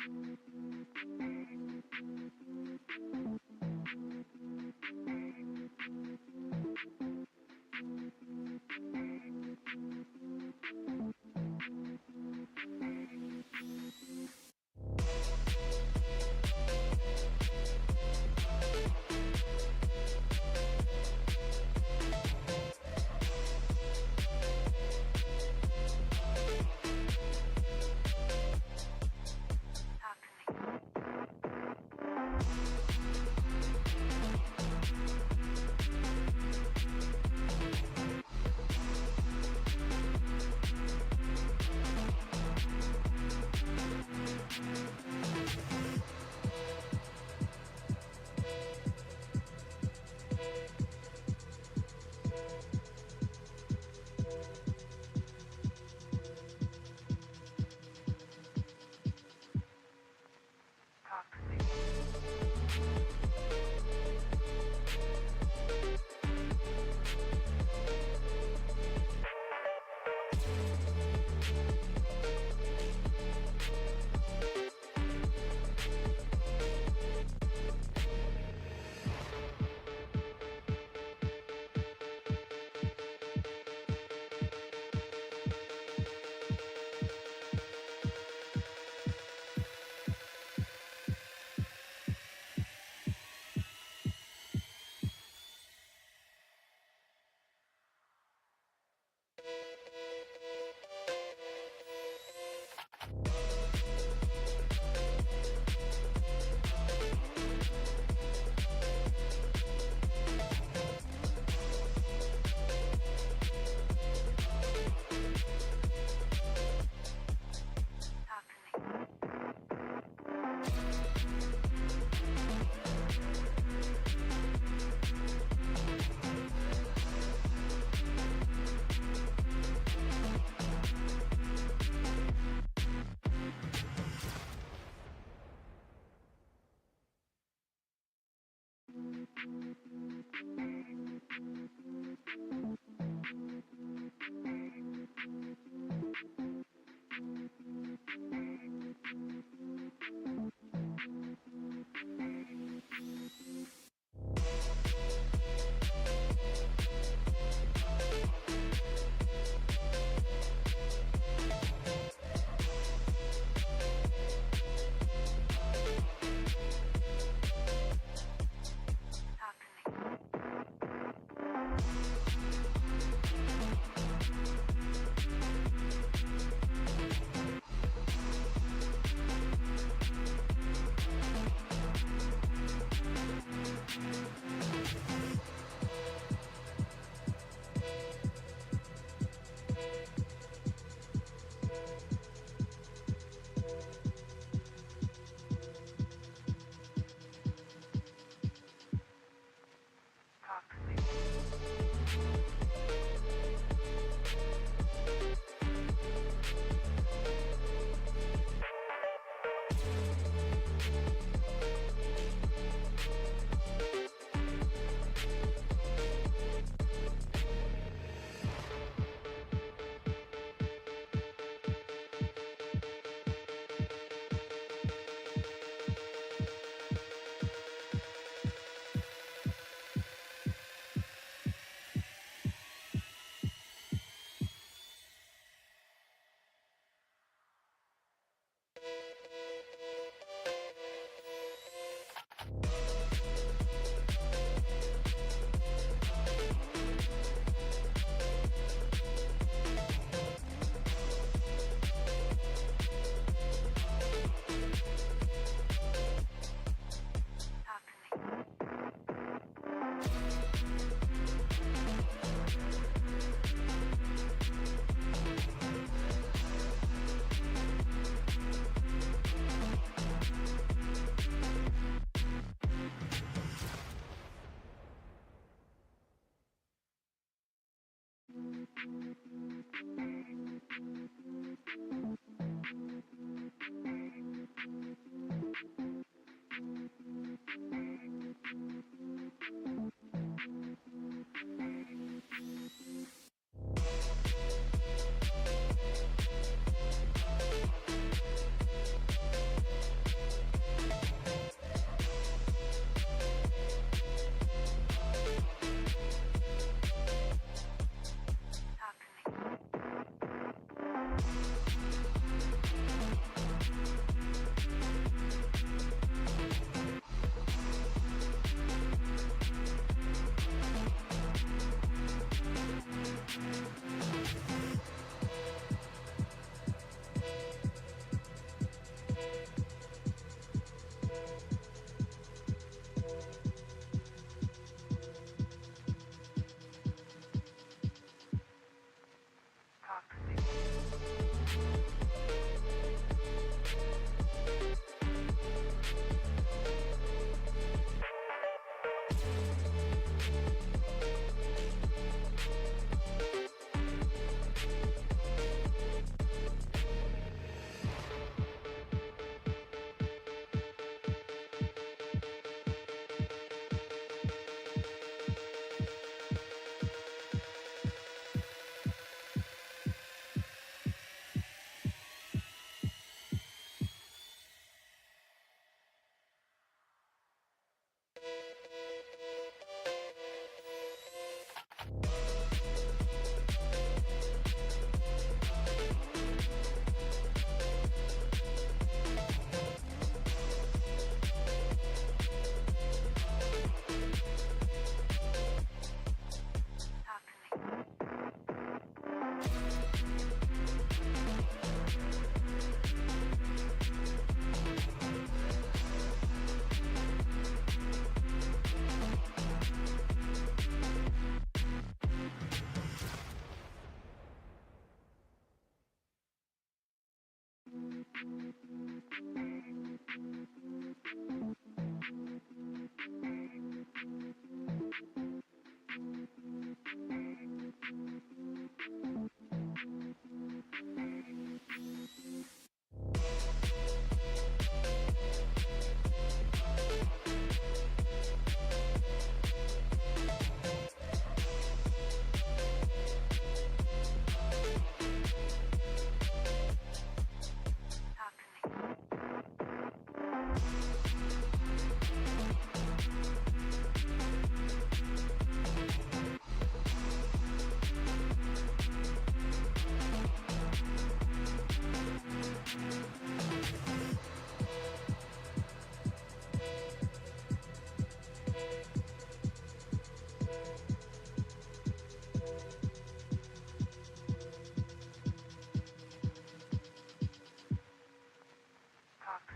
Talk to me. Talk to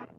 me.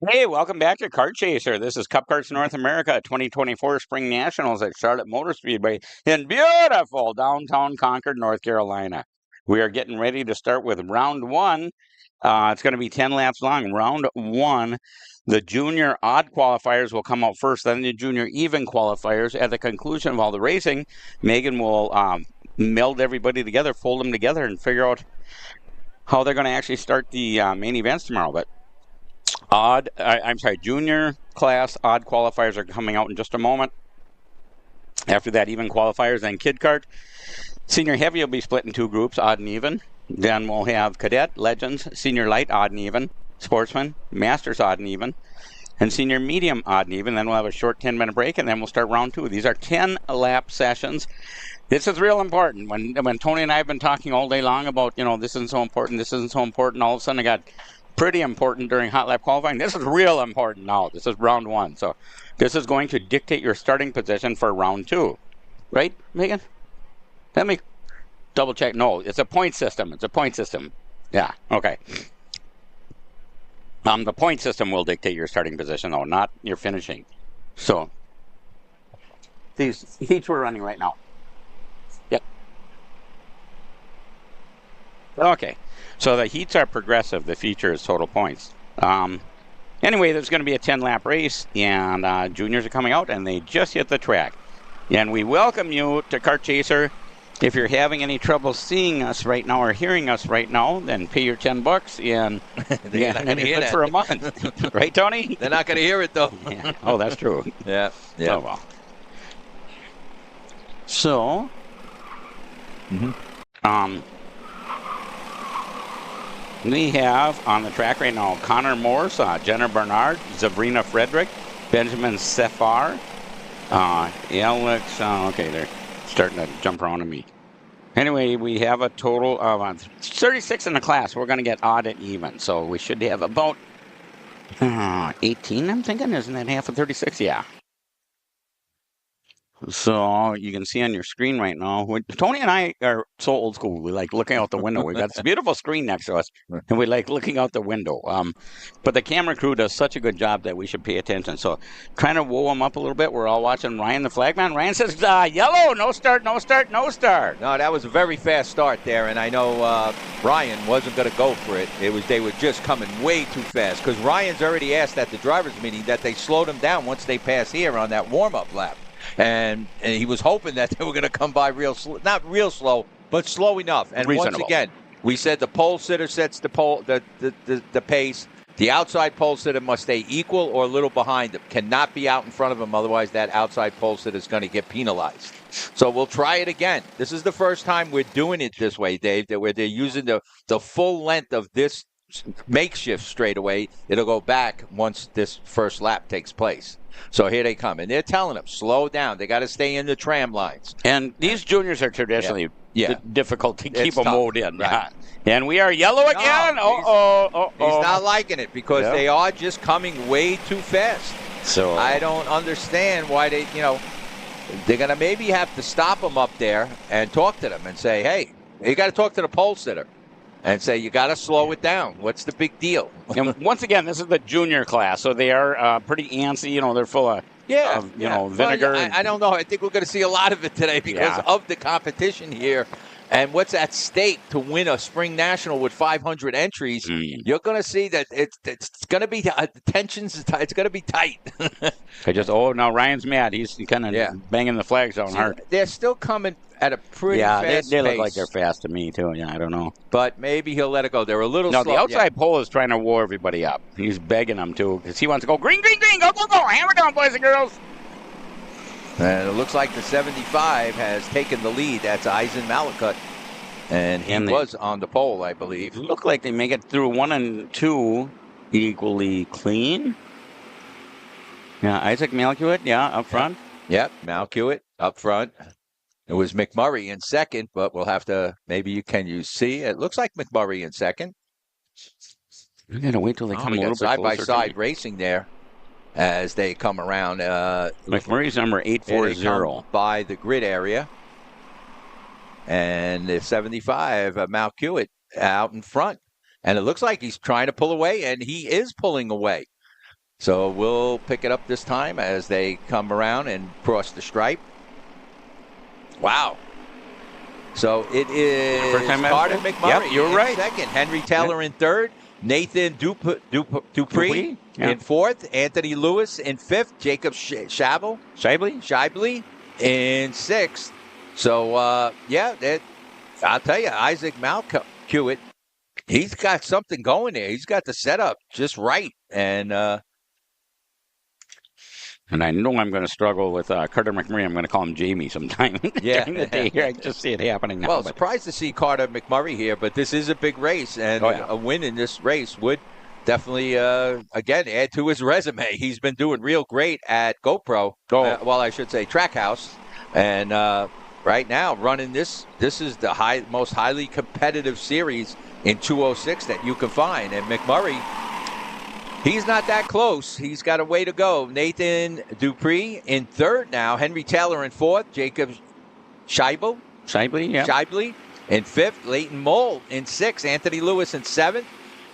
Hey, welcome back to Kart Chaser. This is Cup Karts North America 2024 Spring Nationals at Charlotte Motor Speedway in beautiful downtown Concord, North Carolina. We are getting ready to start with round one. It's going to be 10 laps long. Round one, the junior odd qualifiers will come out first, then the junior even qualifiers. At the conclusion of all the racing, Megan will meld everybody together, fold them together, and figure out how they're going to actually start the main events tomorrow. But junior class odd qualifiers are coming out in just a moment. After that, even qualifiers, then kid kart. Senior heavy will be split in two groups, odd and even. Then we'll have cadet, legends, senior light, odd and even, sportsman, masters, odd and even, and senior medium, odd and even. Then we'll have a short 10-minute break, and then we'll start round two. These are 10-lap sessions. This is real important. When Tony and I have been talking all day long about, this isn't so important, this isn't so important, all of a sudden I got pretty important during hot lap qualifying. This is real important now. This is round one. So this is going to dictate your starting position for round two. Right, Megan? Let me double check. No, it's a point system. It's a point system. Yeah, okay. The point system will dictate your starting position, though, not your finishing. So these heats we're running right now. Yep. Okay. So the heats are progressive. The feature is total points. Anyway, there's going to be a 10-lap race, and juniors are coming out, and they just hit the track. And we welcome you to Kart Chaser. If you're having any trouble seeing us right now or hearing us right now, then pay your $10 and They're not going to hear that for a month. Right, Tony? They're not going to hear it, though. Yeah. Oh, that's true. Yeah. Oh, well. So, we have on the track right now Connor Morse, Jenner Bernard, Zabrina Frederick, Benjamin Sefar, Alex. Okay, they're starting to jump around on me. Anyway, we have a total of 36 in the class. We're going to get odd and even, so we should have about 18, I'm thinking. Isn't that half of 36? Yeah. So you can see on your screen right now, Tony and I are so old school. We like looking out the window. We've got this beautiful screen next to us, and we like looking out the window. But the camera crew does such a good job that we should pay attention. So trying to whoa them up a little bit. We're all watching Ryan the flagman. Ryan says, yellow, no start, no start, no start. No, that was a very fast start there, and I know Ryan wasn't going to go for it. They were just coming way too fast because Ryan's already asked at the drivers' meeting that they slowed him down once they pass here on that warm-up lap. And he was hoping that they were going to come by not real slow, but slow enough. And reasonable. Once again, we said the pole sitter sets the pace. The outside pole sitter must stay equal or a little behind him. Cannot be out in front of him, otherwise that outside pole sitter is going to get penalized. So we'll try it again. This is the first time we're doing it this way, Dave, where they're using the full length of this makeshift straightaway. It'll go back once this first lap takes place. So here they come, and they're telling them, slow down. They got to stay in the tram lines. And these juniors are traditionally difficult to keep them mowed in. Right. And we are yellow again. He's not liking it because they are just coming way too fast. So I don't understand why they're going to maybe have to stop them up there and talk to them and say, hey, you got to talk to the pole sitter. And say, you got to slow it down. What's the big deal? And once again, this is the junior class, so they are pretty antsy. They're full of, vinegar. Well, I don't know. I think we're going to see a lot of it today because of the competition here. And what's at stake to win a spring national with 500 entries, you're going to see that it's going to be tensions. It's going to be tight. Now Ryan's mad. He's kind of banging the flags on hard. They're still coming at a pretty fast pace. They look like they're fast to me, too. Yeah, I don't know. But maybe he'll let it go. They're a little slow. No, the outside pole is trying to wore everybody up. He's begging them to because he wants to go green, green, green. Go, go, go. Hammer down, boys and girls. And it looks like the 75 has taken the lead. That's Eisen Malakut. And he was on the pole, I believe. Look like they make it through 1 and 2 equally clean. Yeah, Isaac Malakut, up front. Yep, Malakut up front. It was McMurray in second, but we'll have to, can you see? It looks like McMurray in second. We got to wait till they come a little bit closer. Side-by-side racing there. as they come around. McMurray's number 840. By the grid area. And the 75, Mal Hewitt out in front. And it looks like he's trying to pull away, and he is pulling away. So we'll pick it up this time as they come around and cross the stripe. Wow. So it is Carter McMurray. Yep, you're right. Second, Henry Taylor in third, Nathan Dupree in fourth, Anthony Lewis in fifth, Jacob Scheibele in sixth. So, I'll tell you, Isaac Malkiewicz, he's got something going there. He's got the setup just right. And I know I'm going to struggle with Carter McMurray. I'm going to call him Jamie sometime during the day here. I just see it happening now. Well, surprised to see Carter McMurray here, but this is a big race, and a win in this race would definitely, again, add to his resume. He's been doing real great at GoPro. I should say Trackhouse. And right now, running this is the most highly competitive series in 206 that you can find. And McMurray, he's not that close. He's got a way to go. Nathan Dupree in third now. Henry Taylor in fourth. Jacob Scheibele in fifth. Leighton Mole in sixth. Anthony Lewis in seventh.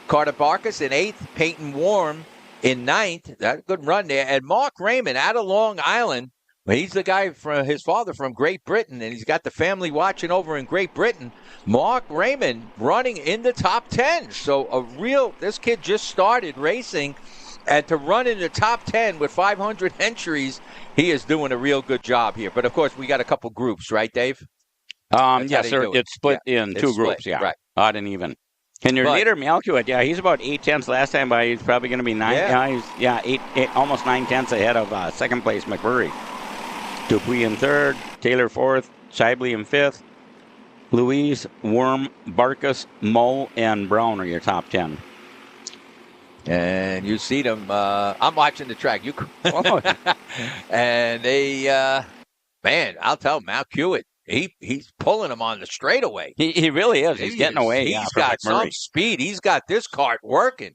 Carter Barkas in eighth. Peyton Warm in ninth. That's a good run there. And Mark Raymond out of Long Island. He's the guy from his father from Great Britain, and he's got the family watching over in Great Britain. Mark Raymond running in the top 10. So this kid just started racing, and to run in the top 10 with 500 entries, he is doing a real good job here. But, of course, we got a couple groups, right, Dave? Yes, sir. It's split in two groups, right. Odd and even. And your leader, Malkiewicz, he's about 8/10 last time, but he's probably going to be 9. He's almost 9/10 ahead of second place McMurray. Dupuy in third, Taylor fourth, Scheibele in fifth, Louise, Worm, Barkas, Moe, and Brown are your top 10. And you see them. I'm watching the track. And they, I'll tell Mal Hewitt, he's pulling them on the straightaway. He really is. He's getting away. He's got some speed. He's got this kart working.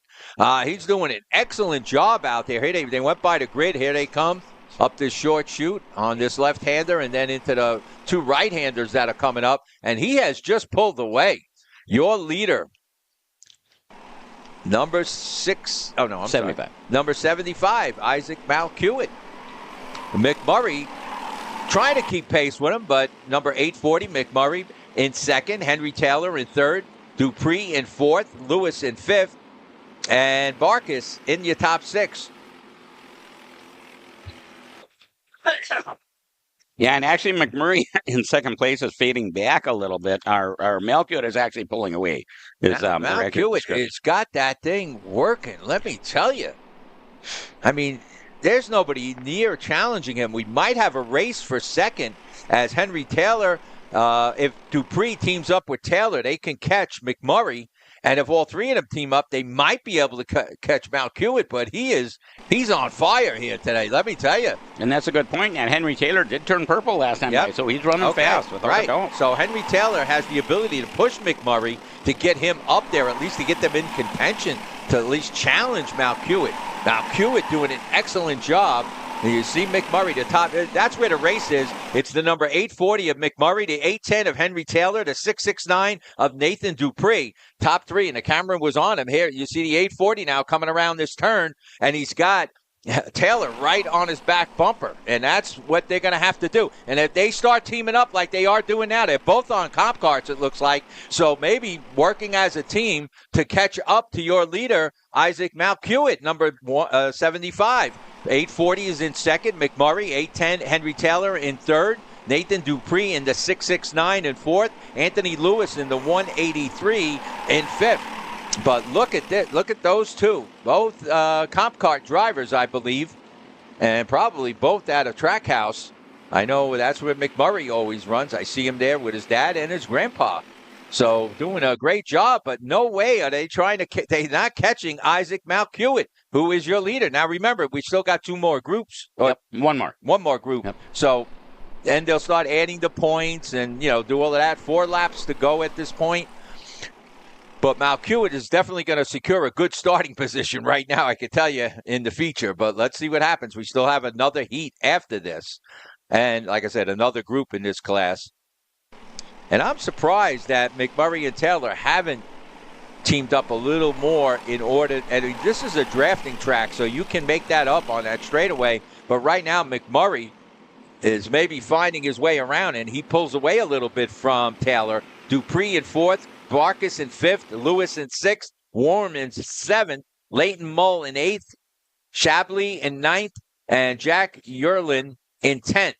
He's doing an excellent job out there. Here they went by the grid. Here they come. Up this short chute on this left-hander and then into the two right-handers that are coming up. And he has just pulled away. Your leader, number 75. Number 75, Isaac Malkiewicz. McMurray trying to keep pace with him, but number 840, McMurray in second. Henry Taylor in third. Dupree in fourth. Lewis in fifth. And Barkas in your top 6. Yeah, and actually McMurray in second place is fading back a little bit. Our Malkiewicz is actually pulling away. Malkiewicz has got that thing working, let me tell you. I mean, there's nobody near challenging him. We might have a race for second as Henry Taylor, if Dupree teams up with Taylor, they can catch McMurray. And if all three of them team up, they might be able to catch Malkiewicz, but he's on fire here today, let me tell you. And that's a good point. And Henry Taylor did turn purple last time, so he's running fast. Right. So Henry Taylor has the ability to push McMurray to get him up there, at least to get them in contention, to at least challenge Malkiewicz. Malkiewicz doing an excellent job. You see McMurray, the top. That's where the race is. It's the number 840 of McMurray, the 810 of Henry Taylor, the 669 of Nathan Dupree. Top 3, and the camera was on him. Here, you see the 840 now coming around this turn, and he's got Taylor right on his back bumper, and that's what they're going to have to do. And if they start teaming up like they are doing now, they're both on comp carts, it looks like. So maybe working as a team to catch up to your leader, Isaac Malkiewicz, number 75. 840 is in second. McMurray, 810. Henry Taylor in third. Nathan Dupree in the 669 in fourth. Anthony Lewis in the 183 in fifth. But look at this. Look at those two. Both comp cart drivers, I believe, and probably both out of Trackhouse. I know that's where McMurray always runs. I see him there with his dad and his grandpa. So doing a great job, but no way are they trying to they're not catching Isaac Malkiewicz, who is your leader. Now remember, we still got 2 more groups. One more group. Yep. So then they'll start adding the points and do all of that. 4 laps to go at this point. But Malkiewicz is definitely going to secure a good starting position right now, I can tell you, in the feature. But let's see what happens. We still have another heat after this. And like I said, another group in this class. And I'm surprised that McMurray and Taylor haven't teamed up a little more in order. And this is a drafting track, so you can make that up on that straightaway. But right now, McMurray is maybe finding his way around, and he pulls away a little bit from Taylor. Dupree in 4th, Barkas in 5th, Lewis in 6th, Warren in 7th, Leighton Mull in 8th, Shapley in 9th, and Jack Yerlin in 10th.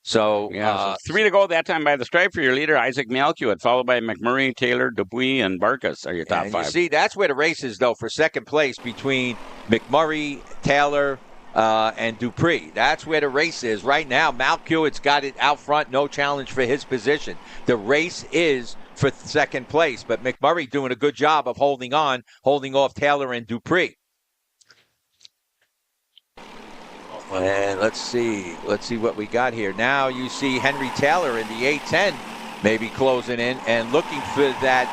So, so 3 to go that time by the stripe for your leader, Isaac Malkiewicz, followed by McMurray, Taylor, Dupuis, and Barkas are your top 5. You see, that's where the race is, though, for second place between McMurray, Taylor, and Dupree. That's where the race is. Right now, Malkiewicz got it out front, no challenge for his position. The race is for second place, but McMurray doing a good job of holding off Taylor and Dupree. And let's see what we got here. Now you see Henry Taylor in the 8-10 maybe closing in and looking for that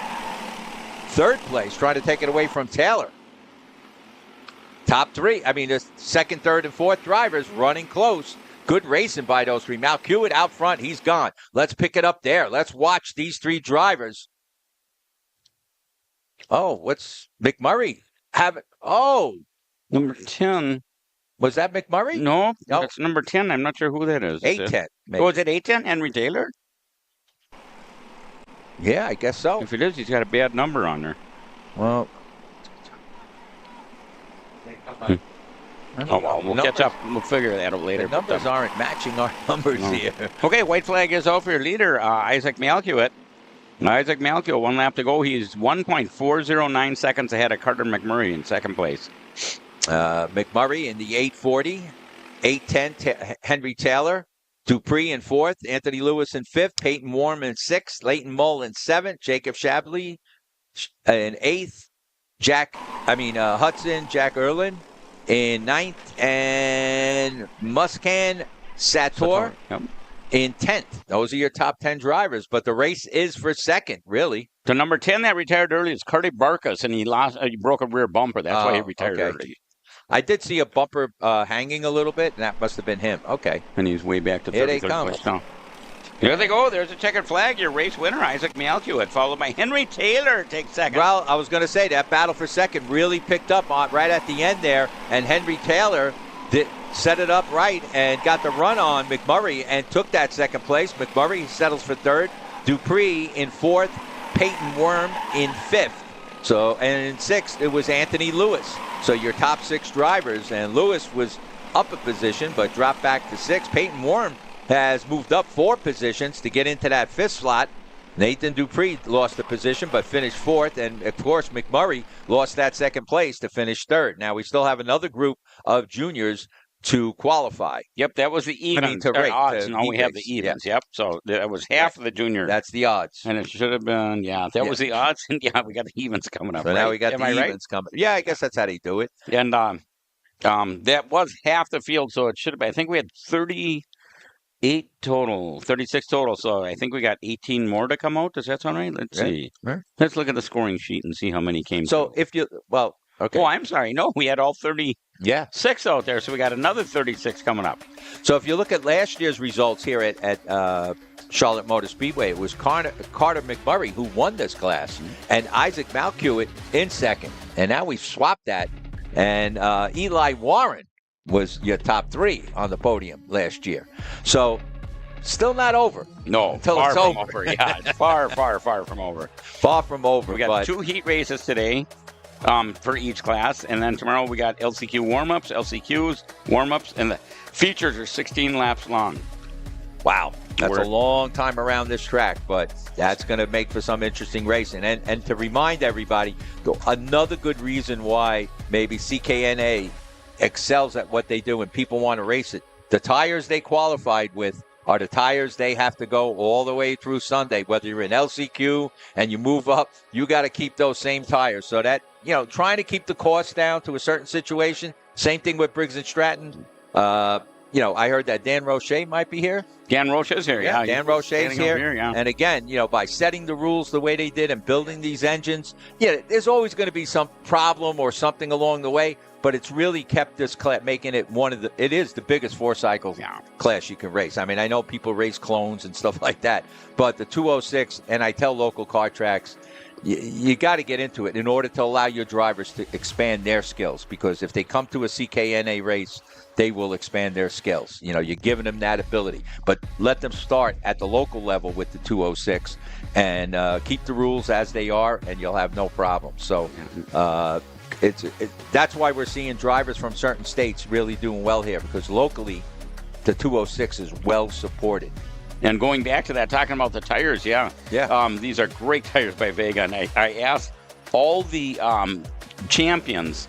3rd place, trying to take it away from Taylor. Top 3, the 2nd, 3rd, and 4th drivers running close. Good racing by those 3. Malkiewicz out front, he's gone. Let's pick it up there. Let's watch these 3 drivers. Oh, what's McMurray have? Oh, number 10. Was that McMurray? No, that's number 10. I'm not sure who that is. 8-10. Oh, is it 8-10? Henry Taylor? Yeah, I guess so. If it is, he's got a bad number on there. Well. We'll catch up. We'll figure that out later. The numbers aren't matching our numbers here. Okay, white flag is out for your leader, Isaac Malkiewicz. Isaac Malkiewicz, 1 lap to go. He's 1.409 seconds ahead of Carter McMurray in 2nd place. McMurray in the 840, 810 Henry Taylor, Dupree in 4th, Anthony Lewis in 5th, Peyton Warren in 6th, Leighton Mull in 7th, Jacob Shapley in 8th, Hudson, Jack Erlin in 9th, and Muskan Sator in 10th. Those are your top 10 drivers, but the race is for 2nd, really. The number 10 that retired early is Carty Barkas, and he broke a rear bumper. That's why he retired early. I did see a bumper hanging a little bit, and that must have been him. Okay. And he's way back to 33rd Here they come. place now. There they go. There's a checkered flag. Your race winner, Isaac Malkiewicz, followed by Henry Taylor, takes 2nd. Well, I was going to say that battle for 2nd really picked up right at the end there, and Henry Taylor set it up right and got the run on McMurray and took that 2nd place. McMurray settles for 3rd. Dupree in 4th. Peyton Worm in 5th. And in 6th, it was Anthony Lewis. So your top 6 drivers, and Lewis was up a position but dropped back to 6th. Peyton Worm has moved up 4 positions to get into that 5th slot. Nathan Dupree lost the position but finished 4th, and of course McMurray lost that 2nd place to finish 3rd. Now we still have another group of juniors to qualify. Yep, that was the evens. To rate, odds. Now we have the evens. Yep. So that was half of the junior. That's the odds. And it should have been, was the odds. And we got the evens coming up. So now we got the evens coming. Yeah, I guess that's how they do it. And that was half the field, so it should have been. I think we had 36 total. So I think we got 18 more to come out. Does that sound right? Let's see. Right. Let's look at the scoring sheet and see how many came. So okay. Oh, I'm sorry. No, we had all 36 out there, so we got another 36 coming up. So if you look at last year's results here at Charlotte Motor Speedway, it was Carter McMurray who won this class, and Isaac Malkiewicz in 2nd. And now we've swapped that, and Eli Warren was your top 3 on the podium last year. So still not over. No, until far it's from over. Yeah, it's far from over. Far from over. We got 2 heat races today. For each class, and then tomorrow we got LCQ warm-ups, LCQs, warm-ups, and the features are 16 laps long. Wow, that's a long time around this track, but that's going to make for some interesting racing. And to remind everybody, another good reason why maybe CKNA excels at what they do and people want to race it, the tires they qualified with are the tires they have to go all the way through Sunday. Whether you're in LCQ and you move up, you got to keep those same tires. So that, trying to keep the cost down to a certain situation. Same thing with Briggs & Stratton. I heard that Dan Roche might be here. Dan Roche is here, yeah. Dan Roche is here. Yeah. And again, by setting the rules the way they did and building these engines, there's always going to be some problem or something along the way, but it's really kept this class, making it it is the biggest four-cycle class you can race. I mean, I know people race clones and stuff like that, but the 206, and I tell local kart tracks, you got to get into it in order to allow your drivers to expand their skills, because if they come to a CKNA race, they will expand their skills. You're giving them that ability, but let them start at the local level with the 206 and keep the rules as they are, and you'll have no problem. So that's why we're seeing drivers from certain states really doing well here, because locally the 206 is well supported. And going back to that, talking about the tires, these are great tires by Vega. And I asked all the champions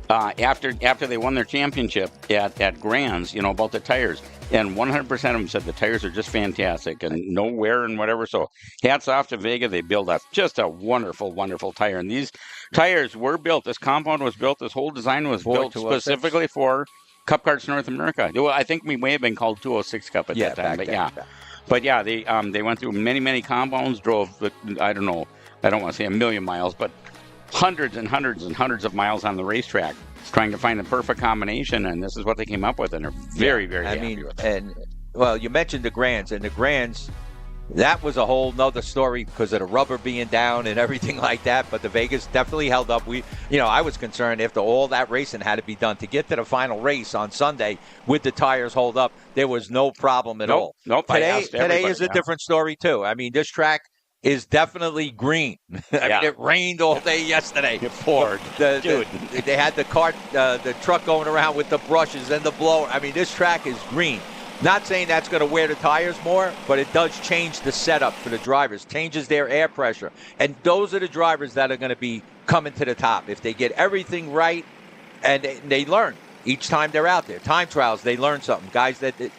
after they won their championship at Grands, about the tires. And 100% of them said the tires are just fantastic and no wear and whatever. So hats off to Vega. They build up just a wonderful, wonderful tire. And these tires were built. This compound was built. This whole design was built specifically for Cup Karts North America. Well, I think we may have been called 206 Cup at that time, but they went through many, many compounds, drove, I don't know, I don't want to say 1,000,000 miles, but hundreds and hundreds and hundreds of miles on the racetrack, trying to find the perfect combination, and this is what they came up with, and they're very, very happy with it. And you mentioned the Grands, and the Grands, that was a whole nother story because of the rubber being down and everything like that. But the Vegas definitely held up. I was concerned after all that racing had to be done to get to the final race on Sunday with the tires hold up. There was no problem at all. Nope. Today is a different story too. I mean, this track is definitely green. I mean, it rained all day yesterday. It poured. They had the truck going around with the brushes and the blower. I mean, this track is green. Not saying that's going to wear the tires more, but it does change the setup for the drivers, changes their air pressure. And those are the drivers that are going to be coming to the top. If they get everything right, and they learn each time they're out there. Time trials, they learn something.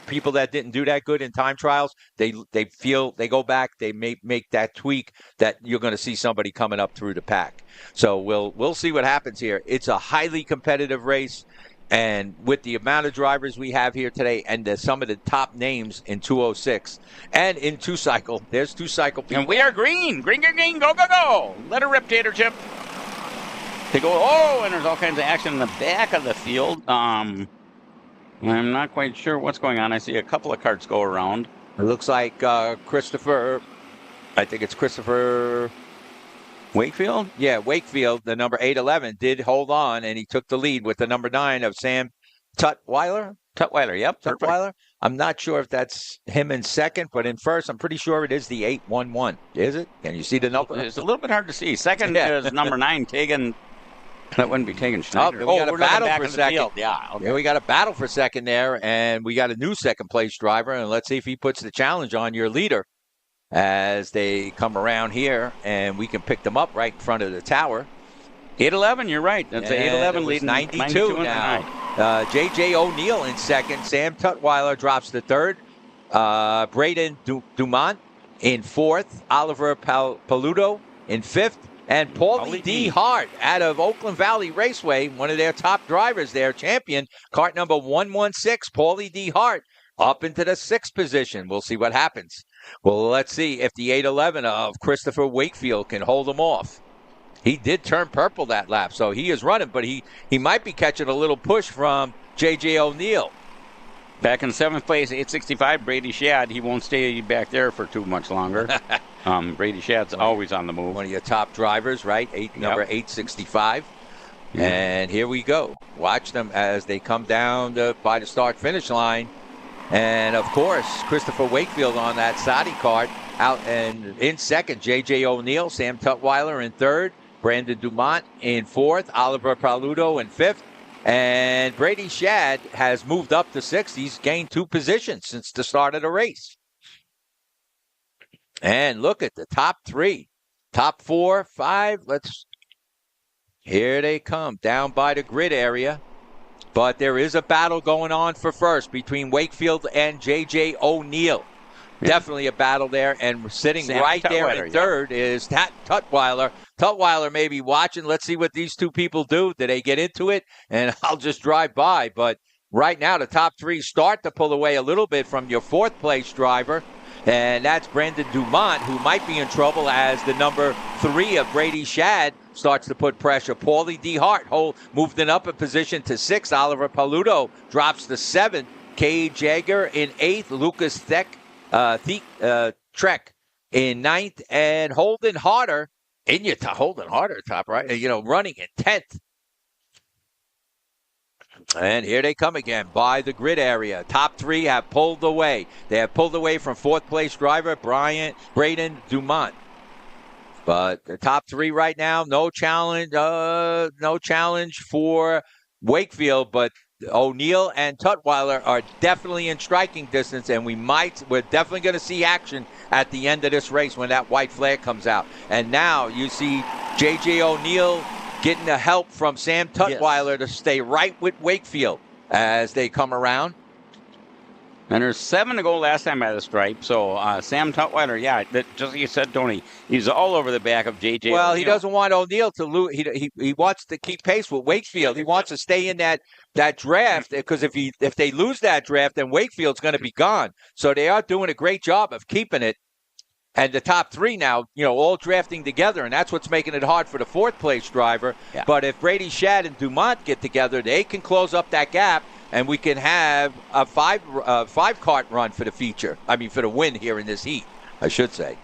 People that didn't do that good in time trials, they go back, they make that tweak that you're going to see somebody coming up through the pack. So we'll see what happens here. It's a highly competitive race. And with the amount of drivers we have here today and some of the top names in 206 and in two-cycle, there's two-cycle people. And we are green. Green, green, green. Go, go, go. Let her rip, Tater Chip. They go, and there's all kinds of action in the back of the field. I'm not quite sure what's going on. I see a couple of carts go around. It looks like Christopher Wakefield? Yeah, Wakefield, the number 811, did hold on, and he took the lead with the number 9 of Sam Tutwiler. Tutwiler, yep. Tutwiler. I'm not sure if that's him in second, but in first, I'm pretty sure it is the 811. Is it? Can you see the number? It's a little bit hard to see. Second is number 9, Tegan. That wouldn't be Tegan Schneider. We got a battle for second. Yeah, okay. Yeah, we got a battle for second there, and we got a new second-place driver, and let's see if he puts the challenge on your leader as they come around here, and we can pick them up right in front of the tower. 811, you're right. That's 811 leading 92 now. J.J. O'Neill in second. Sam Tutwiler drops to third. Braden Dumont in fourth. Oliver Paludo in fifth. And Paulie D. Hart out of Oakland Valley Raceway, one of their top drivers there, champion, cart number 116, Paulie D. Hart, up into the sixth position. We'll see what happens. Well, let's see if the 811 of Christopher Wakefield can hold him off. He did turn purple that lap, so he is running, but he might be catching a little push from J.J. O'Neill. Back in seventh place, 865, Brady Shad. He won't stay back there for too much longer. Brady Shad's always on the move. One of your top drivers, right? Number 865. Yeah. And here we go. Watch them as they come down by the start-finish line. And, of course, Christopher Wakefield on that Saudi cart out and in second. J.J. O'Neill, Sam Tutwiler in third. Brandon Dumont in fourth. Oliver Paludo in fifth. And Brady Shad has moved up to sixth. He's gained 2 positions since the start of the race. And look at the top 3. Top 4, 5. Here they come down by the grid area. But there is a battle going on for first between Wakefield and J.J. O'Neill. Yeah. Definitely a battle there. And sitting Sam right Tutwiler, there in third is Tutwiler. Tutwiler may be watching. Let's see what these two people do. Do they get into it? And I'll just drive by. But right now the top three start to pull away a little bit from your fourth place driver. And that's Brandon Dumont, who might be in trouble as the number 3 of Brady Shad starts to put pressure. Paulie D. Hart moved in up a position to 6. Oliver Paludo drops to 7. Cade Jaeger in 8th. Lucas Trek in 9th. And Holden Harder in your Holden Harder top right, running in 10th. And here they come again by the grid area. Top 3 have pulled away. They have pulled away from fourth place driver Braden Dumont. But the top 3 right now, no challenge for Wakefield. But O'Neill and Tutwiler are definitely in striking distance, and we're definitely going to see action at the end of this race when that white flag comes out. And now you see J.J. O'Neill getting the help from Sam Tutwiler to stay right with Wakefield as they come around. And there's 7 to go last time by the stripe. So Sam Tutwiler, just like you said, Tony, he's all over the back of J.J. Well, O'Neill. He doesn't want O'Neill to lose. He wants to keep pace with Wakefield. He wants to stay in that draft, because if they lose that draft, then Wakefield's going to be gone. So they are doing a great job of keeping it. And the top 3 now, all drafting together, and that's what's making it hard for the fourth place driver. Yeah. But if Brady Shad and Dumont get together, they can close up that gap, and we can have a 5-cart run for the for the win here in this heat, I should say.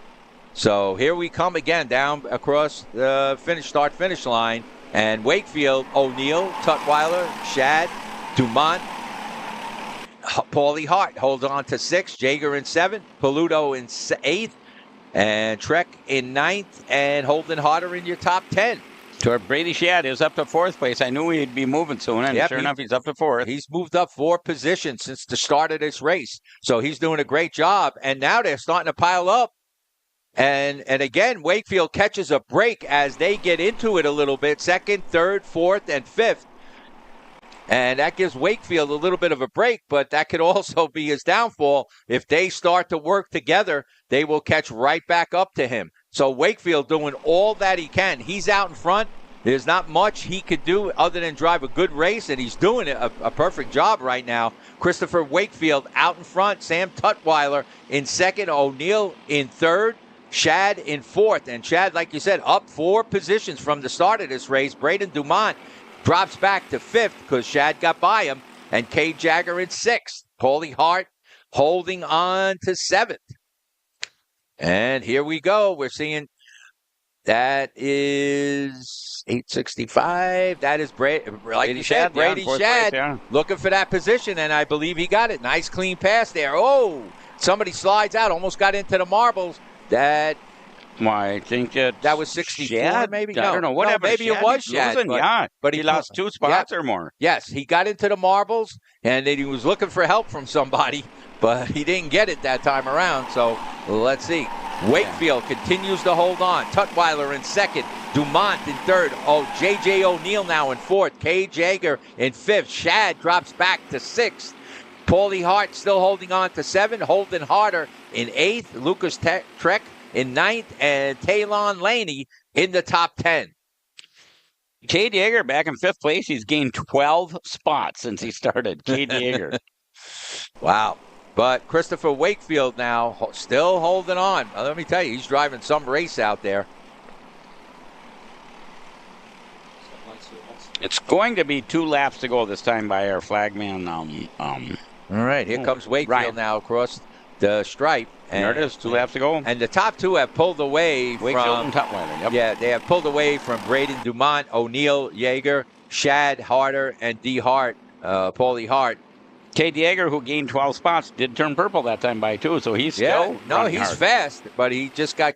So here we come again down across the start-finish line, and Wakefield, O'Neill, Tutwiler, Shad, Dumont, Paulie Hart holds on to 6, Jaeger in 7, Paludo in 8th, and Trek in 9th, and Holden Harder in your top 10. So Brady Shad is up to 4th place. I knew he'd be moving soon, and sure enough, he's up to 4th. He's moved up 4 positions since the start of this race. So he's doing a great job, and now they're starting to pile up. And again, Wakefield catches a break as they get into it a little bit, 2nd, 3rd, 4th, and 5th. And that gives Wakefield a little bit of a break, but that could also be his downfall. If they start to work together, they will catch right back up to him. So Wakefield doing all that he can. He's out in front. There's not much he could do other than drive a good race, and he's doing a perfect job right now. Christopher Wakefield out in front. Sam Tutwiler in 2nd. O'Neill in 3rd. Shad in 4th. And Shad, like you said, up 4 positions from the start of this race. Braden Dumont drops back to 5th because Shad got by him. And Cade Jagger in 6th. Paulie Hart holding on to 7th. And here we go. We're seeing that is 865. That is Brady Shad looking for that position, and I believe he got it. Nice clean pass there. Oh, somebody slides out. Almost got into the marbles. I think that was 64, Shad, maybe. I don't know. Whatever. Maybe Shad, it was Shad. But he lost 2 spots or more. Yes, he got into the marbles, and then he was looking for help from somebody, but he didn't get it that time around. So let's see. Wakefield continues to hold on. Tutwiler in 2nd. Dumont in 3rd. Oh, J.J. O'Neill now in 4th. Cade Jaeger in 5th. Shad drops back to 6th. Paulie Hart still holding on to 7. Holden Harder in 8th. Lucas Trek in 9th. And Talon Laney in the top 10. Cade Jaeger back in 5th place. He's gained 12 spots since he started. Cade Jaeger. Wow. But Christopher Wakefield now still holding on. Let me tell you, he's driving some race out there. It's going to be 2 laps to go this time by our flagman. All right, here comes Wakefield now across the stripe. And there it is, 2 laps to go. And the top 2 have pulled away Wakefield and Tutwiler. Yep. Yeah, they have pulled away from Braden Dumont, O'Neill, Jaeger, Shad, Harder, and D. Hart, Paulie Hart. Cade Jaeger, who gained 12 spots, did turn purple that time by 2, so he's still he's hard. fast, but he just got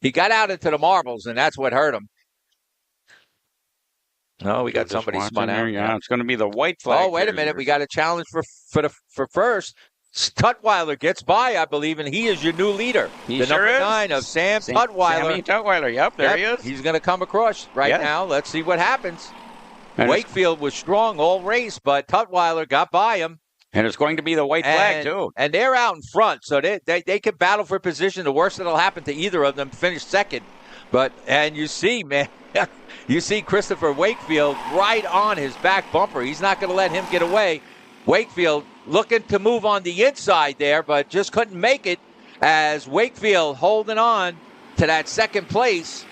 he got out into the marbles, and that's what hurt him. No, we got somebody spun out. Yeah, it's going to be the white flag. Oh, wait a minute. We got a challenge for first. Tutwiler gets by, I believe, and he is your new leader. He the sure number is. 9 of Sam Tutwiler. Sammy Tutwiler, yep, there he is. He's going to come across now. Let's see what happens. Wakefield was strong all race, but Tutwiler got by him. And it's going to be the white flag, too. And they're out in front, so they can battle for position. The worst that'll happen to either of them, finish 2nd. And you see, man, you see Christopher Wakefield right on his back bumper. He's not going to let him get away. Wakefield looking to move on the inside there, but just couldn't make it as Wakefield holding on to that second place.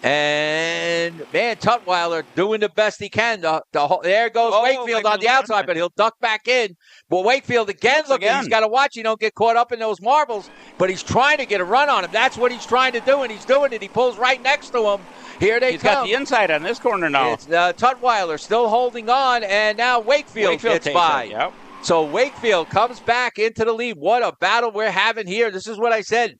And, man, Tutwiler doing the best he can. There goes Wakefield on the outside, but he'll duck back in. But Wakefield again, he's got to watch. He don't get caught up in those marbles, but he's trying to get a run on him. That's what he's trying to do, and he's doing it. He pulls right next to him. Here they come. He's got the inside on this corner now. It's Tutwiler still holding on, and now Wakefield gets by. Yep. So Wakefield comes back into the lead. What a battle we're having here. This is what I said.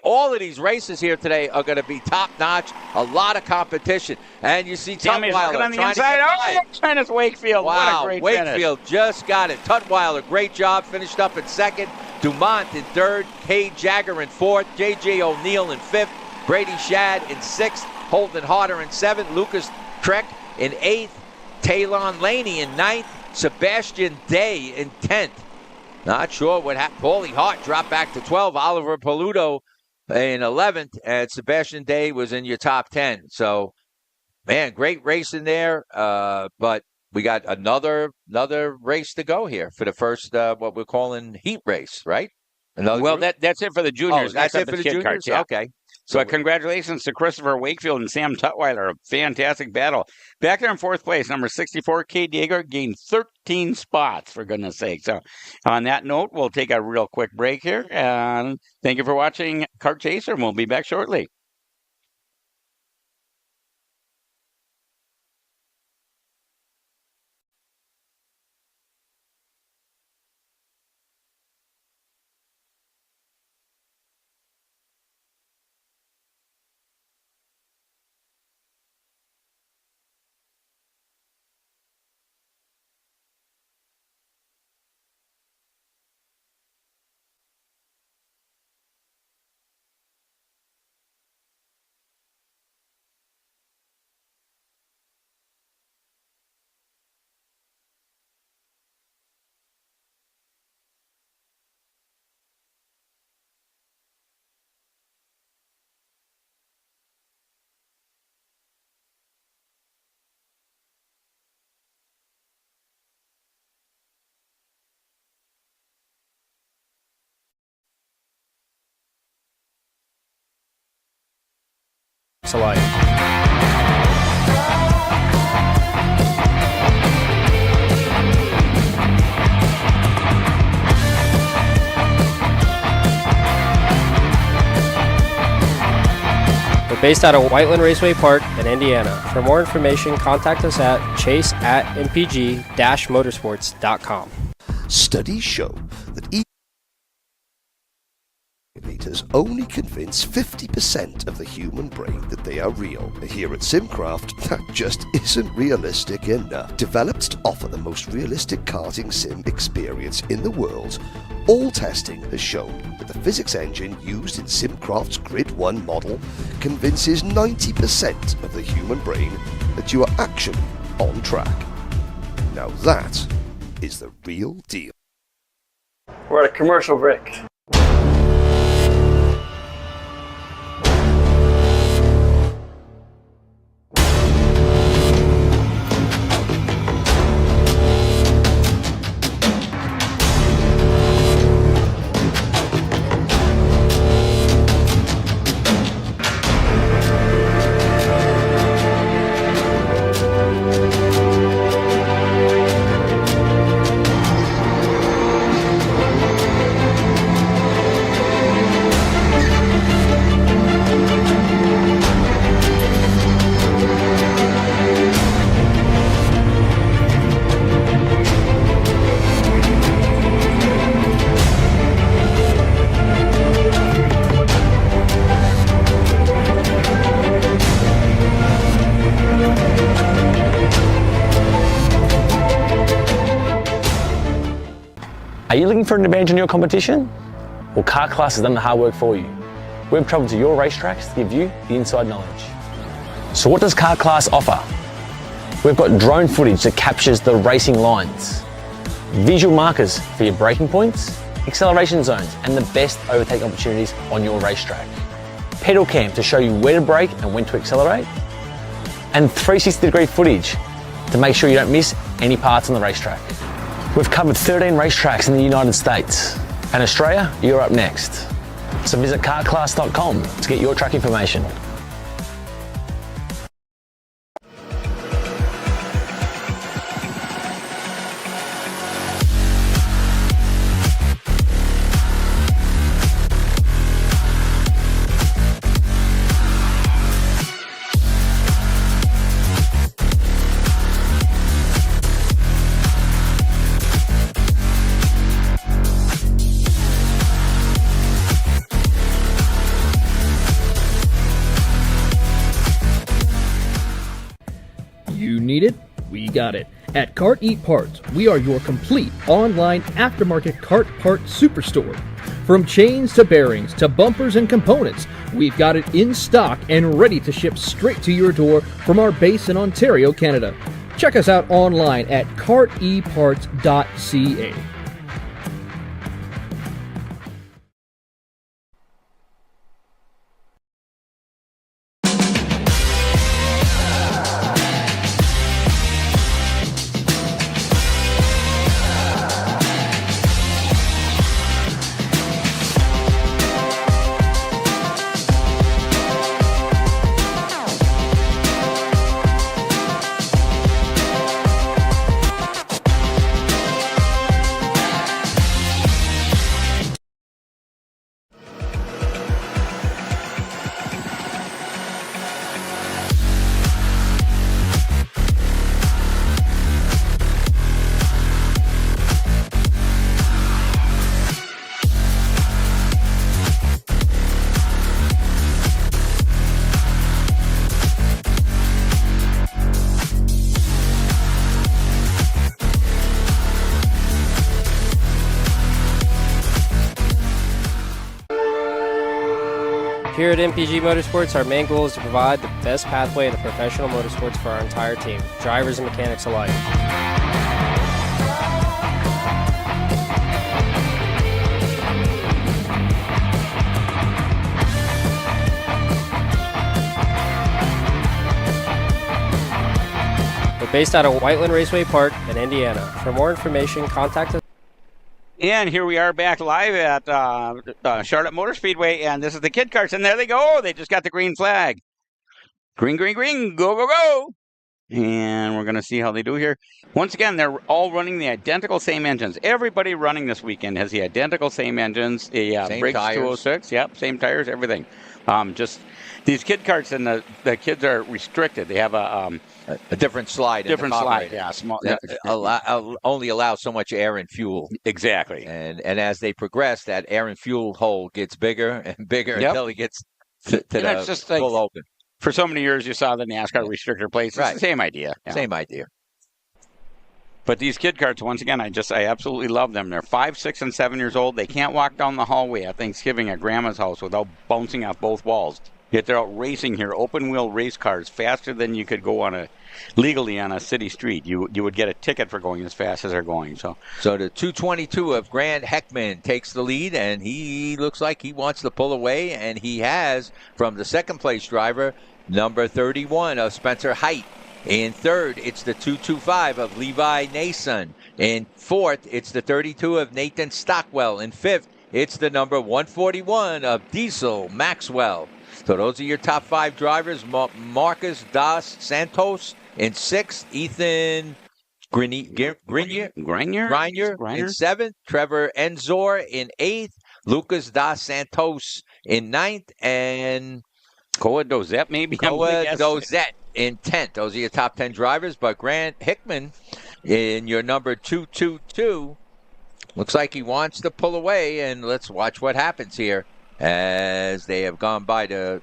All of these races here today are going to be top-notch, a lot of competition. And you see Tutwiler on the inside. And it's Wakefield. Wow, what a great Wakefield finish. just got it. Tutwiler, great job, finished up in second. Dumont in third. Cade Jagger in fourth. J.J. O'Neill in fifth. Brady Shad in sixth. Holden Harder in seventh. Lucas Trek in eighth. Talon Laney in ninth. Sebastian Day in 10th. Not sure what happened. Paulie Hart dropped back to 12. Oliver Paludo in 11th. And Sebastian Day was in your top 10. So, man, great race in there. But we got another race to go here for the first, what we're calling heat race, right? That's it for the juniors. That's it for the juniors? Carts, yeah. Okay. So congratulations to Christopher Wakefield and Sam Tutwiler. A fantastic battle. Back there in fourth place, number 64, Kate Yeager, gained 13 spots, for goodness sake. So on that note, we'll take a real quick break here. And thank you for watching Kart Chaser, and we'll be back shortly. Alive. We're based out of Whiteland Raceway Park in Indiana. For more information, contact us at chase@mpg-motorsports.com. Studies show that meters only convince 50% of the human brain that they are real. Here at Simcraft, that just isn't realistic enough. Developed to offer the most realistic karting sim experience in the world, all testing has shown that the physics engine used in Simcraft's Grid 1 model convinces 90% of the human brain that you are actually on track. Now that is the real deal. We're at a commercial break. Are you looking for an advantage in your competition? Well, Car Class has done the hard work for you. We've travelled to your racetracks to give you the inside knowledge. So what does Car Class offer? We've got drone footage that captures the racing lines, visual markers for your braking points, acceleration zones, and the best overtake opportunities on your racetrack, pedal cam to show you where to brake and when to accelerate, and 360-degree footage to make sure you don't miss any parts on the racetrack. We've covered 13 racetracks in the United States. And Australia, you're up next. So visit kartclass.com to get your track information. You need it? We got it. At Kart Heat Parts, we are your complete online aftermarket kart part superstore. From chains to bearings to bumpers and components, we've got it in stock and ready to ship straight to your door from our base in Ontario, Canada. Check us out online at karteparts.ca. Here at MPG Motorsports, our main goal is to provide the best pathway to professional motorsports for our entire team, drivers and mechanics alike. We're based out of Whiteland Raceway Park in Indiana. For more information, contact us. And here we are back live at Charlotte Motor Speedway, and this is the kid karts, and there they go. They just got the green flag. Green, green, green, go, go, go. And we're going to see how they do here. Once again, they're all running the identical same engines. Everybody running this weekend has the identical same engines. The Same Briggs tires. 206, yep, same tires, everything. Just these kid karts, and the kids are restricted. They have a different slide. different in the slide, carburetor. yeah, small. That only allows so much air and fuel. Exactly. And as they progress, that air and fuel hole gets bigger and bigger until it gets to the it's just like, full open. for so many years, you saw the NASCAR restrictor plates. It's Right. the same idea. Yeah. Same idea. But these kid karts, once again, I absolutely love them. They're 5, 6, and 7 years old. They can't walk down the hallway at Thanksgiving at Grandma's house without bouncing off both walls. Yet they're out racing here, open-wheel race cars, faster than you could go legally on a city street. You would get a ticket for going as fast as they're going. So the 222 of Grant Heckman takes the lead, and he looks like he wants to pull away, and he has from the second-place driver, number 31 of Spencer Height. In third, it's the 225 of Levi Nason. In fourth, it's the 32 of Nathan Stockwell. In fifth, it's the number 141 of Diesel Maxwell. So those are your top 5 drivers. Marcus dos Santos. In sixth, Ethan Grenier. In seventh, Trevor Enzor. In eighth, Lucas dos Santos. In ninth, and Koa Dozette, maybe? Koa Dozette in 10th. Those are your top 10 drivers. But Grant Hickman in your number 222 looks like he wants to pull away. And let's watch what happens here as they have gone by the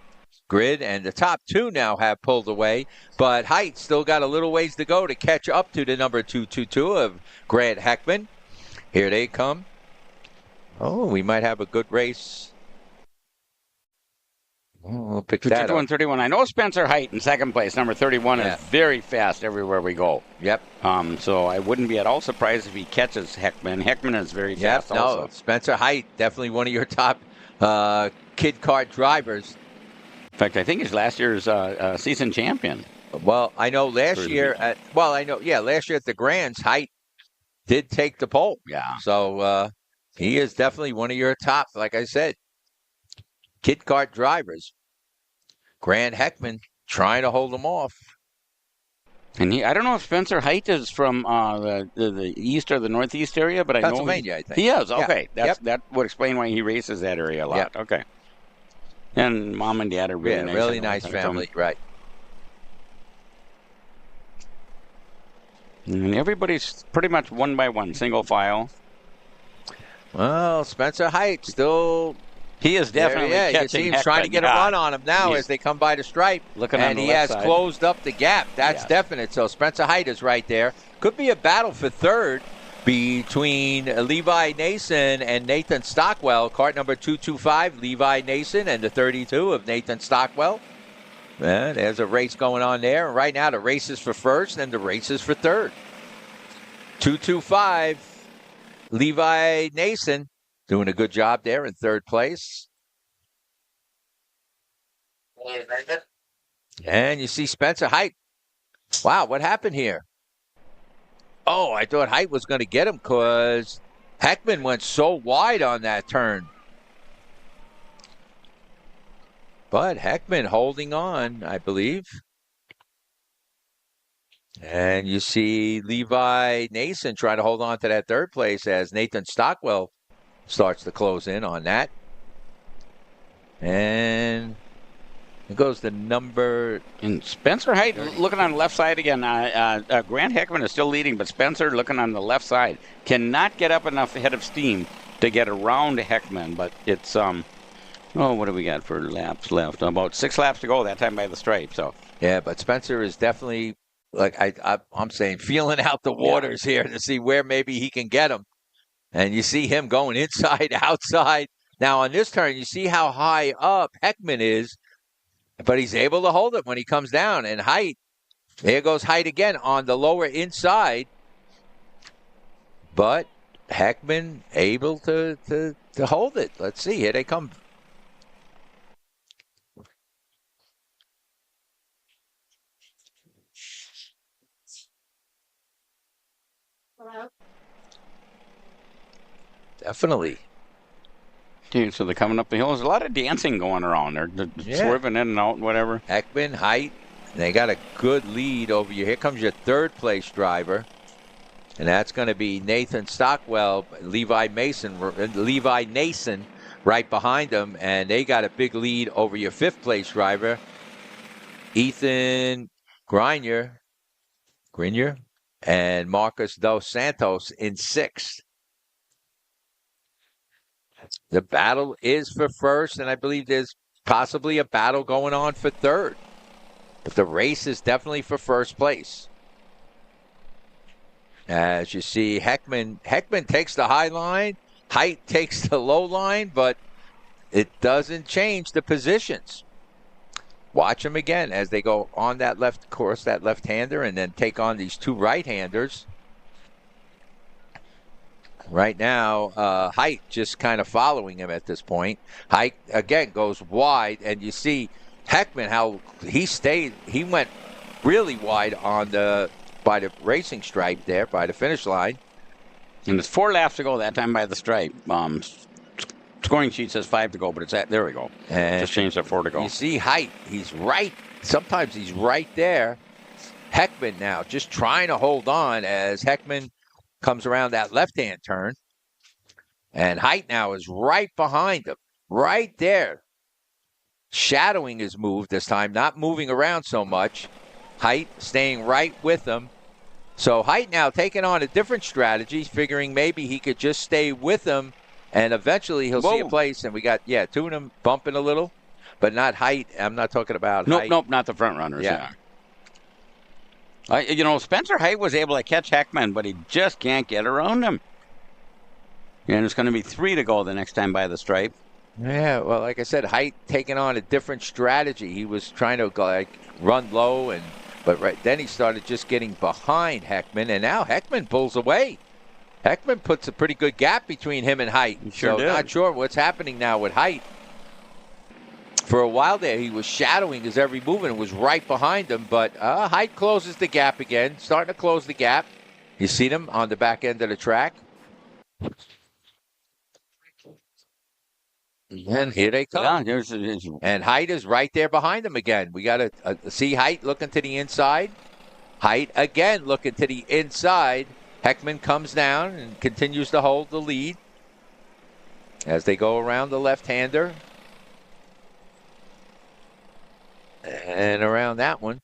grid. And the top 2 now have pulled away. But Height still got a little ways to go to catch up to the number 222 of Grant Hickman. Here they come. Oh, we might have a good race. We'll pick that up. 31. I know Spencer Height in second place. Number 31 is very fast everywhere we go. Yep. So I wouldn't be at all surprised if he catches Heckman. Heckman is very fast also. No, Spencer Height, definitely one of your top kid kart drivers. In fact, I think he's last year's season champion. Well, I know last year last year at the Grands, Height did take the pole. Yeah. So he is definitely one of your top, like I said, kid kart drivers. Grant Heckman trying to hold him off. And I don't know if Spencer Height is from the east or the northeast area, but I know Pennsylvania, I think. He is. Okay. Yeah. That would explain why he races that area a lot. Yep. Okay. And mom and dad are really nice. Really nice family, right. And everybody's pretty much one by one, single file. Well, Spencer Height still... He is definitely catching. He's trying to get a run on him now as they come by the stripe. And he has closed up the gap. That's definite. So Spencer Height is right there. Could be a battle for third between Levi Nason and Nathan Stockwell. Kart number 225, Levi Nason, and the 32 of Nathan Stockwell. And there's a race going on there. And right now the race is for first and the race is for third. 225, Levi Nason. Doing a good job there in third place. And you see Spencer Height. Wow, what happened here? Oh, I thought Height was going to get him because Heckman went so wide on that turn. But Heckman holding on, I believe. And you see Levi Nason trying to hold on to that third place as Nathan Stockwell starts to close in on that. And it goes to number... And Spencer Height looking on the left side again. Grant Heckman is still leading, but Spencer looking on the left side. Cannot get up enough ahead of steam to get around Heckman, but it's... what do we got for laps left? About 6 laps to go that time by the stripe. So yeah, but Spencer is definitely, like I'm saying, feeling out the waters here to see where maybe he can get him. And you see him going inside, outside. Now, on this turn, you see how high up Heckman is, but he's able to hold it when he comes down. And Height, there goes Height again on the lower inside. But Heckman able to hold it. Let's see. Here they come. Hello? Definitely. Dude, so they're coming up the hill. There's a lot of dancing going around. They're swerving in and out and whatever. Heckman, Height, they got a good lead over you. Here comes your third place driver. And that's going to be Nathan Stockwell, Levi Nason right behind them. And they got a big lead over your fifth place driver, Ethan Grenier, and Marcus Dos Santos in sixth. The battle is for first, and I believe there's possibly a battle going on for third. But the race is definitely for first place. As you see, Heckman takes the high line, Height takes the low line, but it doesn't change the positions. Watch them again as they go on that left course, that left-hander, and then take on these two right-handers. Right now, Height just kind of following him at this point. Height, again, goes wide, and you see Heckman, how he went really wide by the racing stripe there, by the finish line. And it's 4 laps to go that time by the stripe. Scoring sheet says 5 to go, but there we go. And just changed to 4 to go. You see Height, he's right. Sometimes he's right there. Heckman now just trying to hold on as Heckman comes around that left-hand turn. And Height now is right behind him, right there. Shadowing his move this time, not moving around so much. Height staying right with him. So Height now taking on a different strategy, figuring maybe he could just stay with him, and eventually he'll see a place. And we got, two of them bumping a little, but not Height. I'm not talking about Height. Nope, not the front runners. Yeah. Spencer Height was able to catch Heckman, but he just can't get around him. And it's going to be 3 to go the next time by the stripe. Yeah, well, like I said, Height taking on a different strategy. He was trying to run low, but then he started just getting behind Heckman, and now Heckman pulls away. Heckman puts a pretty good gap between him and Height. Sure did. Not sure what's happening now with Height. For a while there, he was shadowing his every move and was right behind him. But Height closes the gap again, starting to close the gap. You see them on the back end of the track. And here they come. Yeah, and Height is right there behind him again. We got to see Height looking to the inside. Height again looking to the inside. Heckman comes down and continues to hold the lead as they go around the left-hander. And around that one.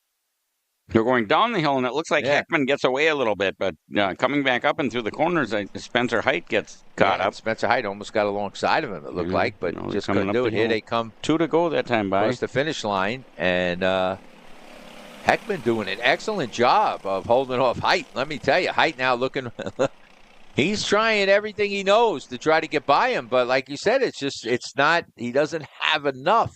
They're going down the hill, and it looks like Heckman gets away a little bit, but coming back up and through the corners, Spencer Height gets caught up. Spencer Height almost got alongside of him, it looked like, but just couldn't do it. Here they come. 2 to go that time by. Across the finish line, and Heckman doing an excellent job of holding off Height. Let me tell you, Height now looking... He's trying everything he knows to try to get by him, but like you said, it's not... He doesn't have enough.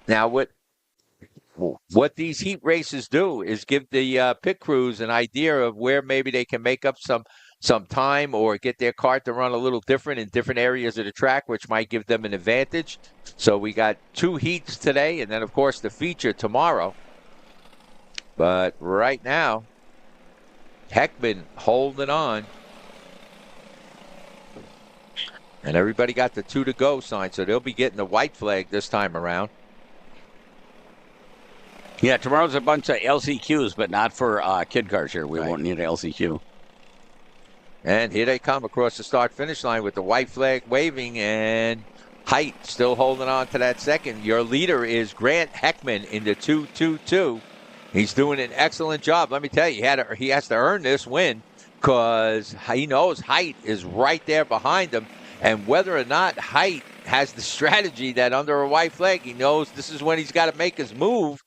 Now, what these heat races do is give the pit crews an idea of where maybe they can make up some time or get their kart to run a little different in different areas of the track, which might give them an advantage. So we got 2 heats today, and then, of course, the feature tomorrow. But right now, Heckman holding on. And everybody got the 2 to go sign, so they'll be getting the white flag this time around. Yeah, tomorrow's a bunch of LCQs, but not for kid cars here. We won't need an LCQ. And here they come across the start-finish line with the white flag waving, and Height still holding on to that second. Your leader is Grant Heckman in the 2-2-2. He's doing an excellent job. Let me tell you, he has to earn this win because he knows Height is right there behind him. And whether or not Height has the strategy that under a white flag, he knows this is when he's got to make his move.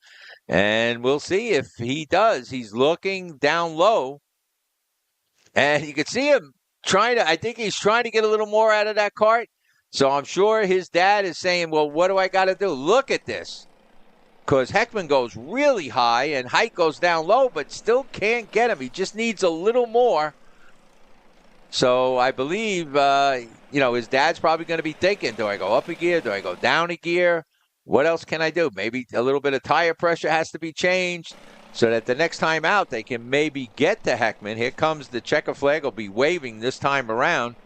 And we'll see if he does. He's looking down low. And you can see him I think he's trying to get a little more out of that kart. So I'm sure his dad is saying, well, what do I got to do? Look at this. Because Heckman goes really high and Height goes down low, but still can't get him. He just needs a little more. So I believe, his dad's probably going to be thinking, do I go up a gear? Do I go down a gear? What else can I do? Maybe a little bit of tire pressure has to be changed so that the next time out they can maybe get to Heckman. Here comes the checker flag. Will be waving this time around.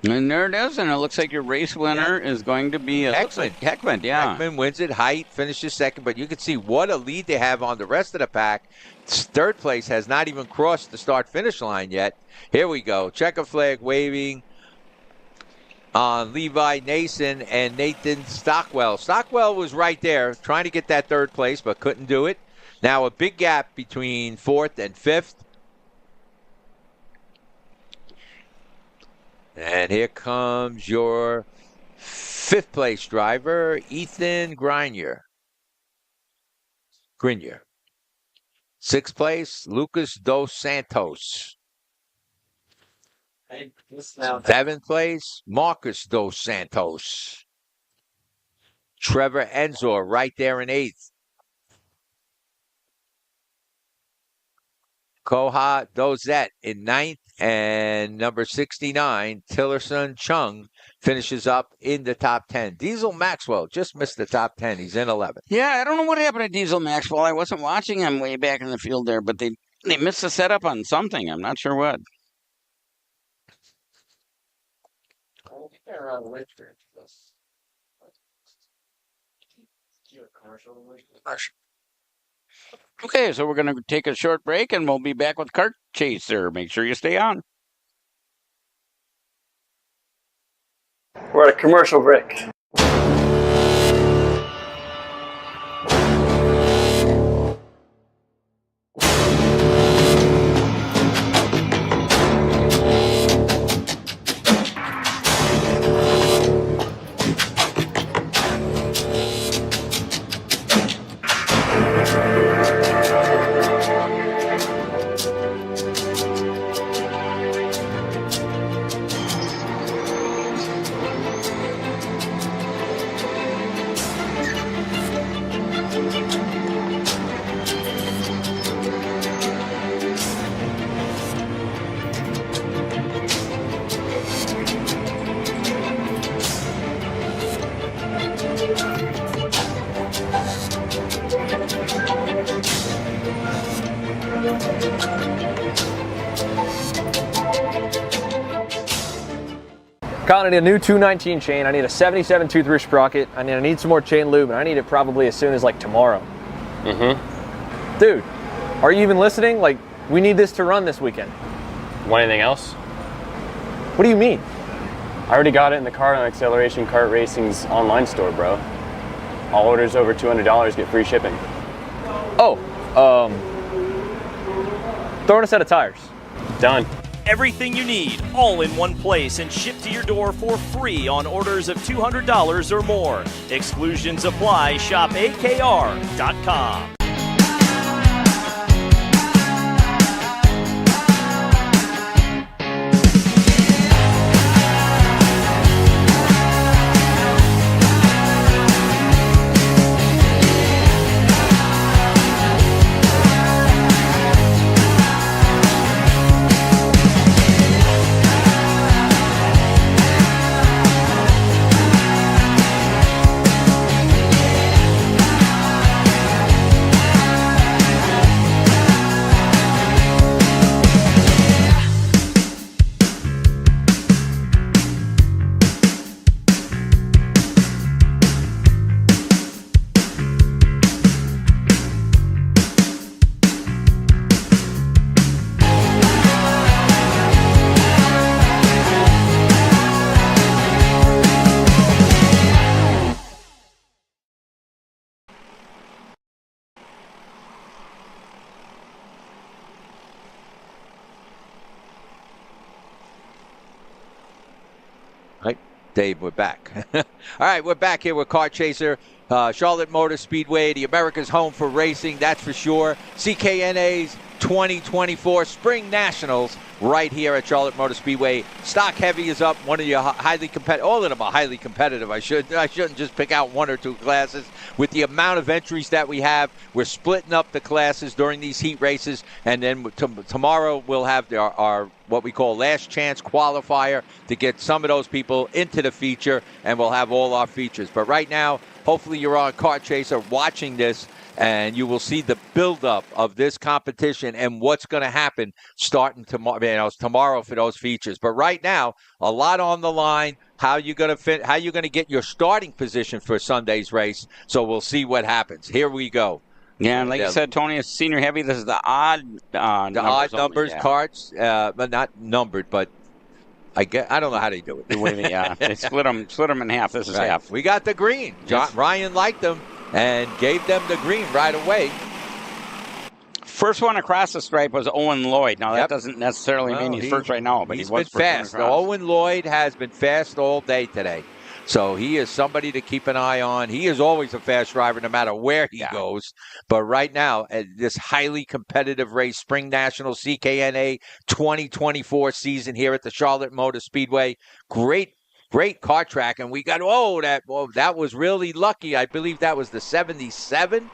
And there it is, and it looks like your race winner is going to be Heckman. Heckman, yeah. Heckman wins it. Height finishes second, but you can see what a lead they have on the rest of the pack. Third place has not even crossed the start-finish line yet. Here we go. Checker flag waving on Levi Nason and Nathan Stockwell. Stockwell was right there trying to get that third place, but couldn't do it. Now a big gap between 4th and 5th. And here comes your 5th place driver, Ethan Grenier. 6th place, Lucas Dos Santos. 7th place, Marcus Dos Santos. Trevor Enzor right there in 8th. Koha Dozet in 9th. And number 69, Tillerson Chung, finishes up in the top 10. Diesel Maxwell just missed the top 10. He's in 11th. Yeah, I don't know what happened to Diesel Maxwell. I wasn't watching him way back in the field there, but they missed the setup on something. I'm not sure what. Okay, so we're going to take a short break, and we'll be back with Kart Chaser. Make sure you stay on. We're at a commercial break. Colin, I need a new 219 chain. I need a 77 tooth sprocket. I need some more chain lube, and I need it probably as soon as like tomorrow. Mm-hmm. Dude, are you even listening? Like, we need this to run this weekend. Want anything else? What do you mean? I already got it in the Kart on Acceleration Kart Racing's online store, bro. All orders over $200 get free shipping. Oh, throw in a set of tires. Done. Everything you need, all in one place and shipped to your door for free on orders of $200 or more. Exclusions apply. Shop AKR.com. Dave, we're back. All right, we're back here with Kart Chaser, Charlotte Motor Speedway, the America's home for racing, that's for sure. CKNA's 2024 Spring Nationals right here at Charlotte Motor Speedway. Stock Heavy is up. One of your highly competitive. All of them are highly competitive. I shouldn't just pick out one or two classes. With the amount of entries that we have, we're splitting up the classes during these heat races, and then tomorrow we'll have our what we call last chance qualifier to get some of those people into the feature, and we'll have all our features. But right now, hopefully you're on Kart Chaser watching this, and you will see the buildup of this competition and what's going to happen starting tomorrow for those features. But right now, a lot on the line. How you going to get your starting position for Sunday's race? So we'll see what happens. Here we go. Yeah, and like you said, Tony, it's senior heavy. This is the odd numbers carts, but not numbered, but I don't know how they do it. Yeah, they split them in half. This is right. half. We got the green. Ryan liked them and gave them the green right away. First one across the stripe was Owen Lloyd. Now, that doesn't necessarily mean he's first right now, but he's he was been fast. Owen Lloyd has been fast all day today. So he is somebody to keep an eye on. He is always a fast driver no matter where he goes. But right now, at this highly competitive race, Spring Nationals CKNA 2024 season here at the Charlotte Motor Speedway, great kart track. And we got, that was really lucky. I believe that was the 77.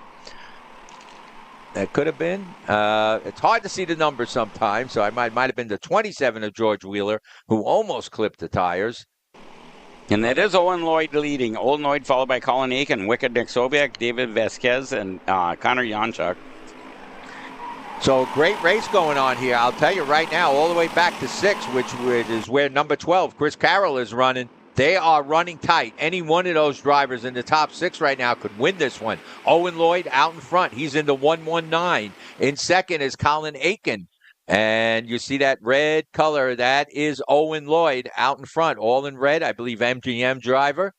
That could have been. It's hard to see the numbers sometimes, so I might have been the 27 of George Wheeler, who almost clipped the tires. And that is Owen Lloyd leading. Owen Lloyd followed by Colin Aiken, Wicked Nick Sobiak, David Vasquez, and Connor Janchuk. So great race going on here. I'll tell you right now, all the way back to 6, which is where number 12, Chris Carroll, is running. They are running tight. Any one of those drivers in the top 6 right now could win this one. Owen Lloyd out in front. He's in the 119. In second is Colin Aiken. And you see that red color. That is Owen Lloyd out in front, all in red. I believe MGM driver.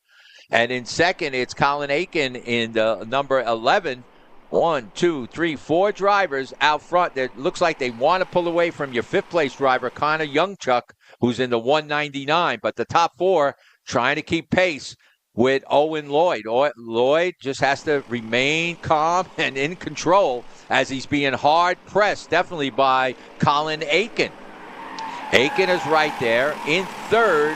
And in second, it's Colin Aiken in the number 11. 1, 2, 3, 4 drivers out front that looks like they want to pull away from your 5th place driver, Connor Youngchuck, who's in the 199. But the top 4 trying to keep pace with Owen Lloyd. Lloyd just has to remain calm and in control as he's being hard pressed, definitely by Colin Aiken. Aiken is right there. In third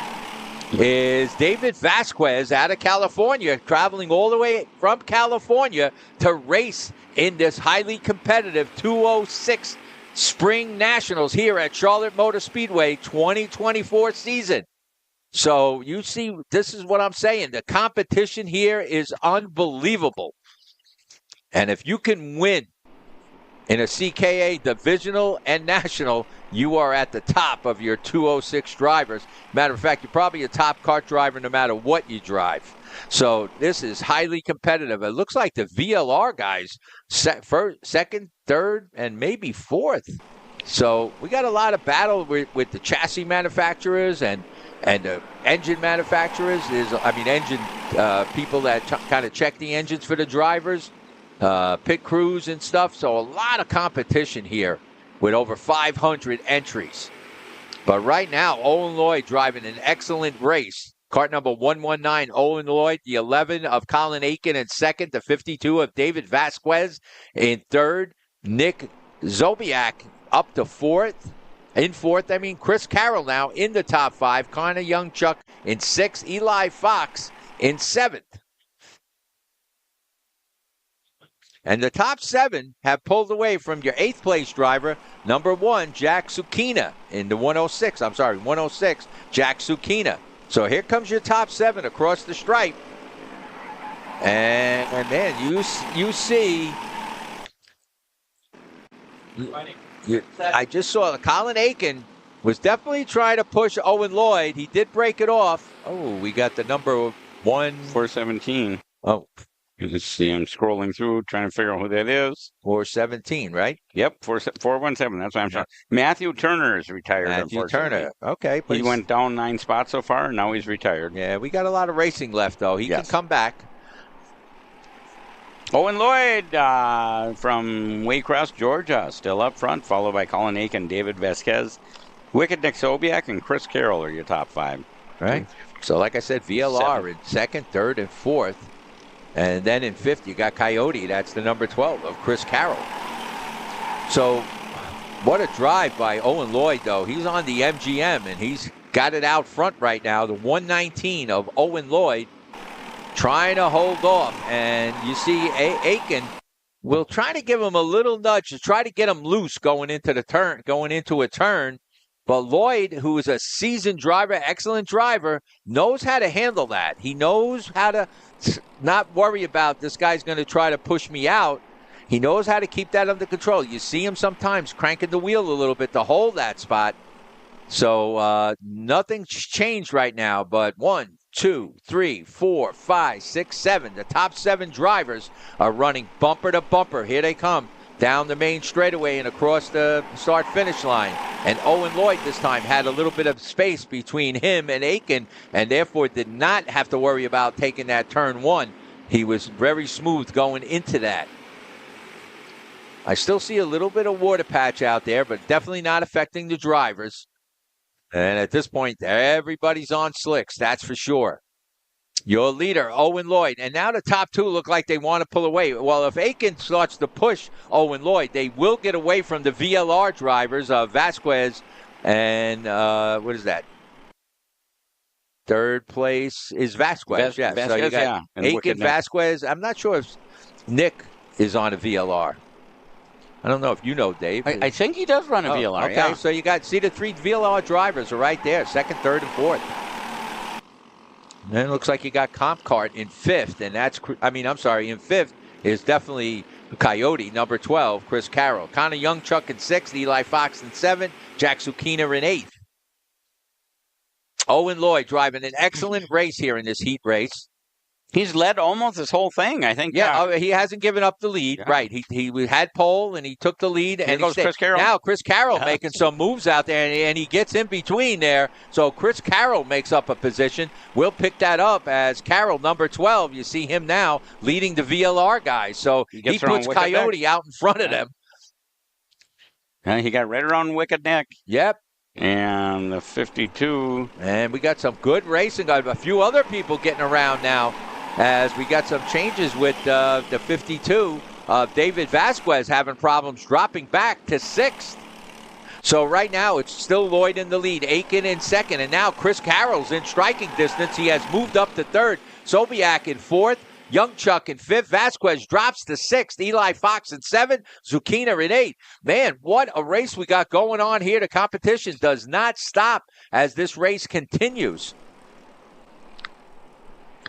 is David Vasquez out of California, traveling all the way from California to race in this highly competitive 206 Spring Nationals here at Charlotte Motor Speedway 2024 season. So you see, this is what I'm saying. The competition here is unbelievable. And if you can win In a CKA divisional and national, you are at the top of your 206 drivers. Matter of fact, you're probably a top kart driver no matter what you drive. So this is highly competitive. It looks like the VLR guys, second, third, and maybe fourth. So we got a lot of battle with the chassis manufacturers and the engine manufacturers. Engine people that kind of check the engines for the drivers. Pit crews and stuff. So a lot of competition here with over 500 entries. But right now, Owen Lloyd driving an excellent race. Kart number 119, Owen Lloyd. The 11 of Colin Aiken in second. The 52 of David Vasquez in third. Nick Zobiak up to fourth. In fourth, Chris Carroll now in the top five. Connor Youngchuck in sixth. Eli Fox in seventh. And the top seven have pulled away from your eighth place driver, number one, Jack Sukina in the 106. 106, Jack Sukina. So here comes your top seven across the stripe. And man, you see, I just saw Colin Aiken was definitely trying to push Owen Lloyd. He did break it off. Oh, we got the number 417. Oh. You can see I'm scrolling through, trying to figure out who that is. 417, right? Yep, 417. That's what I'm saying. Matthew Turner is retired. Matthew Turner. Okay. He went down 9 spots so far, and now he's retired. Yeah, we got a lot of racing left, though. He can come back. Owen Lloyd from Waycross, Georgia, still up front, followed by Colin Aiken, David Vasquez, Wicked Nick Sobiak, and Chris Carroll are your top five. Right. So, like I said, VLR in second, third, and fourth. And then in fifth, you got Coyote. That's the number 12 of Chris Carroll. So what a drive by Owen Lloyd, though. He's on the MGM, and he's got it out front right now. The 119 of Owen Lloyd trying to hold off. And you see Aiken will try to give him a little nudge to try to get him loose going into a turn. But Lloyd, who is a seasoned driver, excellent driver, knows how to handle that. He knows how to not worry about this guy's going to try to push me out. He knows how to keep that under control. You see him sometimes cranking the wheel a little bit to hold that spot. So nothing's changed right now, but 1, 2, 3, 4, 5, 6, 7. The top 7 drivers are running bumper to bumper. Here they come. Down the main straightaway and across the start-finish line. And Owen Lloyd this time had a little bit of space between him and Aiken, and therefore did not have to worry about taking that turn one. He was very smooth going into that. I still see a little bit of water patch out there, but definitely not affecting the drivers. And at this point, everybody's on slicks, that's for sure. Your leader, Owen Lloyd. And now the top two look like they want to pull away. Well, if Aiken starts to push Owen Lloyd, they will get away from the VLR drivers of Vasquez and, what is that? Third place is Vasquez. Yes. Vasquez, so you got Aiken, Vasquez. I'm not sure if Nick is on a VLR. I don't know if you know, Dave. I think he does run a VLR, okay, so you got, see the 3 VLR drivers are right there, second, third, and fourth. And then it looks like you got Comp Kart in fifth, and in fifth is definitely Coyote, number 12, Chris Carroll. Connor Youngchuck in sixth, Eli Fox in seventh, Jack Sukina in eighth. Owen Lloyd driving an excellent race here in this heat race. He's led almost this whole thing, I think. Yeah, he hasn't given up the lead. Yeah. Right. He had pole, and he took the lead. Here goes Chris Carroll. Now Chris Carroll making some moves out there, and he gets in between there. So Chris Carroll makes up a position. We'll pick that up as Carroll, number 12. You see him now leading the VLR guys. So he puts Coyote out in front of them. And he got right around Wicked Neck. Yep. And the 52. And we got some good racing. A few other people getting around now, as we got some changes with the 52. David Vasquez having problems dropping back to sixth. So right now it's still Lloyd in the lead, Aiken in second, and now Chris Carroll's in striking distance. He has moved up to third. Sobiak in fourth. Youngchuck in fifth. Vasquez drops to sixth. Eli Fox in seventh. Zucchina in eighth. Man, what a race we got going on here. The competition does not stop as this race continues.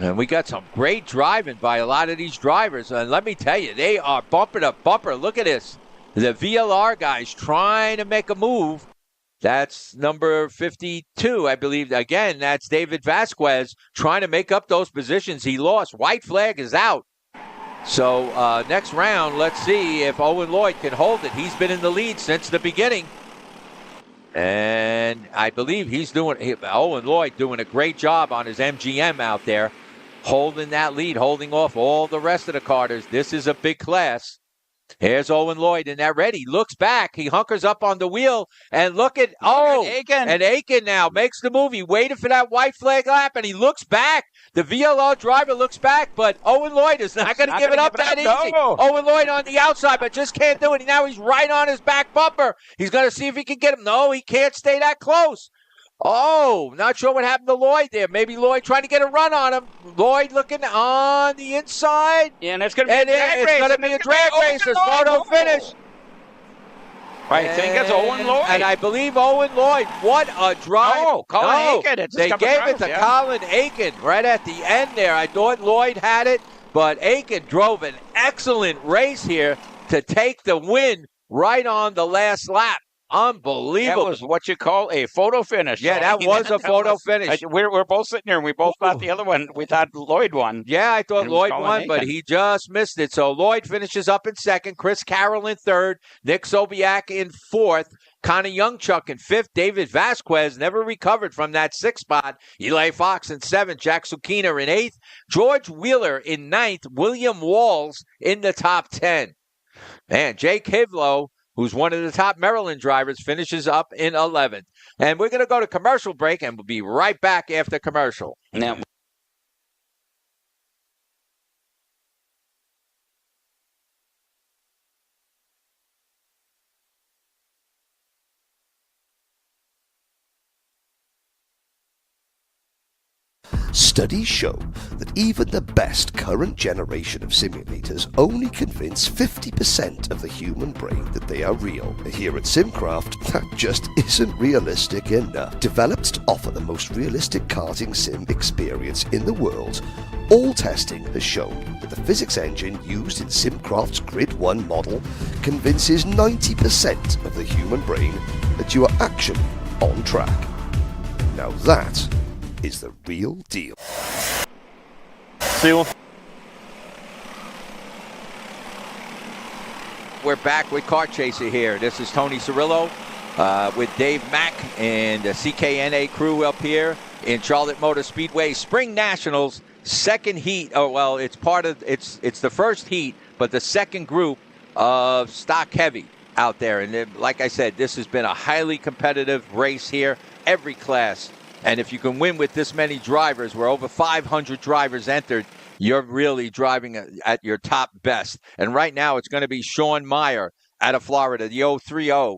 And we got some great driving by a lot of these drivers. And let me tell you, they are bumper to bumper. Look at this. The VLR guys trying to make a move. That's number 52, I believe. Again, that's David Vasquez trying to make up those positions he lost. White flag is out. So next round, let's see if Owen Lloyd can hold it. He's been in the lead since the beginning. And I believe Owen Lloyd doing a great job on his MGM out there, holding that lead, holding off all the rest of the Carters. This is a big class. Here's Owen Lloyd in that red. He looks back. He hunkers up on the wheel. And look at Aiken. And Aiken now makes the move. He waited for that white flag lap, and he looks back. The VLO driver looks back, but Owen Lloyd is not going to give it up that easy. No. Owen Lloyd on the outside, but just can't do it. Now he's right on his back bumper. He's going to see if he can get him. No, he can't stay that close. Oh, not sure what happened to Lloyd there. Maybe Lloyd trying to get a run on him. Lloyd looking on the inside. Yeah, and it's going to be a drag race. It's going to be a drag race. There's photo finish. I think it's Owen Lloyd. And I believe Owen Lloyd. What a drive. No, Colin Aiken. They gave it to Colin Aiken right at the end there. I thought Lloyd had it, but Aiken drove an excellent race here to take the win right on the last lap. Unbelievable. That was what you call a photo finish. Yeah, that was a photo finish. We're both sitting here, and we both thought the other one. We thought Lloyd won. Yeah, I thought Lloyd won, but he just missed it. So Lloyd finishes up in second, Chris Carroll in third, Nick Sobiak in fourth, Connor Youngchuck in fifth, David Vasquez never recovered from that sixth spot, Eli Fox in seventh, Jack Sukina in eighth, George Wheeler in ninth, William Walls in the top 10. Man, Jake Hivlow, who's one of the top Maryland drivers, finishes up in 11th. And we're going to go to commercial break, and we'll be right back after commercial. Now, Studies show that even the best current generation of simulators only convince 50% of the human brain that they are real. Here at SimCraft, that just isn't realistic enough. Developed to offer the most realistic karting sim experience in the world, all testing has shown that the physics engine used in SimCraft's Grid 1 model convinces 90% of the human brain that you are actually on track. Now that is the real deal. See you. We're back with Kart Chaser here. This is Tony Cirillo with Dave Mack and the CKNA crew up here in Charlotte Motor Speedway. SpringNationals second heat. Oh well, it's the first heat, but the second group of stock heavy out there. And like I said, this has been a highly competitive race here. Every class. And if you can win with this many drivers, where over 500 drivers entered, you're really driving at your top best. And right now, it's going to be Sean Meyer out of Florida, the 030,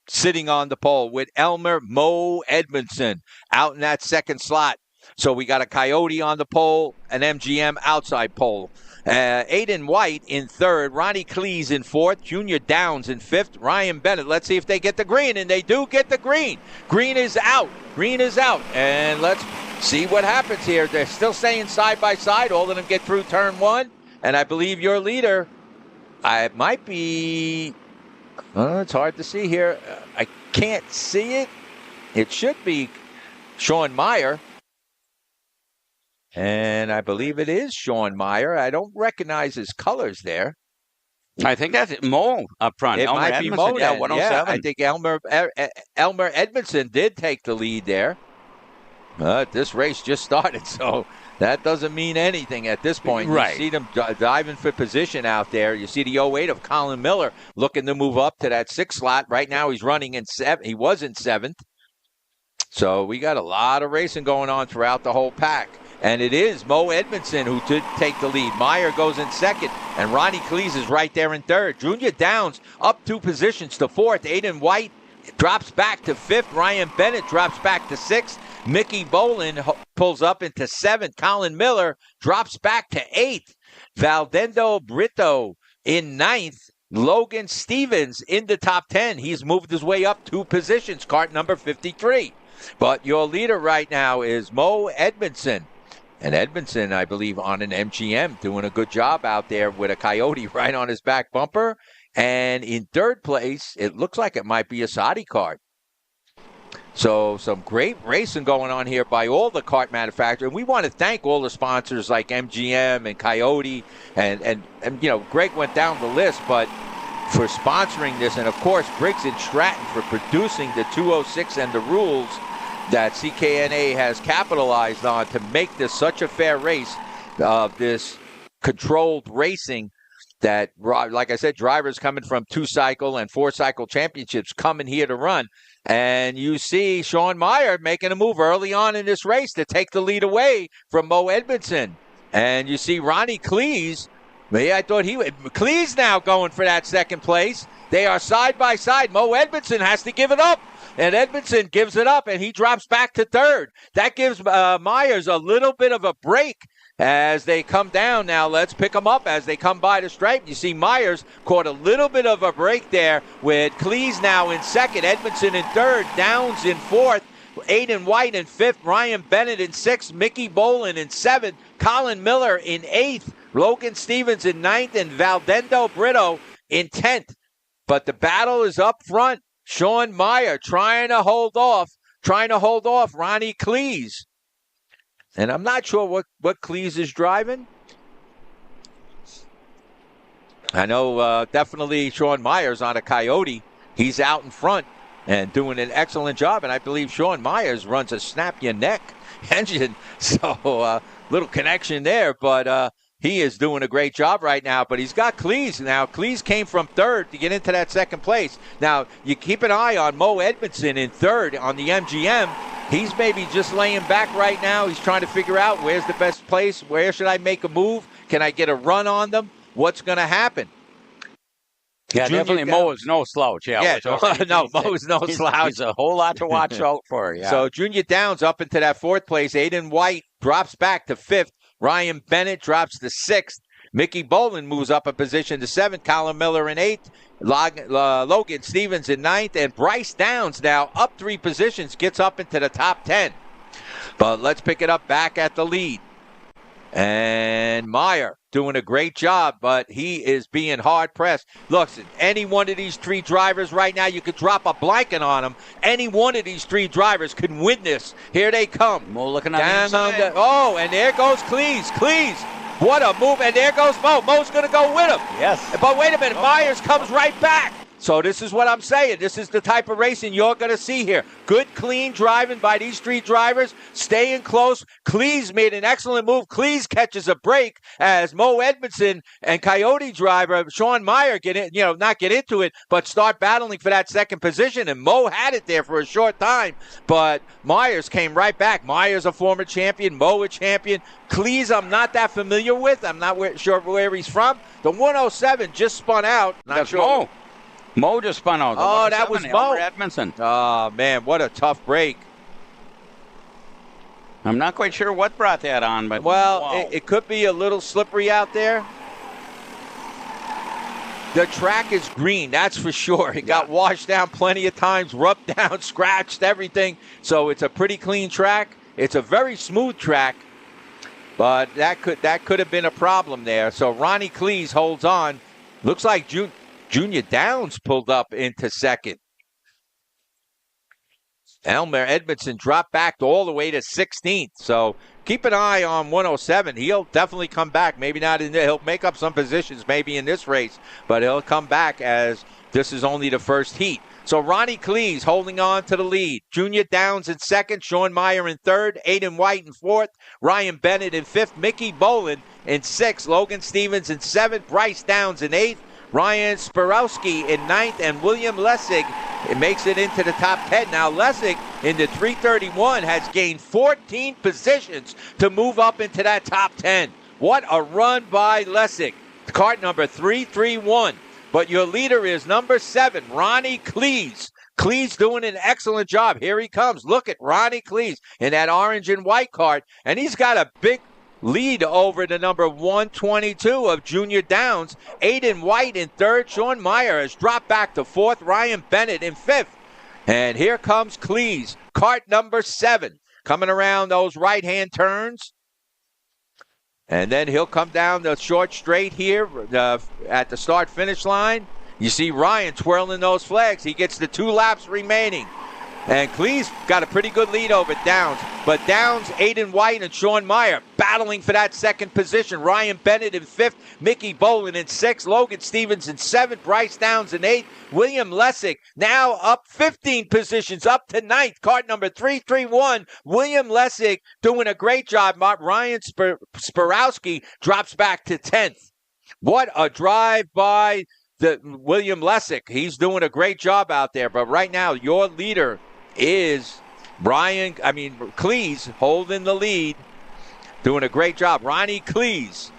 sitting on the pole with Elmer Mo Edmondson out in that second slot. So we got a Coyote on the pole, an MGM outside pole. Aiden White in third, Ronnie Cleese in fourth, Junior Downs in fifth, Ryan Bennett. Let's see if they get the green, and they do get the green. Green is out. Green is out. And let's see what happens here. They're still staying side by side. All of them get through turn one. And I believe your leader, it might be, it's hard to see here. I can't see it. It should be Sean Meyer. And I believe it is Sean Meyer. I don't recognize his colors there. I think that's Mo up front. It Elmer might Edmondson, be Mo. yeah, Yeah, 107. I think Elmer Edmondson did take the lead there. But this race just started, so that doesn't mean anything at this point. Right. You see them diving for position out there. You see the 08 of Colin Miller looking to move up to that sixth slot. Right now he's running in seventh. He was in seventh. So we got a lot of racing going on throughout the whole pack. And it is Mo Edmondson who did take the lead. Meyer goes in second, and Ronnie Cleese is right there in third. Junior Downs up 2 positions to fourth. Aiden White drops back to fifth. Ryan Bennett drops back to sixth. Mickey Bolin pulls up into seventh. Colin Miller drops back to eighth. Valdendo Brito in ninth. Logan Stevens in the top 10. He's moved his way up 2 positions, cart number 53. But your leader right now is Mo Edmondson. And Edmondson, I believe, on an MGM, doing a good job out there with a Coyote right on his back bumper. And in third place, it looks like it might be a Saudi kart. So some great racing going on here by all the kart manufacturers. And we want to thank all the sponsors like MGM and Coyote. And Greg went down the list, but for sponsoring this. And, of course, Briggs & Stratton for producing the 206 and the rules that CKNA has capitalized on to make this such a fair race, this controlled racing that, like I said, drivers coming from 2-cycle and 4-cycle championships coming here to run. And you see Sean Meyer making a move early on in this race to take the lead away from Mo Edmondson. And you see Ronnie Cleese. I thought Cleese now going for that second place. They are side by side. Mo Edmondson has to give it up. And Edmondson gives it up, and he drops back to third. That gives Myers a little bit of a break as they come down. Now let's pick them up as they come by the stripe. You see Myers caught a little bit of a break there with Cleese now in second, Edmondson in third, Downs in fourth, Aiden White in fifth, Ryan Bennett in sixth, Mickey Bolin in seventh, Colin Miller in eighth, Logan Stevens in ninth, and Valdendo Brito in 10th. But the battle is up front. Sean Meyer trying to hold off Ronnie Cleese. And I'm not sure what Cleese is driving. I know definitely Sean Myers on a Coyote. He's out in front and doing an excellent job. And I believe Sean Myers runs a snap your neck engine. So little connection there. But he is doing a great job right now. But he's got Cleese. Now, Cleese came from third to get into that second place. Now, you keep an eye on Mo Edmondson in third on the MGM. He's maybe just laying back right now. He's trying to figure out where's the best place. Where should I make a move? Can I get a run on them? What's going to happen? Yeah, definitely Mo is no slouch. Yeah, Mo is no slouch. He's a whole lot to watch out for. Yeah. So Junior Downs up into that fourth place. Aiden White drops back to fifth. Ryan Bennett drops to sixth. Mickey Bolin moves up a position to seventh. Colin Miller in eighth. Logan Stevens in ninth. And Bryce Downs now up 3 positions, gets up into the top 10. But let's pick it up back at the lead. And Meyer doing a great job, but he is being hard-pressed. Look, any one of these 3 drivers right now, you could drop a blanket on them. Any one of these 3 drivers can win this. Here they come. Mo looking on the inside. Oh, and there goes Cleese. Cleese, what a move. And there goes Mo. Mo's going to go with him. Yes. But wait a minute. Myers comes right back. So this is what I'm saying. This is the type of racing you're going to see here. Good, clean driving by these 3 drivers, staying close. Cleese made an excellent move. Cleese catches a break as Mo Edmondson and Coyote driver Sean Meyer not get into it, but start battling for that second position. And Mo had it there for a short time, but Myers came right back. Myers a former champion, Mo a champion. Cleese I'm not that familiar with. I'm not sure where he's from. The 107 just spun out. Not sure. Mo just spun out. Oh, that was Mo Edmondson. Oh, man, what a tough break. I'm not quite sure what brought that on, but wow. It could be a little slippery out there. The track is green, that's for sure. It got washed down plenty of times, rubbed down, scratched, everything. So it's a pretty clean track. It's a very smooth track, but that could have been a problem there. So Ronnie Cleese holds on. Looks like Junior Downs pulled up into second. Elmer Edmondson dropped back all the way to 16th. So keep an eye on 107. He'll definitely come back. Maybe not in there. He'll make up some positions maybe in this race, but he'll come back as this is only the first heat. So Ronnie Cleese holding on to the lead. Junior Downs in second. Sean Meyer in third. Aiden White in fourth. Ryan Bennett in fifth. Mickey Bolin in sixth. Logan Stevens in seventh. Bryce Downs in eighth. Ryan Sporowski in ninth, and William Lessig makes it into the top 10. Now Lessig in the 331 has gained 14 positions to move up into that top 10. What a run by Lessig. Kart number 331. But your leader is number 7, Ronnie Cleese. Cleese doing an excellent job. Here he comes. Look at Ronnie Cleese in that orange and white kart, and he's got a big lead over the number 122 of Junior Downs. Aiden White in third. Sean Meyer has dropped back to fourth. Ryan Bennett in fifth. And here comes Cleese, kart number 7, coming around those right-hand turns. And then he'll come down the short straight here at the start-finish line. You see Ryan twirling those flags. He gets the 2 laps remaining. And Cleese got a pretty good lead over Downs. But Downs, Aiden White, and Sean Meyer battling for that second position. Ryan Bennett in 5th, Mickey Bolin in 6th, Logan Stevens in 7th, Bryce Downs in 8th, William Lessig now up 15 positions, up to 9th, cart number 331. William Lessig doing a great job. Ryan Sporowski drops back to 10th. What a drive by William Lessig. He's doing a great job out there. But right now, your leader is Cleese holding the lead, doing a great job. Ronnie Cleese.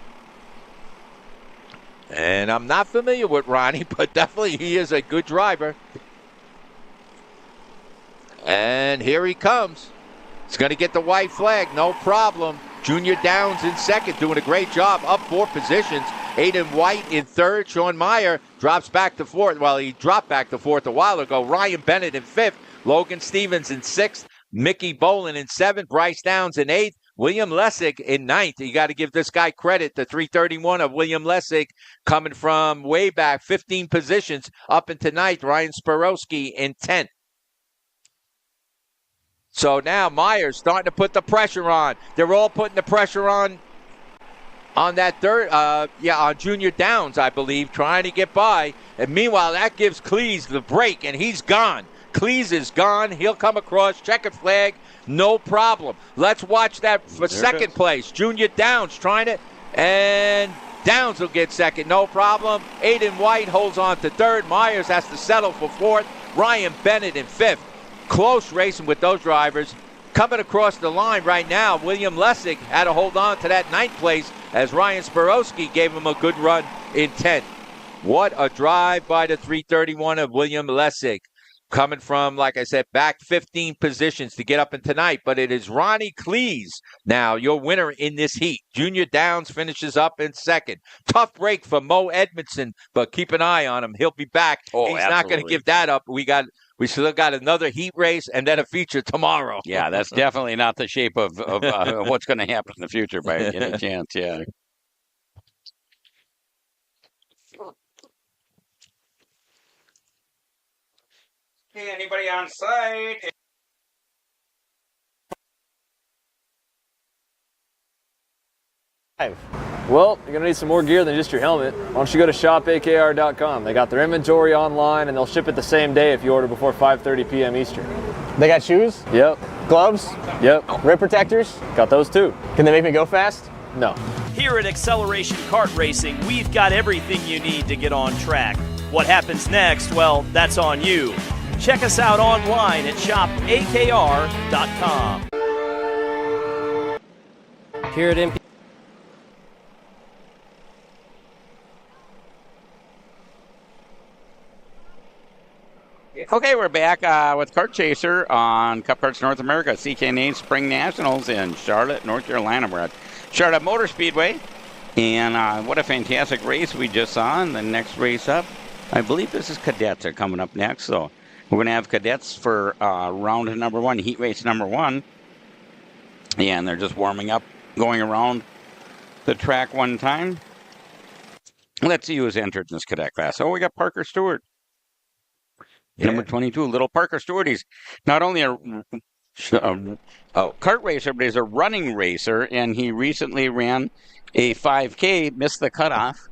And I'm not familiar with Ronnie, but definitely he is a good driver. And here he comes. He's going to get the white flag, no problem. Junior Downs in 2nd, doing a great job, up 4 positions. Aiden White in 3rd. Sean Meyer drops back to 4th. Well, he dropped back to 4th a while ago. Ryan Bennett in 5th. Logan Stevens in 6th. Mickey Bolin in 7th. Bryce Downs in 8th. William Lessig in 9th. You got to give this guy credit. The 331 of William Lessig coming from way back, 15 positions up into 9th. Ryan Sporowski in 10th. So now Meyer's starting to put the pressure on. They're all putting the pressure on that third, on Junior Downs, I believe, trying to get by. And meanwhile, that gives Cleese the break, and he's gone. Cleese is gone. He'll come across, checkered flag, no problem. Let's watch that for second place. Junior Downs trying to, and Downs will get second, no problem. Aiden White holds on to 3rd. Myers has to settle for 4th. Ryan Bennett in 5th. Close racing with those drivers. Coming across the line right now, William Lessig had to hold on to that 9th place as Ryan Sporowski gave him a good run in 10th. What a drive by the 331 of William Lessig. Coming from, like I said, back 15 positions to get up in tonight. But it is Ronnie Cleese now, your winner in this heat. Junior Downs finishes up in 2nd. Tough break for Mo Edmondson, but keep an eye on him. He'll be back. He's not going to give that up. We still got another heat race and then a feature tomorrow. Yeah, that's definitely not the shape of what's going to happen in the future by any chance. Yeah. Hey, anybody on site? Well, you're going to need some more gear than just your helmet. Why don't you go to shopakr.com. They got their inventory online, and they'll ship it the same day if you order before 5:30 p.m. Eastern. They got shoes? Yep. Gloves? Yep. Rib protectors? Got those too. Can they make me go fast? No. Here at Acceleration Kart Racing, we've got everything you need to get on track. What happens next? Well, that's on you. Check us out online at shopakr.com. Here at MP. Okay, we're back with Kart Chaser on Cup Karts North America, CKNA Spring Nationals in Charlotte, North Carolina. We're at Charlotte Motor Speedway, and what a fantastic race we just saw. And the next race up, I believe this is Cadets are coming up next. So we're going to have Cadets for round number 1, heat race number 1. And they're just warming up, going around the track one time. Let's see who's entered in this cadet class. Oh, we got Parker Stewart. Yeah. Number 22, little Parker Stewart. He's not only a kart racer, but he's a running racer, and he recently ran a 5K, missed the cutoff.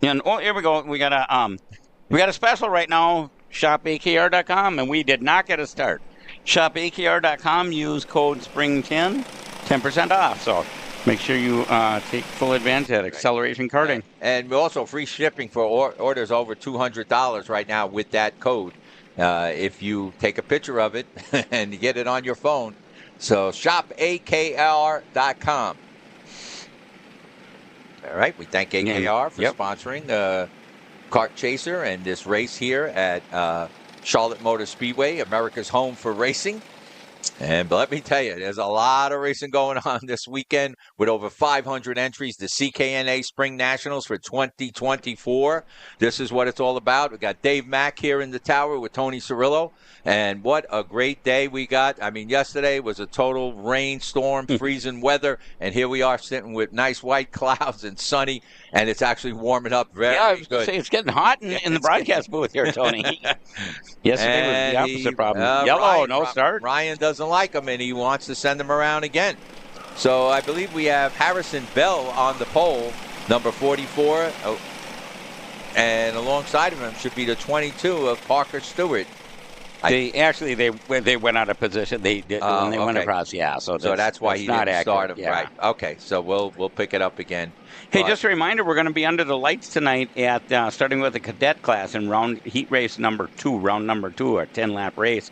And here we go. We got a special right now. ShopAKR.com, and we did not get a start. ShopAKR.com. Use code SPRING10, 10% off. So make sure you take full advantage at Acceleration Karting. And also free shipping for orders over $200 right now with that code. If you take a picture of it and you get it on your phone. So shopakr.com. All right, we thank AKR for sponsoring the Kart Chaser and this race here at Charlotte Motor Speedway, America's home for racing. But let me tell you, there's a lot of racing going on this weekend with over 500 entries. The CKNA Spring Nationals for 2024. This is what it's all about. We got Dave Mack here in the tower with Tony Cirillo. And what a great day we got. I mean, yesterday was a total rainstorm, freezing weather. And here we are sitting with nice white clouds and sunny. and it's actually warming up very I was good. going to say, it's getting hot in the broadcast booth here, Tony. Yesterday was the opposite problem. Yellow, no start. Ryan doesn't like him, and he wants to send him around again. So I believe we have Harrison Bell on the pole, number 44. And alongside of him should be the 22 of Parker Stewart. They went out of position. They did when they went across. Yeah, so that's why he didn't start him. Yeah. Right. Okay. So we'll pick it up again. Hey, just a reminder: we're going to be under the lights tonight at starting with the cadet class in heat race number 2, round number 2, our 10-lap race.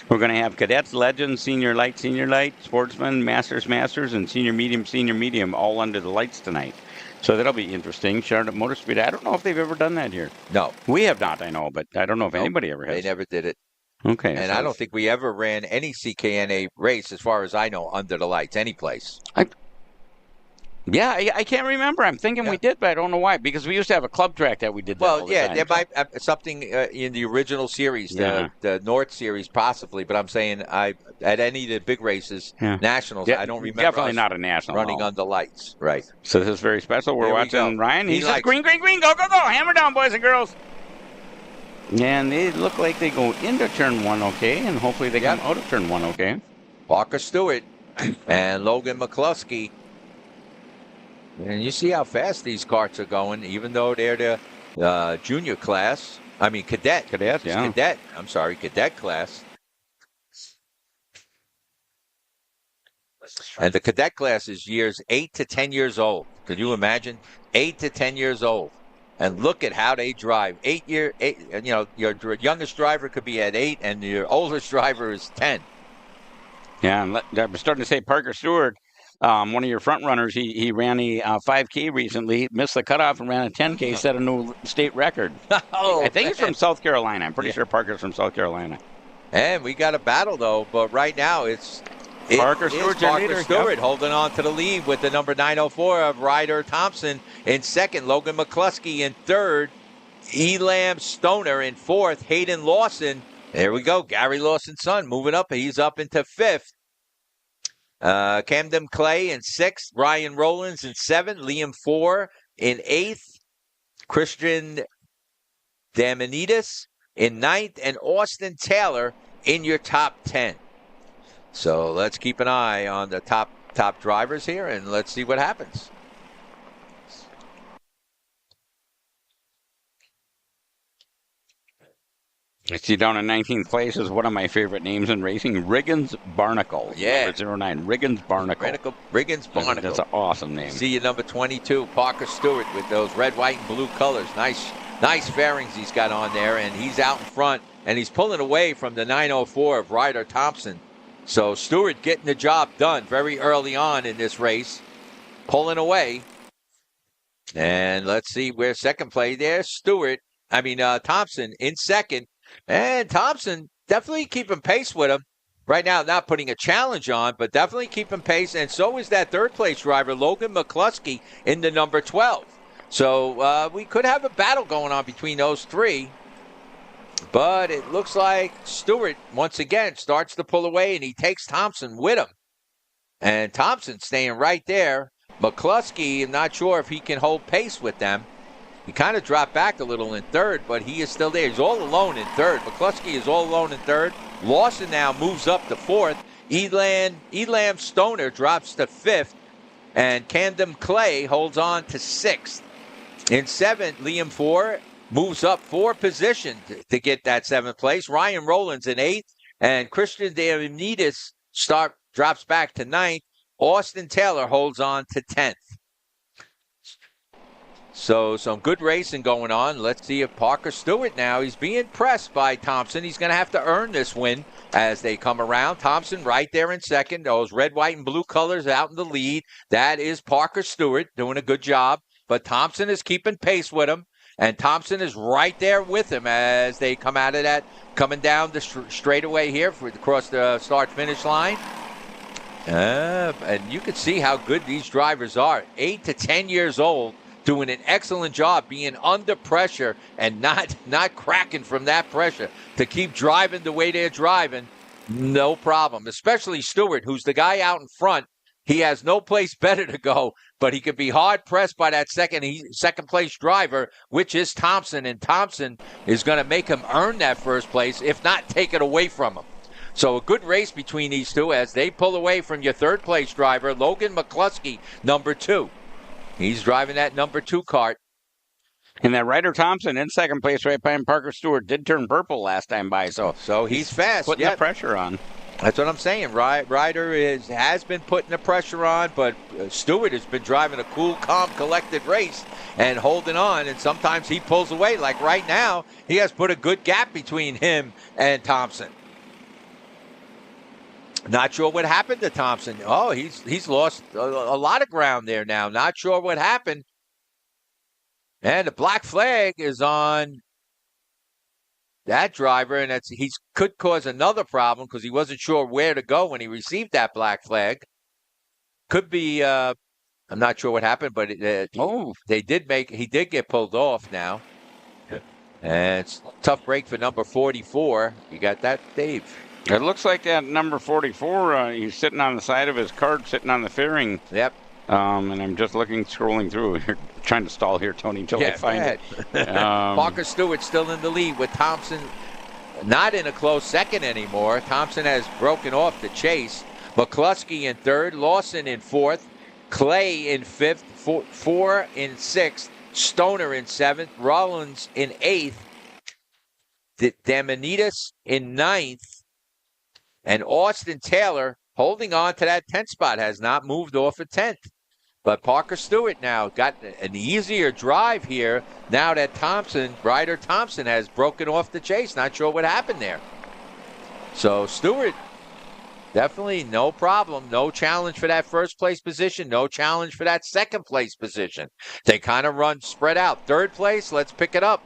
We're going to have cadets, legends, senior light, sportsman, masters, and senior medium, all under the lights tonight. So that'll be interesting. Charlotte Motor Speed. I don't know if they've ever done that here. No, we have not. I know, but I don't know if anybody ever has. They never did it. Okay. And I don't think we ever ran any CKNA race, as far as I know, under the lights, any place. I can't remember. I'm thinking we did, but I don't know why. Because we used to have a club track that we did that all the time. There might something in the original series, the North series, possibly. But I'm saying at any of the big races, nationals, I don't remember. Definitely not a national. Running under lights, right? So this is very special. We're watching Ryan. He says, green, go, hammer down, boys and girls. And they look like they go into turn 1 okay, and hopefully they come out of turn 1 okay. Parker Stewart and Logan McCluskey. And you see how fast these karts are going, even though they're the junior class. I mean, cadet. Cadet, yeah. Cadet. I'm sorry, cadet class. And the cadet class is years 8 to 10 years old. Could you imagine? 8 to 10 years old. And look at how they drive. Your youngest driver could be at 8, and your oldest driver is 10. Yeah, and I'm starting to say Parker Stewart, one of your front runners, he ran a 5K recently, missed the cutoff and ran a 10K, set a new state record. I think he's from South Carolina. I'm pretty sure Parker's from South Carolina. And we got a battle, though, but right now it's Parker Stewart holding on to the lead with the number 904 of Ryder Thompson in second, Logan McCluskey in third, Elam Stoner in fourth, Hayden Lawson. There we go, Gary Lawson's son moving up. He's up into fifth. Camden Clay in sixth, Ryan Rowlands in seventh, Liam Four in eighth, Christian Damanides in ninth, and Austin Taylor in your top 10. So let's keep an eye on the top drivers here, and let's see what happens. I see down in 19th place is one of my favorite names in racing, Riggins Barnacle. Yeah. Number 09, Riggins Barnacle. Riggins Barnacle. That's an awesome name. See you number 22, Parker Stewart, with those red, white, and blue colors. Nice fairings he's got on there, and he's out in front, and he's pulling away from the 904 of Ryder Thompson. So Stewart getting the job done very early on in this race, pulling away. And let's see where second place there. Thompson in second. And Thompson definitely keeping pace with him. Right now, not putting a challenge on, but definitely keeping pace. And so is that third place driver, Logan McCluskey, in the number 12. So we could have a battle going on between those three. But it looks like Stewart, once again, starts to pull away, and he takes Thompson with him. And Thompson staying right there. McCluskey, I'm not sure if he can hold pace with them. He kind of dropped back a little in third, but he is still there. He's all alone in third. McCluskey is all alone in third. Lawson now moves up to fourth. Elam Stoner drops to fifth. And Camden Clay holds on to sixth. In seventh, Liam Four moves up 4 positions to get that 7th place. Ryan Rowlands in 8th, and Christian Damanides drops back to 9th. Austin Taylor holds on to 10th. So some good racing going on. Let's see if Parker Stewart now, he's being pressed by Thompson. He's going to have to earn this win as they come around. Thompson right there in second. Those red, white, and blue colors out in the lead. That is Parker Stewart doing a good job. But Thompson is keeping pace with him. And Thompson is right there with him as they come out of that, coming down the straightaway here across the start-finish line. And you can see how good these drivers are. 8 to 10 years old, doing an excellent job being under pressure and not cracking from that pressure to keep driving the way they're driving. No problem, especially Stewart, who's the guy out in front. He has no place better to go but he could be hard pressed by that second place driver, which is Thompson, and Thompson is going to make him earn that first place, if not take it away from him. So a good race between these two as they pull away from your third place driver, Logan McCluskey, number 2. He's driving that number 2 kart. And that Ryder Thompson in second place right behind Parker Stewart did turn purple last time by, so he's fast. Putting the pressure on. That's what I'm saying. Ryder has been putting the pressure on, but Stewart has been driving a cool, calm, collected race and holding on, and sometimes he pulls away. Like right now, he has put a good gap between him and Thompson. Not sure what happened to Thompson. Oh, he's lost a lot of ground there now. Not sure what happened. And the black flag is on that driver, and he could cause another problem because he wasn't sure where to go when he received that black flag. Could be, I'm not sure what happened, but he did get pulled off now. And it's a tough break for number 44. You got that, Dave? It looks like that number 44, he's sitting on the side of his cart, sitting on the fairing. Yep. And I'm just scrolling through. You're trying to stall here, Tony, until I find it. Parker Stewart still in the lead with Thompson not in a close second anymore. Thompson has broken off the chase. McCluskey in third, Lawson in fourth, Clay in fifth, four in sixth, Stoner in seventh, Rollins in eighth, Damanitas in ninth, and Austin Taylor holding on to that 10th spot, has not moved off a 10th. But Parker Stewart now got an easier drive here now that Ryder Thompson has broken off the chase. Not sure what happened there. So Stewart, definitely no problem. No challenge for that first place position. No challenge for that second place position. They kind of run spread out. Third place, let's pick it up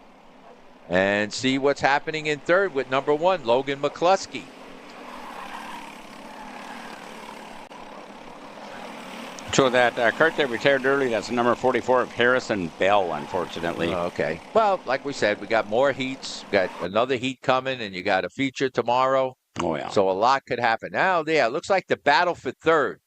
and see what's happening in third with number 1, Logan McCluskey. So that kart that retired early, that's number 44 of Harrison Bell, unfortunately. Okay. Well, like we said, we got more heats. We got another heat coming, and you got a feature tomorrow. Oh, yeah. So a lot could happen. Now, yeah, it looks like the battle for third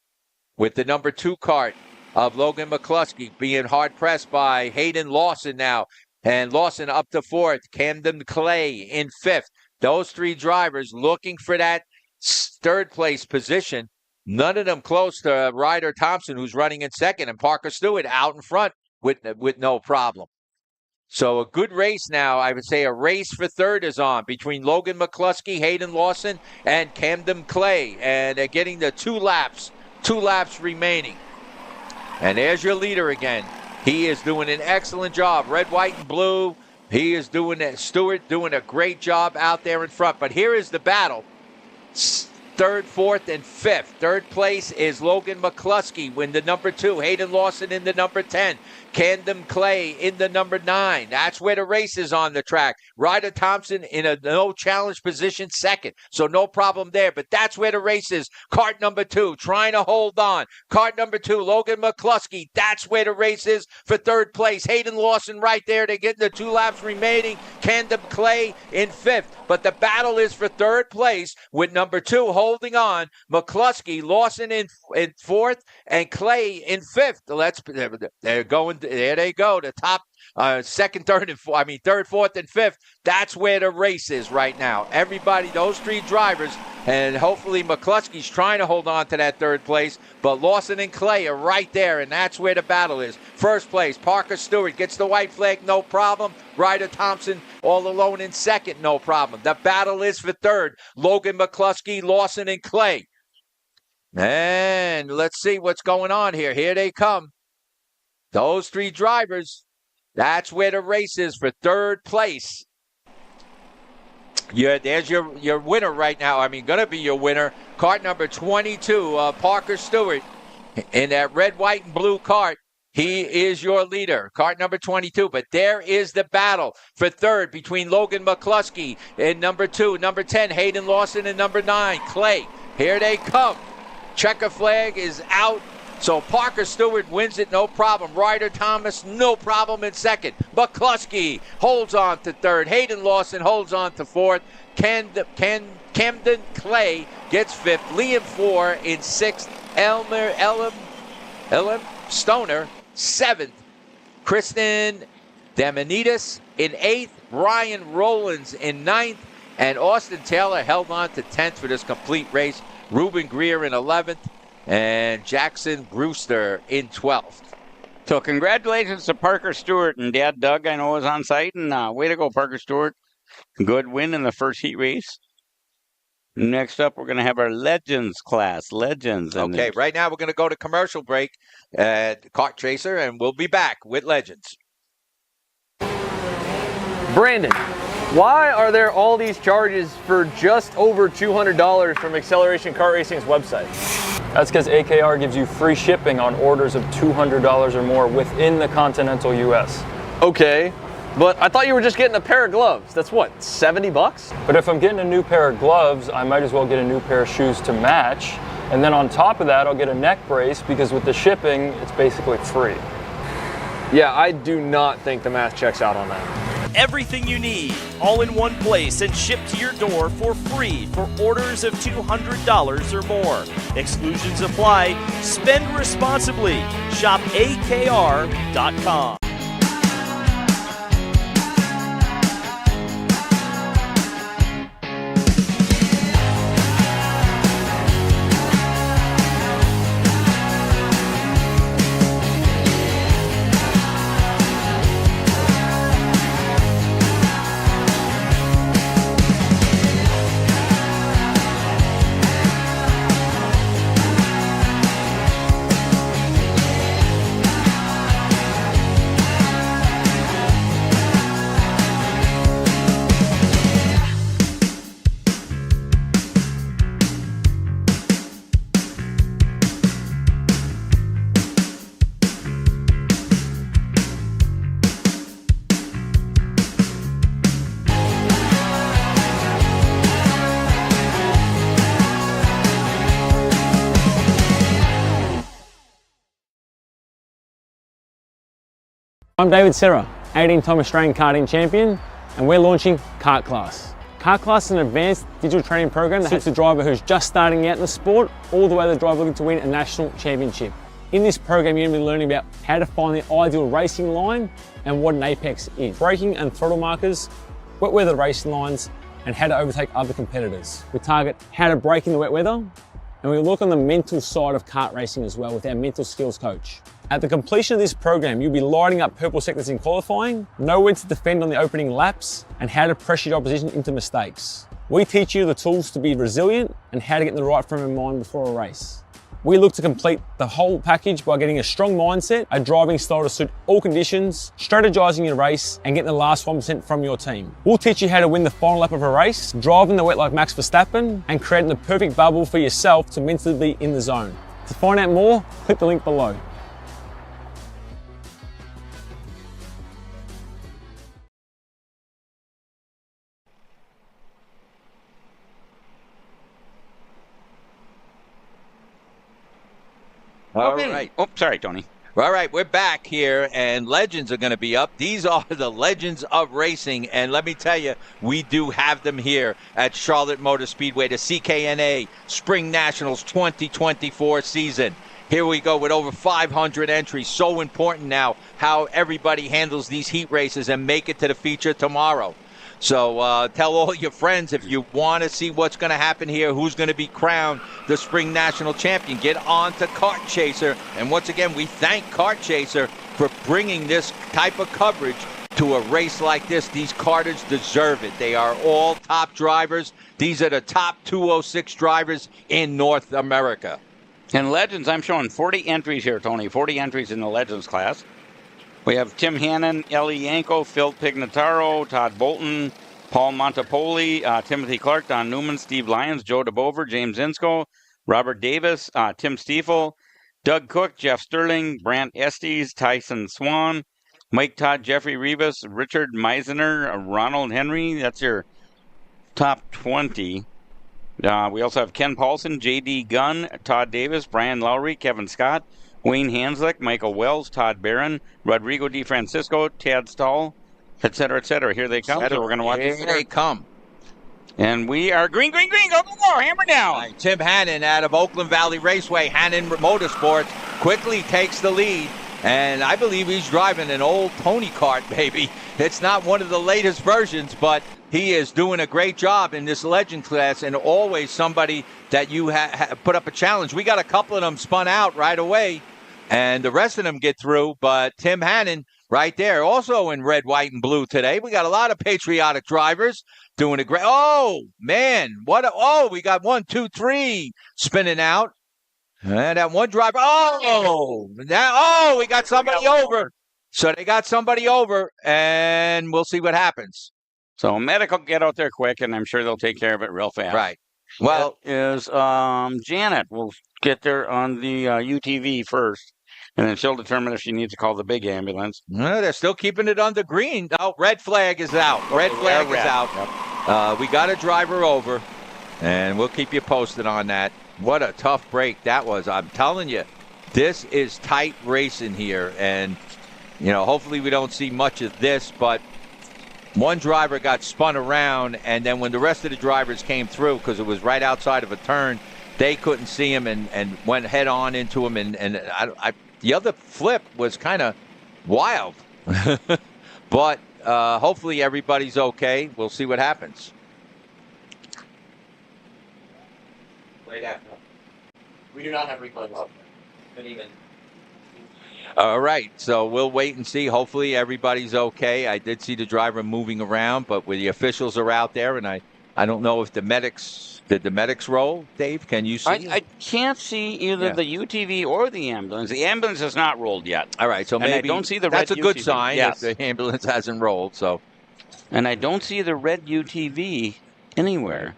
with the number 2 kart of Logan McCluskey being hard-pressed by Hayden Lawson now. And Lawson up to fourth. Camden Clay in fifth. Those 3 drivers looking for that third-place position. None of them close to Ryder Thompson, who's running in second, and Parker Stewart out in front with no problem. So a good race now. I would say a race for third is on between Logan McCluskey, Hayden Lawson, and Camden Clay. And they're getting the 2 laps remaining. And there's your leader again. He is doing an excellent job. Red, white, and blue. He is doing it. Stewart doing a great job out there in front. But here is the battle. Third, fourth, and fifth. Third place is Logan McCluskey in the number 2. Hayden Lawson in the number 10. Camden Clay in the number 9. That's where the race is on the track. Ryder Thompson in a no challenge position second. So no problem there. But that's where the race is. Kart number 2 trying to hold on. Kart number 2, Logan McCluskey. That's where the race is for third place. Hayden Lawson right there. They're getting the 2 laps remaining. Camden Clay in fifth. But the battle is for third place with number 2 holding on. McCluskey, Lawson in fourth, and Clay in fifth. They're going. There they go. The top second, third, third, fourth, and fifth. That's where the race is right now. Everybody, those 3 drivers, and hopefully McCluskey's trying to hold on to that third place. But Lawson and Clay are right there, and that's where the battle is. First place, Parker Stewart gets the white flag, no problem. Ryder Thompson all alone in second, no problem. The battle is for third. Logan McCluskey, Lawson, and Clay. And let's see what's going on here. Here they come. Those 3 drivers, that's where the race is for third place. There's your winner right now. Going to be your winner. Kart number 22, Parker Stewart, in that red, white, and blue kart. He is your leader, kart number 22. But there is the battle for third between Logan McCluskey and number 2, number 10, Hayden Lawson, and number 9, Clay. Here they come. Checker flag is out. So Parker Stewart wins it, no problem. Ryder Thomas, no problem in second. McCluskey holds on to third. Hayden Lawson holds on to fourth. Camden Clay gets fifth. Liam 4 in sixth. Elam Stoner, 7th. Kristen Damanides in 8th. Ryan Rollins in 9th. And Austin Taylor held on to 10th for this complete race. Ruben Greer in 11th. And Jackson Brewster in 12th. So congratulations to Parker Stewart and Dad Doug, I know, was on site. And way to go, Parker Stewart. Good win in the first heat race. Next up, we're going to have our Legends class. Legends. Okay, right now we're going to go to commercial break at Kart Chaser, and we'll be back with Legends. Brandon, why are there all these charges for just over $200 from Acceleration Kart Racing's website? That's because AKR gives you free shipping on orders of $200 or more within the continental US. Okay, but I thought you were just getting a pair of gloves. That's what, $70? But if I'm getting a new pair of gloves, I might as well get a new pair of shoes to match. And then on top of that, I'll get a neck brace because with the shipping, it's basically free. Yeah, I do not think the math checks out on that. Everything you need, all in one place and shipped to your door for free for orders of $200 or more. Exclusions apply. Spend responsibly. Shop AKR.com. I'm David Serra, 18-time Australian karting champion, and we're launching Kart Class. Kart Class is an advanced digital training program that suits a driver who's just starting out in the sport, all the way to the driver looking to win a national championship. In this program, you're going to be learning about how to find the ideal racing line and what an apex is, braking and throttle markers, wet weather racing lines, and how to overtake other competitors. We target how to brake in the wet weather, and we look on the mental side of kart racing as well with our mental skills coach. At the completion of this program, you'll be lighting up purple sectors in qualifying, know when to defend on the opening laps, and how to pressure your opposition into mistakes. We teach you the tools to be resilient and how to get in the right frame of mind before a race. We look to complete the whole package by getting a strong mindset, a driving style to suit all conditions, strategizing your race, and getting the last 1% from your team. We'll teach you how to win the final lap of a race, drive in the wet like Max Verstappen, and creating the perfect bubble for yourself to mentally be in the zone. To find out more, click the link below. All right. Oh, sorry, Tony. All right, we're back here, and Legends are going to be up. These are the Legends of Racing, and let me tell you, we do have them here at Charlotte Motor Speedway, the CKNA Spring Nationals 2024 season. Here we go with over 500 entries. So important now how everybody handles these heat races and make it to the feature tomorrow. So tell all your friends if you want to see what's going to happen here, who's going to be crowned the Spring National Champion. Get on to Kart Chaser. And once again, we thank Kart Chaser for bringing this type of coverage to a race like this. These karters deserve it. They are all top drivers. These are the top 206 drivers in North America. And Legends, I'm showing 40 entries here, Tony. 40 entries in the Legends class. We have Tim Hannon, Ellie Yanko, Phil Pignataro, Todd Bolton, Paul Montepoli, Timothy Clark, Don Newman, Steve Lyons, Joe DeBover, James Insko, Robert Davis, Tim Stiefel, Doug Cook, Jeff Sterling, Brant Estes, Tyson Swan, Mike Todd, Jeffrey Rivas, Richard Meisner, Ronald Henry. That's your top 20. We also have Ken Paulson, J.D. Gunn, Todd Davis, Brian Lowry, Kevin Scott, Wayne Hanslick, Michael Wells, Todd Barron, Rodrigo DeFrancisco, Tad Stahl, et cetera, et cetera. Here they come. So we're going to watch this. Here they come. And we are green, go, hammer down. Tim Hannon out of Oakland Valley Raceway, Hannon Motorsports, quickly takes the lead. And I believe he's driving an old pony cart, baby. It's not one of the latest versions, but he is doing a great job in this legend class, and always somebody that you put up a challenge. We got a couple of them spun out right away, and the rest of them get through. But Tim Hannon right there, also in red, white, and blue today. We got a lot of patriotic drivers doing a great. Oh, man. We got 1, 2, 3 spinning out. And that one driver, we got somebody over. So they got somebody over, and we'll see what happens. So medical get out there quick, and I'm sure they'll take care of it real fast. Right. Well, is Janet will get there on the UTV first, and then she'll determine if she needs to call the big ambulance. No, they're still keeping it under green. Oh, red flag is out. Red flag is out. Yep. We got a driver over, and we'll keep you posted on that. What a tough break that was. I'm telling you, this is tight racing here. And, hopefully we don't see much of this. But one driver got spun around, and then when the rest of the drivers came through, because it was right outside of a turn, they couldn't see him and went head on into him. And the other flip was kind of wild. But hopefully everybody's okay. We'll see what happens. We do not have replay love. All right, so we'll wait and see. Hopefully everybody's okay. I did see the driver moving around, but the officials are out there, and I don't know if did the medics roll, Dave? Can you see? I can't see either the UTV or the ambulance. The ambulance has not rolled yet. All right, so maybe I don't see the that's red a good UTV. sign Yes. if the ambulance hasn't rolled. So, and I don't see the red UTV anywhere.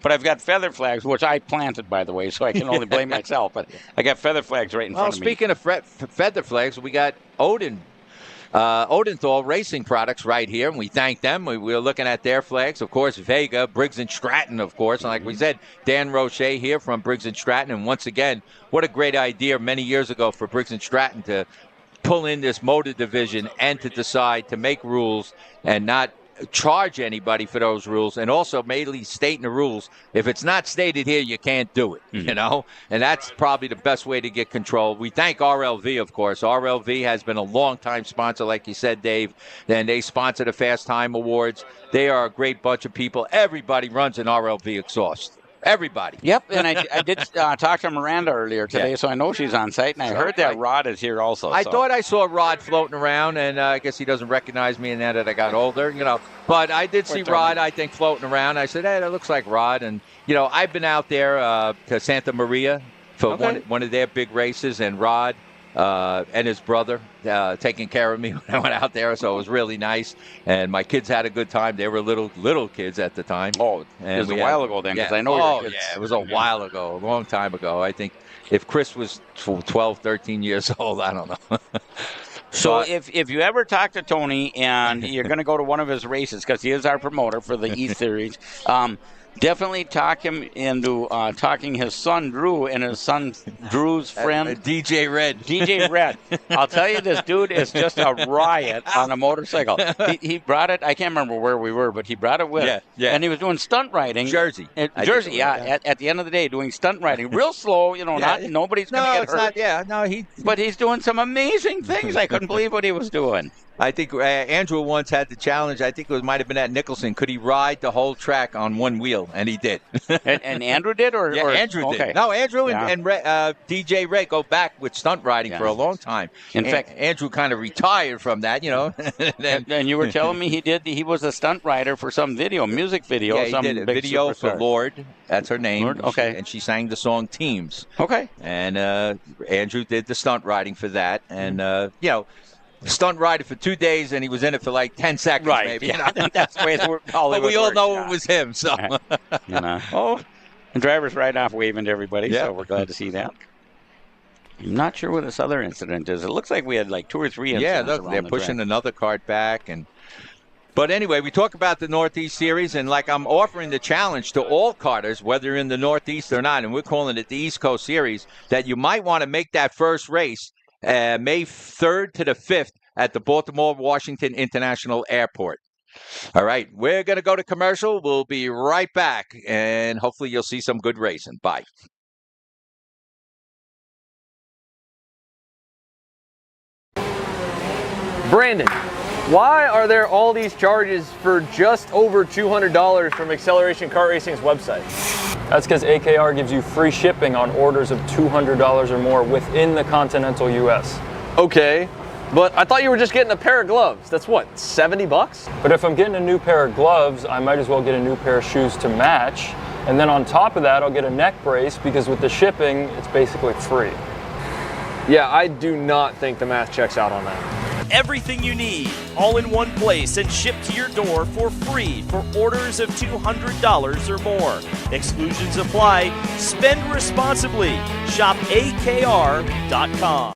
But I've got feather flags, which I planted, by the way, so I can only blame myself. But I got feather flags right in front of me. Well, speaking of feather flags, we got Odenthal Racing Products right here, and we thank them. We were looking at their flags. Of course, Vega, Briggs & Stratton, of course. And like we said, Dan Roche here from Briggs & Stratton. And once again, what a great idea many years ago for Briggs & Stratton to pull in this motor division and to decide to make rules and not charge anybody for those rules, and also mainly stating the rules. If it's not stated here, you can't do it, and that's probably the best way to get control. We thank RLV, of course. RLV has been a long-time sponsor, like you said, Dave, and they sponsor the Fast Time Awards. They are a great bunch of people. Everybody runs an RLV exhaust. Everybody. Yep, and I did talk to Miranda earlier today, so I know she's on site, and I heard that Rod is here also. I thought I saw Rod floating around, and I guess he doesn't recognize me now that I got older, But I did see Rod, I think, floating around. I said, hey, that looks like Rod. And, I've been out there to Santa Maria for one of their big races, and Rod and his brother taking care of me when I went out there, so it was really nice. And my kids had a good time. They were little kids at the time. Oh, it was a while ago then, because I know your kids. Yeah, it was a while ago, a long time ago. I think if Chris was 12, 13 years old, I don't know. So if you ever talk to Tony and you're going to go to one of his races, because he is our promoter for the East Series, definitely talk him into talking his son Drew and his son Drew's friend DJ Red. DJ Red. I'll tell you, this dude is just a riot on a motorcycle. He brought it. I can't remember where we were, but he brought it with. Yeah. And he was doing stunt riding. Jersey. Jersey. At the end of the day, doing stunt riding, real slow. Nobody's going to get hurt. But he's doing some amazing things. I couldn't believe what he was doing. I think Andrew once had the challenge. I think it might have been at Nicholson. Could he ride the whole track on one wheel? And he did. and Andrew did? Or Andrew did. No, Andrew and DJ Ray go back with stunt riding for a long time. In fact, Andrew kind of retired from that, and you were telling me he was a stunt rider for some music video. Yeah, he did a video superstar. for Lorde. That's her name. Lorde? Okay. And she sang the song Teams. Okay. And Andrew did the stunt riding for that. And, stunt rider for 2 days, and he was in it for like 10 seconds, maybe. Yeah. That's the way but we all know it was him. So, and driver's right off waving to everybody. So we're glad to see that. I'm not sure what this other incident is. It looks like we had like 2 or 3 incidents. Yeah, look, they're pushing another cart back, But anyway, we talk about the Northeast Series, and like I'm offering the challenge to all karters, whether you're in the Northeast or not, and we're calling it the East Coast Series, that you might want to make that first race May 3rd to the 5th at the Baltimore-Washington International Airport. All right, we're going to go to commercial. We'll be right back, and hopefully you'll see some good racing. Bye. Brandon, why are there all these charges for just over $200 from Acceleration Kart Racing's website? That's because AKR gives you free shipping on orders of $200 or more within the continental US. Okay, but I thought you were just getting a pair of gloves. That's what, 70 bucks? But if I'm getting a new pair of gloves, I might as well get a new pair of shoes to match. And then on top of that, I'll get a neck brace because with the shipping, it's basically free. Yeah, I do not think the math checks out on that. Everything you need, all in one place and shipped to your door for free for orders of $200 or more. Exclusions apply. Spend responsibly. Shop AKR.com.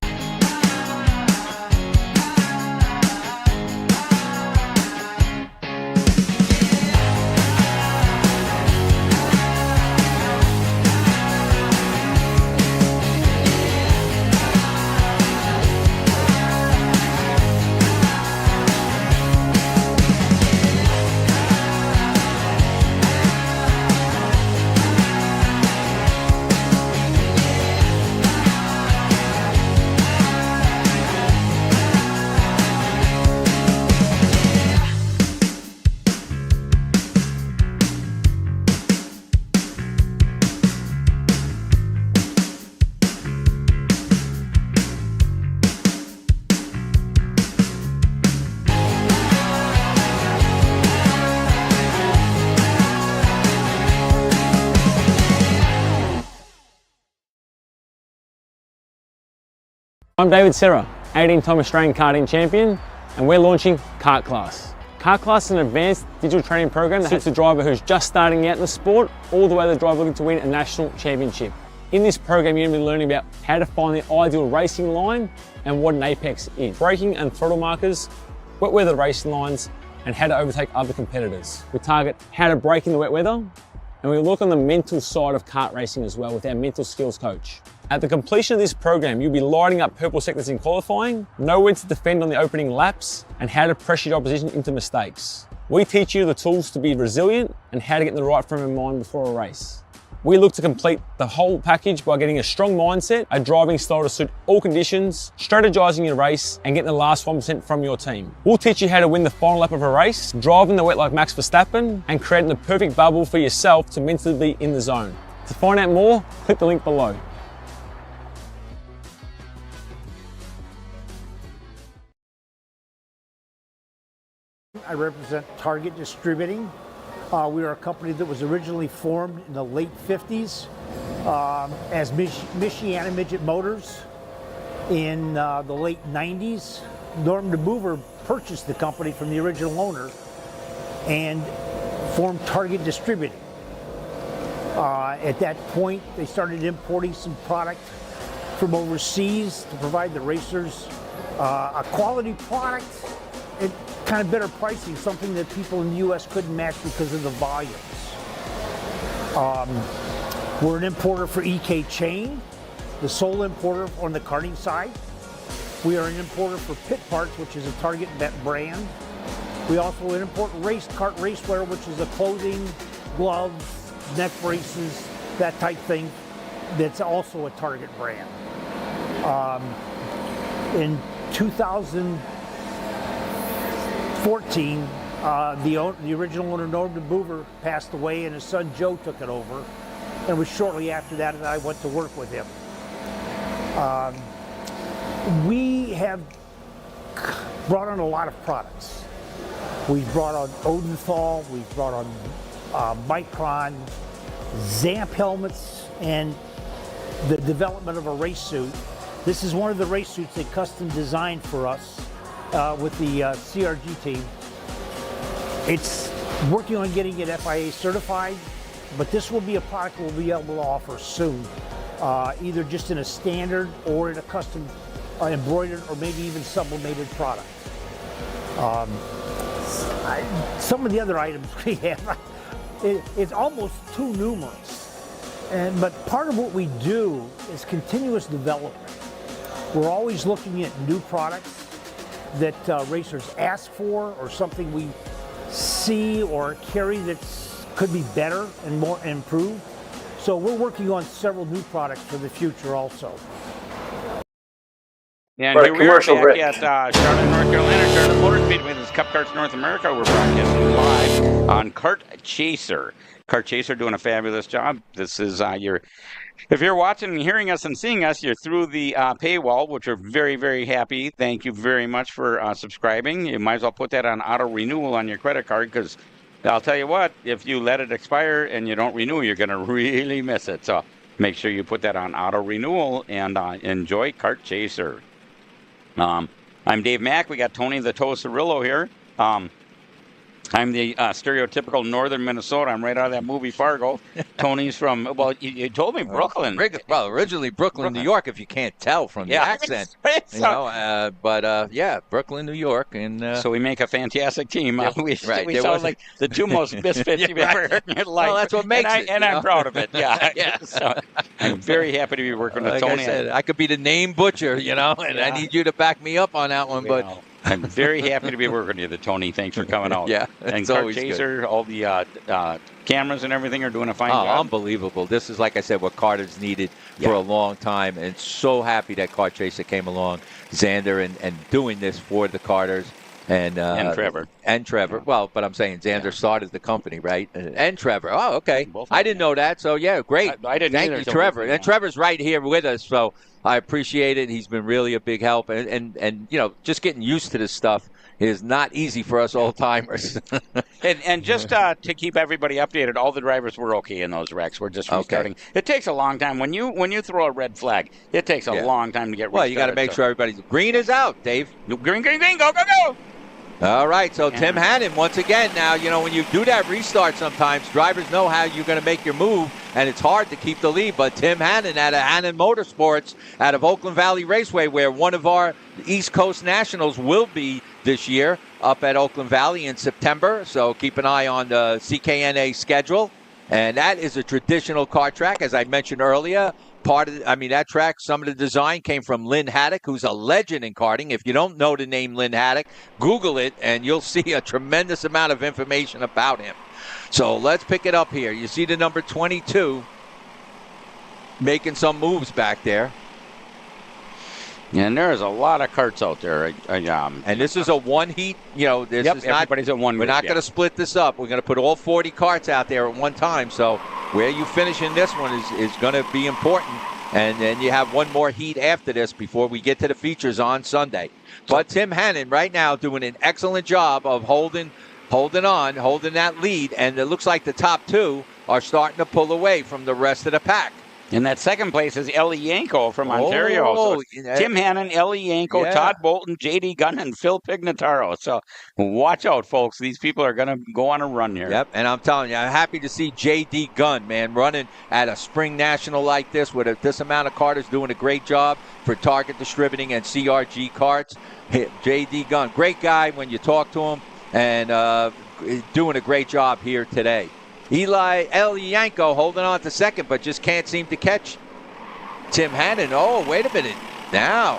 I'm David Serra, 18-time Australian karting champion, and we're launching Kart Class. Kart Class is an advanced digital training program that suits a driver who's just starting out in the sport, all the way to the driver looking to win a national championship. In this program, you're going to be learning about how to find the ideal racing line and what an apex is, braking and throttle markers, wet weather racing lines, and how to overtake other competitors. We target how to brake in the wet weather, and we look on the mental side of kart racing as well with our mental skills coach. At the completion of this program, you'll be lighting up purple sectors in qualifying, know when to defend on the opening laps, and how to pressure your opposition into mistakes. We teach you the tools to be resilient and how to get in the right frame of mind before a race. We look to complete the whole package by getting a strong mindset, a driving style to suit all conditions, strategizing your race, and getting the last 1% from your team. We'll teach you how to win the final lap of a race, drive in the wet like Max Verstappen, and creating the perfect bubble for yourself to mentally be in the zone. To find out more, click the link below. I represent Target Distributing. We are a company that was originally formed in the late 50s as Michiana Midget Motors. In the late 90s, Norm DeBoover purchased the company from the original owner and formed Target Distributing. At that point, they started importing some product from overseas to provide the racers a quality product at kind of better pricing, something that people in the U.S. couldn't match because of the volumes. We're an importer for EK Chain, the sole importer on the karting side. We are an importer for Pit Parts, which is a Target brand. We also import kart racewear, which is a clothing, gloves, neck braces, that type thing, that's also a Target brand. In 2014, the original owner, Norm DeBoover, passed away and his son Joe took it over. And it was shortly after that that I went to work with him. We have brought on a lot of products. We've brought on Odenthal, we've brought on Micron, Zamp helmets, and the development of a race suit. This is one of the race suits they custom designed for us with the CRG team. It's working on getting it FIA certified, but this will be a product we'll be able to offer soon, either just in a standard or in a custom embroidered or maybe even sublimated product. Some of the other items we have, it's almost too numerous. But part of what we do is continuous development. We're always looking at new products that racers ask for, or something we see or carry that could be better and more improved. So we're working on several new products for the future also. And For a here we are commercial back break. at Charlotte, North Carolina, Charlotte Motor Speedway. This is Cup Karts North America. We're broadcasting live on Kart Chaser. Kart Chaser doing a fabulous job. This is if you're watching and hearing us and seeing us, you're through the paywall, which we're very, very happy. Thank you very much for subscribing. You might as well put that on auto renewal on your credit card, because I'll tell you what, if you let it expire and you don't renew, you're going to really miss it. So make sure you put that on auto renewal and enjoy Kart Chaser. I'm Dave Mack. We got Tony the Toe Cirillo here. I'm the stereotypical northern Minnesota. I'm right out of that movie Fargo. Tony's from, well, you told me Brooklyn. Well, originally Brooklyn, New York, if you can't tell from the accent. Brooklyn, New York. And so we make a fantastic team. We right. sound like the two most misfits you've ever heard in your life. Well, that's what makes it. And I'm proud of it. Yeah. So I'm very happy to be working with Tony. I said, I could be the name butcher, and I need you to back me up on that one. But I'm very happy to be working with you, Tony. Thanks for coming out. Yeah, and Kart Chaser, all the cameras and everything are doing a fine job. Unbelievable. This is, like I said, what Carter's needed for a long time, and so happy that Kart Chaser came along, Xander, and doing this for the Carters. And Trevor. And Trevor. Well, but I'm saying Xander started the company, right? And Trevor. Oh, okay. I didn't know that. So, yeah, great. I didn't Thank either. you, Trevor. And Trevor's right here with us, so I appreciate it. He's been really a big help. And just getting used to this stuff is not easy for us old-timers. and just to keep everybody updated, all the drivers were okay in those wrecks. We're just restarting. Okay. It takes a long time. When you throw a red flag, it takes a long time to get restarted. Well, you got to make sure everybody's green is out, Dave. Green, go. All right, so Tim Hannon, once again, now, when you do that restart sometimes, drivers know how you're going to make your move, and it's hard to keep the lead. But Tim Hannon out of Hannon Motorsports out of Oakland Valley Raceway, where one of our East Coast Nationals will be this year up at Oakland Valley in September. So keep an eye on the CKNA schedule. And that is a traditional kart track, as I mentioned earlier. That track, some of the design came from Lynn Haddock, who's a legend in karting. If you don't know the name Lynn Haddock, Google it, and you'll see a tremendous amount of information about him. So let's pick it up here. You see the number 22 making some moves back there. And there's a lot of karts out there. And this is a one heat. Everybody's at one. We're not going to split this up. We're going to put all 40 karts out there at one time. So where you finish in this one is going to be important. And then you have one more heat after this before we get to the features on Sunday. But Tim Hannon right now doing an excellent job of holding that lead. And it looks like the top two are starting to pull away from the rest of the pack. In that second place is Ellie Yanko from Ontario. So Tim Hannon, Ellie Yanko, Todd Bolton, J.D. Gunn, and Phil Pignataro. So watch out, folks. These people are going to go on a run here. Yep, and I'm telling you, I'm happy to see J.D. Gunn, man, running at a spring national like this with this amount of karters, doing a great job for Target Distributing and CRG Karts. J.D. Gunn, great guy when you talk to him, and doing a great job here today. Eli Yanko holding on to second, but just can't seem to catch Tim Hannon. Oh, wait a minute. Now,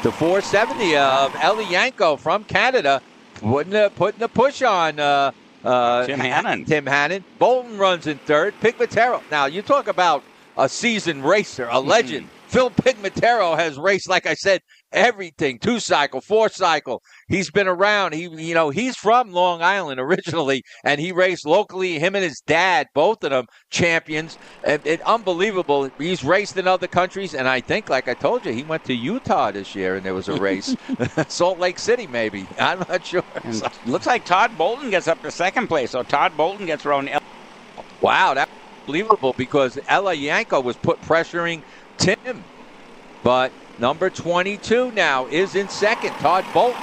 the 470 of Eli Yanko from Canada putting the push on Tim Hannon. Tim Hannon. Bolton runs in third. Pigmatero. Now, you talk about a seasoned racer, a legend. Phil Pigmatero has raced, like I said, everything, 2-cycle, 4-cycle. He's been around. He's from Long Island originally, and he raced locally. Him and his dad, both of them champions. Unbelievable. He's raced in other countries, and I think, like I told you, he went to Utah this year, and there was a race. Salt Lake City, maybe. I'm not sure. Looks like Todd Bolton gets up to second place, so Todd Bolton gets around. Wow, that's unbelievable, because Ella Yanko was pressuring Tim, but number 22 now is in second, Todd Bolton.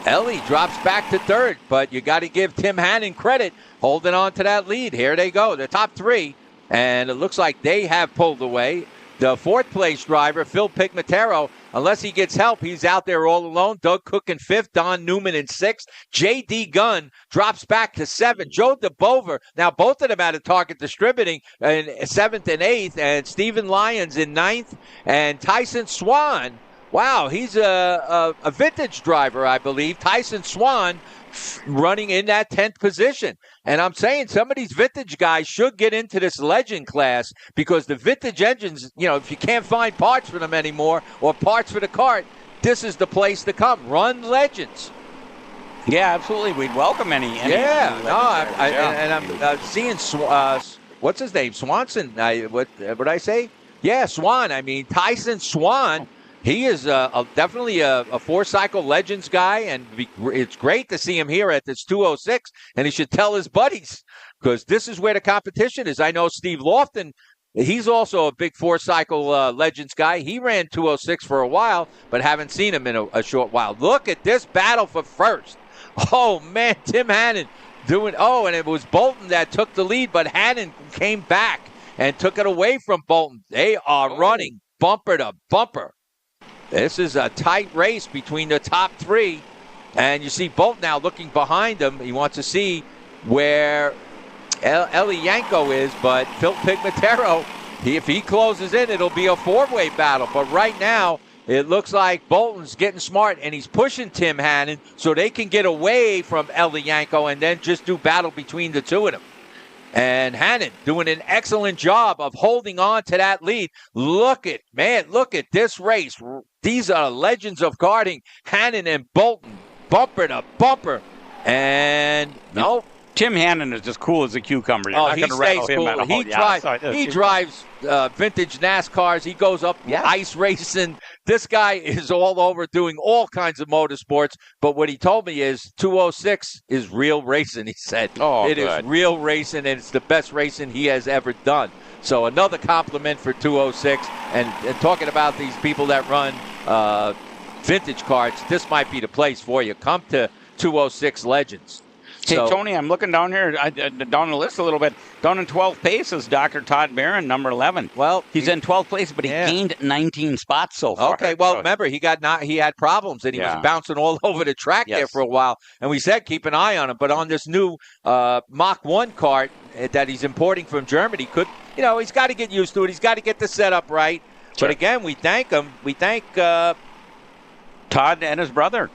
Ellie drops back to third, but you got to give Tim Hannon credit holding on to that lead. Here they go, the top three, and it looks like they have pulled away. The fourth place driver, Phil Pigmatero, unless he gets help, he's out there all alone. Doug Cook in fifth, Don Newman in sixth. J.D. Gunn drops back to seventh. Joe DeBover, now both of them out of Target Distributing in seventh and eighth, and Stephen Lyons in ninth, and Tyson Swan. Wow, he's a vintage driver, I believe. Tyson Swan running in that 10th position. And I'm saying some of these vintage guys should get into this legend class because the vintage engines, if you can't find parts for them anymore or parts for the kart, this is the place to come. Run legends. Yeah, absolutely. We'd welcome any yeah, no, and I'm seeing, what's his name? Swanson. What did I say? Yeah, Swan. I mean, Tyson Swan. He is definitely a four-cycle legends guy, and it's great to see him here at this 206, and he should tell his buddies because this is where the competition is. I know Steve Lofton, he's also a big four-cycle legends guy. He ran 206 for a while, but haven't seen him in a short while. Look at this battle for first. Oh, man, Tim Hannon and it was Bolton that took the lead, but Hannon came back and took it away from Bolton. They are running bumper to bumper. This is a tight race between the top three, and you see Bolton now looking behind him. He wants to see where Eli Yanko is, but Phil Pigmatero, if he closes in, it'll be a four-way battle. But right now, it looks like Bolton's getting smart, and he's pushing Tim Hannon so they can get away from Eli Yanko and then just do battle between the two of them. And Hannon doing an excellent job of holding on to that lead. Look at this race. These are legends of karting. Hannon and Bolton, bumper to bumper. And no. Tim Hannon is just cool as a cucumber. He stays cool. He drives vintage NASCARs. He goes up ice racing. This guy is all over doing all kinds of motorsports. But what he told me is 206 is real racing, he said. It is real racing, and it's the best racing he has ever done. So another compliment for 206. And talking about these people that run vintage karts, this might be the place for you. Come to 206 Legends. Hey, Tony, I'm looking down here, down the list a little bit. Down in 12th place is Dr. Todd Barron, number 11. Well, he's in 12th place, but he gained 19 spots so far. Okay, well, remember, he had problems, and he was bouncing all over the track there for a while. And we said keep an eye on him. But on this new Mach 1 kart that he's importing from Germany, he's got to get used to it. He's got to get the setup right. Sure. But again, we thank him. We thank Todd and his brother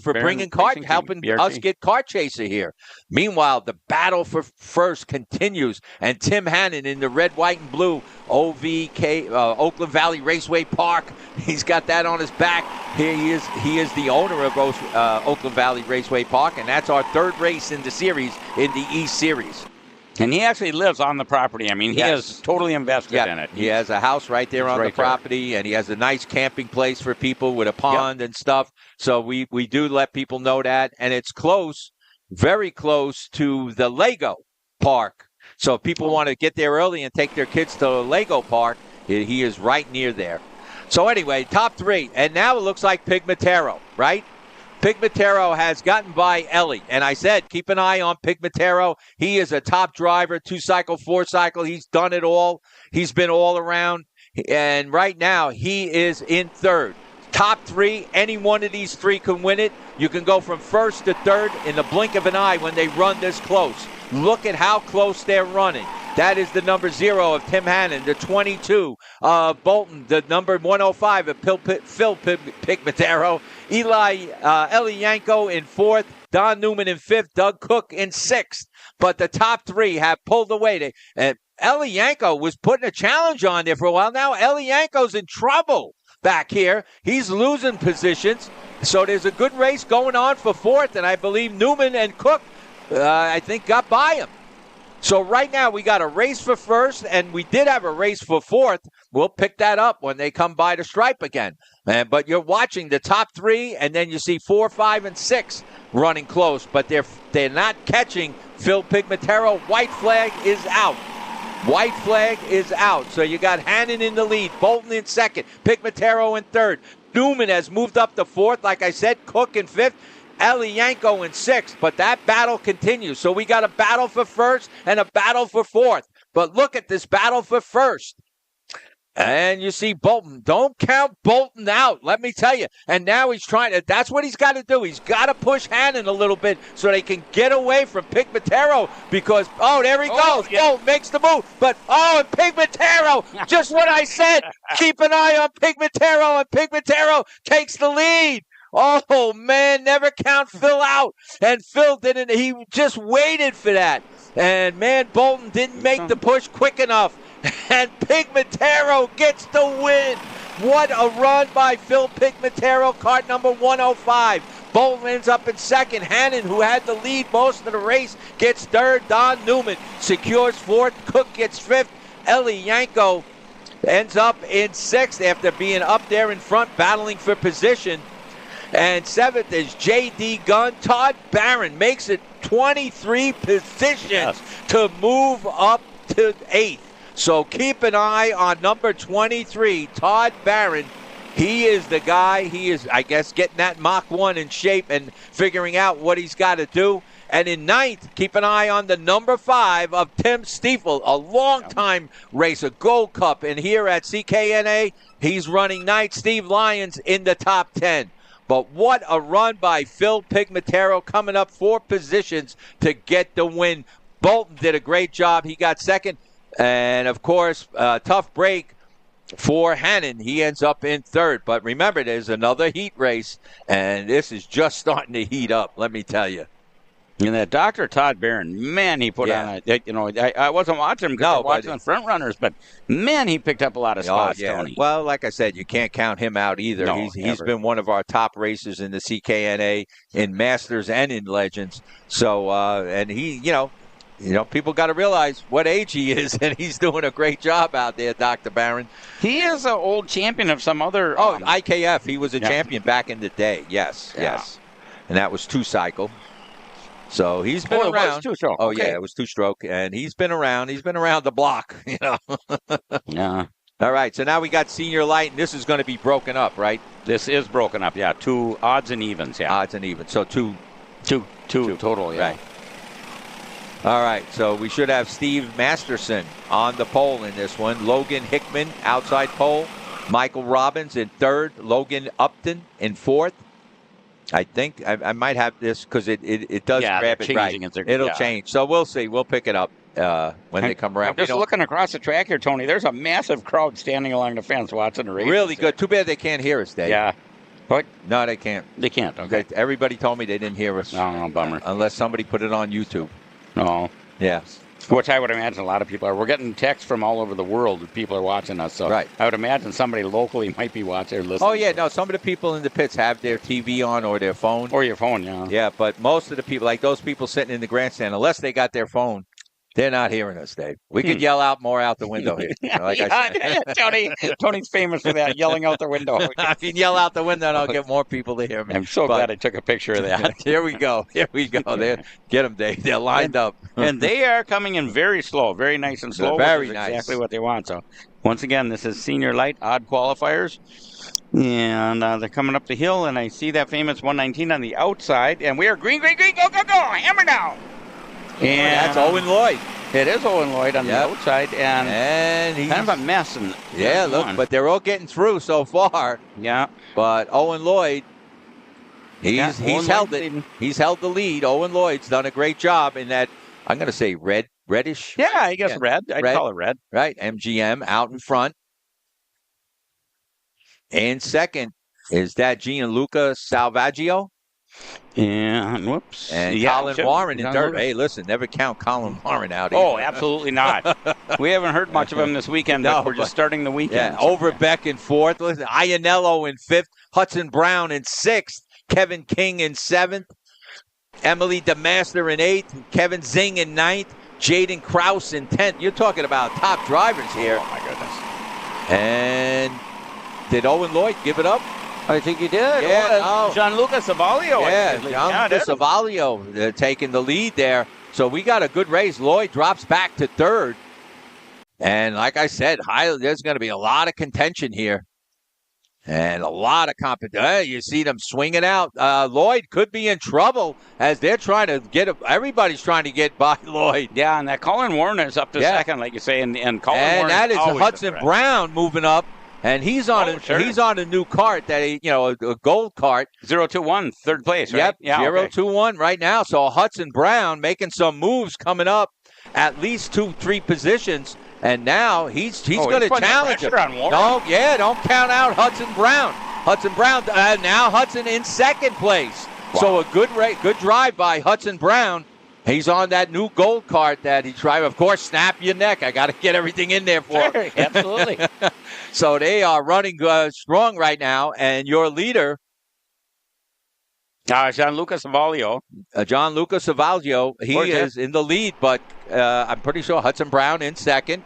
for bringing helping us get Kart Chaser here. Meanwhile, the battle for first continues, and Tim Hannon in the red, white, and blue OVK Oakland Valley Raceway Park. He's got that on his back. He is the owner of Oakland Valley Raceway Park, and that's our third race in the series, in the East Series. And he actually lives on the property. I mean, he is totally invested in it. He has a house right there on the property, and he has a nice camping place for people with a pond and stuff. So we do let people know that. And it's close, very close to the Lego Park. So if people want to get there early and take their kids to the Lego Park, he is right near there. So anyway, top three. And now it looks like Pigmatero, right? Pigmatero has gotten by Ellie, and I said keep an eye on Pigmatero. He is a top driver, 2-cycle, 4-cycle. He's done it all. He's been all around, and right now he is in third. Top three, any one of these three can win it. You can go from first to third in the blink of an eye when they run this close. Look at how close they're running. That is the number 0 of Tim Hannon, the 22 of Bolton, the number 105 of Phil Pigmatero, Eli Yanko in 4th, Don Newman in 5th, Doug Cook in 6th. But the top three have pulled away. And Eli Yanko was putting a challenge on there for a while. Now Eli Yanko's in trouble back here. He's losing positions. So there's a good race going on for 4th, and I believe Newman and Cook, I think, got by him. So right now we got a race for first, and we did have a race for 4th. We'll pick that up when they come by the stripe again. But you're watching the top three, and then you see 4, 5, and 6 running close. But they're not catching Phil Pigmatero. White flag is out. White flag is out. So you got Hannon in the lead, Bolton in 2nd, Pigmatero in 3rd. Newman has moved up to 4th. Like I said, Cook in 5th. Eli Yanko in 6th, but that battle continues. So we got a battle for first and a battle for 4th. But look at this battle for first. And you see Bolton. Don't count Bolton out, let me tell you. And now he's trying to, that's what he's got to do. He's got to push Hannon a little bit so they can get away from Pigmatero because, there he goes. Bolton makes the move. But, and Pigmatero, just what I said. Keep an eye on Pigmatero, and Pigmatero takes the lead. Oh, man, never count Phil out. And Phil didn't. He just waited for that. And, man, Bolton didn't make the push quick enough. And Pigmatero gets the win. What a run by Phil Pigmatero, kart number 105. Bolton ends up in second. Hannon, who had the lead most of the race, gets third. Don Newman secures fourth. Cook gets fifth. Eli Yanko ends up in sixth after being up there in front battling for position. And seventh is J.D. Gunn. Todd Barron makes it 23 positions to move up to eighth. So keep an eye on number 23, Todd Barron. He is the guy. He is, I guess, getting that Mach 1 in shape and figuring out what he's got to do. And in ninth, keep an eye on the number 5 of Tim Stiefel, a long-time racer, Gold Cup. And here at CKNA, he's running ninth. Steve Lyons in the top 10. But what a run by Phil Pigmatero, coming up 4 positions to get the win. Bolton did a great job. He got second. And, of course, tough break for Hannon. He ends up in third. But remember, there's another heat race, and this is just starting to heat up, let me tell you. And that Dr. Todd Barron, man, he put on a, you know, I wasn't watching him because I was watching the front runners, but, man, he picked up a lot of spots, Tony. Well, like I said, you can't count him out either. No, he's been one of our top racers in the CKNA, in Masters and in Legends. So, and he, you know, people got to realize what age he is, and he's doing a great job out there, Dr. Barron. He is an old champion of some other... IKF. He was a champion back in the day. Yes. And that was two-cycle. So he's been around. It was two-stroke. Oh, yeah, it was two-stroke. And he's been around. He's been around the block, you know. Yeah. All right, so now we got senior light, and this is going to be broken up, right? This is broken up, yeah. 2 odds and evens, yeah. Odds and evens. So two total, yeah. Right. All right, so we should have Steve Masterson on the pole in this one. Logan Hickman, outside pole. Michael Robbins in third. Logan Upton in fourth. I think I might have this because it does grab it right. It'll change. So we'll see. We'll pick it up when they come around. I'm just looking across the track here, Tony. There's a massive crowd standing along the fence watching the race. Really good. Too bad they can't hear us, Dave. Yeah. What? No, they can't. They can't. Okay. Everybody told me they didn't hear us. Oh, bummer. Unless somebody put it on YouTube. Oh. Yeah. Which I would imagine a lot of people are. We're getting texts from all over the world that people are watching us. So I would imagine somebody locally might be watching or listening. Oh, yeah. No, some of the people in the pits have their TV on or their phone. Or your phone, yeah. Yeah, but most of the people, like those people sitting in the grandstand, unless they got their phone, they're not hearing us, Dave. We could yell out more out the window here. Like I said. Tony's famous for that, yelling out the window. I can yell out the window and I'll get more people to hear me. I'm so glad I took a picture of that. Here we go. There. Get them, Dave. They're lined up. And they are coming in very slow, very nice and slow. Very which is nice. Exactly what they want. So, once again, this is senior light odd qualifiers. And they're coming up the hill, and I see that famous 119 on the outside. And we are green, go, hammer down. And that's Owen Lloyd. It is Owen Lloyd on the outside, and he's kind of a mess. Look, but they're all getting through so far. Yeah. But Owen Lloyd, he's held it. He's held the lead. Owen Lloyd's done a great job in that, I'm going to say reddish. Yeah, I guess red. I'd call it red. Right, MGM out in front. And second is that Gianluca Salvaggio. And whoops. And Colin Warren in third. Hey, listen, never count Colin Warren out. Oh, absolutely not. We haven't heard much of him this weekend, but we're just starting the weekend. Yeah, Overbeck in fourth. Listen, Iannello in fifth. Hudson Brown in sixth. Kevin King in seventh. Emily DeMaster in eighth. Kevin Zing in ninth. Jaden Krause in 10th. You're talking about top drivers here. Oh, my goodness. And did Owen Lloyd give it up? I think he did. Yeah, Gianluca Savaglio. Yeah, Gianluca Savaglio taking the lead there. So we got a good race. Lloyd drops back to third. And like I said, there's going to be a lot of contention here. And a lot of competition. You see them swinging out. Lloyd could be in trouble as they're trying to everybody's trying to get by Lloyd. Yeah, and that Colin Warren is up to second, like you say. And Colin Warren that is Hudson Brown moving up. And he's on a new cart that a gold cart. 021, third place, right? Yep, yeah, 021 right now. So Hudson Brown making some moves coming up, at least 2-3 positions. And now he's going to challenge him. On Warren. Don't count out Hudson Brown. Hudson Brown. Now Hudson in second place. Wow. So a good drive by Hudson Brown. He's on that new gold cart that he tried. Of course, snap your neck. I got to get everything in there for him. Absolutely. So they are running strong right now. And your leader, Gianluca Savaglio. Gianluca Savaglio, he is in the lead, but I'm pretty sure Hudson Brown in second.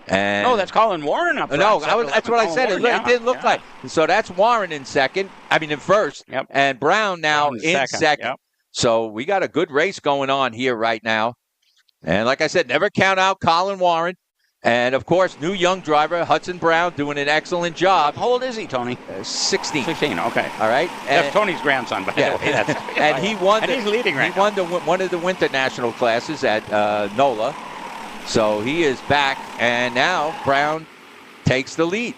And no, that's Colin Warren up there. No, that's what I said. It didn't look like. So that's Warren in first. Yep. And Brown now in second. Yep. So we got a good race going on here right now. And like I said, never count out Colin Warren. And, of course, new young driver, Hudson Brown, doing an excellent job. How old is he, Tony? 16. 16, okay. All right. That's Tony's grandson, by the way. And he won. And he's leading right now. He won one of the Winter National classes at NOLA. So he is back. And now Brown takes the lead.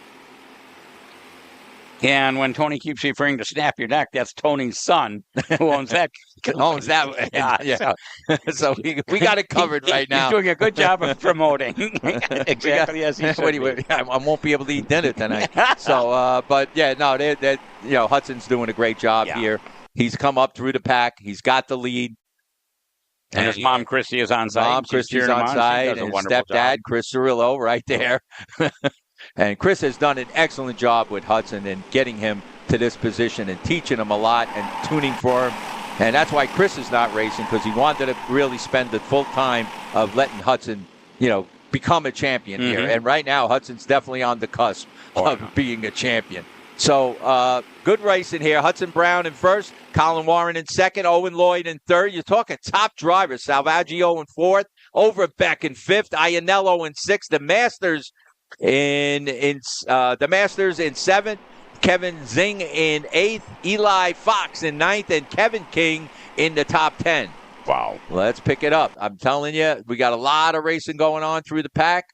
And when Tony keeps referring to snap your neck, that's Tony's son who owns that. Yeah. So we got it covered right now. He's doing a good job of promoting. Exactly as he should. I won't be able to eat dinner tonight. So, but yeah, no, Hudson's doing a great job here. He's come up through the pack. He's got the lead. And his mom, Christy, is on site. Mom, Christy's on site. And his stepdad, Chris Cirillo, right there. And Chris has done an excellent job with Hudson and getting him to this position and teaching him a lot and tuning for him. And that's why Chris is not racing, because he wanted to really spend the full time of letting Hudson, become a champion here. And right now, Hudson's definitely on the cusp of being a champion. So good racing here. Hudson Brown in first, Colin Warren in second, Owen Lloyd in third. You're talking top drivers. Salvaggio in fourth, Overbeck in fifth, Iannello in sixth. The Masters in seventh, Kevin Zing in eighth, Eli Fox in ninth, and Kevin King in the top 10. Wow. Let's pick it up. I'm telling you, we got a lot of racing going on through the pack.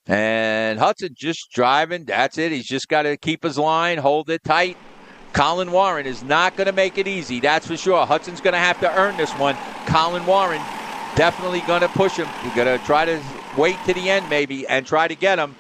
And Hudson just driving. That's it. He's just got to keep his line, hold it tight. Colin Warren is not going to make it easy. That's for sure. Hudson's going to have to earn this one. Colin Warren definitely going to push him. He's going to try to wait to the end maybe and try to get him.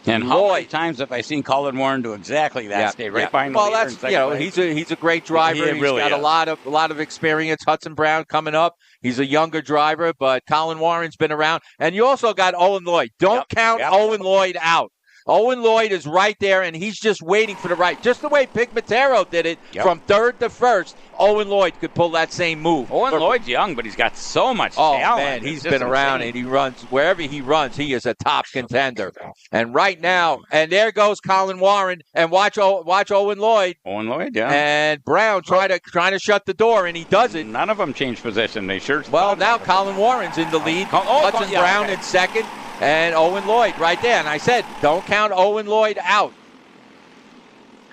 And how many times have I seen Colin Warren do exactly that? Stay right behind the leader. Well, that's he's a great driver. He's really got a lot of experience. Hudson Brown coming up. He's a younger driver, but Colin Warren's been around. And you also got Owen Lloyd. Don't count Owen Lloyd out. Owen Lloyd is right there, and he's just waiting for the right. Just the way Pig Matero did it from third to first, Owen Lloyd could pull that same move. Owen Lloyd's young, but he's got so much talent. Oh, man, he's been around, and he runs. Wherever he runs, he is a top contender. And right now, and there goes Colin Warren, and watch Owen Lloyd. Owen Lloyd, yeah. And Brown trying to shut the door, and he does it. None of them changed position. They sure. Well, now Colin Warren's in the lead. Hudson Brown in second. And Owen Lloyd right there. And I said, don't count Owen Lloyd out.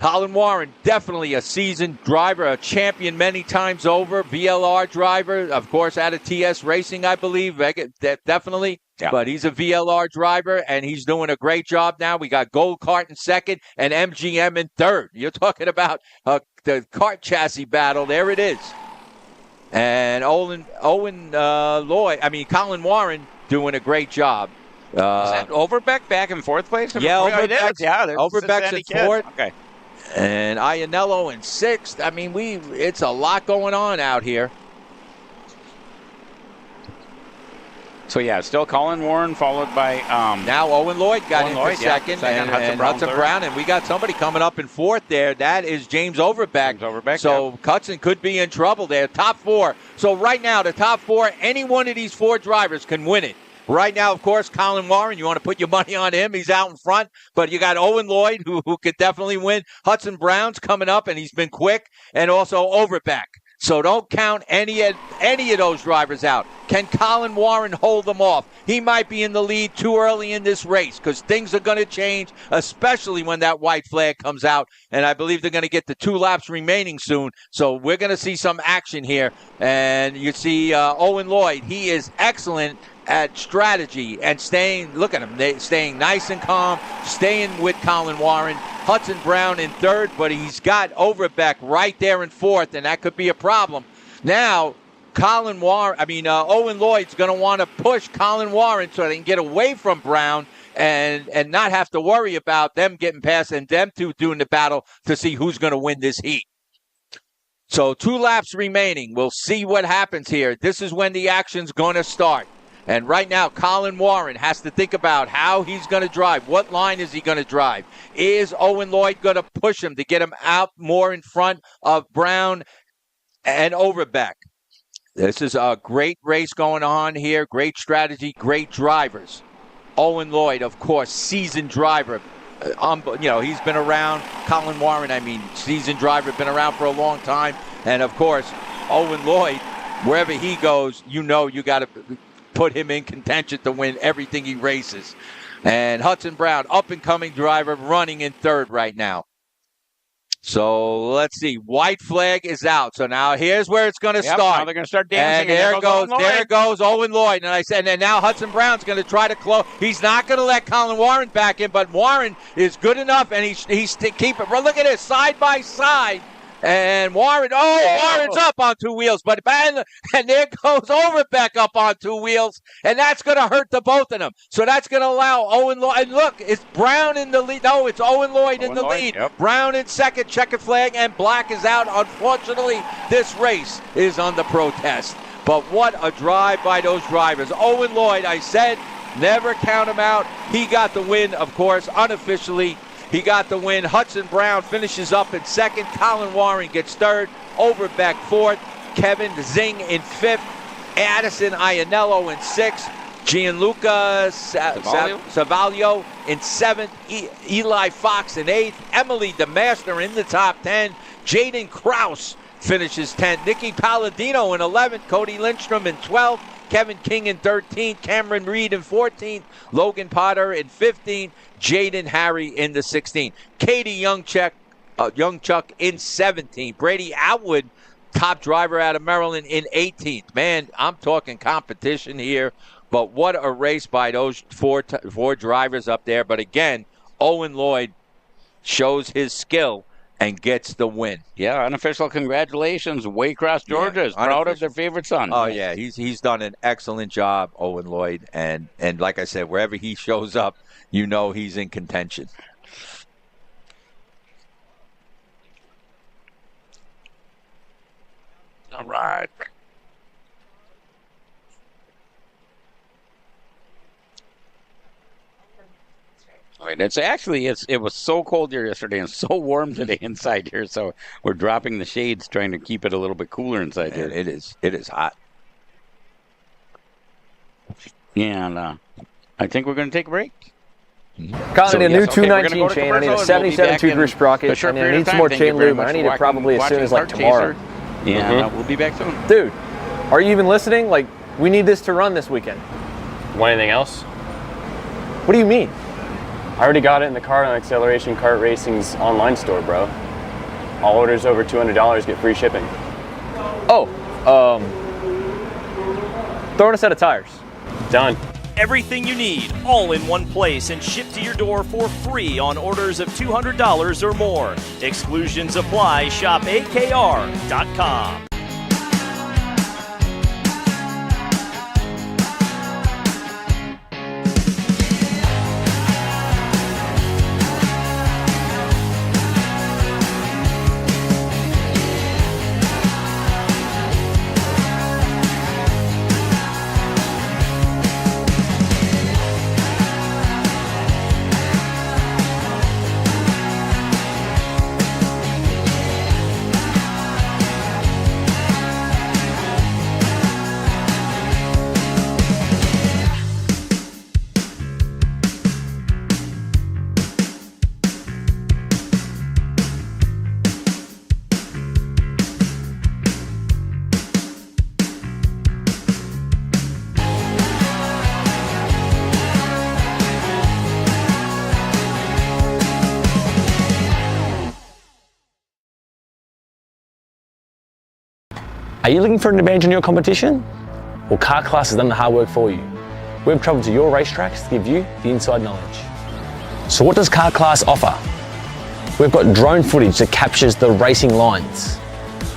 Colin Warren, definitely a seasoned driver, a champion many times over, VLR driver, of course, out of TS Racing, I believe, definitely. Yeah. But he's a VLR driver, and he's doing a great job now. We got Gold Kart in second and MGM in third. You're talking about the kart chassis battle. There it is. And Colin Warren doing a great job. Is that Overbeck back in fourth place? Yeah, Overbeck's in fourth. Okay. And Iannello in sixth. I mean, it's a lot going on out here. So, yeah, still Colin Warren, followed by... now Owen Lloyd got into second, and Hudson Brown. And we got somebody coming up in fourth there. That is James Overbeck. So Hudson could be in trouble there. Top four. So right now, the top four, any one of these four drivers can win it. Right now, of course, Colin Warren, you want to put your money on him. He's out in front. But you got Owen Lloyd, who could definitely win. Hudson Brown's coming up, and he's been quick. And also Overbeck. So don't count any of those drivers out. Can Colin Warren hold them off? He might be in the lead too early in this race because things are going to change, especially when that white flag comes out. And I believe they're going to get the 2 laps remaining soon. So we're going to see some action here. And you see Owen Lloyd. He is excellent at strategy and staying nice and calm, staying with Colin Warren. Hudson Brown in third, but he's got Overbeck right there in fourth, and that could be a problem. Now, Owen Lloyd's going to want to push Colin Warren so they can get away from Brown and not have to worry about them getting past and them two doing the battle to see who's going to win this heat. So 2 laps remaining. We'll see what happens here. This is when the action's going to start. And right now, Colin Warren has to think about how he's going to drive. What line is he going to drive? Is Owen Lloyd going to push him to get him out more in front of Brown and Overbeck? This is a great race going on here. Great strategy, great drivers. Owen Lloyd, of course, seasoned driver. He's been around. Colin Warren, seasoned driver, been around for a long time. And, of course, Owen Lloyd, wherever he goes, you got to put him in contention to win everything he races. And Hudson Brown, up-and-coming driver, running in third right now. So let's see. White flag is out. So now here's where it's going to start. Now they're going to start dancing. And there goes Owen Lloyd. And now Hudson Brown's going to try to close. He's not going to let Colin Warren back in, but Warren is good enough, and he's keep it. Look at this, side by side. And Warren's up on 2 wheels, and there goes Overbeck up on 2 wheels, and that's going to hurt the both of them. So that's going to allow Owen Lloyd. And look, it's Brown in the lead. No, it's Owen Lloyd in the lead. Yep. Brown in second, checkered flag, and Black is out. Unfortunately, this race is under protest. But what a drive by those drivers. Owen Lloyd, I said, never count him out. He got the win, of course, unofficially. He got the win. Hudson Brown finishes up in second. Colin Warren gets third. Overbeck fourth. Kevin Zing in fifth. Addison Iannello in sixth. Gianluca Savaglio in seventh. Eli Fox in eighth. Emily DeMaster in the top 10. Jaden Krause finishes 10th. Nikki Palladino in 11th. Cody Lindstrom in 12th. Kevin King in 13th, Cameron Reed in 14th, Logan Potter in 15th, Jaden Harry in the 16th. Katie Youngchuck in 17th. Brady Atwood, top driver out of Maryland, in 18th. Man, I'm talking competition here, but what a race by those four drivers up there. But again, Owen Lloyd shows his skill and gets the win. Yeah, unofficial congratulations. Waycross, Georgia is proud of their favorite son. Oh, yeah, he's done an excellent job, Owen Lloyd. And like I said, wherever he shows up, he's in contention. All right. It was so cold here yesterday and so warm today inside here, so we're dropping the shades, trying to keep it a little bit cooler inside here. It is hot. And I think we're going to take a break. Calling a new 219 chain. I need a 77 toothbrush sprocket, and I need some more chain lube. I need it probably as soon as tomorrow. And we'll be back soon. Dude, are you even listening? We need this to run this weekend. Want anything else? What do you mean? I already got it in the Kart on Acceleration Kart Racing's online store, bro. All orders over $200 get free shipping. Throw in a set of tires. Done. Everything you need, all in one place, and shipped to your door for free on orders of $200 or more. Exclusions apply. Shop AKR.com. Are you looking for an advantage in your competition? Well, Car Class has done the hard work for you. We've travelled to your racetracks to give you the inside knowledge. So what does Car Class offer? We've got drone footage that captures the racing lines,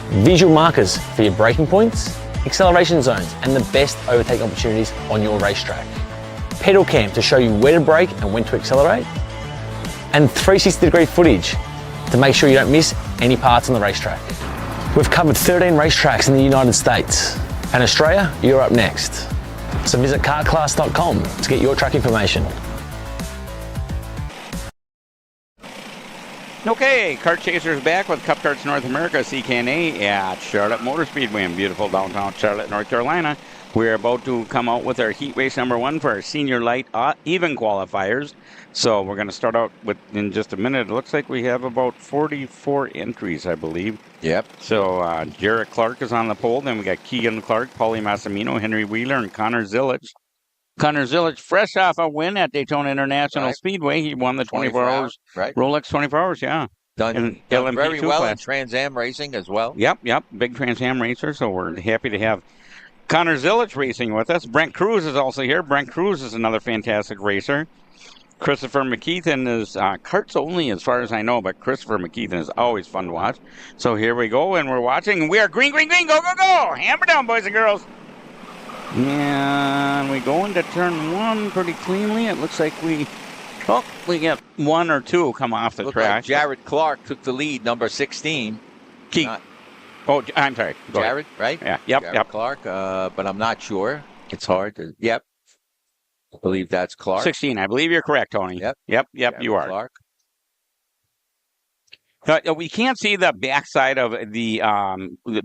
visual markers for your braking points, acceleration zones, and the best overtake opportunities on your racetrack. pedal cam to show you where to brake and when to accelerate, and 360-degree footage to make sure you don't miss any parts on the racetrack. We've covered 13 racetracks in the United States, and Australia, you're up next. So visit kartclass.com to get your track information. Okay, Kart Chasers back with Cup Karts North America, CKNA at Charlotte Motor Speedway in beautiful downtown Charlotte, North Carolina. We're about to come out with our heat race number 1 for our senior light even qualifiers. So we're going to start out with, in just a minute, it looks like we have about 44 entries, I believe. Yep. So Jarrett Clark is on the pole. Then we got Keegan Clark, Paulie Massimino, Henry Wheeler, and Connor Zilic. Connor Zilic, fresh off a win at Daytona International Speedway. He won the 24 hours. Right. Rolex 24 hours, yeah. Done very well in Trans Am racing as well. Yep. Big Trans Am racer, so we're happy to have Connor Zilic racing with us. Brent Cruz is also here. Brent Cruz is another fantastic racer. Christopher McKeithen is karts only as far as I know, but Christopher McKeithen is always fun to watch. So here we go, and we're watching. We are green, go, go, go! Hammer down, boys and girls. And we go into turn 1 pretty cleanly. It looks like we get 1 or 2 come off the track. Like Jared Clark took the lead, number 16. I'm sorry. Jared, right? Yeah. Jared Clark, but I'm not sure. It's hard to. Yep. I believe that's Clark. 16. I believe you're correct, Tony. Yep. You are. Clark. We can't see the backside of the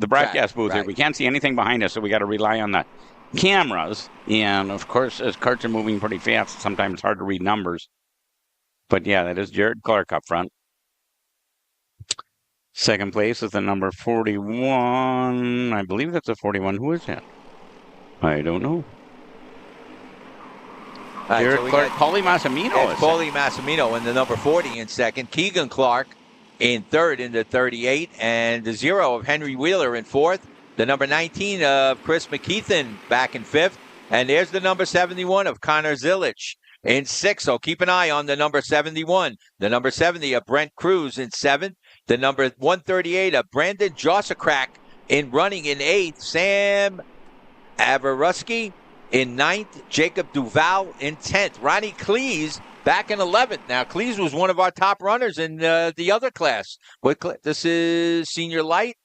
broadcast booth here. We can't see anything behind us, so we got to rely on the cameras. And of course, as karts are moving pretty fast, sometimes it's hard to read numbers. But yeah, that is Jared Clark up front. Second place is the number 41. I believe that's a 41. Who is that? I don't know. Jared Clark, Paulie Massimino. Paulie Massimino in the number 40 in second. Keegan Clark in third in the 38. And the 0 of Henry Wheeler in fourth. The number 19 of Chris McKeithen back in fifth. And there's the number 71 of Connor Zilic in sixth. So keep an eye on the number 71. The number 70 of Brent Cruz in seventh. The number 138 of Brandon Josakrak in running in eighth. Sam Avaruski in ninth. Jacob Duval in 10th. Ronnie Cleese back in 11th. Now, Cleese was one of our top runners in the other class. This is senior light.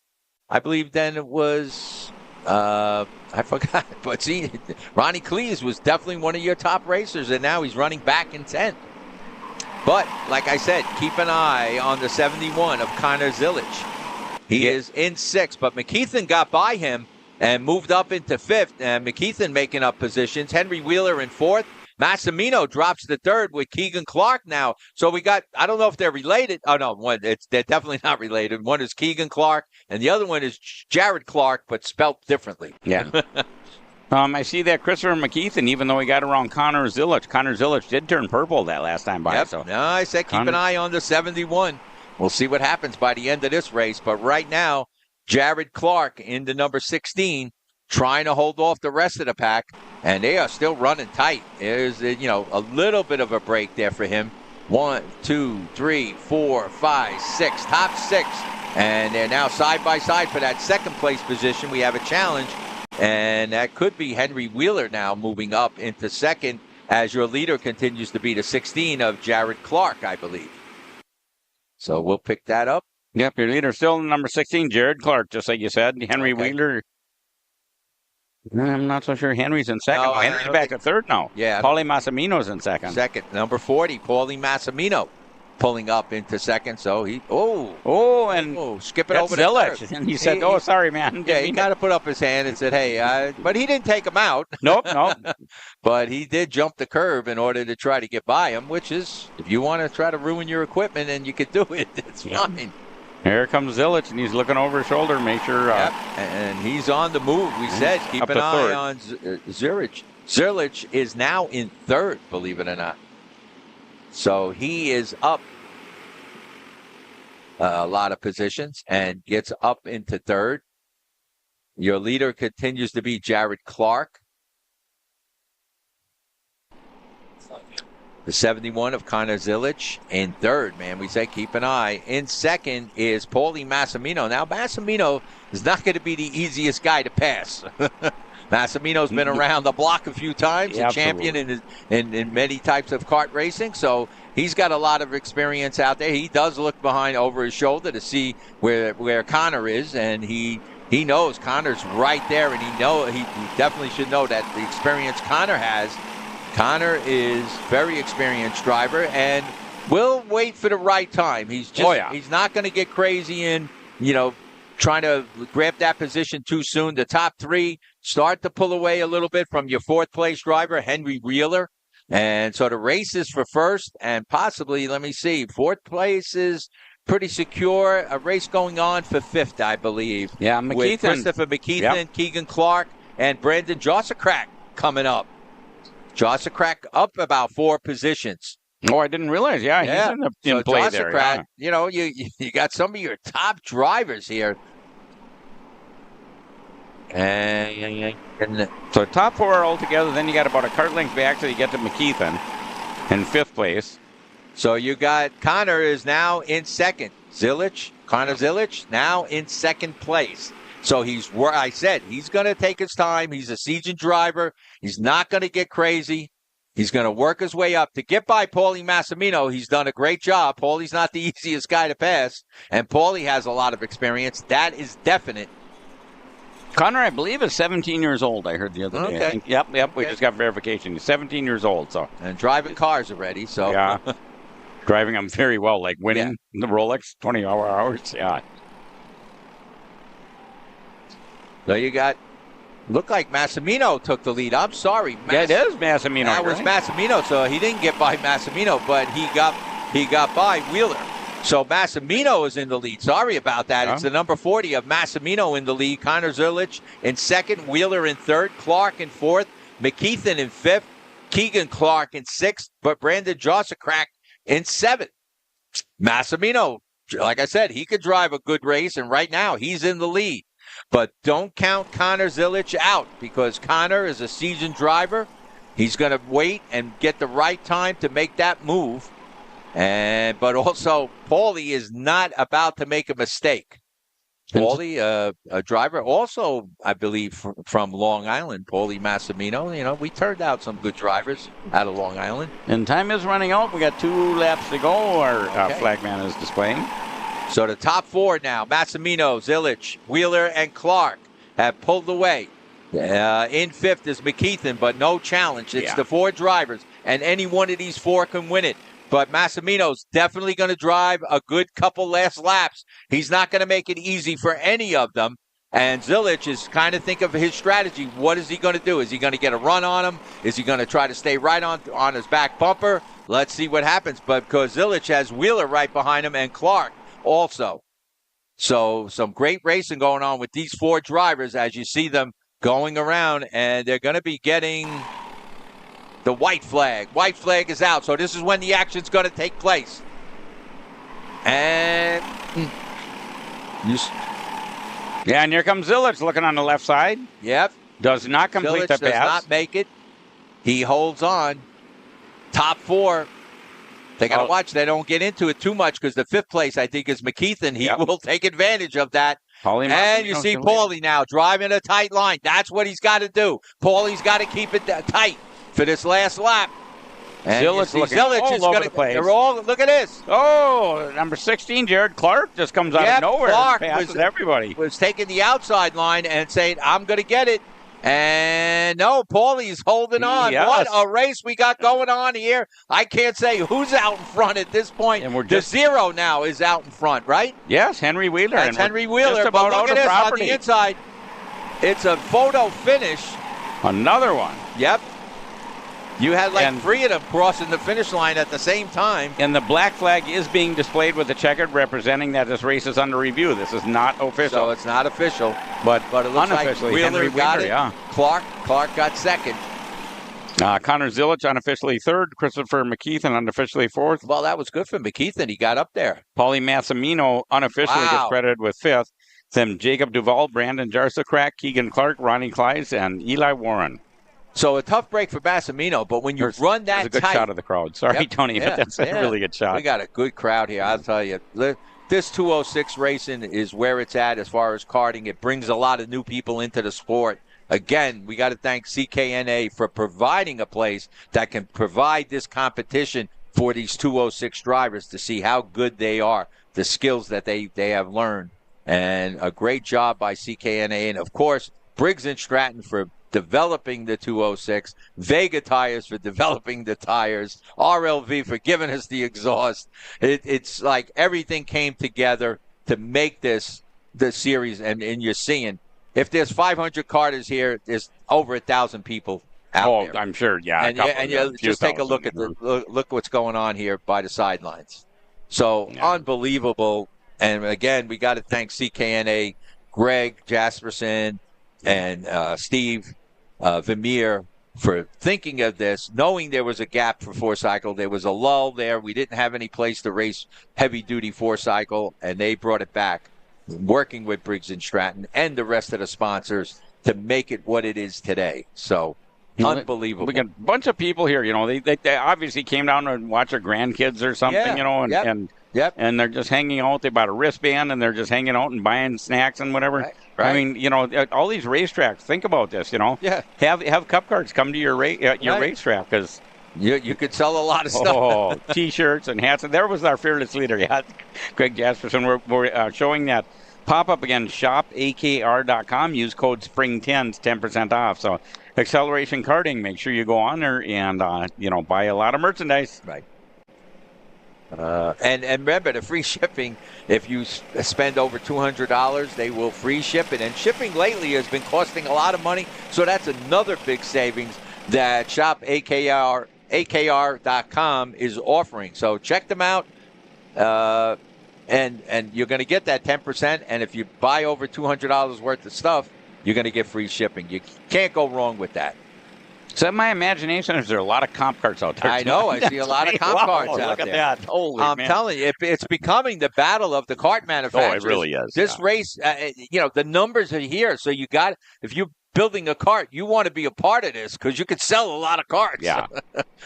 I believe then it was, I forgot. But see, Ronnie Cleese was definitely one of your top racers, and now he's running back in 10th. But, like I said, keep an eye on the 71 of Connor Zilic. He is in sixth, but McKeithen got by him and moved up into fifth. And McKeithen making up positions. Henry Wheeler in fourth. Massimino drops to third with Keegan Clark now. So we got, I don't know if they're related. Oh, no, they're definitely not related. One is Keegan Clark, and the other one is Jared Clark, but spelt differently. Yeah. I see that Christopher McKeithen, even though he got around Connor Zilic did turn purple that last time by. Yep. So. No, I said keep an eye on the 71. We'll see what happens by the end of this race. But right now, Jared Clark in the number 16, trying to hold off the rest of the pack, and they are still running tight. There's a little bit of a break there for him. 1, 2, 3, 4, 5, 6, top 6, and they're now side by side for that second place position. We have a challenge, and that could be Henry Wheeler now moving up into second, as your leader continues to be the 16 of Jared Clark, I believe. So we'll pick that up. Yep, your leader still number 16, Jared Clark, just like you said. Henry Wheeler. I'm not so sure Henry's in second. No, Henry's back to third now. Yeah. Paulie Massimino's in second. Second, number 40, Paulie Massimino pulling up into second. So he, skip it over to third. And he said, sorry, man. Yeah, he got to put up his hand and said, hey, but he didn't take him out. Nope. But he did jump the curb in order to try to get by him, which is, if you want to try to ruin your equipment and you could do it, it's fine. Here comes Zilic, and he's looking over his shoulder, make sure. And he's on the move. We said keep an eye on Zilic. Zilic is now in third, believe it or not. So he is up a lot of positions and gets up into third. Your leader continues to be Jared Clark. The 71 of Connor Zilic in third, man. We say keep an eye. In second is Paulie Massimino. Now, Massimino is not going to be the easiest guy to pass. Massimino's been around the block a few times, a champion in many types of kart racing, so he's got a lot of experience out there. He does look behind over his shoulder to see where Connor is, and he knows Connor's right there, and he definitely should know that the experience Connor has. Connor is very experienced driver, and will wait for the right time. He's not going to get crazy in, trying to grab that position too soon. The top three start to pull away a little bit from your fourth place driver, Henry Wheeler. And so the race is for first and possibly, let me see, fourth place is pretty secure. A race going on for fifth, I believe. Yeah, McKeithen. With Christopher McKeithen, Keegan Clark, and Brandon Jossicrack coming up. Jossicrack up about 4 positions. Oh, I didn't realize. Yeah, he's in play there. Yeah. You got some of your top drivers here. And so top 4 altogether. Then you got about a kart length back till you get to McKeithen in 5th place. So you got Connor is now in second. Connor Zilich now in 2nd place. So he's where I said he's going to take his time. He's a seasoned driver. He's not going to get crazy. He's going to work his way up. To get by Paulie Massimino, he's done a great job. Paulie's not the easiest guy to pass, and Paulie has a lot of experience. That is definite. Connor, I believe, is 17 years old, I heard the other day. Okay. Yep, we just got verification. He's 17 years old. So and driving cars already. So yeah, driving them very well, like winning the Rolex 20-hour hours. Yeah. So you got, looked like Massimino took the lead. I'm sorry. It is Massimino. That was Massimino, so he didn't get by Massimino, but he got by Wheeler. So Massimino is in the lead. Sorry about that. It's the number 40 of Massimino in the lead. Connor Zilich in 2nd, Wheeler in 3rd, Clark in 4th, McKeithen in 5th, Keegan Clark in 6th, but Brandon Jossicrack in 7th. Massimino, like I said, he could drive a good race, and right now he's in the lead. But don't count Connor Zilich out, because Connor is a seasoned driver. He's going to wait and get the right time to make that move. But also, Paulie is not about to make a mistake. Paulie, a driver, also, I believe, from Long Island, Paulie Massimino. We turned out some good drivers out of Long Island. And time is running out. We got 2 laps to go. Our flagman is displaying. So the top 4 now, Massimino, Zilich, Wheeler, and Clark have pulled away. In 5th is McKeithen, but no challenge. It's the 4 drivers, and any one of these 4 can win it. But Massimino's definitely going to drive a good couple last laps. He's not going to make it easy for any of them. And Zilich is kind of think of his strategy. What is he going to do? Is he going to get a run on him? Is he going to try to stay right on his back bumper? Let's see what happens. But because Zilich has Wheeler right behind him and Clark also. So some great racing going on with these 4 drivers as you see them going around, and they're going to be getting the white flag. White flag is out, so this is when the action's going to take place. And and here comes Zilich looking on the left side. Yep. Does not complete Zilich the pass. Does not make it. He holds on. Top 4. They got to watch. They don't get into it too much because the 5th place, I think, is McKeithen. He will take advantage of that. And you see Paulie now driving a tight line. That's what he's got to do. Paulie's got to keep it tight for this last lap. And Zilich is going to play. They're all, look at this. Oh, number 16, Jared Clark, just comes out of nowhere. Clark passes everybody. Was taking the outside line and saying, I'm going to get it. And no, Paulie's holding on. Yes. What a race we got going on here. I can't say who's out in front at this point. And the 0 now is out in front, right? Yes, Henry Wheeler. That's Henry Wheeler. But look at this on the inside. It's a photo finish. Another one. Yep. You had 3 of them crossing the finish line at the same time. And the black flag is being displayed with the checkered, representing that this race is under review. This is not official. So it's not official. But it looks unofficially, like Wheeler got it. Yeah. Clark got 2nd. Connor Zilich unofficially 3rd. Christopher McKeithen unofficially 4th. Well, that was good for McKeithen. He got up there. Paulie Massimino unofficially gets credited with 5th. Then Jacob Duvall, Brandon Jossicrack, Keegan Clark, Ronnie Kleiss, and Eli Warren. So a tough break for Massimino, but when you run that tight... That's a good shot of the crowd. Sorry, Tony, but that's a really good shot. We got a good crowd here, I'll tell you. This 206 racing is where it's at as far as karting. It brings a lot of new people into the sport. again, we got to thank CKNA for providing a place that can provide this competition for these 206 drivers to see how good they are, the skills that they have learned. And a great job by CKNA. And, of course, Briggs & Stratton for developing the 206, Vega Tires for developing the tires, RLV for giving us the exhaust. It's like everything came together to make this series. And you're seeing, if there's 500 karters here, there's over 1,000 people out there. I'm sure, yeah. And you just take a look at look what's going on here by the sidelines. So unbelievable. And again, we got to thank CKNA, Greg Jasperson, and Steve Vermeer for thinking of this, knowing there was a gap for four-cycle. There was a lull there. We didn't have any place to race heavy-duty four-cycle, and they brought it back, working with Briggs & Stratton and the rest of the sponsors to make it what it is today. So, unbelievable. We got a bunch of people here, they obviously came down and watch their grandkids or something, and they're just hanging out. They bought a wristband, and they're just hanging out and buying snacks and whatever. Right. I mean, all these racetracks, think about this, Have Cup carts come to your racetrack, because you could sell a lot of stuff. Oh, T-shirts and hats. And there was our fearless leader, Greg Jasperson. We're showing that pop-up again, shopakr.com. Use code SPRING10, 10% off. So Acceleration Karting, make sure you go on there and, buy a lot of merchandise. Right. And remember, the free shipping, if you spend over $200, they will free ship it. And shipping lately has been costing a lot of money, so that's another big savings that shopakr.com is offering. So check them out, and you're going to get that 10%. And if you buy over $200 worth of stuff, you're going to get free shipping. You can't go wrong with that. So in my imagination, is there a lot of comp carts out there? I know. I see a lot of comp carts out there. Look at that. Holy I'm man. telling you, it's becoming the battle of the kart manufacturers. Oh, it really is. This race, the numbers are here. So if you're building a kart, you want to be a part of this because you could sell a lot of karts. Yeah.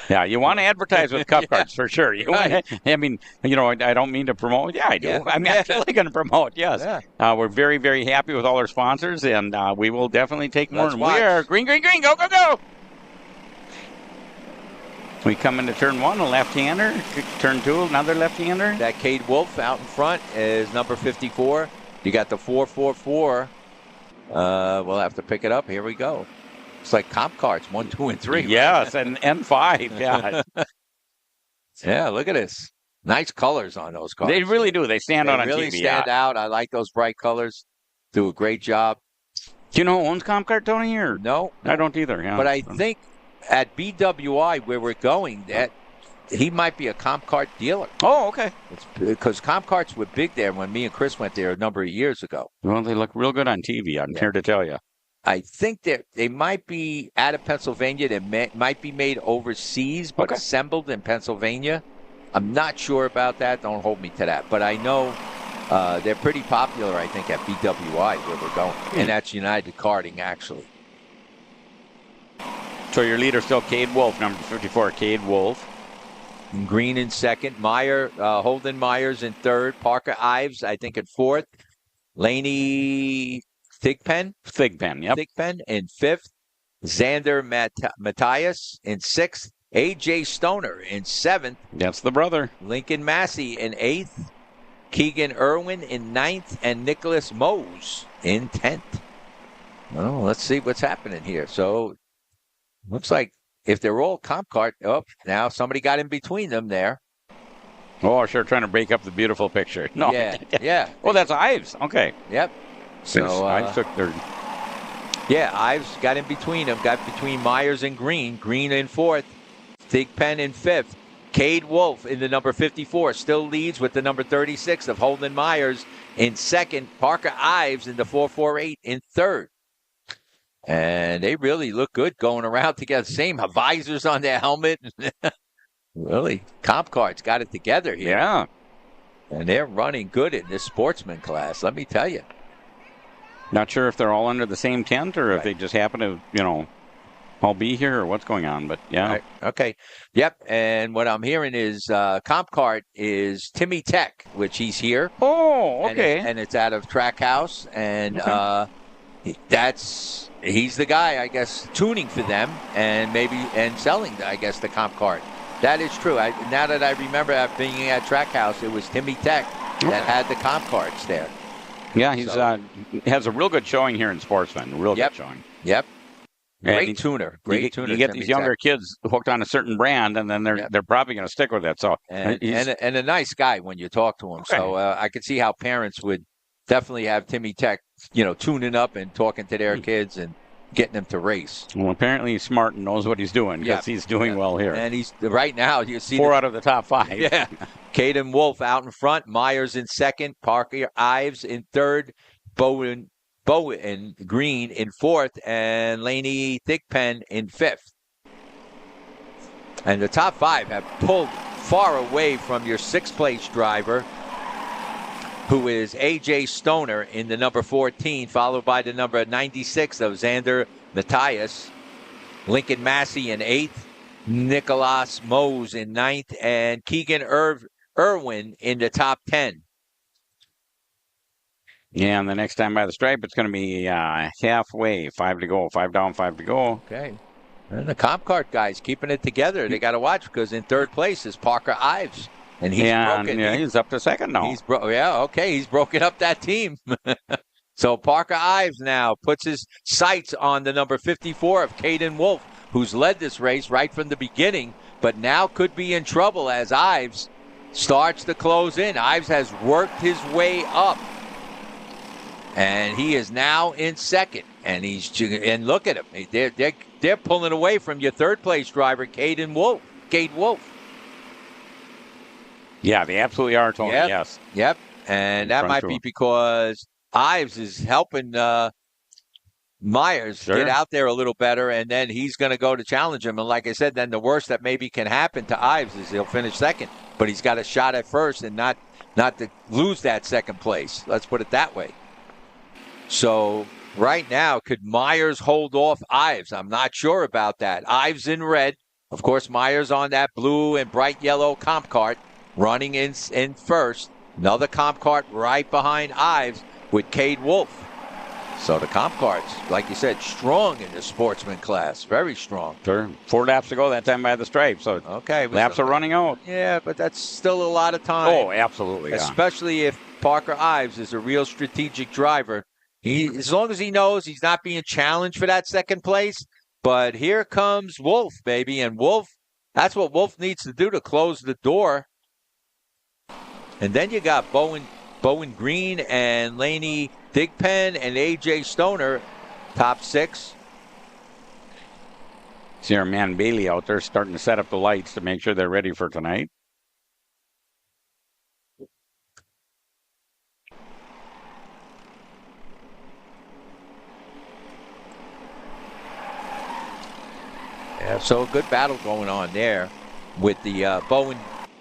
Yeah, you want to advertise with cup carts for sure. I don't mean to promote. Yeah, I do. Yeah. I'm actually going to promote, yes. Yeah. We're very, very happy with all our sponsors, and we will definitely take more. We are green, green, green. Go, go, go. We come into turn one, a left-hander. Turn two, another left-hander. That Cade Wolf out in front is number 54. You got the 444. We'll have to pick it up. Here we go. It's like comp carts, 1, 2, and 3. Yes, and 5. Yeah. Yeah, look at this. Nice colors on those cars. They really do. They stand out on TV. They really stand out. I like those bright colors. Do a great job. Do you know who owns comp cart, Tony? Or? No. I don't either. Yeah. But I think at BWI, where we're going, that he might be a comp cart dealer. Oh, okay. It's because comp carts were big there when me and Chris went there a number of years ago. Well, they look real good on TV. I'm here to tell you. I think that they might be out of Pennsylvania. They might be made overseas, but assembled in Pennsylvania. I'm not sure about that. Don't hold me to that. But I know they're pretty popular, I think, at BWI where we're going. And that's United Karting, actually. So your leader still Cade Wolf, number 54, Cade Wolf. Green in second. Holden Myers in third. Parker Ives, I think, in fourth. Laney Thigpen. Yep. Thigpen in fifth. Xander Matthias in sixth. A.J. Stoner in seventh. That's the brother. Lincoln Massey in eighth. Keegan Irwin in ninth. And Nicholas Mose in 10th. Well, let's see what's happening here. So, looks like if they're all comp kart, now somebody got in between them there. Oh, sure, trying to break up the beautiful picture. No. Yeah. Well, that's Ives. Okay. Yep. So Ives took their... Yeah, Ives got in between them, got between Myers and Green. Green in fourth, Thigpen in fifth. Cade Wolf in the number 54 still leads with the number 36 of Holden Myers in second. Parker Ives in the 448 in third. And they really look good going around together. Same visors on their helmet. Really, comp carts got it together here. Yeah. And they're running good in this sportsman class, let me tell you. Not sure if they're all under the same tent or if they just happen to, all be here or what's going on, but yeah. Right. Okay. Yep. And what I'm hearing is comp cart is Timmy Tech, which he's here. Oh, okay. And it's out of Trackhouse. And that's he's the guy, I guess, tuning for them and selling, I guess, the comp cart. That is true. Now that I remember being at Trackhouse, it was Timmy Tech that had the comp carts there. Yeah, he has a real good showing here in Sportsman. Real good showing. Yep. Great And tuner. You get these younger kids hooked on a certain brand, and then they're probably going to stick with it. So and a nice guy when you talk to him. Okay. So I could see how parents would definitely have Timmy Tech, tuning up and talking to their kids and getting them to race. Well, apparently he's smart and knows what he's doing because he's doing well here. And he's right now. You see 4 out of the top 5. Yeah. Caden Wolf out in front. Myers in second. Parker Ives in third. Bowen Green in fourth, and Laney Thigpen in fifth. And the top 5 have pulled far away from your 6th place driver, who is A.J. Stoner in the number 14, followed by the number 96 of Xander Matthias. Lincoln Massey in 8th, Nicholas Mose in 9th, and Keegan Irwin in the top 10. Yeah, and the next time by the stripe, it's going to be halfway, 5 to go, 5 down, 5 to go. Okay. And the comp cart guys keeping it together. They got to watch because in 3rd place is Parker Ives. And he's broken. Yeah, he's up to 2nd now. He's broken up that team. So Parker Ives now puts his sights on the number 54 of Caden Wolf, who's led this race right from the beginning, but now could be in trouble as Ives starts to close in. Ives has worked his way up. And he is now in 2nd. And look at him. They're pulling away from your 3rd place driver, Cade Wolf. Yeah, they absolutely are, Tony. Yes. Yep. And that might be because Ives is helping Myers get out there a little better, and then he's going to go to challenge him. And like I said, then the worst that maybe can happen to Ives is he'll finish 2nd. But he's got a shot at 1st and not to lose that 2nd place. Let's put it that way. So right now, could Myers hold off Ives? I'm not sure about that. Ives in red. Of course, Myers on that blue and bright yellow comp cart running in first. Another comp cart right behind Ives with Cade Wolf. So the comp carts, like you said, strong in the sportsman class. Very strong. Sure. 4 laps to go that time by the stripe. So laps are running out. Yeah, but that's still a lot of time. Oh, absolutely. Especially if Parker Ives is a real strategic driver. As long as he knows he's not being challenged for that 2nd place. But here comes Wolf, baby. And Wolf, that's what Wolf needs to do to close the door. And then you got Bowen Green and Laney Thigpen and A.J. Stoner, top 6. See our man Bailey out there starting to set up the lights to make sure they're ready for tonight. Yeah, so a good battle going on there with the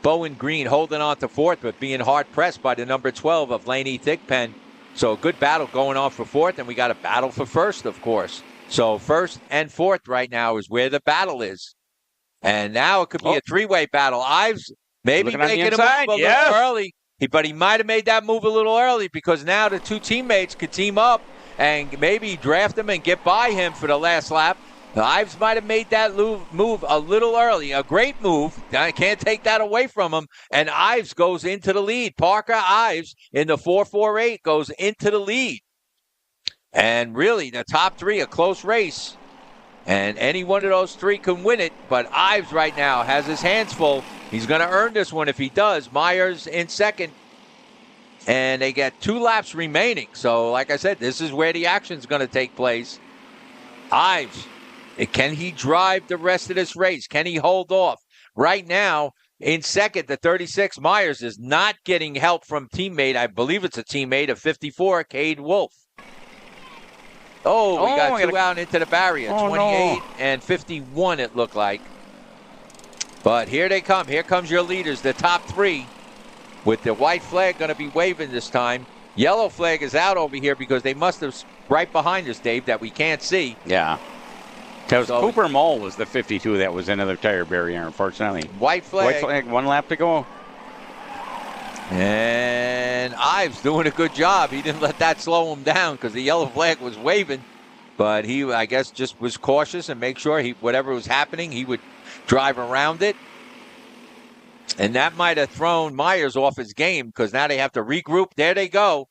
Bowen Green holding on to 4th, but being hard pressed by the number 12 of Laney Thigpen. So a good battle going on for 4th, and we got a battle for 1st, of course. So 1st and 4th right now is where the battle is. And now it could be a 3-way battle. Ives maybe making a move a little early, but he might have made that move a little early because now the 2 teammates could team up and maybe draft him and get by him for the last lap. Ives might have made that move a little early. A great move. I can't take that away from him. And Ives goes into the lead. Parker Ives in the 4.48 goes into the lead. And really, the top 3, a close race. And any one of those 3 can win it. But Ives right now has his hands full. He's going to earn this one if he does. Myers in 2nd. And they got 2 laps remaining. So, like I said, this is where the action's going to take place. Ives. Can he drive the rest of this race? Can he hold off? Right now, in 2nd, the 36, Myers is not getting help from teammate. I believe it's a teammate of 54, Cade Wolf. We got 2 out into the barrier. 28 and 51, it looked like. But here they come. Here comes your leaders, the top 3, with the white flag going to be waving this time. Yellow flag is out over here because they must have right behind us, Dave, that we can't see. Yeah. Because Cooper Mole was the 52 that was into the tire barrier, unfortunately. White flag. 1 lap to go. And Ives doing a good job. He didn't let that slow him down because the yellow flag was waving. but he, I guess, just was cautious and make sure whatever was happening, he would drive around it. And that might have thrown Myers off his game because now they have to regroup. There they go.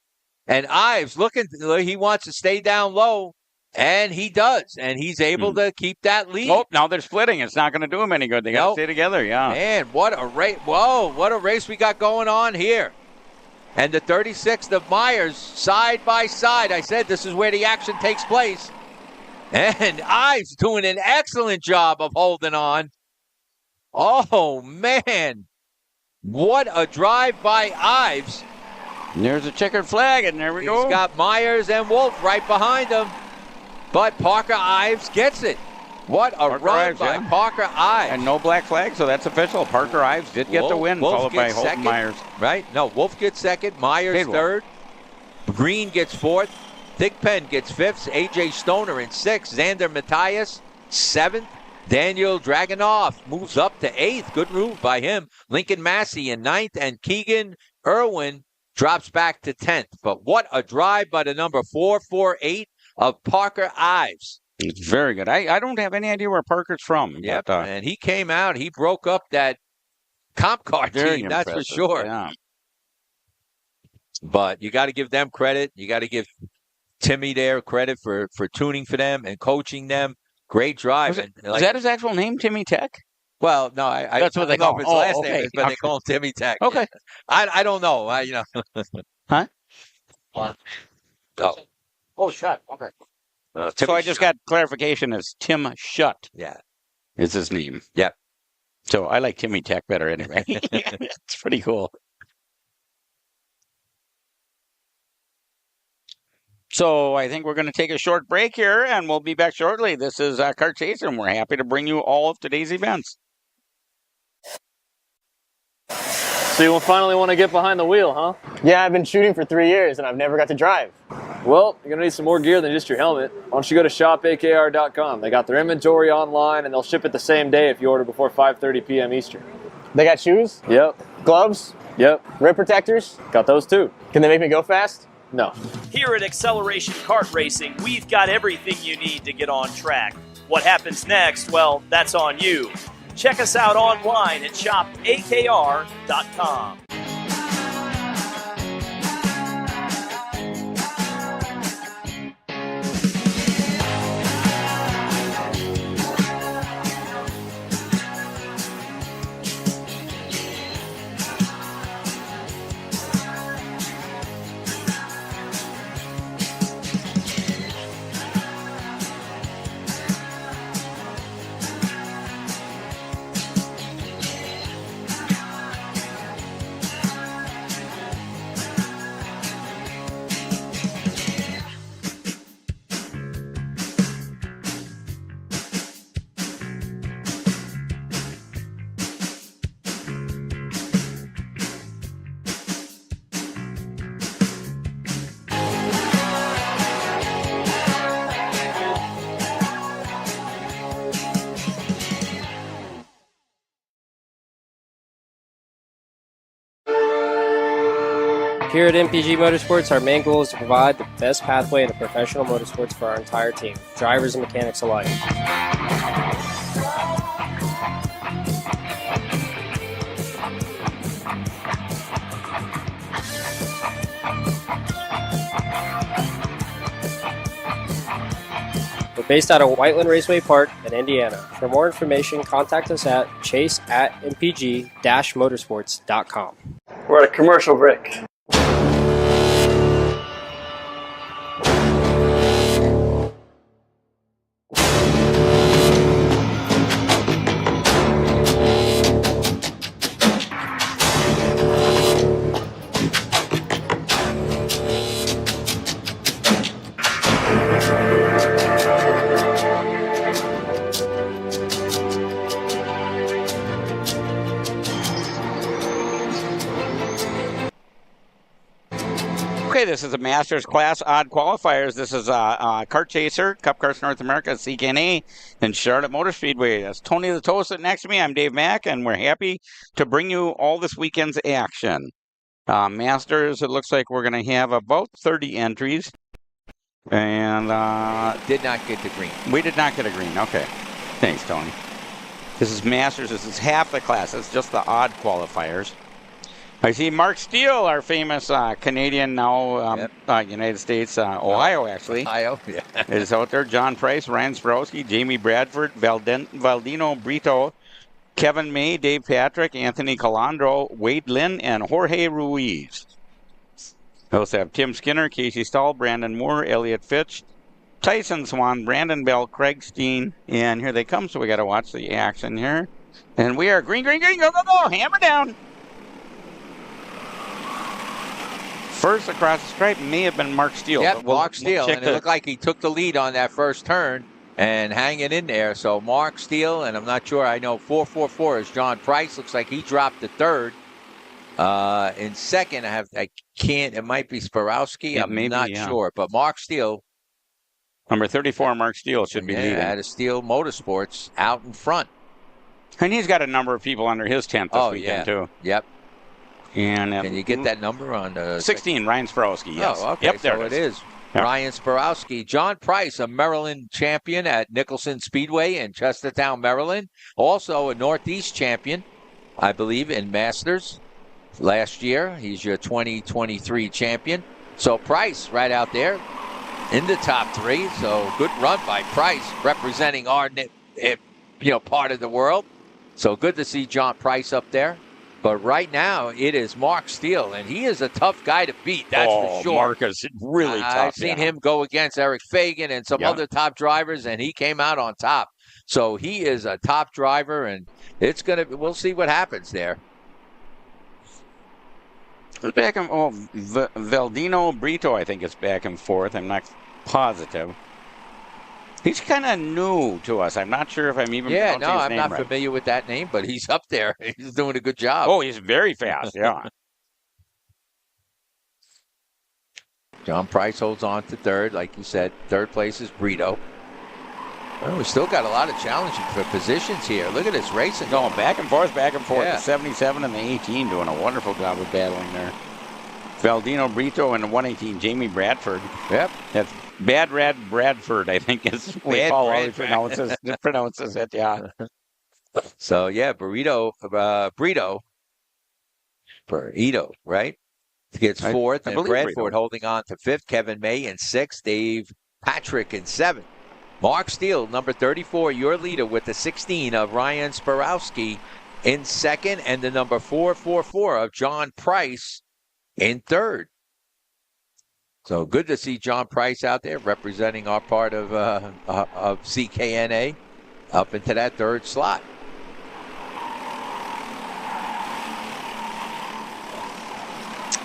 And Ives he wants to stay down low, and he does. And he's able to keep that lead. Oh, now they're splitting. It's not going to do them any good. They got to stay together, yeah. Man, what a race. Whoa, what a race we got going on here. And the 36th of Myers, side by side. I said this is where the action takes place. And Ives doing an excellent job of holding on. Oh, man. What a drive by Ives. And there's a checkered flag, and there we go. He's got Myers and Wolf right behind him. But Parker Ives gets it. What a run by Parker Ives. And no black flag, so that's official. Parker Ives did get the win, followed by Holton Myers. Right? No, Wolf gets second, Myers third. Green gets fourth. Thigpen gets fifth. A.J. Stoner in sixth. Xander Matthias, seventh. Daniel Dragunov moves up to eighth. Good move by him. Lincoln Massey in ninth. And Keegan Irwin drops back to 10th. But what a drive by the number 448 of Parker Ives. It's very good. I don't have any idea where Parker's from. Yeah, and he came out. He broke up that comp car team, that's for sure. Yeah. But you got to give them credit. You got to give Timmy there credit for tuning for them and coaching them. Great drive. Is that his actual name, Timmy Tech? Well, no, that's what they call him. His last name is, but they call him Timmy Tech. Okay. I don't know. Huh? Oh, shut. Okay. So I just got clarification as Tim Shutt. Yeah. Is his name. Yep. So I like Timmy Tech better anyway. It's pretty cool. So I think we're going to take a short break here, and we'll be back shortly. This is Kart Chaser, and we're happy to bring you all of today's events. So you finally want to get behind the wheel, huh? Yeah, I've been shooting for 3 years and I've never got to drive. Well, you're going to need some more gear than just your helmet. Why don't you go to shopakr.com. They got their inventory online and they'll ship it the same day if you order before 5:30 p.m. Eastern. They got shoes? Yep. Gloves? Yep. Rib protectors? Got those too. Can they make me go fast? No. Here at Acceleration Kart Racing, we've got everything you need to get on track. What happens next? Well, that's on you. Check us out online at shopakr.com. Here at MPG Motorsports, our main goal is to provide the best pathway into professional motorsports for our entire team, drivers and mechanics alike. We're based out of Whiteland Raceway Park in Indiana. For more information, contact us at chase@mpg-motorsports.com. We're at a commercial break. Okay, this is a Masters Class Odd Qualifiers. This is Kart Chaser, Cup Cars North America, CKNA, and Charlotte Motor Speedway. That's Tony the Toast sitting next to me. I'm Dave Mack, and we're happy to bring you all this weekend's action. Masters, it looks like we're going to have about 30 entries. And did not get the green. We did not get a green. Okay. Thanks, Tony. This is Masters. This is half the class. It's just the odd qualifiers. I see Mark Steele, our famous Canadian now, United States, Ohio actually. Ohio, yeah. is out there. John Price, Ryan Sporowski, Jamie Bradford, Valdino Brito, Kevin May, Dave Patrick, Anthony Calandro, Wade Lynn, and Jorge Ruiz. We also have Tim Skinner, Casey Stahl, Brandon Moore, Elliot Fitch, Tyson Swan, Brandon Bell, Craig Steen, and here they come, so we got to watch the action here. And we are green, go, go, go, hammer down. First across the stripe may have been Mark Steele. Yep, Mark Steele, and it looked like he took the lead on that first turn and hanging in there. So Mark Steele, and I'm not sure, I know 444 is John Price. Looks like he dropped to third. In second, it might be Sporowski. I'm not sure, but Mark Steele. Number 34, Mark Steele should be leading. Out of Steele Motorsports out in front. And he's got a number of people under his tent this weekend, too. Yep. And can you get that number on 16? Ryan Sporowski. Yes. Oh, okay. Yep, there so it is. Yep. Ryan Sporowski. John Price, a Maryland champion at Nicholson Speedway in Chestertown, Maryland. Also a Northeast champion, I believe, in Masters last year. He's your 2023 champion. So Price right out there in the top three. So good run by Price, representing our part of the world. So good to see John Price up there. But right now, it is Mark Steele, and he is a tough guy to beat, that's for sure. Mark is really tough. I've seen him go against Eric Fagan and some other top drivers, and he came out on top. So he is a top driver, and we'll see what happens there. Back and Valdino Brito, I think, is back and forth. I'm not positive. He's kind of new to us. I'm not sure if I'm even pronouncing his I'm name not right. familiar with that name, but he's up there. He's doing a good job. Oh, he's very fast, yeah. John Price holds on to third, like you said. Third place is Brito. Well, we still got a lot of challenging for positions here. Look at this racing. Going back and forth. Yeah. The 77 and the 18 doing a wonderful job of battling there. Valdino Brito and the 118, Jamie Bradford. Yep. That's Bad Rad Bradford, I think is what Paul always pronounces it, yeah. So, yeah, Brito, right? Gets fourth, and Bradford Brito. holding on to fifth. Kevin May in sixth. Dave Patrick in seventh. Mark Steele, number 34, your leader with the 16 of Ryan Sporowski in second, and the number 444 of John Price in third. So good to see John Price out there representing our part of CKNA up into that third slot.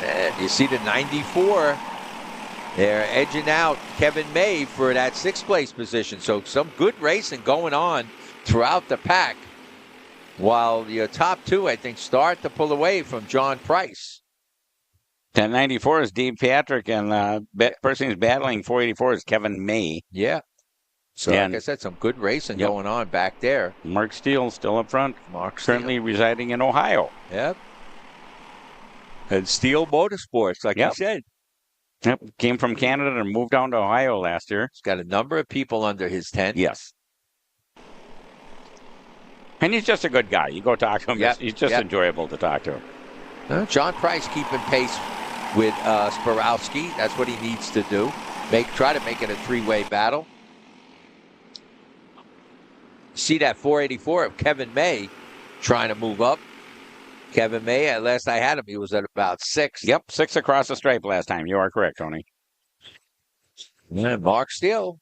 And you see the 94. They're edging out Kevin May for that sixth place position. So some good racing going on throughout the pack. While your top two, I think, start to pull away from John Price. 1094 is Dave Patrick, and the person who's battling 484 is Kevin May. Yeah. So, like I said, some good racing going on back there. Mark Steele still up front. Currently residing in Ohio. Yep. And Steele Motorsports, like you said. Yep. Came from Canada and moved down to Ohio last year. He's got a number of people under his tent. Yes. And he's just a good guy. You go talk to him. Yep. He's just enjoyable to talk to him. John Price keeping pace with Sporowski. That's what he needs to do. Try to make it a three-way battle. See that 484 of Kevin May trying to move up. Kevin May, at last I had him, he was at about 6. Yep, 6 across the stripe last time. You are correct, Tony. Yeah, Mark Steele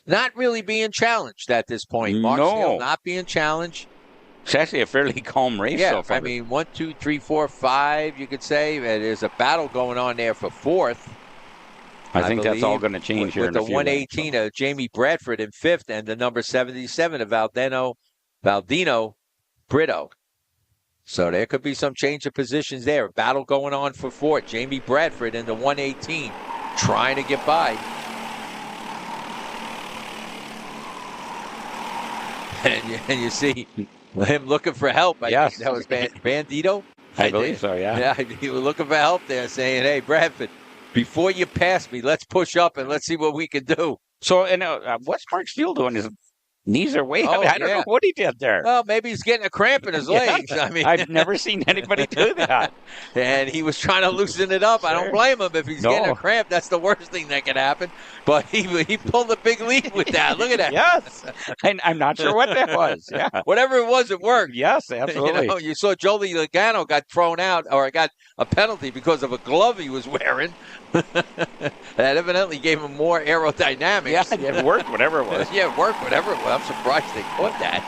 not really being challenged at this point. Mark Steele not being challenged. It's actually a fairly calm race so far. I mean, 1, 2, 3, 4, 5, you could say. There's a battle going on there for fourth. I think that's all going to change here in a few with the 118 of Jamie Bradford in fifth and the number 77 of Valdino Brito. So there could be some change of positions there. Battle going on for fourth. Jamie Bradford in the 118 trying to get by. And you see him looking for help. Yes. That was Bandito. I believe so, yeah. Yeah, he was looking for help there, saying, hey, Bradford, before you pass me, let's push up and let's see what we can do. So, and what's Mark Steele doing? His knees are way. Oh, I don't know what he did there. Well, maybe he's getting a cramp in his legs. I mean, I've never seen anybody do that. And he was trying to loosen it up. Sure. I don't blame him if he's getting a cramp. That's the worst thing that can happen. But he pulled a big lead with that. Look at that. Yes. I'm not sure what that was. Yeah. Whatever it was, it worked. Yes, absolutely. You saw Jolie Logano got thrown out or got a penalty because of a glove he was wearing. That evidently gave him more aerodynamics. Yeah, it worked, whatever it was. Yeah, it worked, whatever it was. I'm surprised they caught that.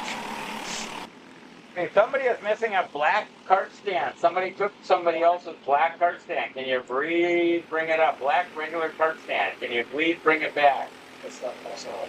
Hey, somebody is missing a black cart stand. Somebody took somebody else's black cart stand. Can you please bring it up? Black regular cart stand. Can you please bring it back? That's not possible.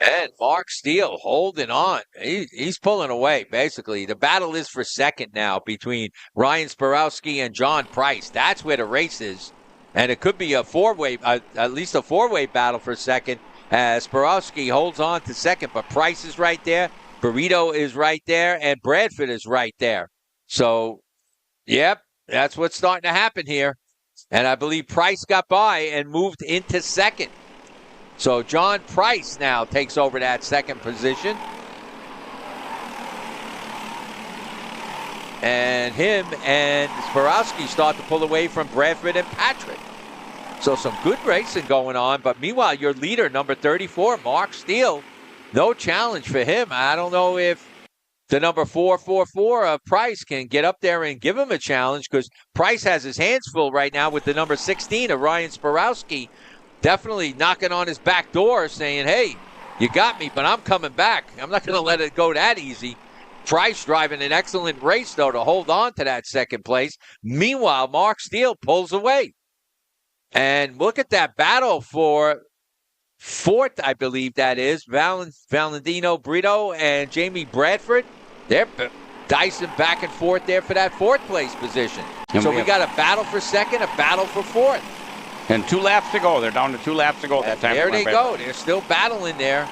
And Mark Steele holding on. He's pulling away, basically. The battle is for second now between Ryan Sporowski and John Price. That's where the race is. And it could be a four-way, at least a four-way battle for second, as Sporowski holds on to second. But Price is right there. Burrito is right there. And Bradford is right there. So, yep, that's what's starting to happen here. And I believe Price got by and moved into second. So John Price now takes over that second position. And him and Sporowski start to pull away from Bradford and Patrick. So some good racing going on. But meanwhile, your leader, number 34, Mark Steele, no challenge for him. I don't know if the number 444 of Price can get up there and give him a challenge, because Price has his hands full right now with the number 16 of Ryan Sporowski. Definitely knocking on his back door saying, hey, you got me, but I'm coming back. I'm not going to let it go that easy. Price driving an excellent race, though, to hold on to that second place. Meanwhile, Mark Steele pulls away. And look at that battle for fourth, I believe that is. Valentino Brito and Jamie Bradford. They're dicing back and forth there for that fourth place position. So we got a battle for second, a battle for fourth. And 2 laps to go. They're down to 2 laps to go that time. There they go. They're still battling there.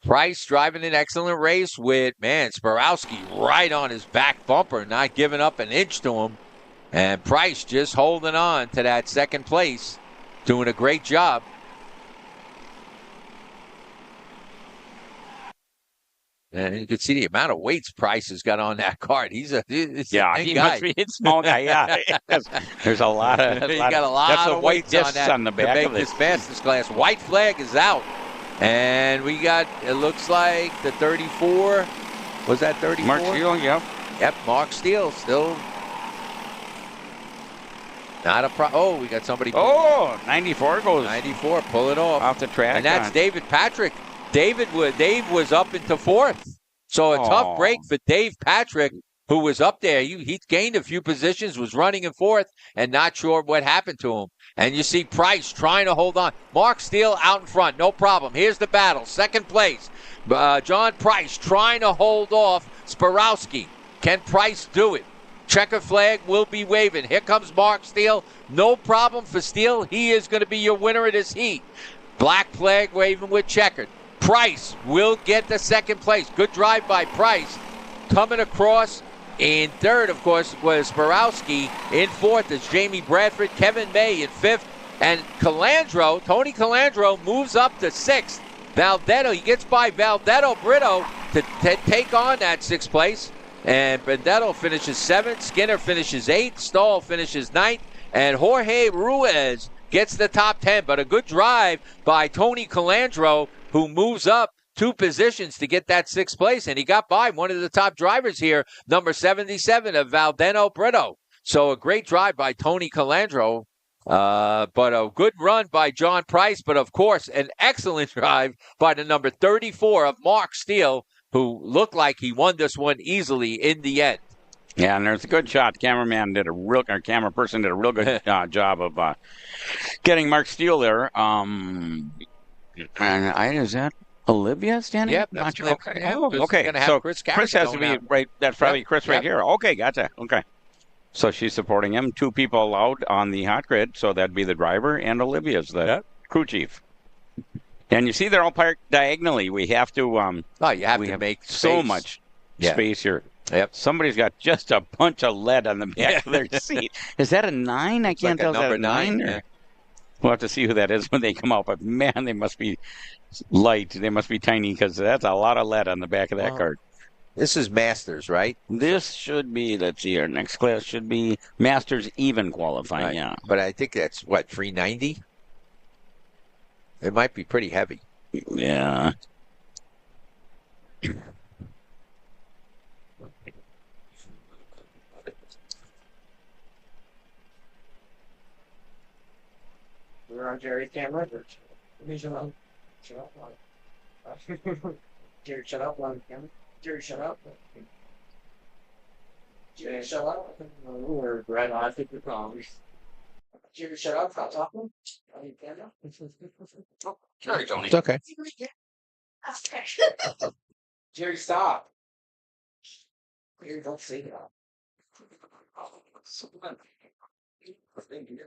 Price driving an excellent race with, Sporowski right on his back bumper, not giving up an inch to him. And Price just holding on to that second place, doing a great job. And you can see the amount of weights Price has got on that cart. He must be a small guy. Yeah, there's a lot of. He's got a lot of weights on that on the back to make this fastest class. White flag is out, and we got. It looks like the 34. Was that 34? Mark Steele. Yep. Mark Steele still not a Oh, we got somebody. 94 goes. 94. Pull it off the track, and that's David Patrick. Dave was up into fourth. So a tough break for Dave Patrick, who was up there. He gained a few positions, was running in fourth, and not sure what happened to him. And you see Price trying to hold on. Mark Steele out in front, no problem. Here's the battle. Second place. John Price trying to hold off Sporowski. Can Price do it? Checker flag will be waving. Here comes Mark Steele. No problem for Steele. He is going to be your winner of this heat. Black flag waving with checkered. Price will get the second place. Good drive by Price. Coming across in third, of course, was Sporowski. In fourth is Jamie Bradford. Kevin May in fifth. And Tony Calandro moves up to sixth. Valdetto, he gets by Valdetto Brito to take on that sixth place. And Valdetto finishes seventh. Skinner finishes eighth. Stahl finishes ninth. And Jorge Ruiz gets the top 10. But a good drive by Tony Calandro, who moves up 2 positions to get that sixth place. And he got by one of the top drivers here, number 77 of Valdeno Brito. So a great drive by Tony Calandro, but a good run by John Price. But, of course, an excellent drive by the number 34 of Mark Steele, who looked like he won this one easily in the end. Yeah, and there's a good shot. Camera person did a real good job of getting Mark Steele there. Is that Olivia standing? Yep, that's okay. Okay. So Chris has to be right. That's probably Chris right here. Okay, gotcha. Okay. So she's supporting him. 2 people allowed on the hot grid, so that'd be the driver and Olivia's the crew chief. And you see they're all parked diagonally. We have to you have to make so space. much Yeah. space here. Yep. Somebody's got just a bunch of lead on the back of their seat. Is that a 9? I can't like tell. a Is that a number 9? yeah. We'll have to see who that is when they come out. But man, they must be light. They must be tiny because that's a lot of lead on the back of that cart. This is Masters, right? This should be, let's see, our next class should be Masters even qualifying, Right. yeah. But I think that's, 390? It might be pretty heavy. Yeah. We're on Jerry's camera. Shut up. Jerry, shut up on camera. Jerry, shut up. Jerry, shut up. We're right on. I think we're wrong. Jerry, shut up. Stop talking. On your camera. Jerry, don't. It's okay. Jerry, stop. Jerry, don't say that. Thank you.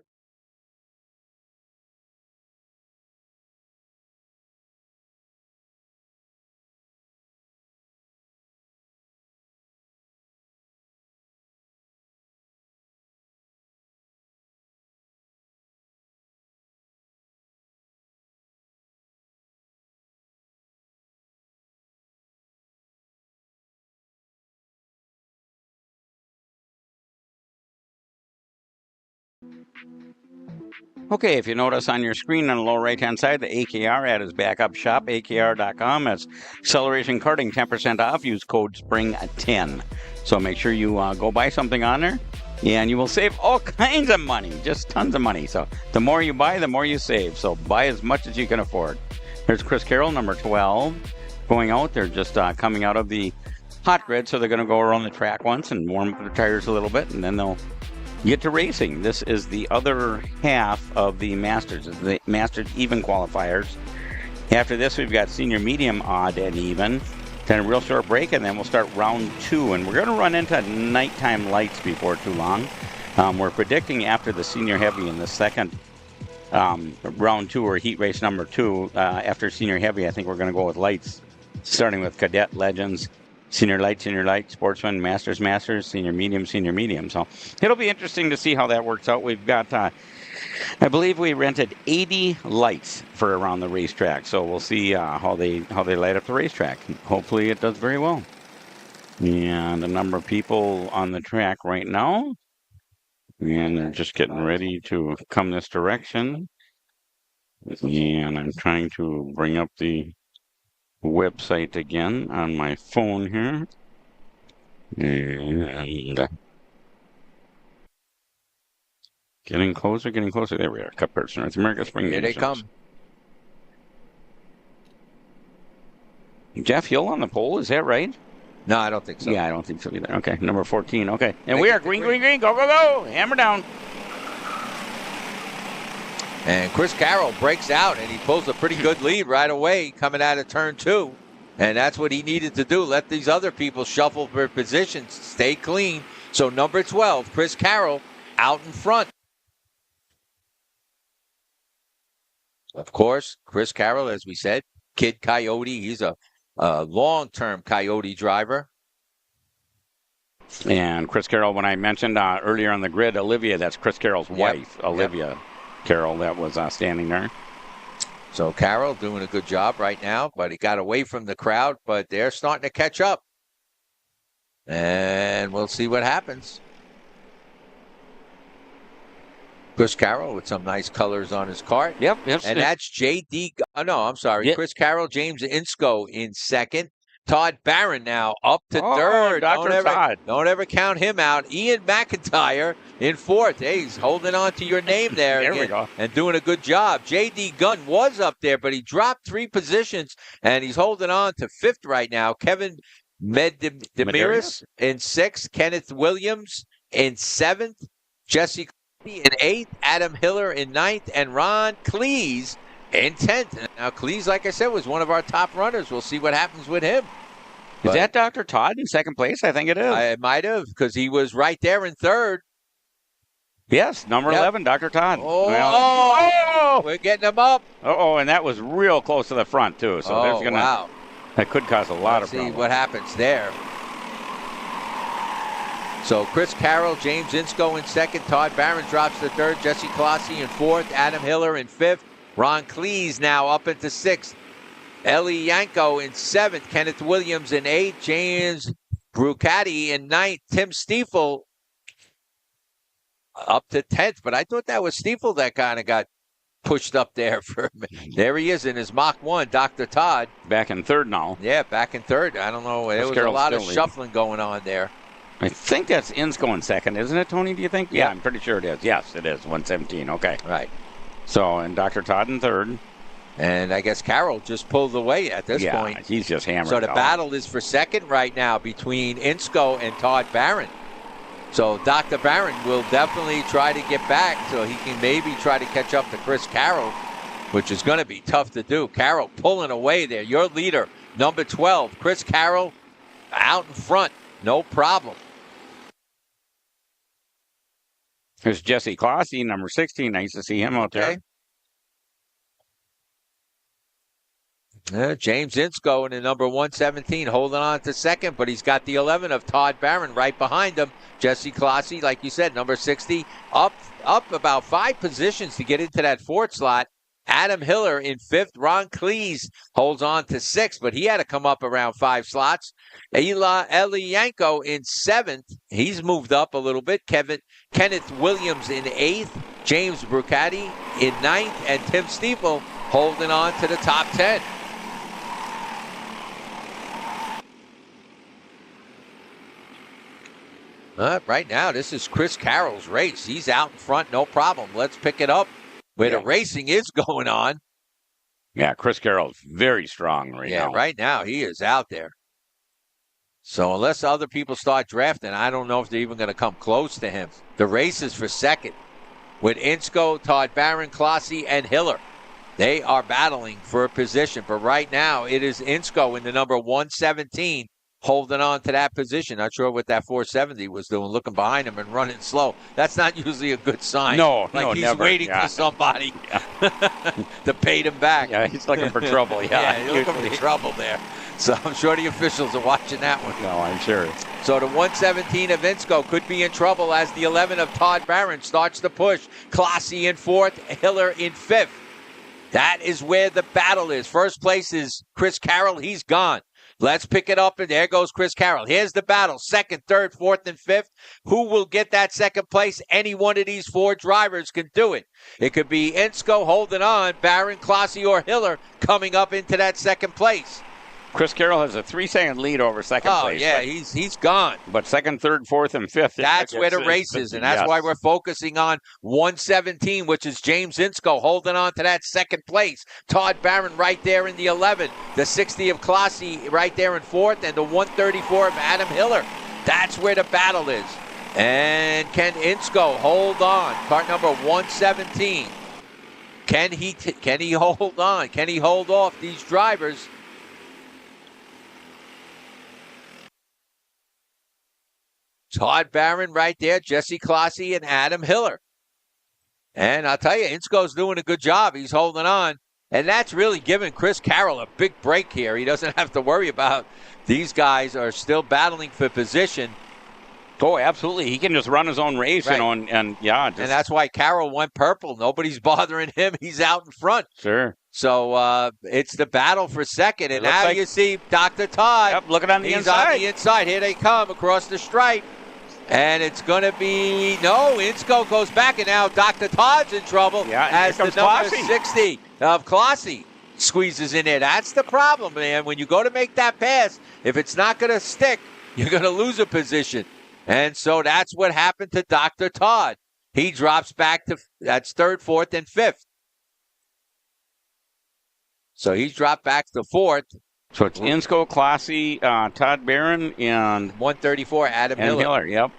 Okay, if you notice on your screen on the lower right-hand side, the AKR ad is back up. Shop AKR.com. That's Acceleration Karting, 10% off. Use code SPRING10. So make sure you go buy something on there, and you will save all kinds of money, just tons of money. So the more you buy, the more you save. So buy as much as you can afford. There's Chris Carroll, number 12, going out. They're just coming out of the hot grid, so they're going to go around the track once and warm up their tires a little bit, and then they'll get to racing. This is the other half of the Masters, the Masters even qualifiers. After this, we've got senior medium, odd and even. Then a real short break, and then we'll start round 2. And we're going to run into nighttime lights before too long. We're predicting after the senior heavy in the second round 2 or heat race number 2, after senior heavy, I think we're going to go with lights, starting with cadet, legends, senior light, sportsman, masters, senior medium. So it'll be interesting to see how that works out. We've got, I believe we rented 80 lights for around the racetrack. So we'll see how they light up the racetrack. Hopefully it does very well. And a number of people on the track right now. And they're just getting ready to come this direction. And I'm trying to bring up the website again on my phone here, and getting closer. There we are. Cup Person, North America, SpringNationals. Here they come. Jeff Hill on the pole, is that right? No, I don't think so. Yeah, I don't think so either. Okay, number 14. Okay, and we are green. Go! Hammer down. And Chris Carroll breaks out, and he pulls a pretty good lead right away coming out of turn 2. And that's what he needed to do. Let these other people shuffle their positions, stay clean. So number 12, Chris Carroll, out in front. Of course, Chris Carroll, as we said, Kid Coyote. He's a long-term Coyote driver. And Chris Carroll, when I mentioned earlier on the grid, Olivia, that's Chris Carroll's wife, Olivia. Yep. Carroll that was standing there. So Carroll doing a good job right now, but he got away from the crowd, but they're starting to catch up. And we'll see what happens. Chris Carroll with some nice colors on his cart. Yep. And that's J.D. Chris Carroll, James Insco in second. Todd Barron now up to third. Todd. Don't ever count him out. Ian McIntyre in fourth. Hey, he's holding on to your name there, there again, we go. and doing a good job. J.D. Gunn was up there, but he dropped 3 positions, and he's holding on to fifth right now. Kevin Medeiros in sixth. Kenneth Williams in seventh. Jesse in eighth. Adam Hiller in ninth. And Ron Cleese in 10th. Now, Cleese, like I said, was one of our top runners. We'll see what happens with him. Is that Dr. Todd in second place? I think it is. I might have, because he was right there in third. Yes, number 11, Dr. Todd. We're getting him up. And that was real close to the front, too. So there's going to... Wow. That could cause a lot of See problems. what happens there. So Chris Carroll, James Insko in second. Todd Barron drops to third. Jesse Clossie in fourth. Adam Hiller in fifth. Ron Cleese now up into sixth. Ellie Yanko in seventh. Kenneth Williams in eighth. James Brucati in ninth. Tim Stiefel up to 10th. But I thought that was Stiefel that kind of got pushed up there for a minute. There he is in his Mach 1, Dr. Todd. Back in third now. Yeah, back in third. I don't know. There was a lot of shuffling going on there. I think that's Insko in second, isn't it, Tony? Do you think? Yeah, I'm pretty sure it is. Yes, it is. 117. Okay. Right. So, and Dr. Todd in third. And I guess Carroll just pulled away at this point. He's just hammered. So the battle is for second right now between Insko and Todd Barron. So Dr. Barron will definitely try to get back so he can maybe try to catch up to Chris Carroll, which is going to be tough to do. Carroll pulling away there. Your leader, number 12, Chris Carroll, out in front. No problem. There's Jesse Clossie, number 16. Nice to see him out there. James Insko in the number 117 holding on to second, but he's got the 11 of Todd Barron right behind him. Jesse Clossie, like you said, number 60, up about 5 positions to get into that fourth slot. Adam Hiller in fifth. Ron Cleese holds on to sixth, but he had to come up around 5 slots. Eli Yanko in seventh. He's moved up a little bit. Kenneth Williams in eighth. James Brucati in ninth. And Tim Stiefel holding on to the top 10. Right now, this is Chris Carroll's race. He's out in front, no problem. Let's pick it up where the racing is going on. Yeah, Chris Carroll's very strong right now. Yeah, right now he is out there. So unless other people start drafting, I don't know if they're even going to come close to him. The race is for second with Insko, Todd Barron, Clossie, and Hiller. They are battling for a position, but right now it is Insko in the number 117 holding on to that position. Not sure what that 470 was doing, looking behind him and running slow. That's not usually a good sign. No, he's never. waiting for somebody to pay him back. Yeah, he's looking for trouble. He's looking for trouble there. So I'm sure the officials are watching that one. No, I'm sure. So the 117 of Insko could be in trouble as the 11 of Todd Barron starts to push. Clossie in fourth, Hiller in fifth. That is where the battle is. First place is Chris Carroll. He's gone. Let's pick it up, and there goes Chris Carroll. Here's the battle. Second, third, fourth, and fifth. Who will get that second place? Any one of these 4 drivers can do it. It could be Insko holding on, Barron, Clossie, or Hiller coming up into that second place. Chris Carroll has a 3-second lead over second place. Oh, yeah, he's gone. But second, third, fourth, and fifth. That's where the race is, and that's why we're focusing on 117, which is James Insko holding on to that second place. Todd Barron right there in the 11. The 60 of Clossie right there in fourth, and the 134 of Adam Hiller. That's where the battle is. And can Insko hold on? Cart number 117. Can he hold on? Can he hold off these drivers? Todd Barron right there, Jesse Clossie, and Adam Hiller. And I'll tell you, Insko's doing a good job. He's holding on. And that's really giving Chris Carroll a big break here. He doesn't have to worry about these guys are still battling for position. Oh, absolutely. He can just run his own race, right. And that's why Carroll went purple. Nobody's bothering him. He's out in front. Sure. So it's the battle for second. And now you see Dr. Todd. Yep, looking on the inside. He's on the inside. Here they come across the stripe. And it's going to be, Insko goes back, and now Dr. Todd's in trouble as the number Clossie. 60 of Clossie squeezes in there. That's the problem, man. When you go to make that pass, if it's not going to stick, you're going to lose a position. And so that's what happened to Dr. Todd. He drops back to, that's third, fourth, and fifth. So he's dropped back to fourth. So it's Insko, Clossie, Todd Barron, and 134, Adam Hiller. Yep.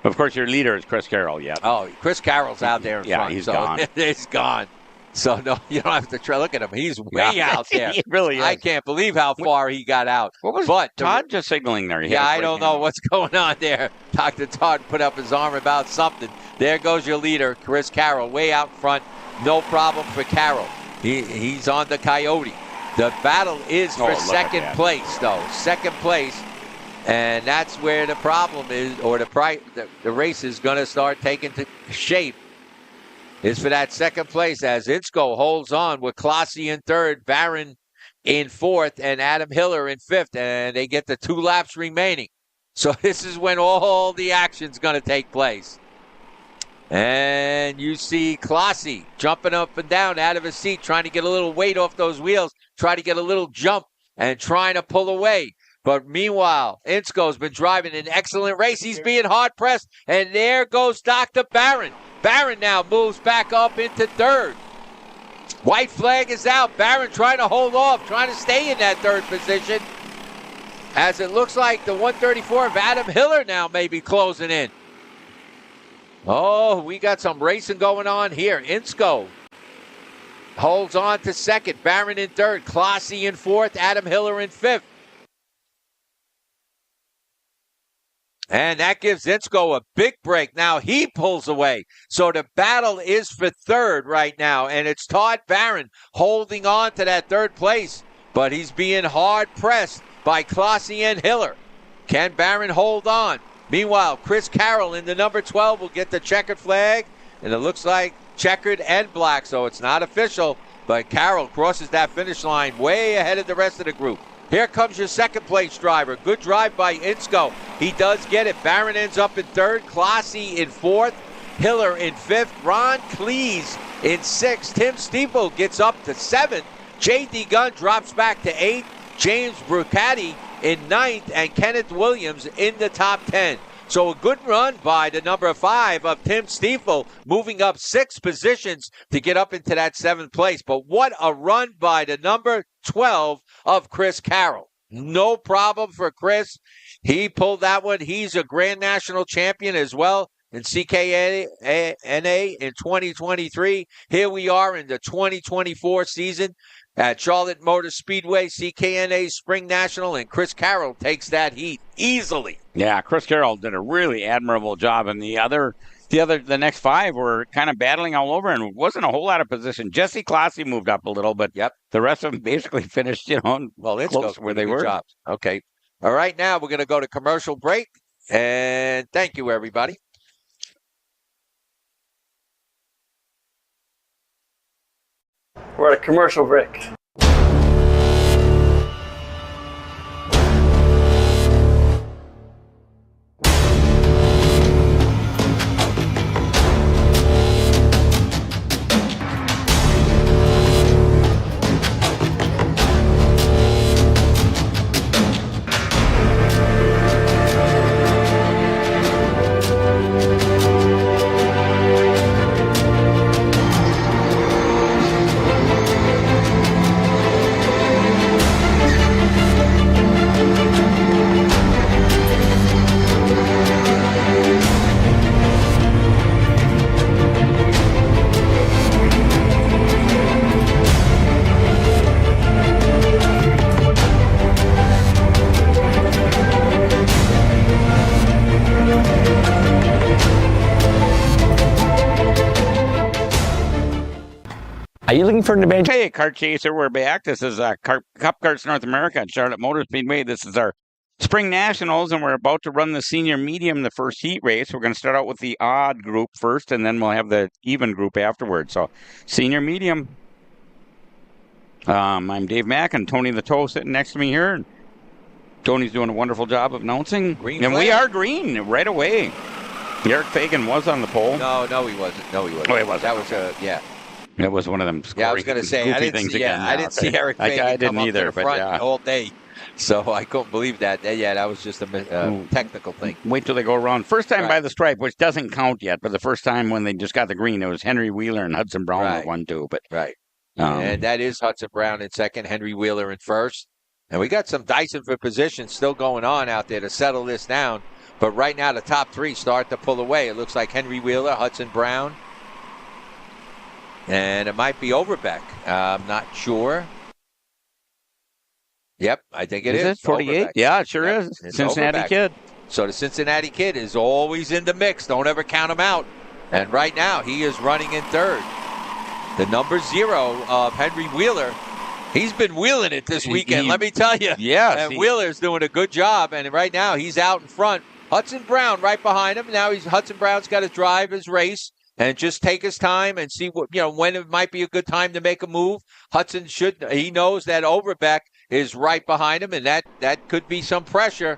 Of course, your leader is Chris Carroll. Yep. Oh, Chris Carroll's out there in front. He's gone. He's gone. So, no, you don't have to try. Look at him. He's way out there. He really is. I can't believe how far he got out. What was Todd just signaling there? I don't know what's going on there. Dr. Todd put up his arm about something. There goes your leader, Chris Carroll, way out front. No problem for Carroll. He's on the Coyote. The battle is for second place, though. Second place. And that's where the problem is, or the race is going to start taking shape, is for that second place as Insko holds on with Klasi in third, Barron in fourth, and Adam Hiller in fifth. And they get the 2 laps remaining. So this is when all the action's going to take place. And you see Klasi jumping up and down out of his seat, trying to get a little weight off those wheels, try to get a little jump and trying to pull away. But meanwhile, Insko's been driving an excellent race. He's being hard-pressed. And there goes Dr. Barron. Barron now moves back up into third. White flag is out. Barron trying to hold off, trying to stay in that third position. As it looks like the 134 of Adam Hiller now may be closing in. Oh, we got some racing going on here. Insko holds on to second. Barron in third. Klasi in fourth. Adam Hiller in fifth. And that gives Insko a big break. Now he pulls away. So the battle is for third right now. And it's Todd Barron holding on to that third place. But he's being hard pressed by Klasi and Hiller. Can Barron hold on? Meanwhile, Chris Carroll in the number 12 will get the checkered flag. And it looks like checkered and black. So it's not official. But Carroll crosses that finish line way ahead of the rest of the group. Here comes your second place driver. Good drive by Insko. He does get it. Barron ends up in third. Klasi in fourth. Hiller in fifth. Ron Cleese in sixth. Tim Stiefel gets up to seventh. J.D. Gunn drops back to eighth. James Brucati in ninth. And Kenneth Williams in the top 10. So a good run by the number 5 of Tim Stiefel, moving up 6 positions to get up into that 7th place. But what a run by the number 12 of Chris Carroll. No problem for Chris. He pulled that one. He's a Grand National champion as well in CKNA in 2023. Here we are in the 2024 season at Charlotte Motor Speedway, CKNA Spring National, and Chris Carroll takes that heat easily. Yeah, Chris Carroll did a really admirable job, and the next 5 were kind of battling all over, and wasn't a whole lot of position. Jesse Klasi moved up a little, but the rest of them basically finished, well, close where they were. Jobs. Okay. All right, now we're going to go to commercial break, and thank you, everybody. We're at a commercial break. Are you looking for an advantage? Hey, Kart Chaser, we're back. This is Cup Karts North America at Charlotte Motor Speedway. This is our Spring Nationals, and we're about to run the senior medium, the first heat race. We're going to start out with the odd group first, and then we'll have the even group afterwards. So, senior medium. I'm Dave Mack, and Tony the Toe sitting next to me here. Tony's doing a wonderful job of announcing. Green and flag. we are green right away. Eric Fagan was on the pole. No, he wasn't. Oh, he wasn't. That was yeah. It was one of them. Yeah, I was going to say I didn't see Eric Fagan I didn't come either, up to the front all day, so I couldn't believe that. Yeah, that was just a technical thing. Wait till they go around. First time by the stripe, which doesn't count yet, but the first time when they just got the green, it was Henry Wheeler and Hudson Brown that won too. But and that is Hudson Brown in second, Henry Wheeler in first, and we got some dicing for position still going on out there to settle this down. But right now, the top 3 start to pull away. It looks like Henry Wheeler, Hudson Brown. And it might be Overbeck. I'm not sure. Yep, I think it is. 48? Overbeck. Yeah, it sure is. It's Cincinnati Overbeck. Kid. So the Cincinnati Kid is always in the mix. Don't ever count him out. And right now, he is running in third. The number 0 of Henry Wheeler, he's been wheeling it this weekend, let me tell you. Yes. And Wheeler's doing a good job, and right now he's out in front. Hudson Brown right behind him. Now Hudson Brown's got to drive his race and just take his time and see what when it might be a good time to make a move. Hudson he knows that Overbeck is right behind him, and that could be some pressure.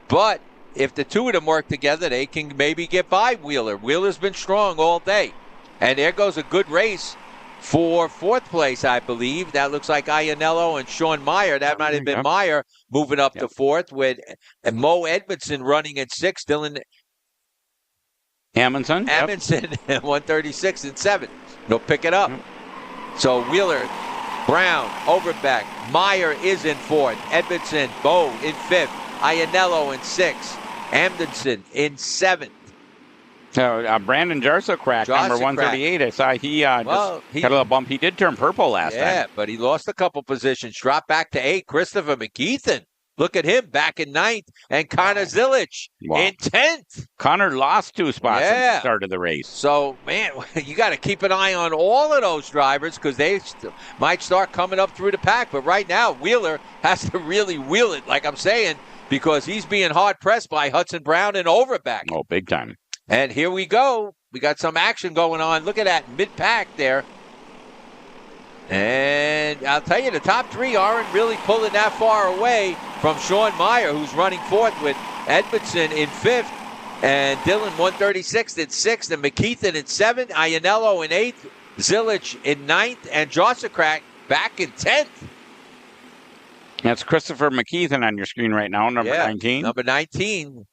But if the two of them work together, they can maybe get by Wheeler. Wheeler's been strong all day. And there goes a good race for fourth place, I believe. That looks like Iannello and Sean Meyer. That might have been Meyer moving up to fourth with Mo Edmondson running at 6. Dylan Amundsen, 136 and 7. They'll pick it up. So Wheeler, Brown, Overbeck, Meyer is in fourth. Edmondson, Bo in fifth. Iannello in sixth. Amundsen in seventh. So Brandon Jarsokrak, number 138. I saw he just got a little bump. He did turn purple last time. Yeah, but he lost a couple positions. Dropped back to 8. Christopher McKeithen. Look at him back in 9th. And Connor Zilich in 10th. Connor lost 2 spots at the start of the race. So, man, you got to keep an eye on all of those drivers because they might start coming up through the pack. But right now, Wheeler has to really wheel it, like I'm saying, because he's being hard-pressed by Hudson Brown and Overbeck. Oh, big time. And here we go. We got some action going on. Look at that mid-pack there. And I'll tell you, the top 3 aren't really pulling that far away from Sean Meyer, who's running 4th with Edmondson in 5th, and Dylan 136th in 6th, and McKeithen in 7th, Iannello in 8th, Zilich in 9th, and Jarsokrak back in 10th. That's Christopher McKeithen on your screen right now, number 19. Number 19.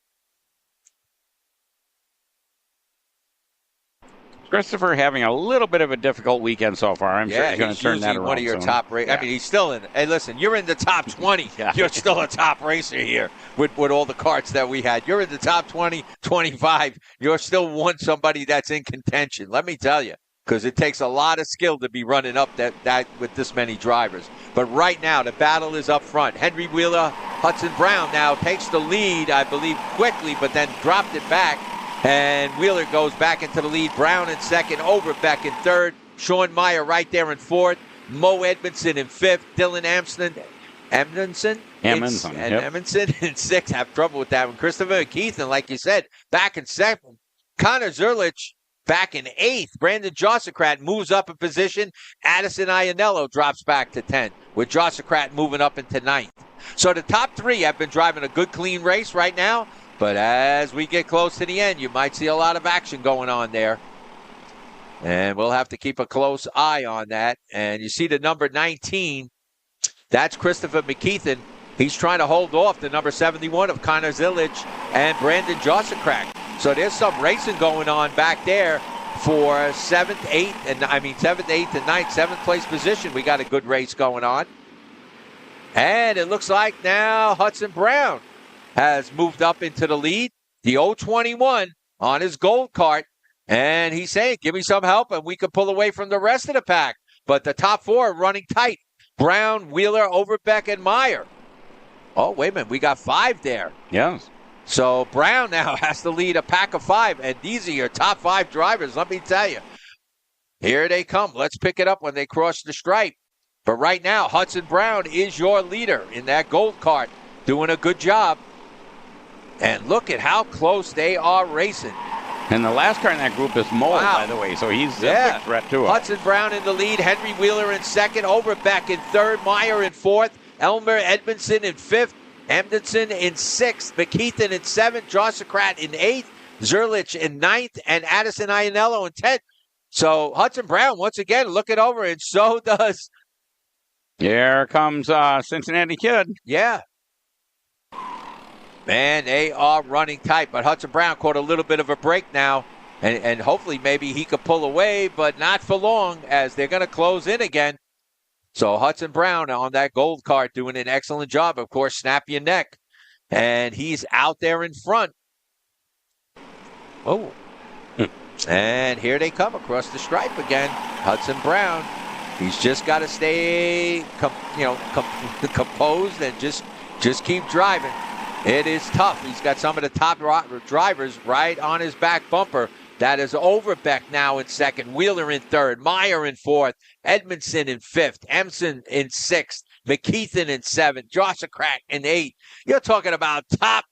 Christopher having a little bit of a difficult weekend so far. I'm sure he's going to turn that around. One of your top racers. I mean, he's still in. Hey, listen, you're in the top 20. You're still a top racer here with all the karts that we had. You're in the top 20, 25. You're still somebody that's in contention. Let me tell you, because it takes a lot of skill to be running up that with this many drivers. But right now, the battle is up front. Henry Wheeler, Hudson Brown now takes the lead, I believe, quickly, but then dropped it back. And Wheeler goes back into the lead. Brown in 2nd, Overbeck in 3rd. Sean Meyer right there in 4th. Mo Edmondson in 5th. Dylan Amundsen in 6th. Have trouble with that one. Christopher McKeithen, like you said, back in 2nd. Connor Zilich back in 8th. Brandon Jarsokrat moves up a position. Addison Iannello drops back to 10th, with Jarsokrat moving up into 9th. So the top 3 have been driving a good, clean race right now. But as we get close to the end, you might see a lot of action going on there. And we'll have to keep a close eye on that. And you see the number 19. That's Christopher McKeithen. He's trying to hold off the number 71 of Connor Zilich and Brandon Jarsokrak. So there's some racing going on back there for 7th, 8th, and 8th, and 9th, 7th place position. We got a good race going on. And it looks like now Hudson Brown has moved up into the lead. The 021 on his gold cart. And he's saying, give me some help and we can pull away from the rest of the pack. But the top 4 are running tight. Brown, Wheeler, Overbeck, and Meyer. Oh, wait a minute. We got 5 there. Yes. So Brown now has to lead a pack of 5. And these are your top 5 drivers, let me tell you. Here they come. Let's pick it up when they cross the stripe. But right now, Hudson Brown is your leader in that gold cart. Doing a good job. And look at how close they are racing. And the last car in that group is Mo, by the way, so he's a big threat to it. Hudson Brown in the lead, Henry Wheeler in 2nd, Overbeck in 3rd, Meyer in 4th, Elmer Edmondson in 5th, Amundsen in 6th, McKeithen in 7th, Jarsokrat in 8th, Zilich in 9th, and Addison Iannello in 10th. So Hudson Brown, once again, looking over, and so does... Here comes Cincinnati Kid. Yeah. Man, they are running tight, but Hudson Brown caught a little bit of a break now, and hopefully maybe he could pull away, but not for long as they're going to close in again. So Hudson Brown on that gold cart doing an excellent job. Of course, snap your neck, and he's out there in front. Oh, and here they come across the stripe again. Hudson Brown, he's just got to stay, composed and just keep driving. It is tough. He's got some of the top drivers right on his back bumper. That is Overbeck now in second, Wheeler in third, Meyer in fourth, Edmondson in fifth, Emson in sixth, McKeithen in seventh, Joshua in eighth. You're talking about top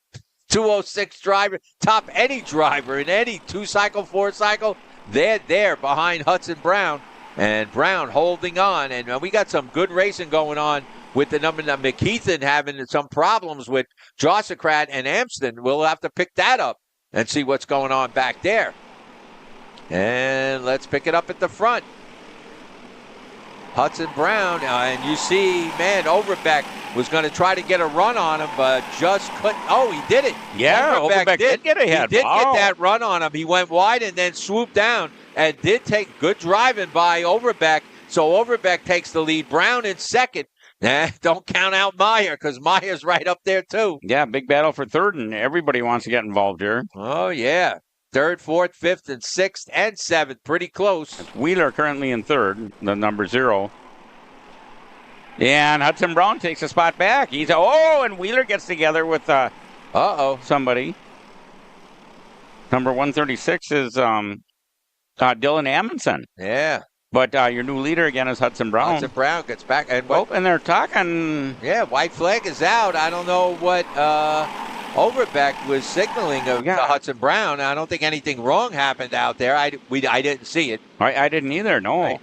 206 driver, top any driver in any 2-cycle, 4-cycle. They're there behind Hudson Brown, and Brown holding on. And we got some good racing going on with the number of McKeithen having some problems with Jossicrat and Amston. We'll have to pick that up and see what's going on back there. And let's pick it up at the front. Hudson Brown, and you see, man, Overbeck was going to try to get a run on him, but just couldn't. Oh, he did it. Yeah, Overbeck did get ahead. He did get that run on him. He went wide and then swooped down and did take good driving by Overbeck. So Overbeck takes the lead. Brown in second. Don't count out Meyer, because Meyer's right up there, too. Yeah, big battle for third, and everybody wants to get involved here. Oh, yeah. Third, fourth, fifth, and sixth, and seventh. Pretty close. Wheeler currently in third, the number 0. And Hudson Brown takes a spot back. And Wheeler gets together with somebody. Number 136 is Dylan Amundsen. Yeah. But your new leader again is Hudson Brown. Hudson Brown gets back. And they're talking. Yeah, white flag is out. I don't know what Overbeck was signaling of Hudson Brown. I don't think anything wrong happened out there. I didn't see it. I didn't either, no. Right.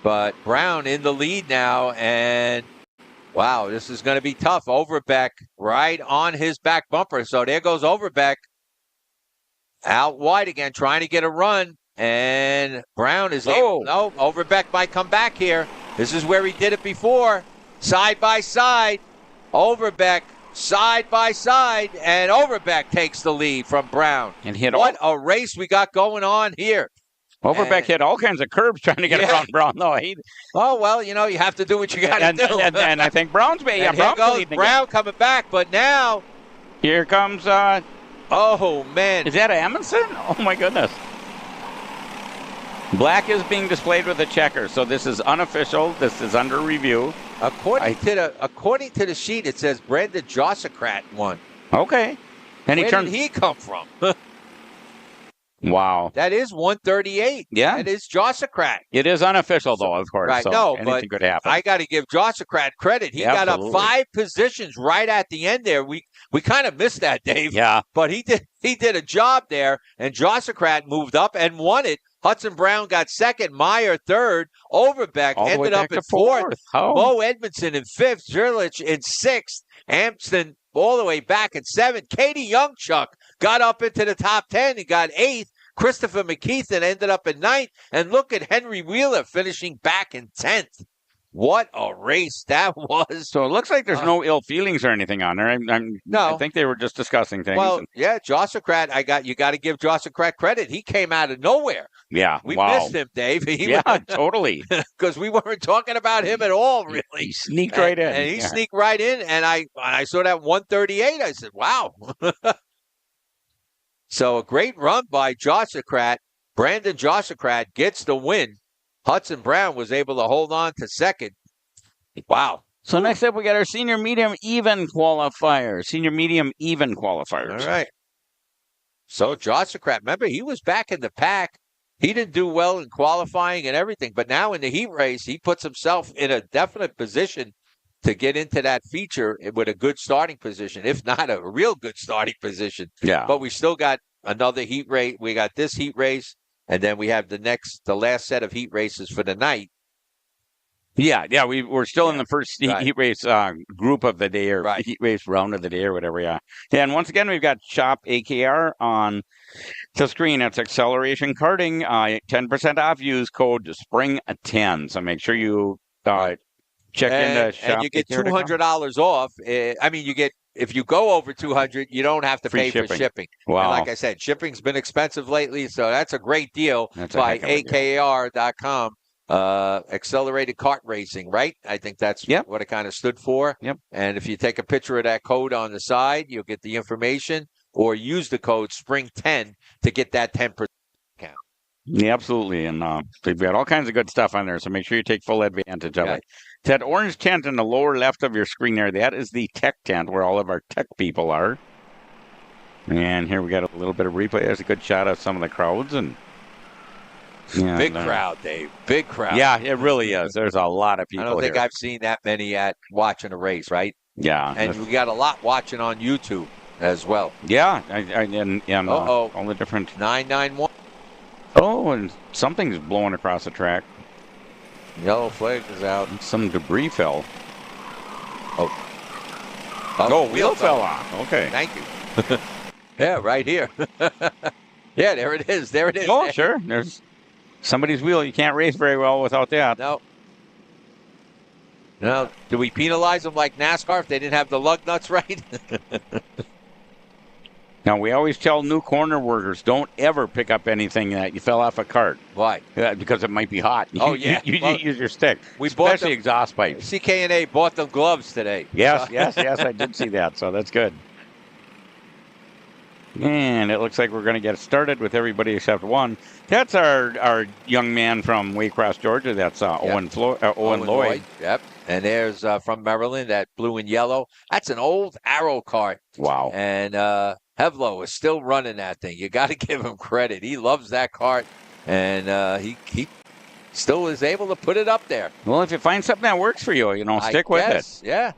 But Brown in the lead now, and wow, this is going to be tough. Overbeck right on his back bumper. So there goes Overbeck out wide again, trying to get a run. And Brown is Overbeck might come back here. This is where he did it before. Side by side. Overbeck side by side. And Overbeck takes the lead from Brown. And what a race we got going on here. Overbeck hit all kinds of curbs trying to get around Brown. No, you have to do what you got to do. And I think Brown's here goes Brown coming back, but now here comes. Oh man, is that Amundsen? Oh my goodness. Black is being displayed with a checker, so this is unofficial. This is under review. According to the sheet, it says Brandon Jossicrat won. Okay, and Where did he come from? Wow. That is 138. Yeah. That is Jossicrat. It is unofficial, though, of course. Right. So no, anything but could happen. I got to give Jossicrat credit. He got up 5 positions right at the end there. We kind of missed that, Dave. Yeah. But he did a job there, and Jossicrat moved up and won it. Hudson Brown got second, Meyer third, Overbeck ended up in fourth. Mo Edmondson in fifth, Zerlich in sixth, Amston all the way back at seventh. Katie Youngchuck got up into the top 10 and got eighth. Christopher McKeithen ended up in ninth. And look at Henry Wheeler finishing back in 10th. What a race that was. So it looks like there's no ill feelings or anything on there. No. I think they were just discussing things. Well, yeah, Jossicrat, you got to give Jossicrat credit. He came out of nowhere. Yeah, we missed him, Dave. Totally. Because we weren't talking about him at all, really. He sneaked right in. And he sneaked right in, and I saw that 138. I said, wow. So a great run by Jossicrat. Brandon Jossicrat gets the win. Hudson Brown was able to hold on to second. Wow. So next up, we got our senior medium even qualifiers. All right. So Jossicrat, remember, he was back in the pack. He didn't do well in qualifying and everything, but now in the heat race, he puts himself in a definite position to get into that feature with a good starting position, if not a real good starting position. Yeah. But we still got another heat race. We got this heat race, and then we have the last set of heat races for the night. Yeah, we're still in the first heat race group of the day, or heat race round of the day, or whatever. Yeah, and once again, we've got Shop AKR on the screen. It's Acceleration Karting, 10% off. Use code SPRING10. So make sure you check into Shop. And you get $200 off. If you go over 200, you don't have to pay for shipping. Wow. And like I said, shipping's been expensive lately, so that's a great deal by AKR.com. Accelerated Kart Racing, right? I think that's what it kind of stood for. Yep. And if you take a picture of that code on the side, you'll get the information, or use the code SPRING10 to get that 10% discount. Yeah, absolutely. And we've got all kinds of good stuff on there, so make sure you take full advantage of it. That orange tent in the lower left of your screen there, that is the tech tent where all of our tech people are. And here we got a little bit of replay. There's a good shot of some of the crowds. And big crowd, Dave. Big crowd. Yeah, it really is. There's a lot of people I don't think here. I've seen that many at watching a race, right? Yeah. And we got a lot watching on YouTube as well. Yeah. And all the different... 991. Oh, and something's blowing across the track. Yellow flag is out. Some debris fell. Oh, wheel fell off. Okay. Thank you. Yeah, right here. Yeah, there it is. There it is. Oh, sure. There's somebody's wheel. You can't race very well without that. No. Now, do we penalize them like NASCAR if they didn't have the lug nuts right? Now, we always tell new corner workers, don't ever pick up anything that you fell off a cart. Why? Because it might be hot. Oh, yeah. You use your stick, We bought especially them, exhaust pipes. CKNA bought them gloves today. Yes, yes, I did see that, so that's good. And it looks like we're going to get started with everybody except one. That's our young man from Waycross, Georgia. That's Owen Lloyd. Yep. And there's from Maryland, that blue and yellow. That's an old Arrow kart. Wow. And Hevlo is still running that thing. You got to give him credit. He loves that kart, and he still is able to put it up there. Well, if you find something that works for you, stick with it. Yeah.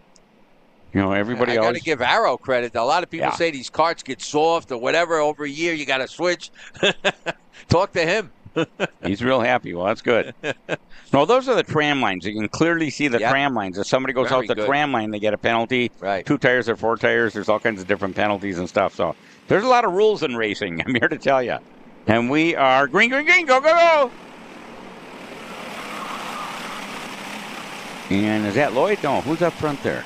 Everybody I always... got to give Arrow credit. A lot of people say these karts get soft or whatever over a year. You got to switch. Talk to him. He's real happy. Well, that's good. No, those are the tram lines. You can clearly see the tram lines. If somebody goes out the tram line, they get a penalty. Right. 2 tires or 4 tires. There's all kinds of different penalties and stuff. So there's a lot of rules in racing. I'm here to tell you. And we are green, green, green. Go, go, go. And is that Lloyd? No, who's up front there?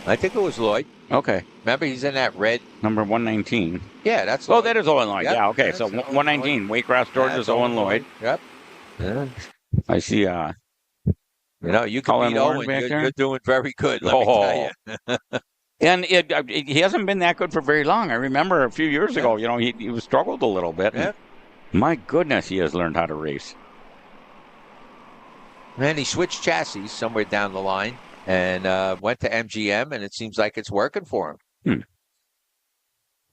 I think it was Lloyd. Okay. Remember, he's in that red. Number 119. Yeah, that's Lloyd. Oh, that is Owen Lloyd. Yep. Yeah, okay. So 119, Waycross, Georgia's Owen Lloyd. Yep. Yeah. I see. You can beat Owen. You're doing very good, let me tell you. And he hasn't been that good for very long. I remember a few years ago, he was struggled a little bit. Yeah. My goodness, he has learned how to race. Man, he switched chassis somewhere down the line and went to MGM, and it seems like it's working for him.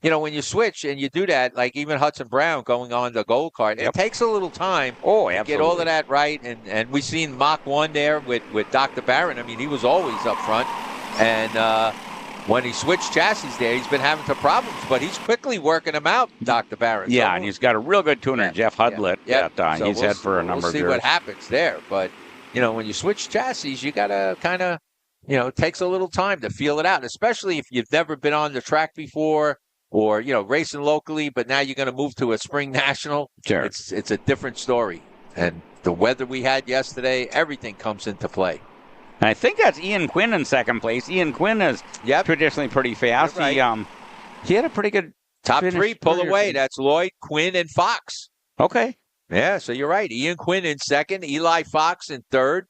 When you switch and you do that, like even Hudson Brown going on the gold card, it takes a little time to get all of that right. And we've seen Mach 1 there with Dr. Barron. I mean, he was always up front. And when he switched chassis there, he's been having some problems, but he's quickly working them out, Dr. Barron. Yeah, so and he's got a real good tuner, Jeff Hudlett, that he's had for a number of years. We'll see what happens there. But, when you switch chassis, you got to kind of, it takes a little time to feel it out, especially if you've never been on the track before or, racing locally, but now you're going to move to a spring national. Sure. It's a different story. And the weather we had yesterday, everything comes into play. And I think that's Ian Quinn in second place. Ian Quinn is traditionally pretty fast. Right. He had a pretty good top finish. 3 pull away. That's Lloyd, Quinn, and Fox. Okay. Yeah, so you're right. Ian Quinn in second, Eli Fox in third,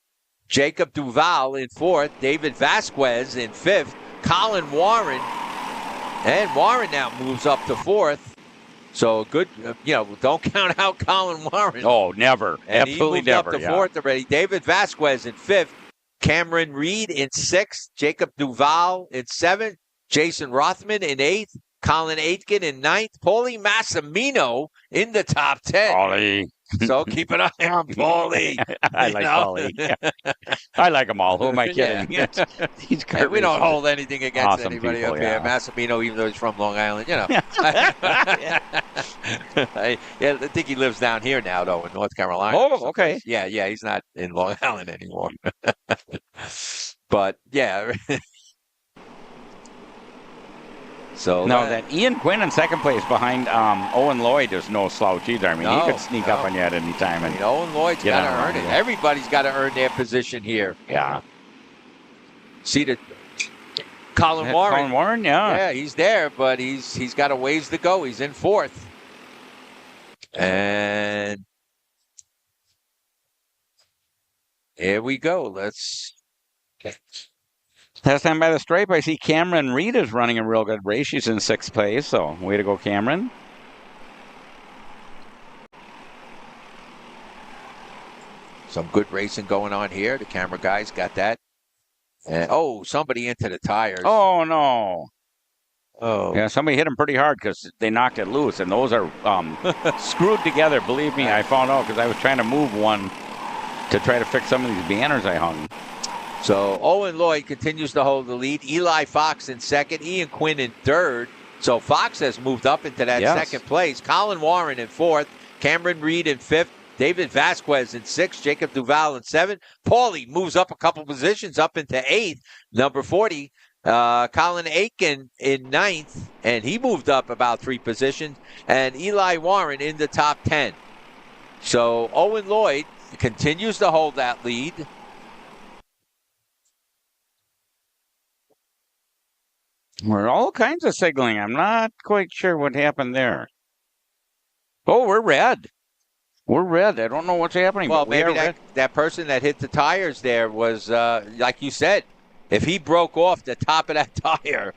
Jacob Duval in fourth, David Vasquez in fifth, Colin Warren, and Warren now moves up to fourth. So good, don't count out Colin Warren. Oh, never. And absolutely he moved never. up to fourth already. David Vasquez in fifth, Cameron Reed in sixth, Jacob Duval in seventh, Jason Rothman in eighth, Colin Aitken in ninth, Paulie Massimino in the top 10. Paulie. So keep an eye on Paulie. I like Paulie. I like them all. Who am I kidding? He's and we don't hold anything against anybody people, up here. Massimino, even though he's from Long Island, I think he lives down here now, though, in North Carolina. Oh, okay. Yeah, he's not in Long Island anymore. But, yeah. So no, that Ian Quinn in second place behind Owen Lloyd is no slouch either. I mean, he could sneak up on you at any time. And Owen Lloyd's got to earn it. Everybody's got to earn their position here. Yeah. See the Colin Warren. Colin Warren, yeah. Yeah, he's there, but he's got a ways to go. He's in fourth. And here we go. Let's get. Last time by the stripe, I see Cameron Reed is running a real good race. She's in sixth place, so way to go, Cameron. Some good racing going on here. The camera guys got that. And, somebody into the tires. Oh, no. Oh. Yeah, somebody hit him pretty hard because they knocked it loose, and those are screwed together. Believe me, I found out because I was trying to move one to try to fix some of these banners I hung. So Owen Lloyd continues to hold the lead. Eli Fox in second. Ian Quinn in third. So Fox has moved up into that second place. Colin Warren in fourth. Cameron Reed in fifth. David Vasquez in sixth. Jacob Duval in seventh. Paulie moves up a couple positions up into eighth. Number 40. Colin Aiken in ninth, and he moved up about 3 positions. And Eli Warren in the top 10. So Owen Lloyd continues to hold that lead. We're all kinds of signaling. I'm not quite sure what happened there. Oh, we're red. We're red. I don't know what's happening. Well, but maybe that person that hit the tires there was, like you said, if he broke off the top of that tire,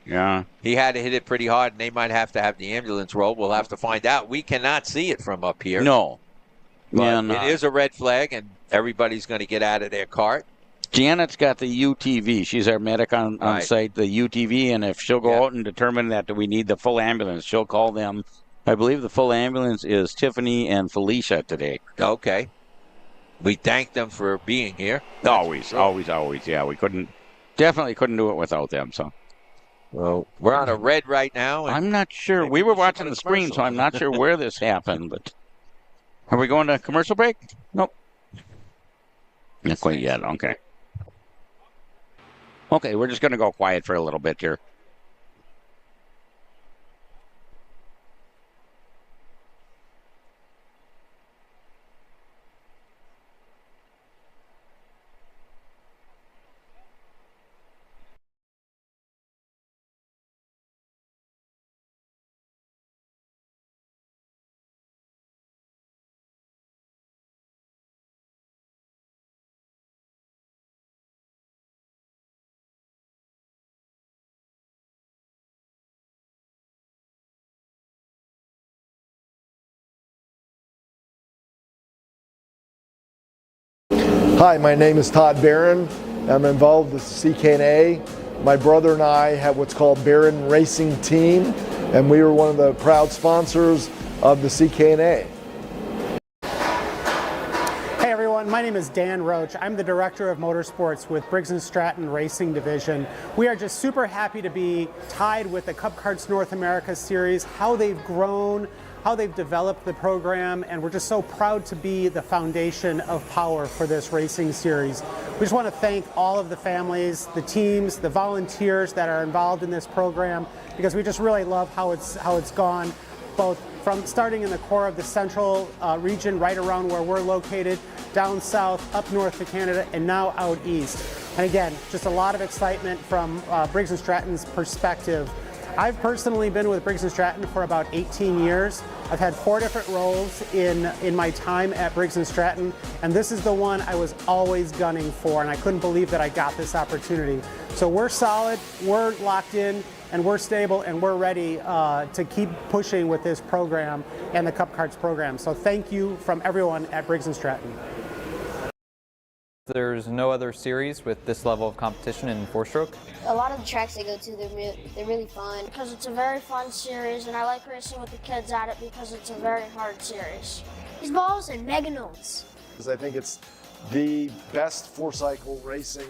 he had to hit it pretty hard, and they might have to have the ambulance roll. We'll have to find out. We cannot see it from up here. No. But it is a red flag, and everybody's going to get out of their cart. Janet's got the UTV. She's our medic on site, the UTV, and if she'll go out and determine that we need the full ambulance, she'll call them. I believe the full ambulance is Tiffany and Felicia today. Okay. We thank them for being here. Always. Yeah, we definitely couldn't do it without them. So, well, we're on a red right now. I'm not sure. We were watching the screen, so I'm not sure where this happened. But are we going to commercial break? Nope. Not quite yet. Okay. Okay, we're just going to go quiet for a little bit here. Hi, my name is Todd Barron. I'm involved with CKNA. My brother and I have what's called Barron Racing Team, and we were one of the proud sponsors of the CKNA. Hey everyone, my name is Dan Roach. I'm the Director of Motorsports with Briggs & Stratton Racing Division. We are just super happy to be tied with the Cup Karts North America Series, how they've grown, how they've developed the program, and we're just so proud to be the foundation of power for this racing series. We just want to thank all of the families, the teams, the volunteers that are involved in this program, because we just really love how it's gone, both from starting in the core of the central region, right around where we're located, down south, up north to Canada, and now out east. And again, just a lot of excitement from Briggs & Stratton's perspective. I've personally been with Briggs & Stratton for about 18 years. I've had 4 different roles in my time at Briggs & Stratton, and this is the one I was always gunning for, and I couldn't believe that I got this opportunity. So we're solid, we're locked in, and we're stable, and we're ready to keep pushing with this program and the Cup Karts program. So thank you from everyone at Briggs & Stratton. There's no other series with this level of competition in 4-stroke. A lot of the tracks they go to, they're really fun. Because it's a very fun series, and I like racing with the kids at it because it's a very hard series. These balls and mega notes. I think it's the best 4-cycle racing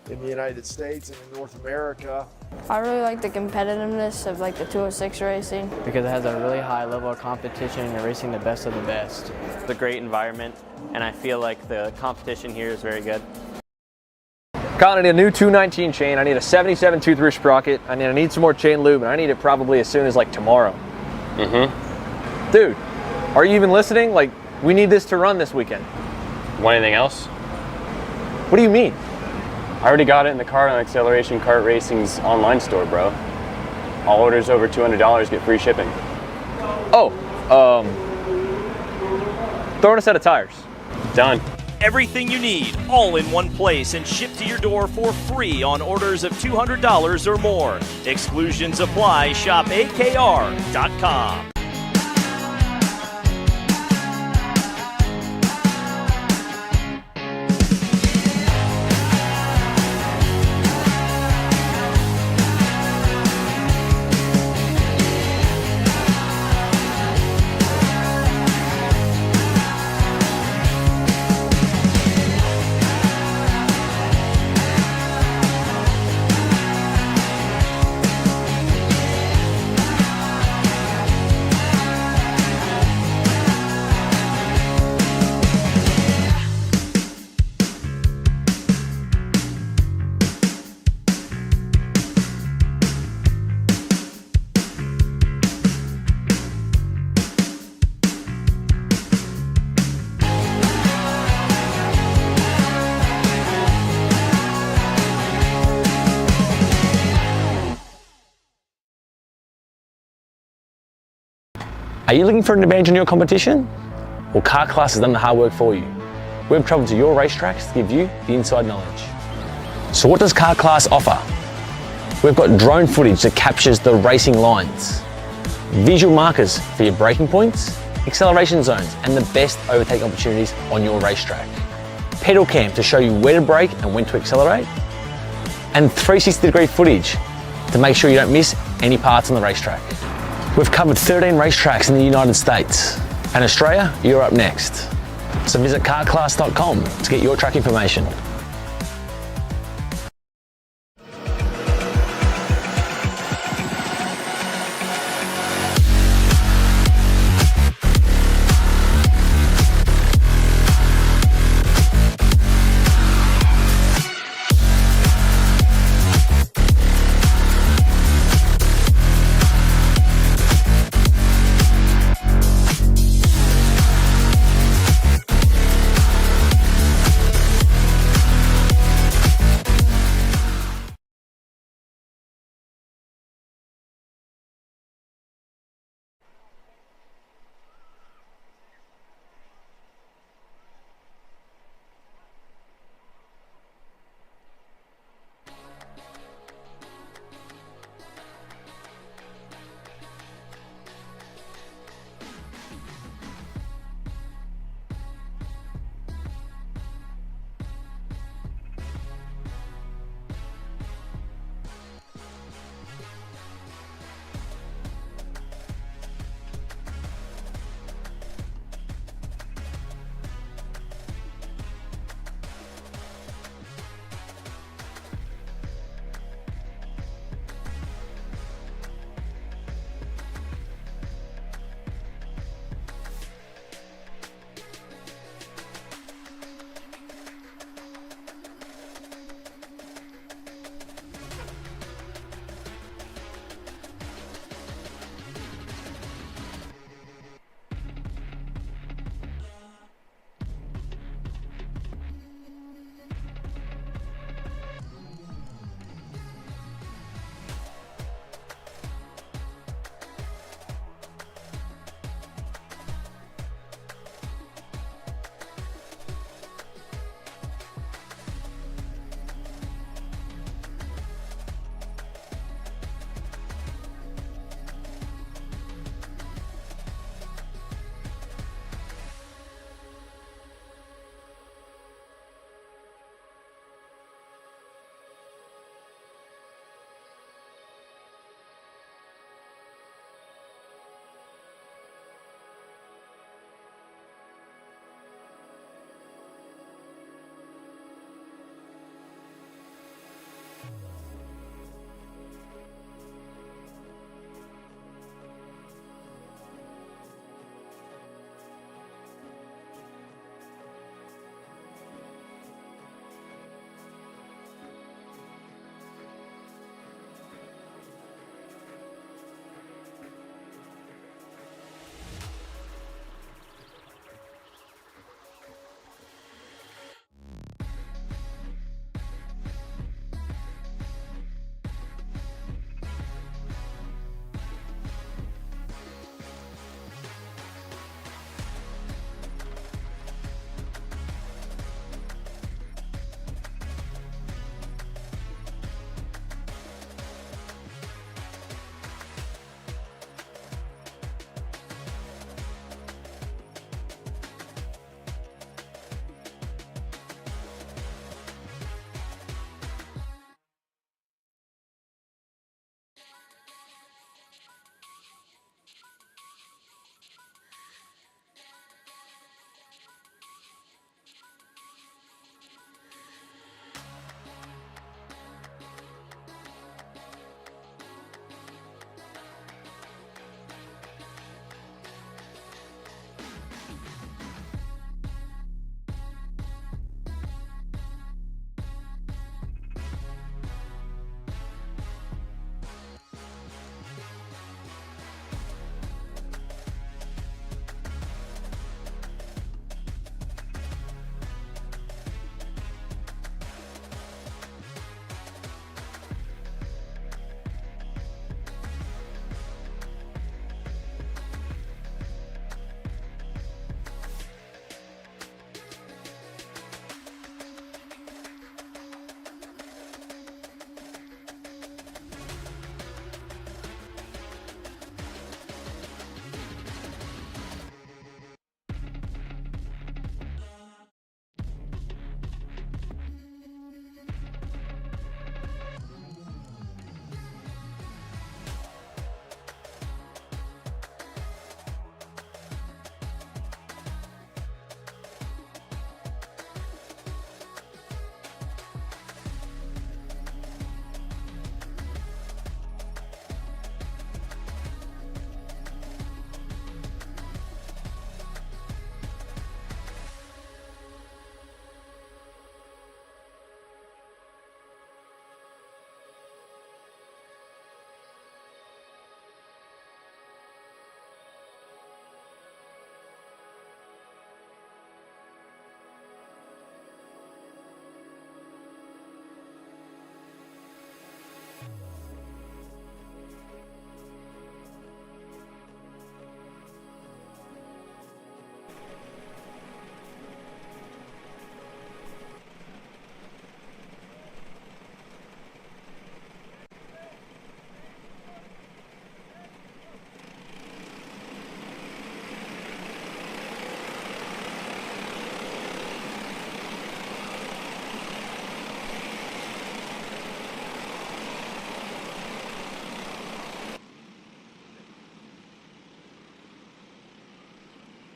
in the United States and in North America. I really like the competitiveness of like the 206 racing. Because it has a really high level of competition and you're racing the best of the best. It's a great environment, and I feel like the competition here is very good. Colin, I need a new 219 chain. I need a 77 tooth sprocket. I need some more chain lube, and I need it probably as soon as like tomorrow. Dude, are you even listening? Like, we need this to run this weekend. Want anything else? What do you mean? I already got it in the Kart and Acceleration Kart Racing's online store, bro. All orders over $200 get free shipping. Oh, throw in a set of tires. Done. Everything you need, all in one place, and shipped to your door for free on orders of $200 or more. Exclusions apply. Shop AKR.com. Are you looking for an advantage in your competition? Well, Kart Class has done the hard work for you. We've travelled to your racetracks to give you the inside knowledge. So what does Kart Class offer? We've got drone footage that captures the racing lines, visual markers for your braking points, acceleration zones, and the best overtake opportunities on your racetrack. Pedal cam to show you where to brake and when to accelerate, and 360-degree footage to make sure you don't miss any parts on the racetrack. We've covered 13 racetracks in the United States, and Australia, you're up next. So visit kartclass.com to get your track information.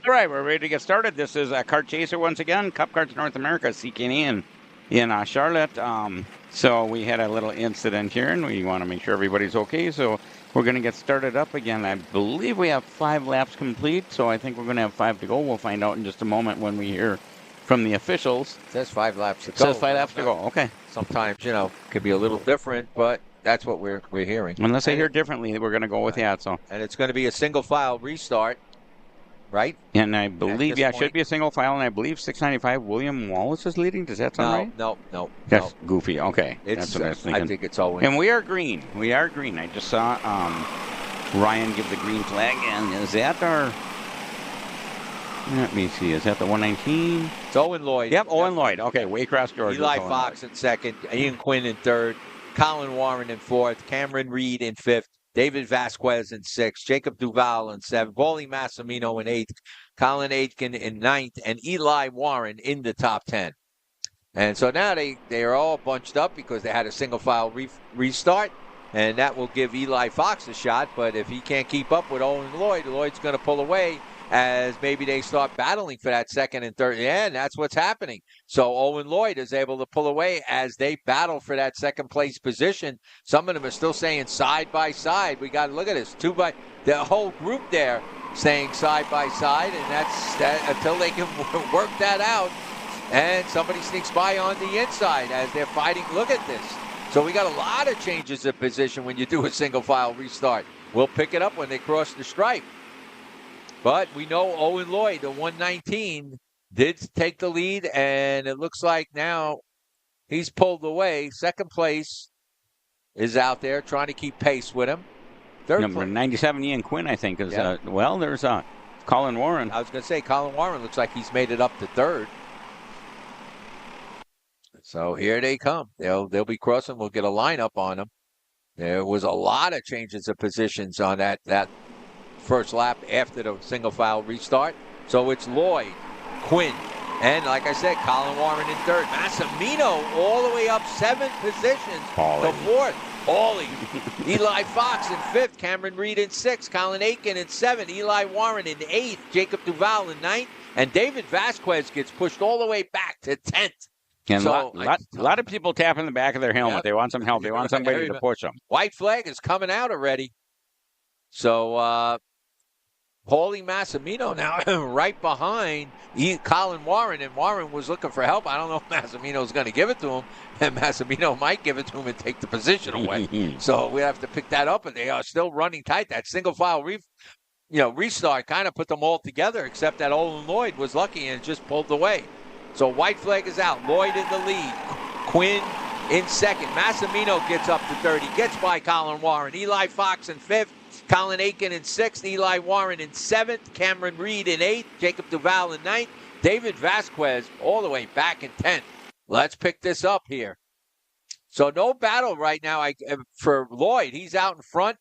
All right, we're ready to get started. This is Kart Chaser once again, Cup Karts North America, CKNA in Charlotte. So we had a little incident here, and we want to make sure everybody's okay. So we're going to get started up again. I believe we have 5 laps complete, so I think we're going to have 5 to go. We'll find out in just a moment when we hear from the officials. It says 5 laps to go. It says 5 laps to go, okay. Sometimes, could be a little different, but that's what we're hearing. Unless I hear differently, we're going to go with that. So. And it's going to be a single file restart. Right? And I believe, it should be a single file, and I believe 695 William Wallace is leading. Does that sound right? No. That's goofy. Okay. That's what I was thinking. I think it's Owen. And we are green. I just saw Ryan give the green flag, and is that our... Let me see. Is that the 119? It's Owen Lloyd. Yep, Owen Lloyd. Okay, Waycross Georgia. Eli Fox in second, Ian Quinn in third, Colin Warren in fourth, Cameron Reed in fifth, David Vasquez in sixth, Jacob Duval in seventh, Paulie Massimino in eighth, Colin Aitken in ninth, and Eli Warren in the top 10. And so now they are all bunched up because they had a single file restart, and that will give Eli Fox a shot. But if he can't keep up with Owen Lloyd, Lloyd's going to pull away as maybe they start battling for that second and third. Yeah, and that's what's happening. So Owen Lloyd is able to pull away as they battle for that second place position. Some of them are still saying side by side. We got to look at this. The whole group there saying side by side, and that's that until they can work that out. And somebody sneaks by on the inside as they're fighting. Look at this. So we got a lot of changes of position when you do a single file restart. We'll pick it up when they cross the stripe. But we know Owen Lloyd, the 119, did take the lead, and it looks like now he's pulled away. Second place is out there trying to keep pace with him. Number 97, Ian Quinn, I think, is, there's Colin Warren. I was going to say, Colin Warren looks like he's made it up to third. So here they come. They'll be crossing. We'll get a lineup on them. There was a lot of changes of positions on that first lap after the single file restart. So it's Lloyd, Quinn, and like I said, Colin Warren in third. Massimino all the way up 7 positions to fourth. Paulie. Eli Fox in fifth. Cameron Reed in sixth. Colin Aitken in seventh. Eli Warren in eighth. Jacob Duval in ninth. And David Vasquez gets pushed all the way back to 10th. And so, a lot of people tapping the back of their helmet. Yep. They want some help. They want somebody to push them. White flag is coming out already. So, Paulie Massimino now right behind Colin Warren, and Warren was looking for help. I don't know if Massimino's going to give it to him, and Massimino might give it to him and take the position away. So we have to pick that up, and they are still running tight. That single file restart kind of put them all together, except that Owen Lloyd was lucky and just pulled away. So white flag is out. Lloyd in the lead. Quinn in second. Massimino gets up to third. He gets by Colin Warren. Eli Fox in fifth. Colin Aitken in sixth. Eli Warren in seventh. Cameron Reed in eighth. Jacob Duval in ninth. David Vasquez all the way back in 10th. Let's pick this up here. So no battle right now for Lloyd. He's out in front.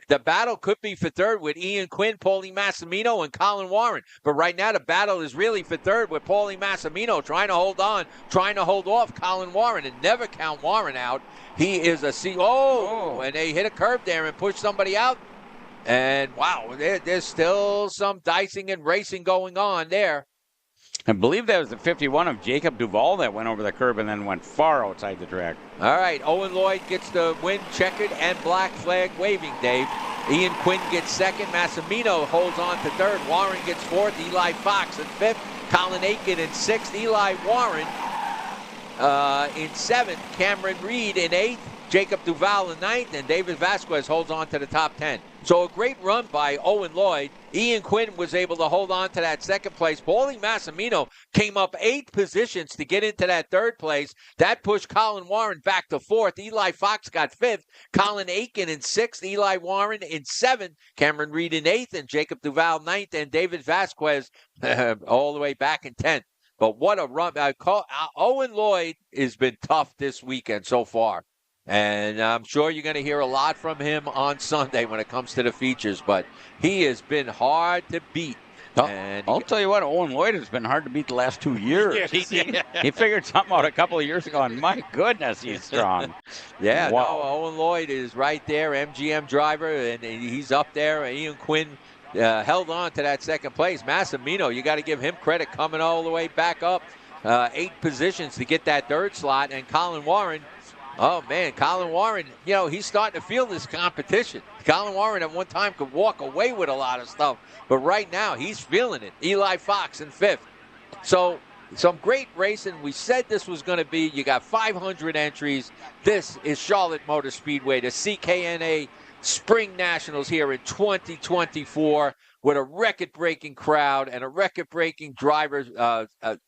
The battle could be for third with Ian Quinn, Paulie Massimino, and Colin Warren. But right now the battle is really for third with Paulie Massimino trying to hold on, trying to hold off Colin Warren and never count Warren out. He is and they hit a curb there and pushed somebody out. And wow, there's still some dicing and racing going on there. I believe that was the 51 of Jacob Duval that went over the curb and then went far outside the track. All right, Owen Lloyd gets the win, checkered and black flag waving, Dave. Ian Quinn gets second. Massimino holds on to third. Warren gets fourth. Eli Fox in fifth. Colin Aitken in sixth. Eli Warren in seventh. Cameron Reed in eighth. Jacob Duval in ninth. And David Vasquez holds on to the top 10. So a great run by Owen Lloyd. Ian Quinn was able to hold on to that second place. Paulie Massimino came up 8 positions to get into that third place. That pushed Colin Warren back to fourth. Eli Fox got fifth. Colin Aitken in sixth. Eli Warren in seventh. Cameron Reed in eighth. And Jacob Duval ninth. And David Vasquez all the way back in 10th. But what a run. Owen Lloyd has been tough this weekend so far. And I'm sure you're going to hear a lot from him on Sunday when it comes to the features. But he has been hard to beat. I'll tell you what, Owen Lloyd has been hard to beat the last 2 years. He figured something out a couple of years ago, and my goodness, he's strong. Yeah, wow. No, Owen Lloyd is right there, MGM driver, and he's up there. Ian Quinn held on to that second place. Massimino, you got to give him credit coming all the way back up 8 positions to get that third slot. And Colin Warren, oh, man, Colin Warren, he's starting to feel this competition. Colin Warren at one time could walk away with a lot of stuff, but right now he's feeling it. Eli Fox in 5th. So some great racing. We said this was going to be, you got 500 entries. This is Charlotte Motor Speedway, the CKNA Spring Nationals here in 2024 with a record-breaking crowd and a record-breaking drivers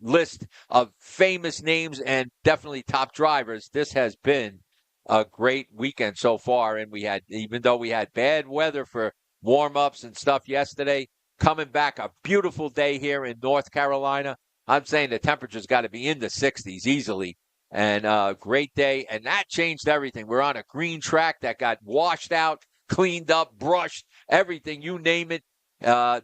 list of famous names and definitely top drivers. This has been a great weekend so far, and even though we had bad weather for warm-ups and stuff yesterday, coming back a beautiful day here in North Carolina. I'm saying the temperature's got to be in the 60s easily. And great day. And that changed everything. We're on a green track that got washed out, cleaned up, brushed, everything, you name it.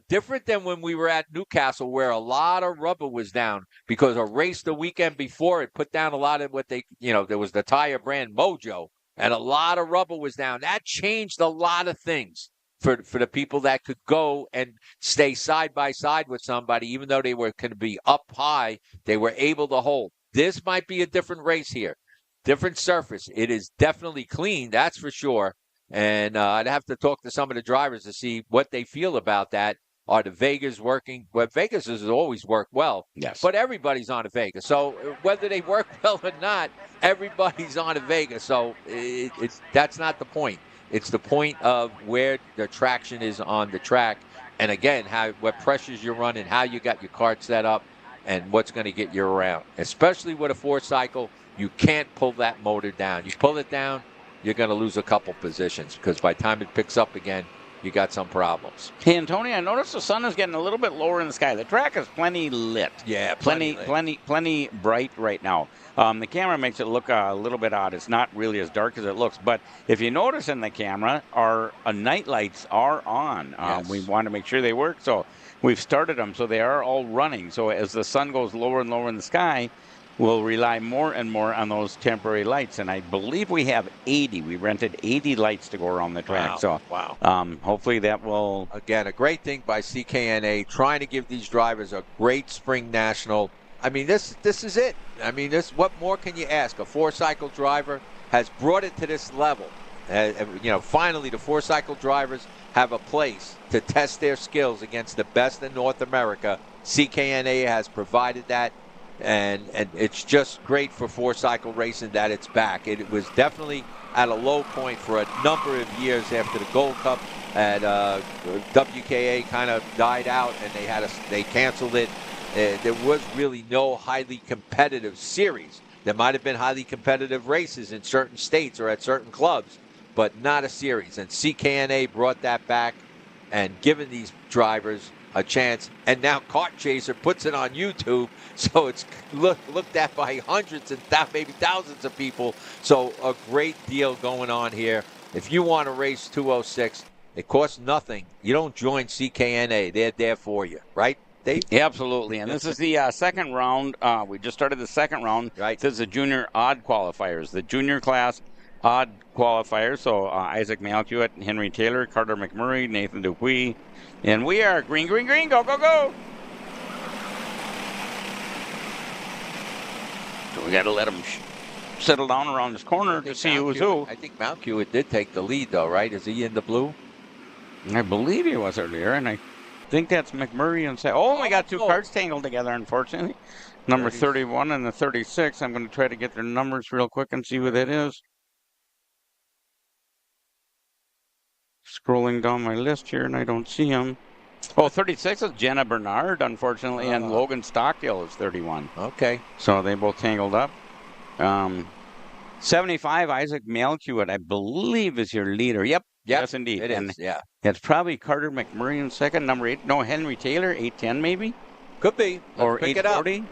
Different than when we were at Newcastle, where a lot of rubber was down because a race the weekend before it put down a lot of what there was the tire brand Mojo, and a lot of rubber was down. That changed a lot of things for the people that could go and stay side by side with somebody, even though they were going to be up high, they were able to hold. This might be a different race here, different surface. It is definitely clean, that's for sure. And I'd have to talk to some of the drivers to see what they feel about that. Are the Vegas working? Well, Vegas has always worked well. Yes. But everybody's on a Vegas. So whether they work well or not, everybody's on a Vegas. So that's not the point. It's the point of where the traction is on the track. And again, what pressures you're running, how you got your kart set up, and what's going to get you around. Especially with a 4-cycle, you can't pull that motor down. You pull it down, you're going to lose a couple positions because by the time it picks up again, you got some problems. Hey, and Tony, I noticed the sun is getting a little bit lower in the sky. The track is plenty lit. Yeah, plenty bright right now. The camera makes it look a little bit odd. It's not really as dark as it looks. But if you notice in the camera, our night lights are on. Yes. We want to make sure they work, so we've started them, so they are all running. So as the sun goes lower and lower in the sky, we'll rely more and more on those temporary lights. And I believe we have 80. We rented 80 lights to go around the track. Wow. Hopefully that will... Again, a great thing by CKNA, trying to give these drivers a great spring national. I mean, this is it. I mean, what more can you ask? A 4-cycle driver has brought it to this level. Finally, the 4-cycle drivers have a place to test their skills against the best in North America. CKNA has provided that. And it's just great for 4-cycle racing that it's back. It was definitely at a low point for a number of years after the Gold Cup at WKA kind of died out, and they canceled it. There was really no highly competitive series. There might have been highly competitive races in certain states or at certain clubs, but not a series. And CKNA brought that back and given these drivers a chance, and now Kart Chaser puts it on YouTube, so it's looked at by hundreds and maybe thousands of people. So a great deal going on here. If you want to race 206, it costs nothing. You don't join CKNA. They're there for you, right, Dave? Yeah, absolutely. And this is the second round. We just started the second round. Right. This is the junior odd qualifiers, the junior class odd qualifiers. So Isaac Malkiewicz, Henry Taylor, Carter McMurray, Nathan Dupuis. And we are green, green, green. Go, go, go. So we got to let them settle down around this corner to see who's who. I think Malkiewicz did take the lead, though, right? Is he in the blue? I believe he was earlier, and I think that's McMurray and say, we got two carts tangled together, unfortunately. Number 31 and the 36. I'm going to try to get their numbers real quick and see who that is. Scrolling down my list here, and I don't see him. 36 is Jenna Bernard, unfortunately, and Logan Stockdale is 31. Okay. So they both tangled up. 75, Isaac Malkiewicz, I believe, is your leader. Yep. Yes, indeed. It is, yeah. It's probably Carter McMurray in second. Number 8, no, Henry Taylor, 810 maybe? Could be. Or pick it up. 840?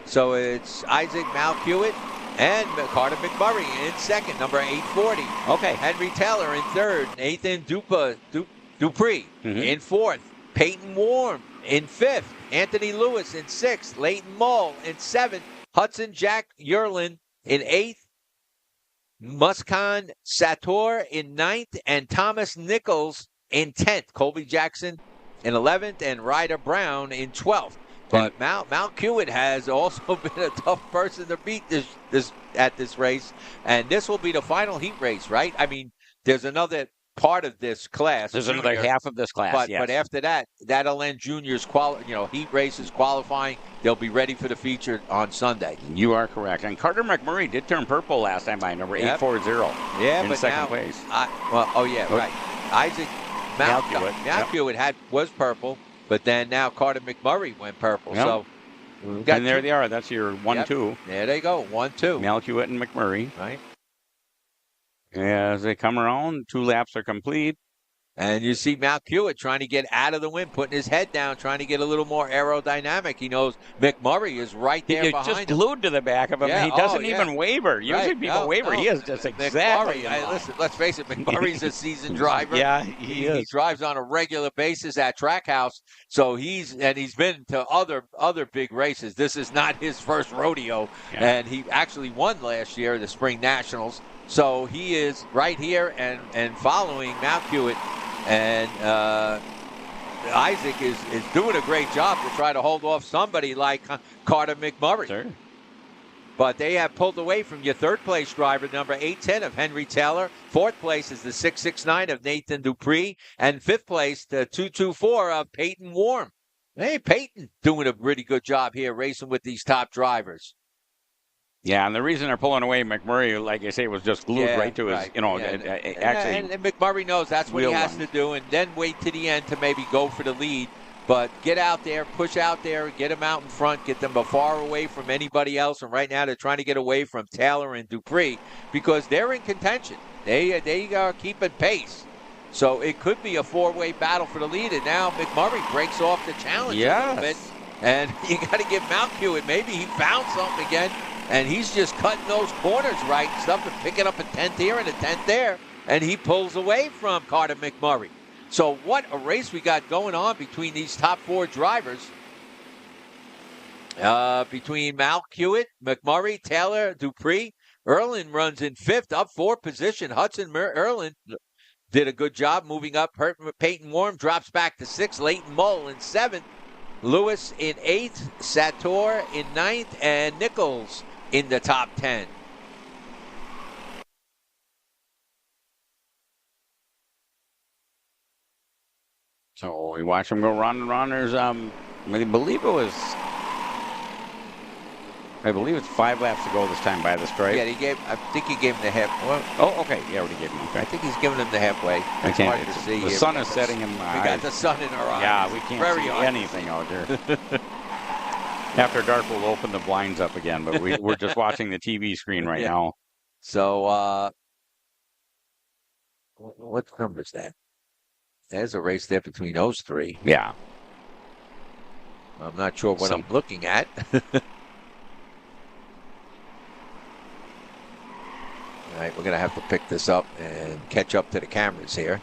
So it's Isaac Malkiewicz and Carter McMurray in second, number 840. Okay. Henry Taylor in third. Nathan Dupuis in fourth. Peyton Warm in fifth. Anthony Lewis in sixth. Leighton Mull in seventh. Hudson Jack Yerlin in eighth. Muskan Sator in ninth. And Thomas Nichols in 10th. Colby Jackson in 11th, and Ryder Brown in 12th. But Mount Hewitt has also been a tough person to beat at this race, and this will be the final heat race, right? I mean, there's another part of this class. There's another half of this class, but after that, that'll end juniors heat races qualifying. They'll be ready for the feature on Sunday. You are correct. And Carter McMurray did turn purple last time by number 840. Yeah, in second place. Right. Isaac Mount Hewitt was purple, but then now Carter McMurray went purple. Yep. So and there they are. That's your 1-2. There they go, 1-2. Malkiewicz and McMurray. Right. As they come around, 2 laps are complete. And you see Malkiewicz trying to get out of the wind, putting his head down, trying to get a little more aerodynamic. He knows McMurray is right there behind him. He's just glued to the back of him. Yeah. He doesn't even waver. Usually people waver. No. He is just exactly. Listen, let's face it, McMurray's a seasoned driver. Yeah, he is. He drives on a regular basis at Trackhouse, so he's been to other big races. This is not his first rodeo, and he actually won last year the SpringNationals. So he is right here and following Malkiewicz. And Isaac is doing a great job to try to hold off somebody like Carter McMurray. Sure. But they have pulled away from your third-place driver, number 810 of Henry Taylor. Fourth place is the 669 of Nathan Dupree. And fifth place, the 224 of Peyton Warm. Hey, Peyton doing a pretty good job here racing with these top drivers. Yeah, and the reason they're pulling away McMurray, like I say, was just glued right to his, actually. And McMurray knows that's what he has to do, and then wait to the end to maybe go for the lead. But get out there, push out there, get them out in front, get them far away from anybody else. And right now they're trying to get away from Taylor and Dupree because they're in contention. They are keeping pace. So it could be a four-way battle for the lead, and now McMurray breaks off the challenge a little bit. And you got to give Malkiewicz, maybe he found something again. And he's just cutting those corners right and stuff and picking up a 10th here and a 10th there. And he pulls away from Carter McMurray. So what a race we got going on between these top 4 drivers. Between Malkiewicz, McMurray, Taylor, Dupree. Erlin runs in 5th, up 4 position. Hudson Erlin did a good job moving up. Peyton Warm drops back to 6th. Leighton Mull in 7th. Lewis in 8th. Sator in 9th. And Nichols in the top 10. So we watch them go round and round. There's, I believe it's 5 laps to go this time by the stripe. Yeah, I think he gave him the half. Oh, okay. Yeah, already gave him. Okay. I think he's giving him the halfway. It's hard to see. The sun is setting in my eyes. We got the sun in our eyes. Yeah, we can't see anything out there. After dark, we'll open the blinds up again, but we're just watching the TV screen right now. So, what number is that? There's a race there between those 3. Yeah. I'm not sure what I'm looking at. All right, we're going to have to pick this up and catch up to the cameras here.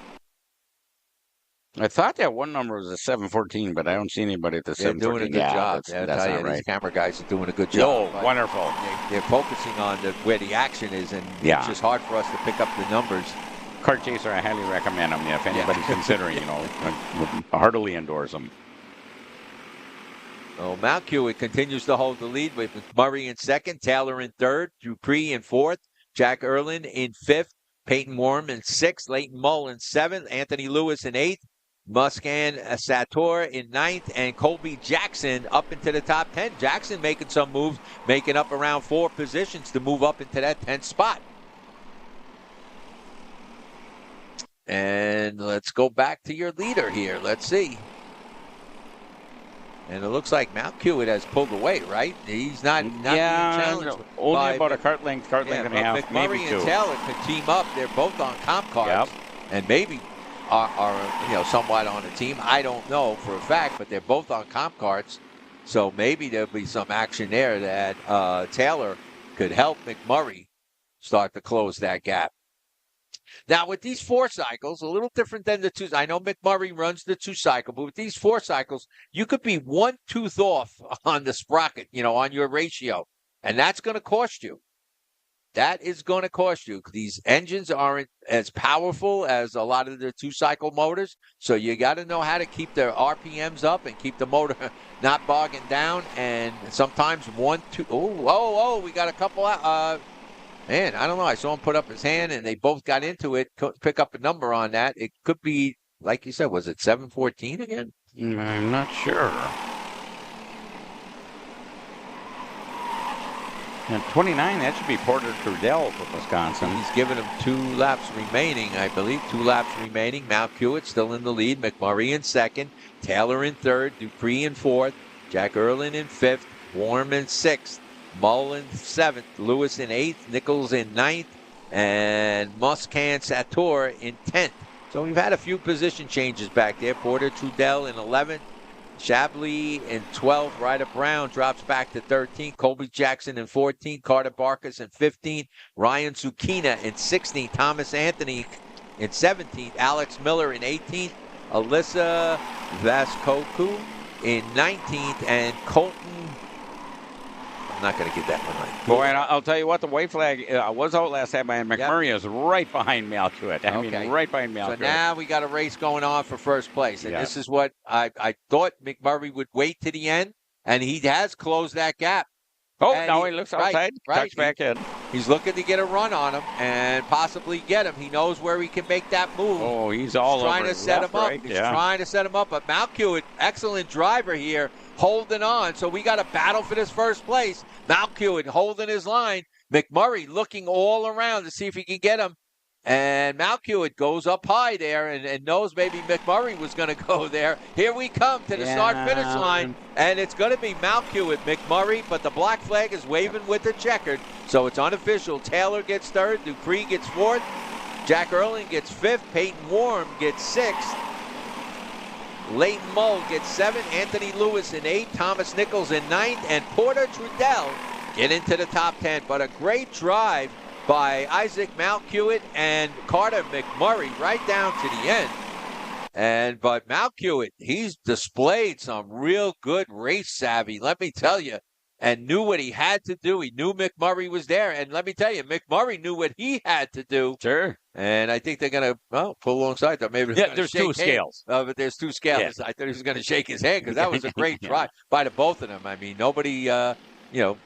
I thought that one number was a 714, but I don't see anybody at the 714. They're doing a good job. That's not right. These camera guys are doing a good job. Oh, wonderful. They're focusing on where the action is, and it's just hard for us to pick up the numbers. Kart Chaser, I highly recommend them. If anybody's considering, would heartily endorse them. Oh, Malkiewicz continues to hold the lead with Murray in 2nd, Taylor in 3rd, Dupree in 4th, Jack Erlin in 5th, Peyton Warm in 6th, Leighton Mull in 7th, Anthony Lewis in 8th, Muscan Sator in 9th, and Colby Jackson up into the top 10. Jackson making some moves, making up around 4 positions to move up into that 10th spot. And let's go back to your leader here. Let's see. And it looks like Malkiewicz has pulled away, right? He's not being challenged. Only about a kart length and a half, McMurray maybe 2. and Taylor could team up. They're both on comp cards, and maybe are somewhat on a team. I don't know for a fact, but they're both on comp cards. So maybe there'll be some action there that Taylor could help McMurray start to close that gap. Now, with these 4 cycles, a little different than the 2. I know McMurray runs the 2 cycle, but with these 4 cycles, you could be 1 tooth off on the sprocket, on your ratio, and that's going to cost you. that is going to cost you. These engines aren't as powerful as a lot of the two-cycle motors, so you got to know how to keep their RPMs up and keep the motor not bogging down. And sometimes one, two, we got a couple. Man, I don't know. I saw him put up his hand, and they both got into it. Pick up a number on that. It could be, like you said, was it 714 again? I'm not sure. And 29, that should be Porter Trudell for Wisconsin. He's given him 2 laps remaining, I believe. 2 laps remaining. Mount Hewitt still in the lead. McMurray in second. Taylor in third. Dupree in fourth. Jack Erlin in fifth. Warm in sixth. Mullen seventh. Lewis in eighth. Nichols in ninth. And Muscan Sator in 10th. So we've had a few position changes back there. Porter Trudell in 11th. Shabley in 12th. Ryder Brown drops back to 13th. Colby Jackson in 14th. Carter Barkas in 15th. Ryan Zucchina in 16th. Thomas Anthony in 17th. Alex Miller in 18th. Alyssa Vaskoku in 19th. And Colton, I'm not going to get that one right. Boy, and I'll tell you what, the white flag was out last time, and McMurray is right behind Malkuit. I mean, right behind Malkuit. So now we got a race going on for first place. And this is what I thought McMurray would wait to the end, and he has closed that gap. Oh, and now he looks outside, tucks back in. He's looking to get a run on him and possibly get him. He knows where he can make that move. Oh, he's all trying over to set him up. Right? He's trying to set him up. But Malkuit, excellent driver here, holding on. So we got a battle for this first place. Malkuit holding his line. McMurray looking all around to see if he can get him. And Malkuit goes up high there and knows maybe McMurray was going to go there. Here we come to the start-finish line, and it's going to be Malkuit, McMurray, but the black flag is waving with the checkered, so it's unofficial. Taylor gets third, Dupree gets fourth, Jack Erling gets fifth, Peyton Warm gets sixth, Leighton Mull gets seventh, Anthony Lewis in eighth, Thomas Nichols in ninth, and Porter Trudell get into the top 10. But a great drive by Isaac Malkuit and Carter McMurray right down to the end. But Malkuit, he's displayed some real good race savvy, let me tell you, and knew what he had to do. He knew McMurray was there, and let me tell you, McMurray knew what he had to do. Sure. And I think they're going to pull alongside them. Maybe there's two scales. But there's two scales. Yeah. I thought he was going to shake his hand because that was a great drive by the both of them. I mean, nobody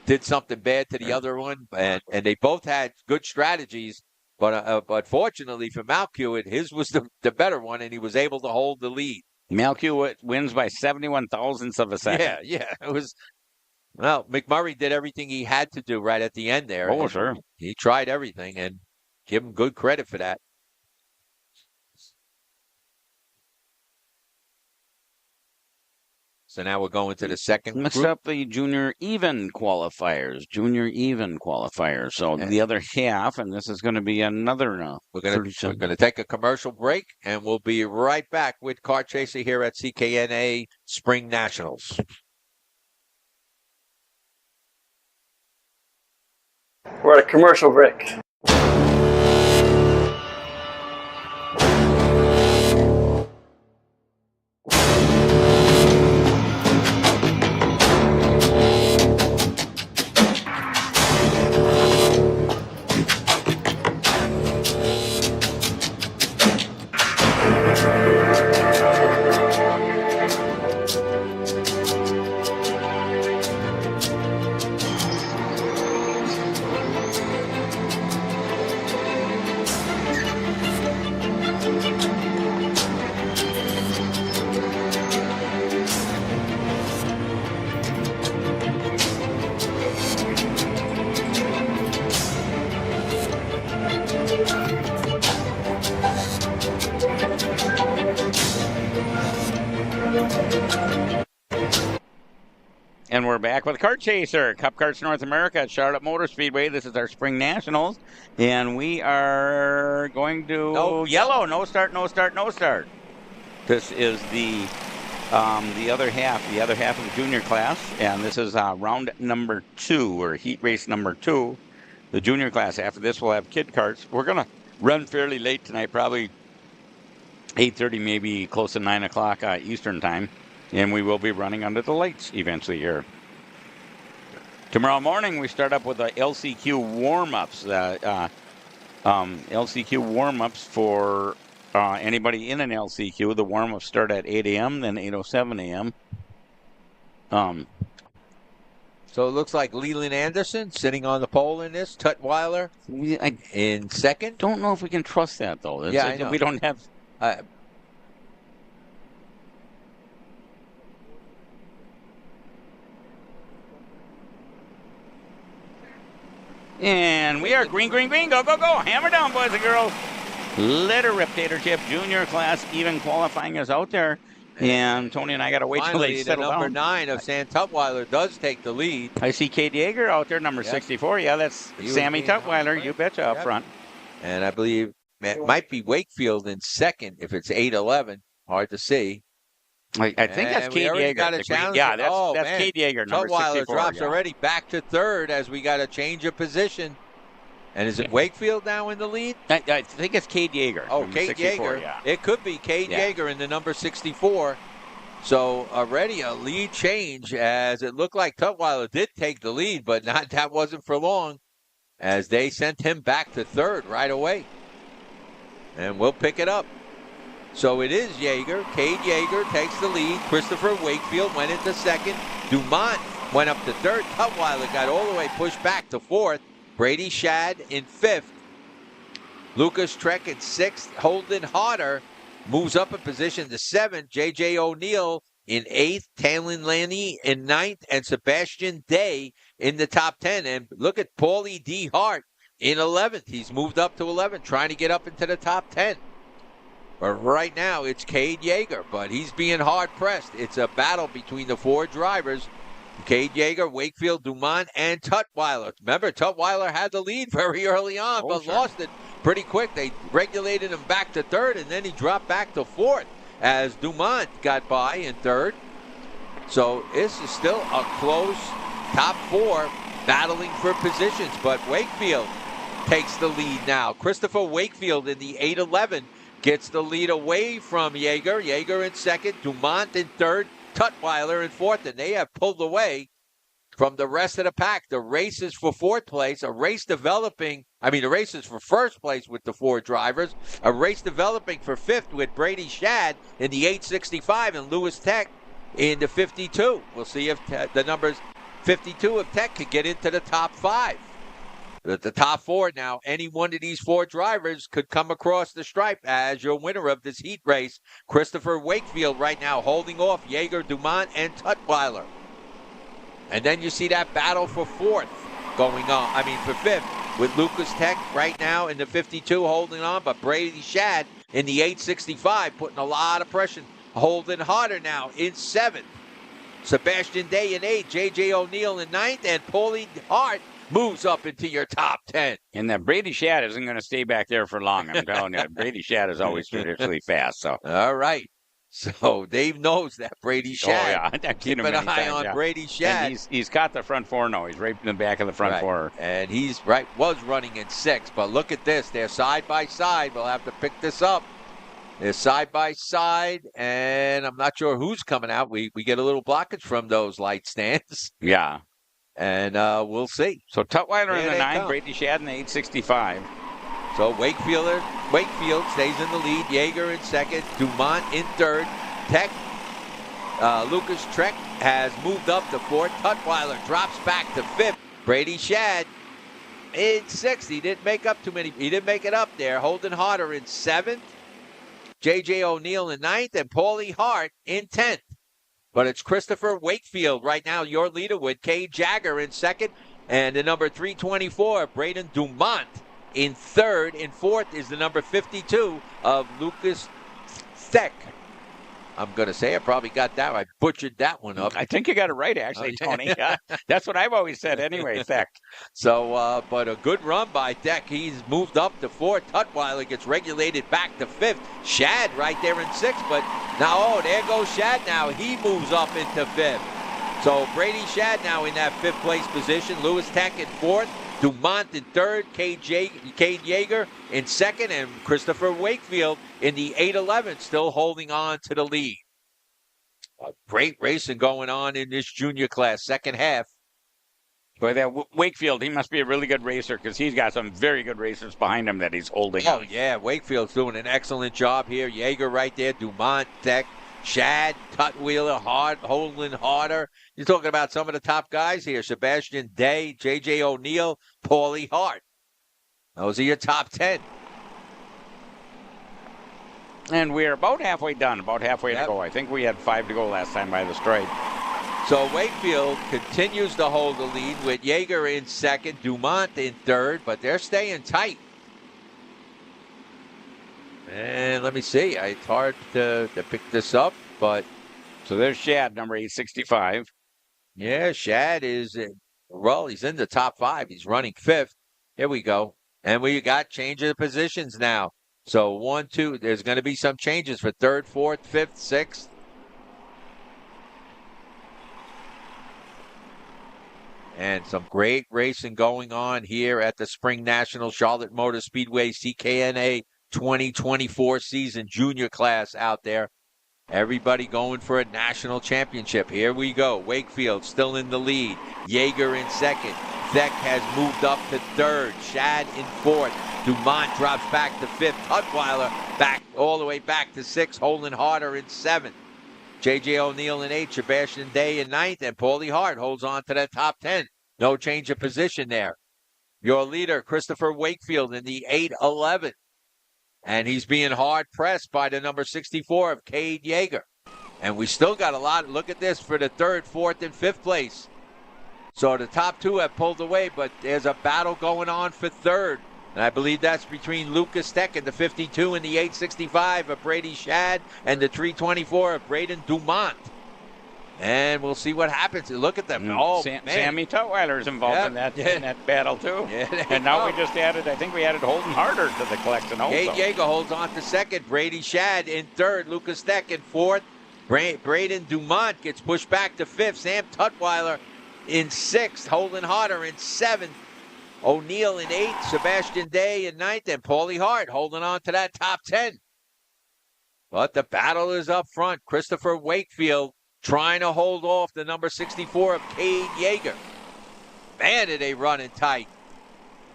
did something bad to the other one, and they both had good strategies. But fortunately for Malkuit, his was the better one, and he was able to hold the lead. Malkuit wins by 71 thousandths of a second. Yeah. It was. Well, McMurray did everything he had to do right at the end there. Oh, sure. He tried everything, and give him good credit for that. So now we're going to the second Next group. up, the junior even qualifiers. So the other half, and this is going to be another. We're going to take a commercial break, and we'll be right back with Kart Chaser here at CKNA Spring Nationals. We're at a commercial break. And we're back with Kart Chaser, Cup Karts North America at Charlotte Motor Speedway. This is our Spring Nationals, and we are going to yellow. No start. This is the other half of the junior class, and this is round number 2, or heat race number 2, the junior class. After this, we'll have kid karts. We're going to run fairly late tonight, probably 8:30, maybe close to 9 o'clock Eastern time. And we will be running under the lights eventually here. Tomorrow morning, we start up with the LCQ warm-ups. LCQ warm-ups for anybody in an LCQ. The warm-ups start at 8 a.m., then 8:07 a.m. So it looks like Leland Anderson sitting on the pole in this. Tutwiler in second. Don't know if we can trust that, though. I know. We don't have... And we are green, green, green. Go, go, go. Hammer down, boys and girls. Let her rip, Tater Chip. Junior class even qualifying is out there. And Tony and I got to wait till they settle number down. 9 of Sam Tutwiler does take the lead. I see Kate Yeager out there, number 64. Yeah, that's Sammy Tutwiler. You betcha up front. And I believe it might be Wakefield in second if it's 8:11. Hard to see. I think that's Kate Yeager. Got a challenge. Yeah, that's Kate Yeager, number 64. Tutwiler drops already back to third as we got a change of position. And is it Wakefield now in the lead? I think it's Kate Yeager. Oh, Kate Yeager. Yeah. It could be Kate Yeager in the number 64. So already a lead change, as it looked like Tutwiler did take the lead, but that wasn't for long, as they sent him back to third right away. And we'll pick it up. So it is Yeager. Cade Yeager takes the lead. Christopher Wakefield went into second. Dumont went up to third. Tutwiler got all the way pushed back to fourth. Brady Shad in fifth. Lucas Trek in sixth. Holden Harder moves up a position to seventh. J.J. O'Neill in eighth. Talon Lanny in ninth. And Sebastian Day in the top 10. And look at Paulie D. Hart in 11th. He's moved up to 11th, trying to get up into the top 10. But right now, it's Cade Yeager, but he's being hard-pressed. It's a battle between the four drivers. Cade Yeager, Wakefield, Dumont, and Tutwiler. Remember, Tutwiler had the lead very early on, but lost it pretty quick. They regulated him back to third, and then he dropped back to fourth as Dumont got by in third. So this is still a close top four battling for positions, but Wakefield takes the lead now. Christopher Wakefield in the 8:11 gets the lead away from Yeager. Yeager in second, Dumont in third, Tutwiler in fourth, and they have pulled away from the rest of the pack. The race is for fourth place, the race is for first place with the four drivers, a race developing for fifth with Brady Shad in the 865 and Lewis Tech in the 52. We'll see if the numbers 52 of Tech could get into the top five. The top four now, any one of these four drivers could come across the stripe as your winner of this heat race. Christopher Wakefield right now holding off Yeager, Dumont, and Tutwiler. And then you see that battle for fourth going on. For fifth with Lucas Tech right now in the 52 holding on, but Brady Shad in the 865 putting a lot of pressure. Holding harder now in seventh. Sebastian Day in eighth, J.J. O'Neill in ninth, and Paulie Hart moves up into your top 10. And that Brady Shad isn't going to stay back there for long. I'm telling you, Brady Shad is always traditionally fast. So all right. So Dave knows that Brady Shad. Oh, yeah. Keep an eye on Brady Shad. And he's got the front four now. He's right in the back of the front four. And he's was running in sixth. But look at this. They're side by side. We'll have to pick this up. They're side by side, and I'm not sure who's coming out. We get a little blockage from those light stands. Yeah. And we'll see. So Tutwiler in the 9, Brady Shad in the 865. So Wakefield stays in the lead. Yeager in second. Dumont in third. Tech. Lucas Trek has moved up to fourth. Tutwiler drops back to fifth. Brady Shad in sixth. He didn't make it up there. Holden Harder in seventh. J.J. O'Neill in ninth. And Paulie Hart in 10th. But it's Christopher Wakefield right now, your leader, with Cade Jagger in second. And the number 324, Braden Dumont in third. In fourth is the number 52 of Lucas Tech. I'm going to say I probably got that. I butchered that one up. I think you got it right, actually, Tony. That's what I've always said anyway, Tech. So, but a good run by Tech. He's moved up to fourth. Tutwiler gets regulated back to fifth. Shad right there in sixth. But now, there goes Shad now. He moves up into fifth. So Brady Shad now in that fifth place position. Lewis Tech in fourth. Dumont in third, Cade Yeager in second, and Christopher Wakefield in the 8:11, still holding on to the lead. Great racing going on in this junior class, second half. Boy, that Wakefield, he must be a really good racer because he's got some very good racers behind him that he's holding. Oh, yeah. Wakefield's doing an excellent job here. Yeager right there. Dumont, Tech, Shad, Tutwiler, Holding Harder. You're talking about some of the top guys here. Sebastian Day, J.J. O'Neill, Paulie Hart. Those are your top 10. And we're about halfway done, about halfway to go. I think we had 5 to go last time by the stride. So Wakefield continues to hold the lead with Yeager in second, Dumont in third, but they're staying tight. And let me see. It's hard to pick this up, but... So there's Shad, number 865. Yeah, Shad is, well, he's in the top 5. He's running 5th. Here we go. And we got change of positions now. So 1, 2, there's going to be some changes for 3rd, 4th, 5th, 6th. And some great racing going on here at the SpringNationals Charlotte Motor Speedway CKNA 2024 season junior class out there. Everybody going for a national championship. Here we go. Wakefield still in the lead. Yeager in second. Thek has moved up to third. Shad in fourth. Dumont drops back to fifth. Tutwiler back all the way back to sixth. Holding Harder in seventh. J.J. O'Neill in eighth. Sebastian Day in ninth. And Paulie Hart holds on to that top 10. No change of position there. Your leader, Christopher Wakefield, in the 8-11. And he's being hard pressed by the number 64 of Cade Yeager. And we still got a lot. Look at this for the 3rd, 4th, and 5th place. So the top 2 have pulled away, but there's a battle going on for 3rd. And I believe that's between Lucas Tech and the 52 and the 865 of Brady Shad and the 324 of Braden Dumont. And we'll see what happens. Look at them. Oh, man. Sammy Tutwiler's involved in that battle, too. Yeah, and now we just added, I think we added Holden Harder to the collection also. Cade Yeager holds on to second. Brady Shad in third. Lucas Tech in fourth. Braden Dumont gets pushed back to fifth. Sam Tutwiler in sixth. Holden Harder in seventh. O'Neill in eighth. Sebastian Day in ninth. And Paulie Hart holding on to that top 10. But the battle is up front. Christopher Wakefield trying to hold off the number 64 of Cade Yeager. Man, are they running tight.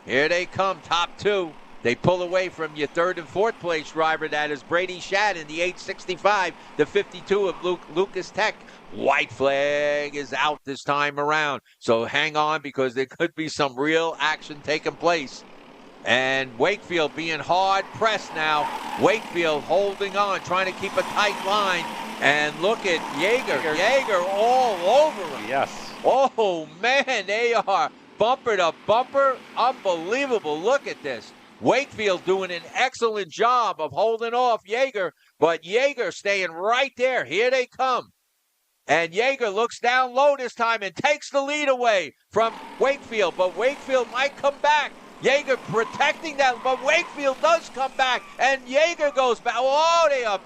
Here they come, top 2. They pull away from your 3rd and 4th place driver. That is Brady Shad in the 865, the 52 of Lucas Tech. White flag is out this time around. So hang on because there could be some real action taking place. And Wakefield being hard pressed now. Wakefield holding on, trying to keep a tight line. And look at Yeager. Yeager all over him. Yes. Oh, man, they are bumper to bumper. Unbelievable. Look at this. Wakefield doing an excellent job of holding off Yeager, but Yeager staying right there. Here they come. And Yeager looks down low this time and takes the lead away from Wakefield, but Wakefield might come back. Yeager protecting that, but Wakefield does come back, and Yeager goes back. Oh, they are...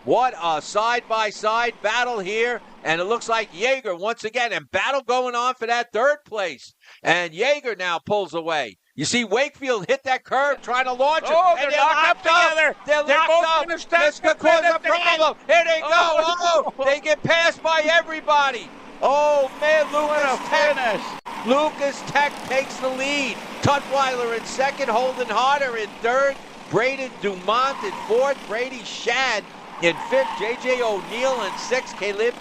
What a side-by-side battle here. And it looks like Yeager once again, and battle going on for that 3rd place. And Yeager now pulls away. You see Wakefield hit that curve trying to launch it. Oh, and they're locked up together. They're both locked going up. to start This could cause a problem. Here they go. Oh, they get passed by everybody. Oh, man, Lucas Tech takes the lead. Tutwiler in second, Holden Harder in third, Braden Dumont in fourth, Brady Shad in fifth, J.J. O'Neill in sixth, Caleb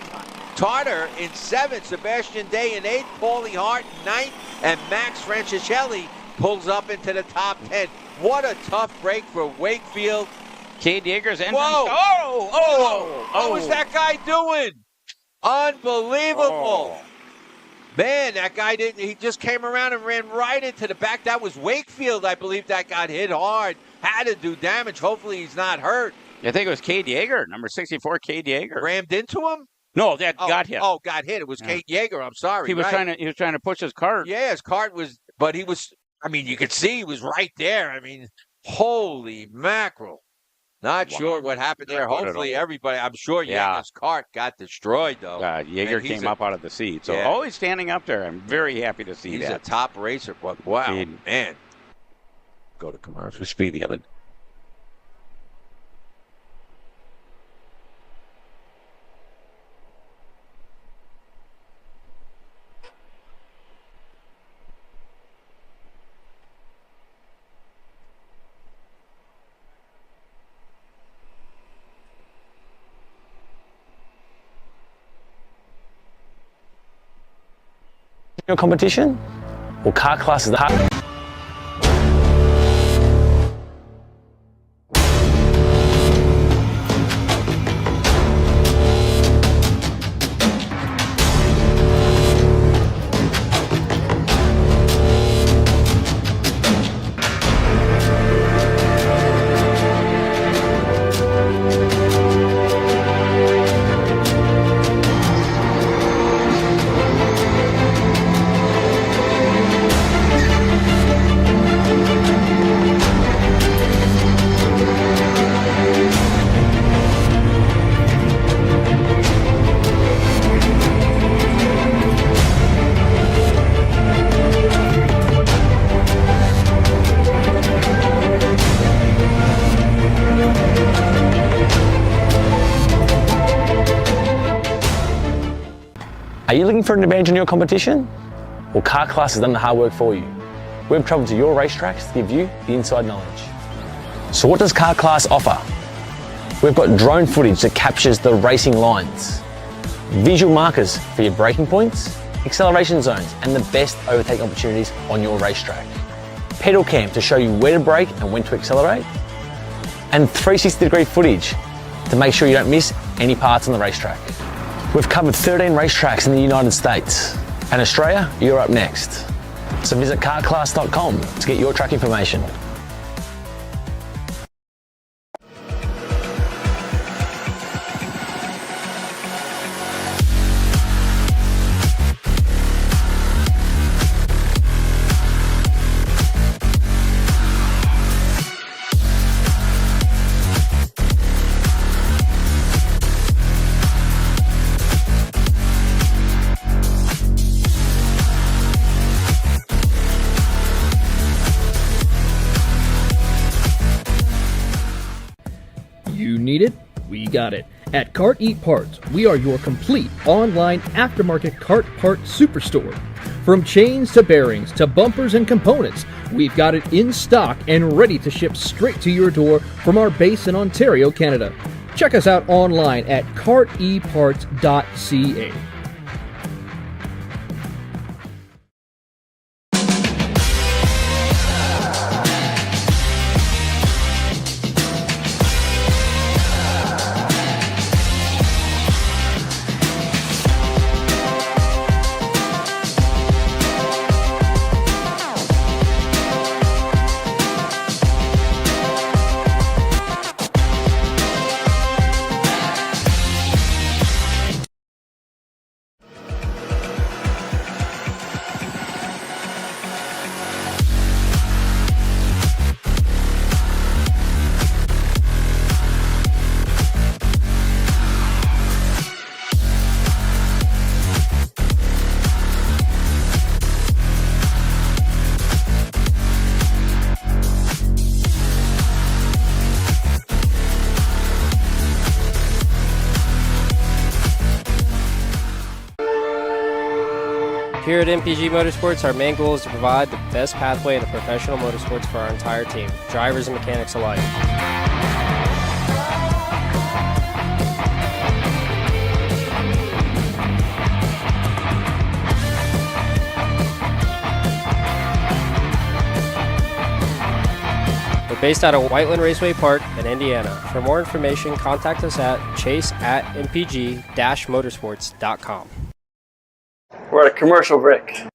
Tartar in seventh, Sebastian Day in eighth, Paulie Hart in ninth, and Max Francischelli pulls up into the top 10. What a tough break for Wakefield. Cade Yeager's entrance. Whoa! What was that guy doing? Unbelievable. Oh. Man, that guy didn't, he just came around and ran right into the back. That was Wakefield, I believe, that got hit hard. Had to do damage. Hopefully he's not hurt. I think it was Cade Yeager, number 64, Cade Yeager. Rammed into him? No, that got hit. Oh, got hit. It was Cade Yeager. I'm sorry. He was trying to push his cart. Yeah, his cart was, but he was, I mean, you could see he was right there. I mean, holy mackerel. Not sure what happened there. Hopefully everybody, I'm sure Yeager's cart got destroyed, though. Yeager came up out of the seat. So always standing up there. I'm very happy to see that. He's a top racer. But wow, man. Go to commercial. Speedy of it. Your competition? Well, car class is the hard. Are you looking for an advantage in your competition? Well, car class has done the hard work for you. We've travelled to your racetracks to give you the inside knowledge. So what does car class offer? We've got drone footage that captures the racing lines, visual markers for your braking points, acceleration zones, and the best overtake opportunities on your racetrack. Pedal cam to show you where to brake and when to accelerate, and 360-degree footage to make sure you don't miss any parts on the racetrack. We've covered 13 racetracks in the United States, and Australia, you're up next. So visit cartclass.com to get your track information. You need it? We got it. At Kart Heat Parts, we are your complete online aftermarket kart part superstore. From chains to bearings to bumpers and components, we've got it in stock and ready to ship straight to your door from our base in Ontario, Canada. Check us out online at karteparts.ca. Here at MPG Motorsports, our main goal is to provide the best pathway in the professional motorsports for our entire team, drivers and mechanics alike. We're based out of Whiteland Raceway Park in Indiana. For more information, contact us at chase@mpg-motorsports.com. We're at a commercial break.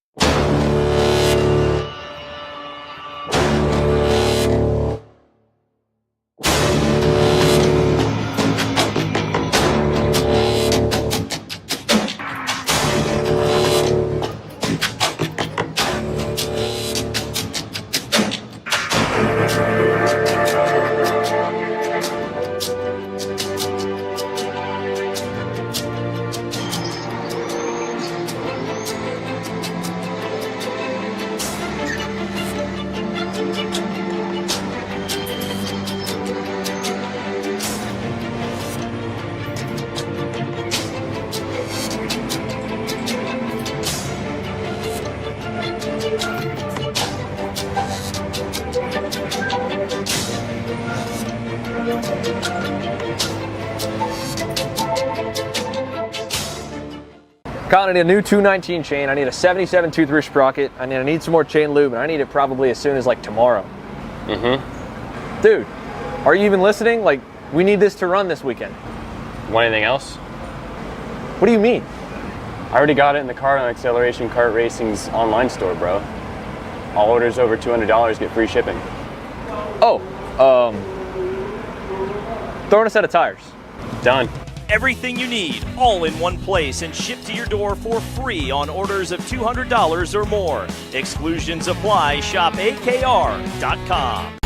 Colin, I need a new 219 chain. I need a 77 2-3 sprocket. I need some more chain lube, and I need it probably as soon as like tomorrow. Dude, are you even listening? Like, we need this to run this weekend. Want anything else? What do you mean? I already got it in the Kart on Acceleration Kart Racing's online store, bro. All orders over $200 get free shipping. Oh, throw in a set of tires. Done. Everything you need, all in one place and shipped to your door for free on orders of $200 or more. Exclusions apply. Shop AKR.com.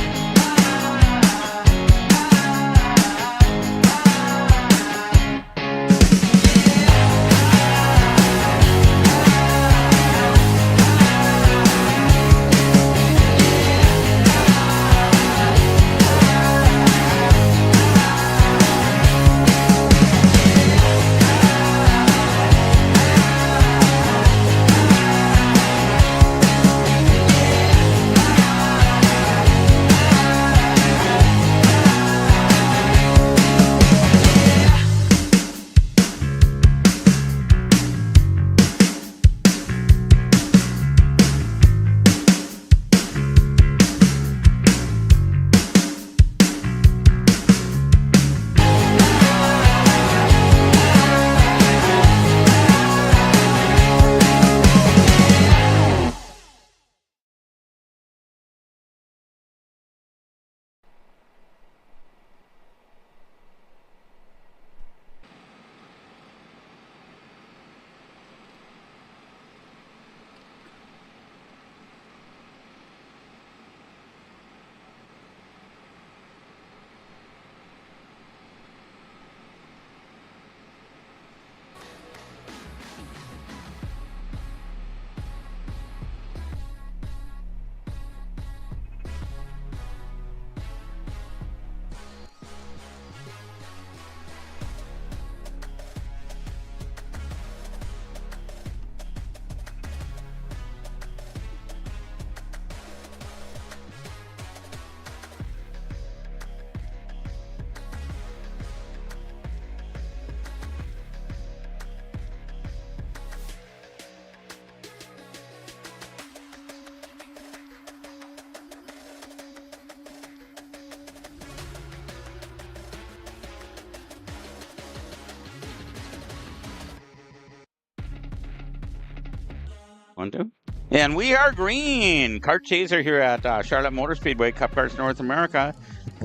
One, two. And we are green. Kart Chaser here at Charlotte Motor Speedway, Cup Karts North America.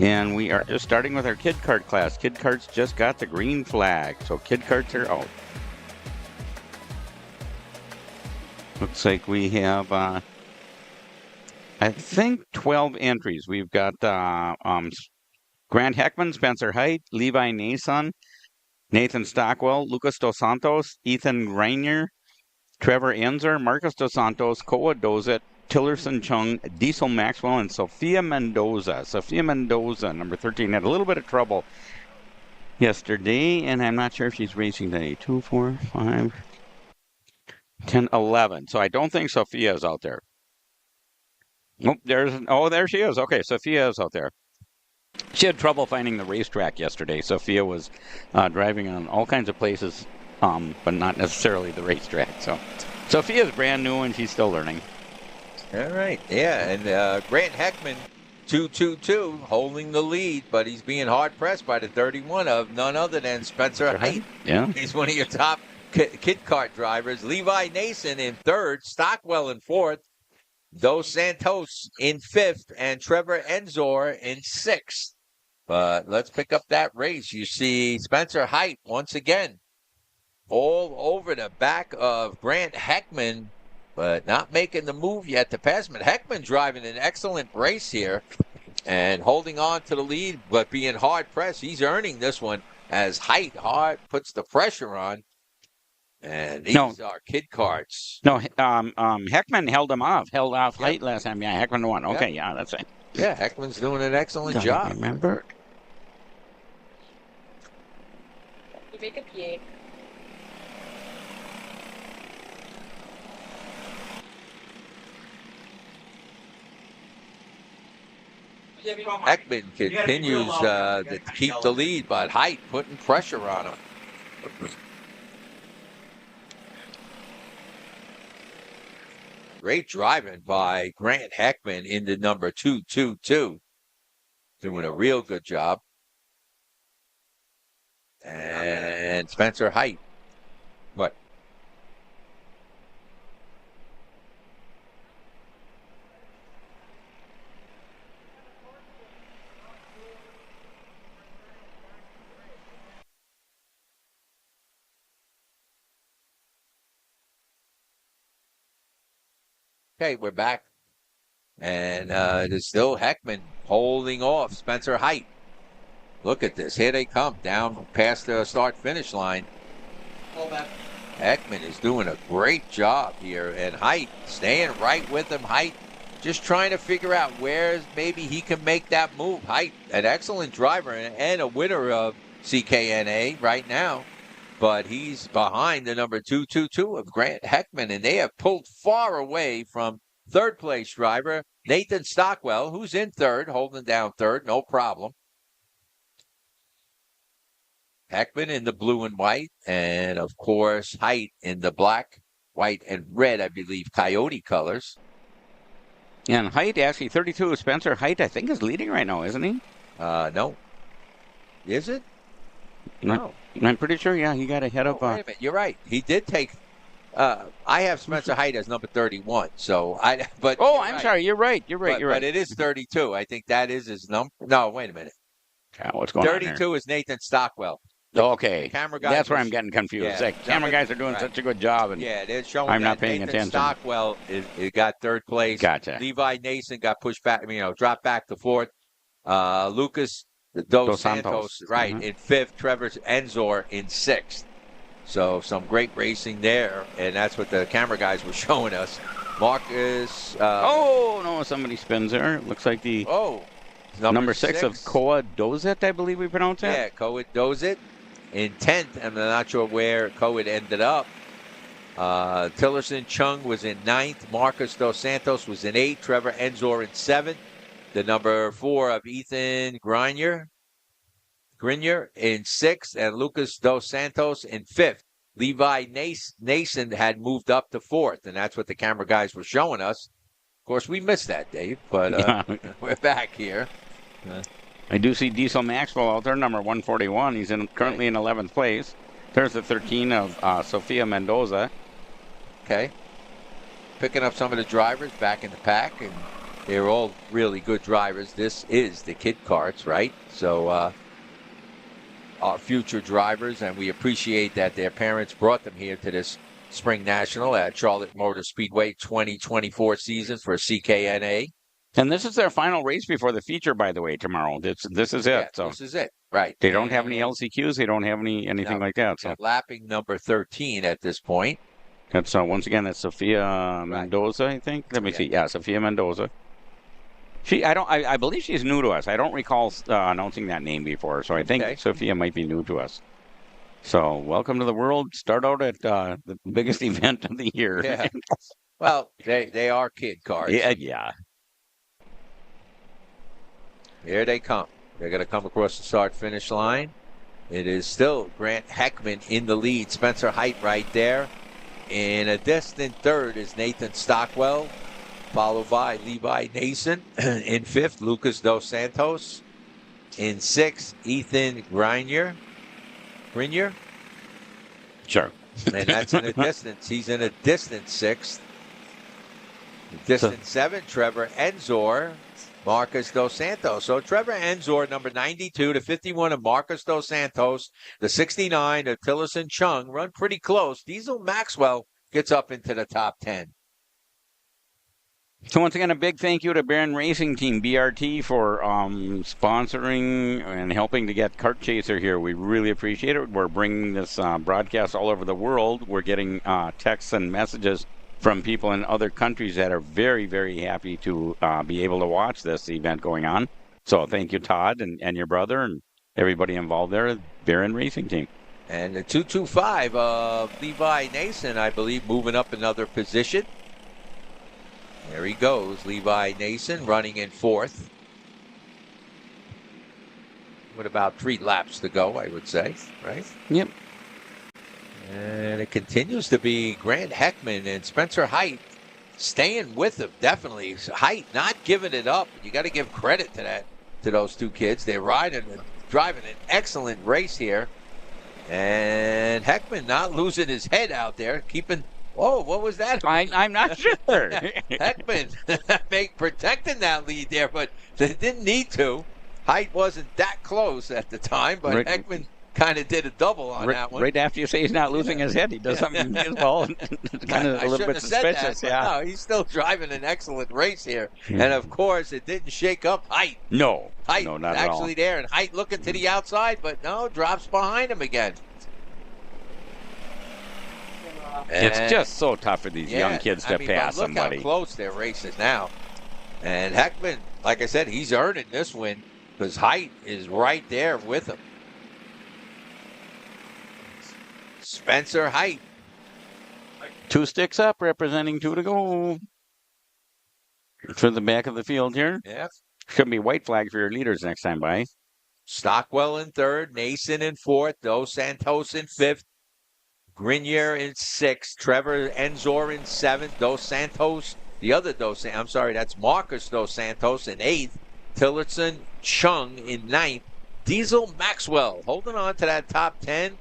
And we are just starting with our Kid Kart class. Kid Karts just got the green flag. So Kid Karts are out. Looks like we have, I think, 12 entries. We've got Grant Heckman, Spencer Height, Levi Nason, Nathan Stockwell, Lucas Dos Santos, Ethan Rainier, Trevor Enzer, Marcus Dos Santos, Koa Dozet, Tillerson Chung, Diesel Maxwell, and Sophia Mendoza. Sophia Mendoza, number 13, had a little bit of trouble yesterday, and I'm not sure if she's racing today. 2, 4, 5, 10, 11. So I don't think Sophia is out there. Nope, there she is. Okay, Sophia is out there. She had trouble finding the racetrack yesterday. Sophia was driving on all kinds of places, but not necessarily the racetrack. So Sophia's brand new and she's still learning. All right, yeah, and Grant Heckman, 2-2-2, holding the lead, but he's being hard pressed by the 31 of none other than Spencer Height. Yeah, he's one of your top Kid Kart drivers. Levi Nason in third, Stockwell in fourth, Dos Santos in fifth, and Trevor Enzor in sixth. But let's pick up that race. You see Spencer Height once again all over the back of Grant Heckman, but not making the move yet to pass him. Heckman driving an excellent race here and holding on to the lead, but being hard pressed. He's earning this one as Height hard puts the pressure on. And these are Kid Karts. No, Heckman held off Height last time. Yeah, Heckman won. Okay, yeah, that's it. Yeah, Heckman's doing an excellent job. Remember? Heckman continues to keep the lead, but Height putting pressure on him. Great driving by Grant Heckman into number 222. Doing a real good job. And Spencer Height. What? Okay, we're back. And it is still Heckman holding off Spencer Height. Look at this. Here they come down past the start-finish line. Heckman is doing a great job here. And Height staying right with him. Height just trying to figure out where maybe he can make that move. Height, an excellent driver and a winner of CKNA right now. But he's behind the number 222 of Grant Heckman, and they have pulled far away from third-place driver Nathan Stockwell, who's in third, holding down third, no problem. Heckman in the blue and white, and, of course, Height in the black, white, and red, I believe, coyote colors. And Height, actually, 32, Spencer Height, I think, is leading right now, isn't he? No. Is it? No. I'm pretty sure, yeah, he got ahead of... Wait a minute, you're right. He did take... I have Spencer Height as number 31, so I... But I'm sorry, you're right. But it is 32. I think that is his number. No, wait a minute. What's going on 32 is Nathan Stockwell. Okay, camera guys that's where I'm getting confused. Yeah, camera guys are doing such a good job, and they're showing I'm that not paying Nathan attention. Stockwell got third place. Gotcha. Levi Nason got pushed back, dropped back to fourth. Lucas Dos Santos, in fifth. Trevor Enzor in sixth. So some great racing there, and that's what the camera guys were showing us. Marcus. Somebody spins there. It looks like the number six of Koa Dozet, I believe we pronounce that. Yeah, Koa Dozet in 10th. I'm not sure where Koa ended up. Tillerson Chung was in 9th. Marcus Dos Santos was in 8th. Trevor Enzor in 7th. The number 4 of Ethan Grenier in 6th. And Lucas Dos Santos in 5th. Levi Nason had moved up to 4th, and that's what the camera guys were showing us. Of course, we missed that, Dave, but we're back here. I do see Diesel Maxwell out there, number 141. He's currently in 11th place. There's the 13 of Sofia Mendoza. Okay. Picking up some of the drivers back in the pack, and they're all really good drivers. This is the kid karts, right? So our future drivers, and we appreciate that their parents brought them here to this Spring National at Charlotte Motor Speedway 2024 season for CKNA. And this is their final race before the feature, by the way, tomorrow. This is it. Yeah, so this is it, right. They don't have any LCQs. They don't have anything like that. So lapping number 13 at this point. That's once again, that's Sofia Mendoza, I think. Let me see. Yeah, Sofia Mendoza. I believe she's new to us. I don't recall announcing that name before, so I think Sofia might be new to us. So welcome to the world. Start out at the biggest event of the year. Yeah. Well, they are kid cars. Yeah. Here they come. They're going to come across the start-finish line. It is still Grant Heckman in the lead. Spencer Height right there. In a distant third is Nathan Stockwell, followed by Levi Nason. In fifth, Lucas Dos Santos. In sixth, Ethan Grenier. Sure. And that's in a distance. He's in a distant sixth. Distant seven, Trevor Enzor. Marcus Dos Santos. So Trevor Enzor, number 92 to 51 of Marcus Dos Santos. The 69 of Tillerson Chung run pretty close. Diesel Maxwell gets up into the top 10. So once again, a big thank you to Barron Racing Team, BRT, for sponsoring and helping to get Kart Chaser here. We really appreciate it. We're bringing this broadcast all over the world. We're getting texts and messages from people in other countries that are very, very happy to be able to watch this event going on. So thank you, Todd, and your brother, and everybody involved there at Barron Racing Team. And the 225 of Levi Nason, I believe, moving up another position. There he goes, Levi Nason running in fourth. With about 3 laps to go, I would say, right? Yep. And it continues to be Grant Heckman and Spencer Height staying with him, definitely. Height not giving it up. You got to give credit to those two kids. They're driving an excellent race here. And Heckman not losing his head out there, keeping. Oh, what was that? I'm not sure. Heckman protecting that lead there, but they didn't need to. Height wasn't that close at the time, but Right. Heckman kind of did a double on that one. Right after you say he's not losing his head, he does something as well. It's kind of a little bit suspicious. That, Yeah. no, he's still driving an excellent race here. Hmm. And, of course, it didn't shake up Height. No. Height No, not at all. actually there, and Height looking to the outside, but no, drops behind him again. It's just so tough for these young kids to but pass look somebody. how close they're racing now. And Heckman, like I said, he's earning this win because Height is right there with him. Spencer Height. 2 sticks up, representing 2 to go. To the back of the field here. Yeah. Should be white flag for your leaders next time by. Stockwell in third, Nason in fourth, Dos Santos in fifth, Grenier in sixth, Trevor Enzor in seventh, Dos Santos, that's Marcus Dos Santos in eighth, Tillotson Chung in ninth, Diesel Maxwell holding on to that top 10.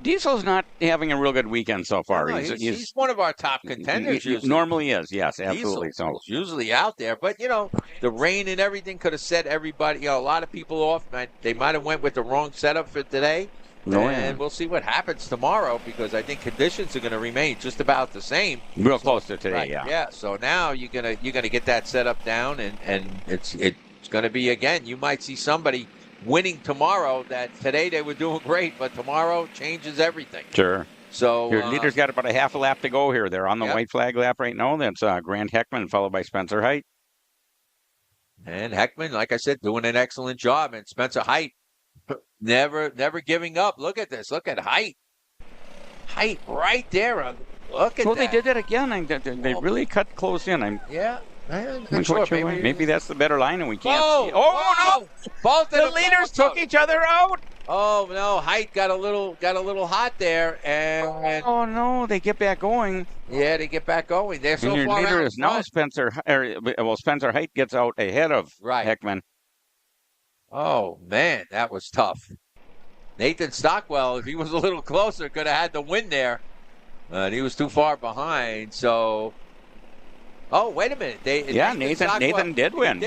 Diesel's not having a real good weekend so far. No, he's one of our top contenders. He normally is, yes, absolutely. Diesel's usually out there, but the rain and everything could have set everybody, a lot of people off. They might have went with the wrong setup for today. And we'll see what happens tomorrow because I think conditions are going to remain just about the same. Real close to today, right, yeah. So now you're gonna get that setup down, and it's going to be again. You might see somebody winning tomorrow that today they were doing great, but tomorrow changes everything. Sure. So your leader's got about a half a lap to go here. They're on the Yep. white flag lap right now. That's Grant Heckman followed by Spencer Height. And Heckman, like I said, doing an excellent job, and Spencer Height never giving up. Look at this. Look at Height. Height right there. Look at Well, that. they did that again. They really cut close in. Yeah. Maybe that's the better line, and we can't see. Oh no! Both The leaders took each other out. Oh no! Height got a little hot there, and oh no! They get back going. Yeah, they get back going. They're so and your far leader out is now front. Spencer Height gets out ahead of Heckman. Oh man, that was tough. Nathan Stockwell, if he was a little closer, could have had the win there. He was too far behind, so. Oh, wait a minute. Nathan did win.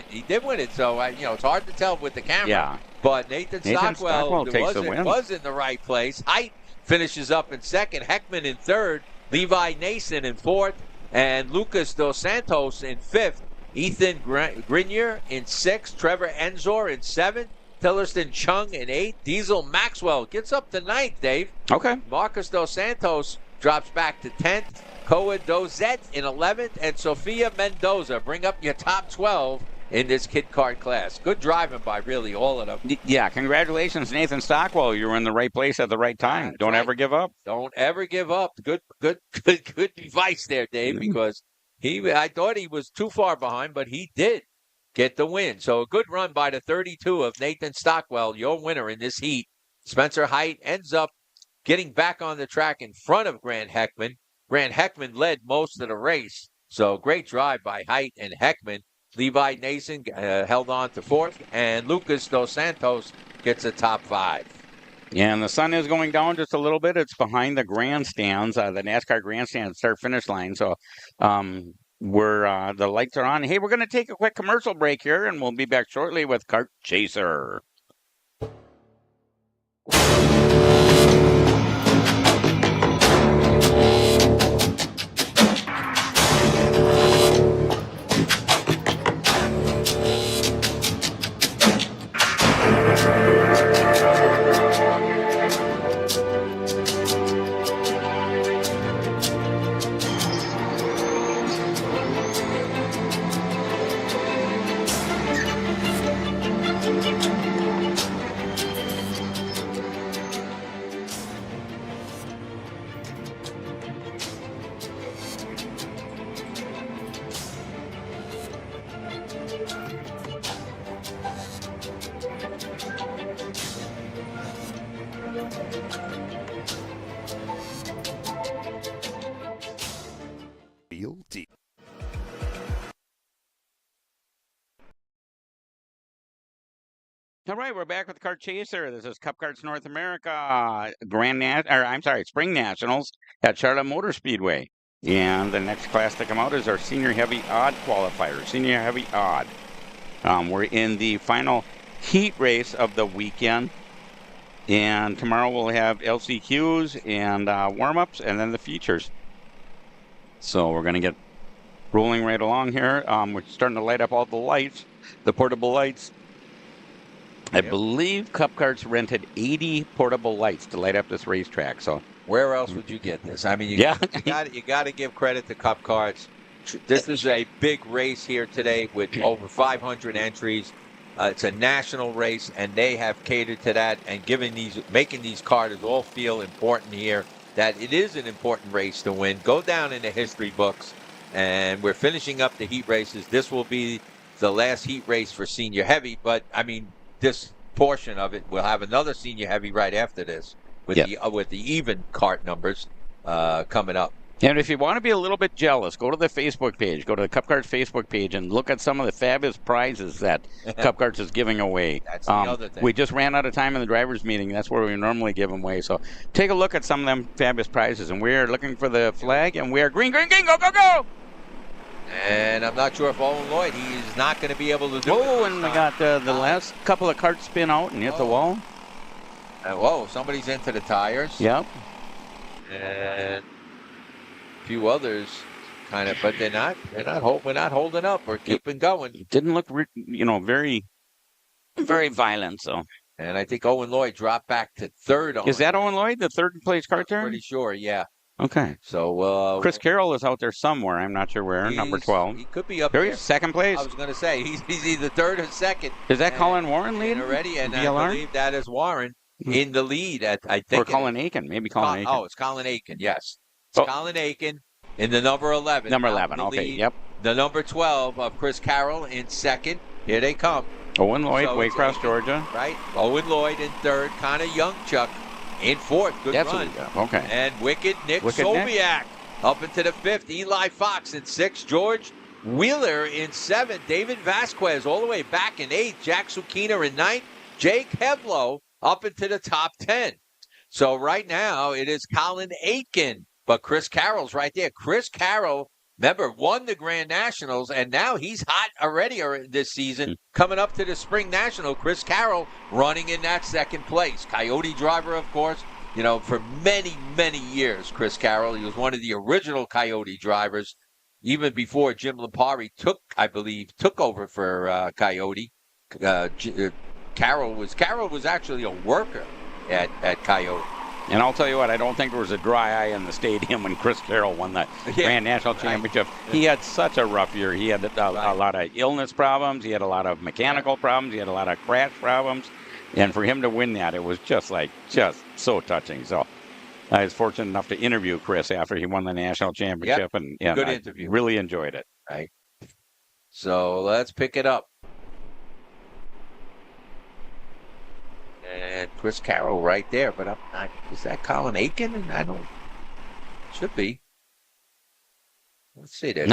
He did win it. So, it's hard to tell with the camera. Yeah. But Nathan Stockwell takes the win. was in the right place. Height finishes up in second. Heckman in third. Levi Nason in fourth. And Lucas Dos Santos in fifth. Ethan Grenier in sixth. Trevor Enzor in seventh. Tillerston Chung in eighth. Diesel Maxwell gets up to ninth, Dave. Okay. Marcus Dos Santos drops back to 10th. Koa Dozette in 11th. And Sofia Mendoza bring up your top 12 in this kid kart class. Good driving by really all of them. Yeah, congratulations, Nathan Stockwell. You were in the right place at the right time. Don't ever give up. Don't ever give up. Good advice there, Dave, because I thought he was too far behind, but he did get the win. So a good run by the 32 of Nathan Stockwell, your winner in this heat. Spencer Height ends up getting back on the track in front of Grant Heckman. Grant Heckman led most of the race. So great drive by Height and Heckman. Levi Nason held on to fourth, and Lucas Dos Santos gets a top 5. Yeah, and the sun is going down just a little bit. It's behind the grandstands, the NASCAR grandstand start-finish line. So the lights are on. Hey, we're going to take a quick commercial break here, and we'll be back shortly with Kart Chaser. All right, we're back with Kart Chaser. This is Cup Karts North America Spring Nationals at Charlotte Motor Speedway. And the next class to come out is our Senior Heavy Odd qualifier, Senior Heavy Odd. We're in the final heat race of the weekend. And tomorrow we'll have LCQs and warm-ups and then the features. So we're going to get rolling right along here. We're starting to light up all the lights, the portable lights. I believe Cup Karts rented 80 portable lights to light up this racetrack. So where else would you get this? I mean, you got to give credit to Cup Karts. This is a big race here today with over 500 entries. It's a national race, and they have catered to that and making these karters all feel important here. That it is an important race to win. Go down in the history books, and we're finishing up the heat races. This will be the last heat race for Senior Heavy, but I mean, this portion of it, we'll have another Senior Heavy right after this with the even kart numbers coming up. And if you want to be a little bit jealous, go to the Facebook page. Go to the Cup Karts Facebook page and look at some of the fabulous prizes that Cup Karts is giving away. That's the other thing. We just ran out of time in the drivers' meeting. That's where we normally give them away. So take a look at some of them fabulous prizes. And we're looking for the flag, and we are green, green, green, go, go, go! And I'm not sure if Owen Lloyd, he's not going to be able to do it. Oh, and we got the last couple of karts spin out and hit the wall. Whoa, somebody's into the tires. Yep. And a few others kind of, but we're not holding up. We're keeping going. It didn't look, very, very violent. So. And I think Owen Lloyd dropped back to third. Is that Owen Lloyd, the third place kart there? Pretty sure, yeah. Okay. So Chris Carroll is out there somewhere. I'm not sure where. Number 12. He could be up there. There he is, second place. I was going to say he's either third or second. Is that Colin Warren leading already? And DLR? I believe that is Warren in the lead. I think. Or Colin Aiken, maybe Colin Aiken. Oh, it's Colin Aiken. Yes, it's Colin Aiken in the number 11. Number 11. Okay. Lead. Yep. The number 12 of Chris Carroll in second. Here they come. Owen Lloyd, Waycross, Georgia. Right. Owen Lloyd in third. Connor Youngchuck in fourth. Good run. Okay. And Wicked Nick Sobiak up into the fifth. Eli Fox in sixth. George Wheeler in seventh. David Vasquez all the way back in eighth. Jack Zucchina in ninth. Jake Heblow up into the top 10. So right now it is Colin Aiken, but Chris Carroll's right there. Chris Carroll, remember, won the Grand Nationals, and now he's hot already this season. Coming up to the Spring National, Chris Carroll running in that second place. Coyote driver, of course. For many, many years, Chris Carroll, he was one of the original Coyote drivers, even before Jim Lipari took over for Coyote. Carroll was actually a worker at Coyote. And I'll tell you what, I don't think there was a dry eye in the stadium when Chris Carroll won the Grand National Championship. He had such a rough year. He had a lot of illness problems. He had a lot of mechanical problems. He had a lot of crash problems. And for him to win that, it was just so touching. So I was fortunate enough to interview Chris after he won the national championship. Yep. And good I interview. Really enjoyed it. Right. So let's pick it up. And Chris Carroll right there, but is that Colin Aiken? Should be. Let's see there.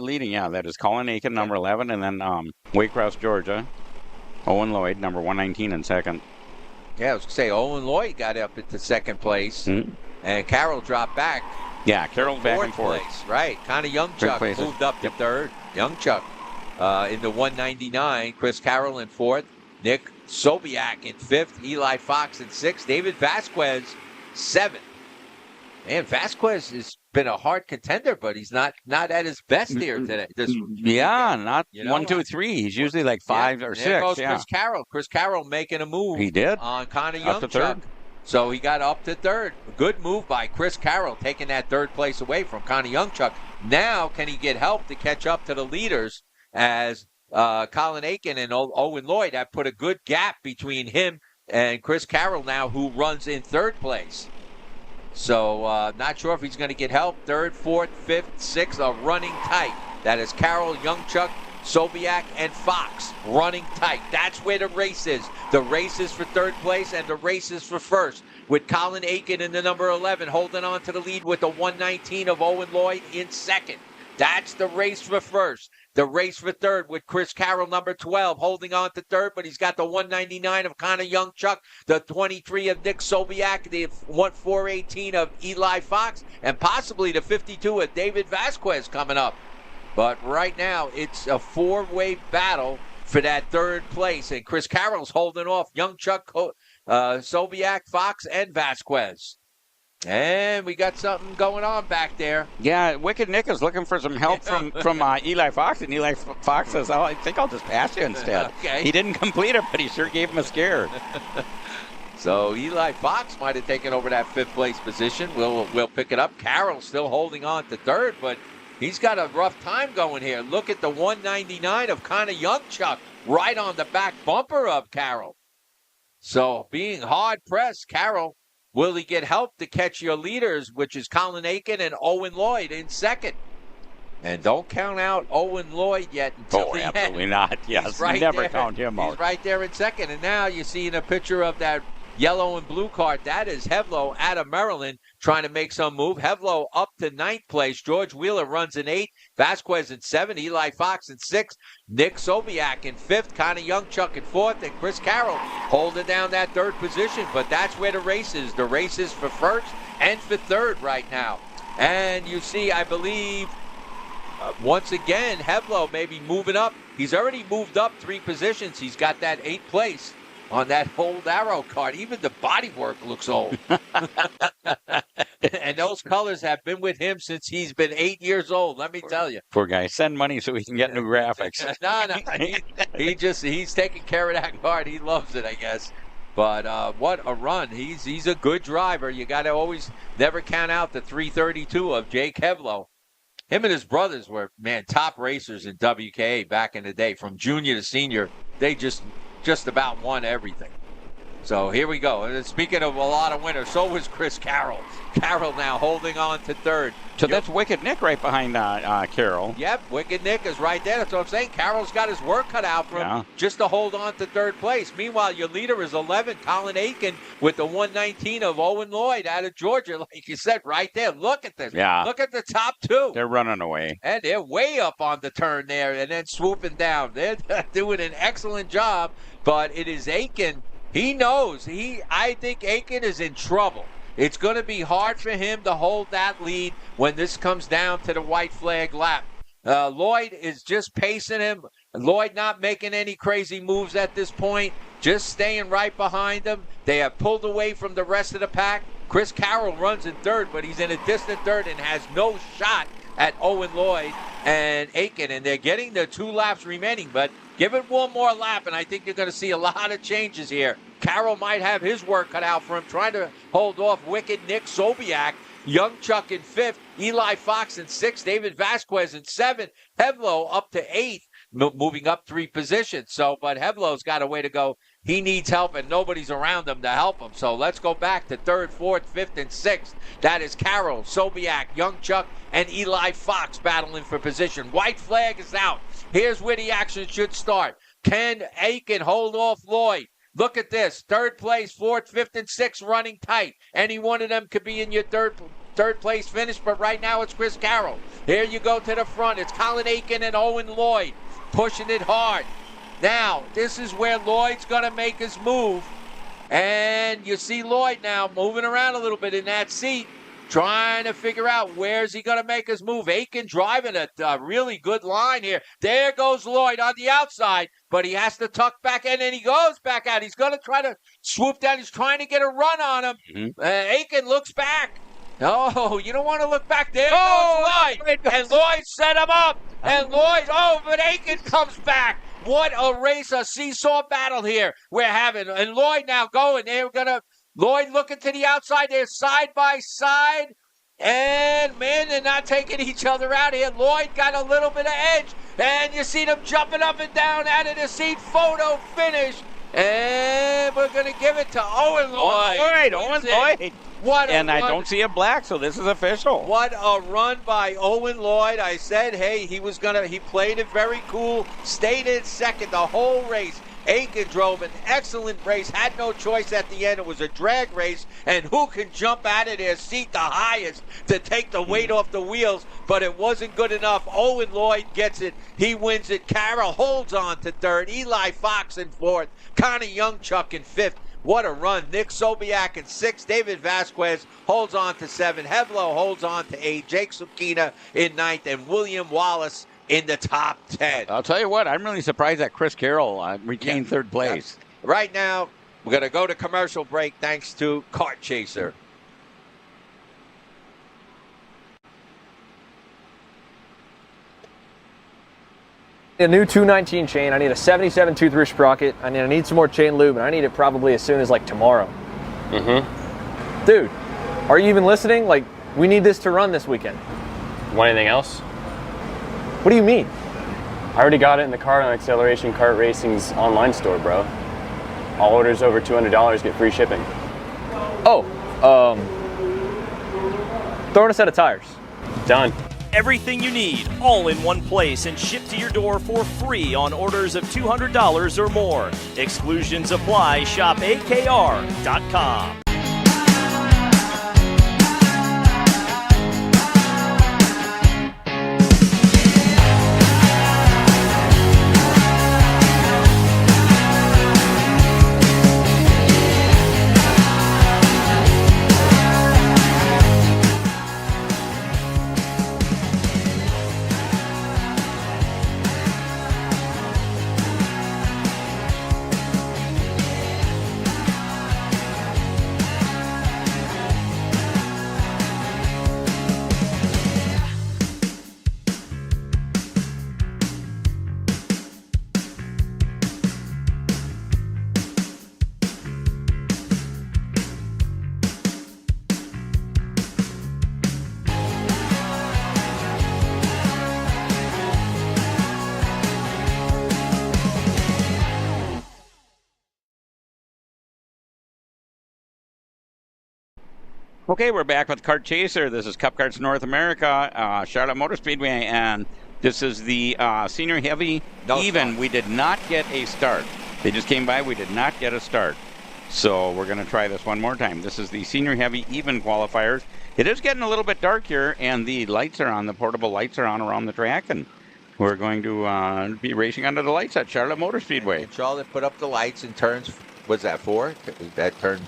Leading, that is Colin Aiken, number 11, and then Waycross, Georgia, Owen Lloyd, number 119 in second. Yeah, I was going to say, Owen Lloyd got up into second place, and Carroll dropped back. Yeah, Carroll's back and forth. Place, right. Kind of Youngchuck moved up to third. Youngchuck in the 199. Chris Carroll in fourth. Nick Sobiak in fifth. Eli Fox in sixth. David Vasquez, seventh. Man, Vasquez has been a hard contender, but he's not at his best here today. Not 1, 2, 3. He's usually like 5 or 6. There goes Chris Carroll. Chris Carroll making a move. He did on Connor up to Youngchuck. third. So he got up to third. Good move by Chris Carroll, taking that third place away from Connor Youngchuck. Now, can he get help to catch up to the leaders as Colin Aiken and Owen Lloyd have put a good gap between him and Chris Carroll now, who runs in third place. So not sure if he's going to get help. Third, fourth, fifth, sixth are running tight. That is Carroll, Youngchuck, Sobiak, and Fox running tight. That's where the race is. The race is for third place and the race is for first. With Colin Aiken in the number 11 holding on to the lead with the 119 of Owen Lloyd in second. That's the race for first. The race for third with Chris Carroll, number 12, holding on to third, but he's got the 199 of Connor Youngchuck, the 23 of Nick Sobiak, the 418 of Eli Fox, and possibly the 52 of David Vasquez coming up. But right now, it's a four-way battle for that third place, and Chris Carroll's holding off Youngchuck, Sobiak, Fox, and Vasquez. And we got something going on back there. Yeah, Wicked Nick is looking for some help from Eli Fox, and Eli Fox says, "Oh, I think I'll just pass you instead." Okay. He didn't complete it, but he sure gave him a scare. So Eli Fox might have taken over that fifth place position. We'll pick it up. Carroll's still holding on to third, but he's got a rough time going here. Look at the 199 of Connor Youngchuck right on the back bumper of Carroll. So being hard pressed, Carroll. Will he get help to catch your leaders, which is Colin Aiken and Owen Lloyd in second? And don't count out Owen Lloyd yet until the end. Absolutely not. Yes, never count him out. He's right there in second. And now you're seeing a picture of that yellow and blue cart. That is Hevlo out of Maryland trying to make some move. Hevlo up to 9th place. George Wheeler runs in 8th. Vasquez in 7th. Eli Fox in 6th. Nick Sobiak in 5th. Connor Youngchuck in 4th. And Chris Carroll holding down that third position. But that's where the race is. The race is for first and for third right now. And you see, I believe, once again, Hevlo may be moving up. He's already moved up 3 positions. He's got that 8th place on that old Arrow card. Even the bodywork looks old. And those colors have been with him since he's been 8 years old, let me tell you. Poor guy. Send money so he can get new graphics. No. He's taking care of that card. He loves it, I guess. But what a run. He's a good driver. You got to always never count out the 332 of Jake Hevlo. Him and his brothers were, top racers in WKA back in the day. From junior to senior, they just about won everything. So here we go. And speaking of a lot of winners, so was Chris Carroll. Carroll now holding on to third. So that's Wicked Nick right behind Carroll. Yep, Wicked Nick is right there. That's what I'm saying. Carroll's got his work cut out for him just to hold on to third place. Meanwhile, your leader is 11, Colin Aiken, with the 119 of Owen Lloyd out of Georgia. Like you said, right there. Look at this. Yeah. Look at the top 2. They're running away. And they're way up on the turn there and then swooping down. They're doing an excellent job, but it is Aiken. He knows. I think Aiken is in trouble. It's going to be hard for him to hold that lead when this comes down to the white flag lap. Lloyd is just pacing him. Lloyd not making any crazy moves at this point, just staying right behind him. They have pulled away from the rest of the pack. Chris Carroll runs in third, but he's in a distant third and has no shot at Owen Lloyd and Aiken. And they're getting the 2 laps remaining, but give it one more lap, and I think you're going to see a lot of changes here. Carroll might have his work cut out for him, trying to hold off Wicked Nick Sobiak. Youngchuck in 5th, Eli Fox in 6th, David Vasquez in 7th, Hevlo up to 8th, moving up 3 positions. So, but Hevlo's got a way to go. He needs help, and nobody's around him to help him. So let's go back to 3rd, 4th, 5th, and 6th. That is Carroll, Sobiak, Youngchuck, and Eli Fox battling for position. White flag is out. Here's where the action should start. Can Aiken hold off Lloyd? Look at this. 3rd place, 4th, 5th, and 6th running tight. Any one of them could be in your third place finish, but right now it's Chris Carroll. Here you go to the front. It's Colin Aiken and Owen Lloyd pushing it hard. Now, this is where Lloyd's going to make his move. And you see Lloyd now moving around a little bit in that seat, trying to figure out where's he going to make his move. Aiken driving a really good line here. There goes Lloyd on the outside, but he has to tuck back in, and he goes back out. He's going to try to swoop down. He's trying to get a run on him. Aiken looks back. Oh, you don't want to look back. There goes Lloyd. And Lloyd set him up. And Lloyd, but Aiken comes back. What a race, a seesaw battle here we're having. And Lloyd now going. They're going to Lloyd looking to the outside. They're side by side. And, they're not taking each other out here. Lloyd got a little bit of edge. And you see them jumping up and down out of the seat. Photo finish. And we're going to give it to Owen Lloyd. Owen Lloyd. I don't see a black, so this is official. What a run by Owen Lloyd. I said, hey, he played it very cool. Stayed in second the whole race. Aiken drove an excellent race, had no choice at the end. It was a drag race, and who can jump out of their seat the highest to take the weight off the wheels, but it wasn't good enough. Owen Lloyd gets it. He wins it. Carroll holds on to third. Eli Fox in fourth. Connie Youngchuck in fifth. What a run. Nick Sobiak in sixth. David Vasquez holds on to seven. Hevlo holds on to eight. Jake Sukina in ninth, and William Wallace in the top 10. I'll tell you what, I'm really surprised that Chris Carroll retained third place. Yeah. Right now, we're going to go to commercial break thanks to Kart Chaser. A new 219 chain. I need a 77 tooth roof sprocket. I need some more chain lube, and I need it probably as soon as like tomorrow. Dude, are you even listening? Like, we need this to run this weekend. Want anything else? What do you mean? I already got it in the Kart on Acceleration Kart Racing's online store, bro. All orders over $200 get free shipping. Oh, throw in a set of tires. Done. Everything you need, all in one place and shipped to your door for free on orders of $200 or more. Exclusions apply. Shop AKR.com. Okay, we're back with Kart Chaser. This is Cup Karts North America, Charlotte Motor Speedway, and this is the Senior Heavy Even. We did not get a start. They just came by. We did not get a start. So we're going to try this one more time. This is the Senior Heavy Even qualifiers. It is getting a little bit dark here, and the lights are on. The portable lights are on around the track, and we're going to be racing under the lights at Charlotte Motor Speedway. And Charlotte put up the lights and turns, what's that for? That turns...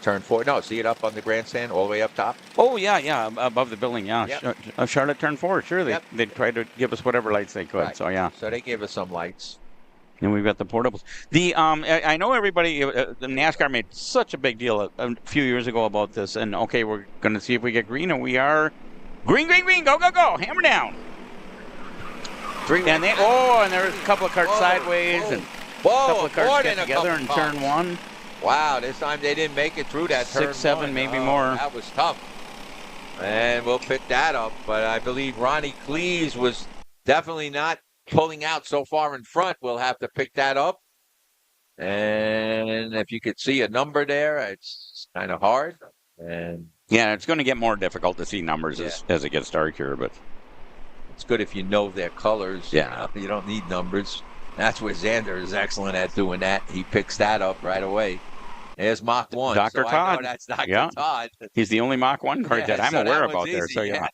Turn 4. No, see it up on the grandstand all the way up top? Oh, yeah, above the building, yeah. Yep. Charlotte Turn 4, sure. They tried to give us whatever lights they could, right. So yeah. So they gave us some lights. And we've got the portables. I know everybody, the NASCAR made such a big deal a few years ago about this, and okay, we're going to see if we get green, and we are green, go, hammer down. And there's a couple of carts sideways, and a couple of carts get together in turn 1. Wow, this time they didn't make it through that turn 6, 7, maybe more. That was tough. And we'll pick that up. But I believe Ronnie Cleese was definitely not pulling out so far in front. We'll have to pick that up. And if you could see a number there, it's kind of hard. And yeah, it's going to get more difficult to see numbers as it gets dark here. But it's good if you know their colors. Yeah. You don't need numbers. That's where Xander is excellent at doing that. He picks that up right away. There's Mach 1. Dr. So Todd. I know that's Dr. Todd. He's the only Mach 1 card that I'm aware about there. So, yeah.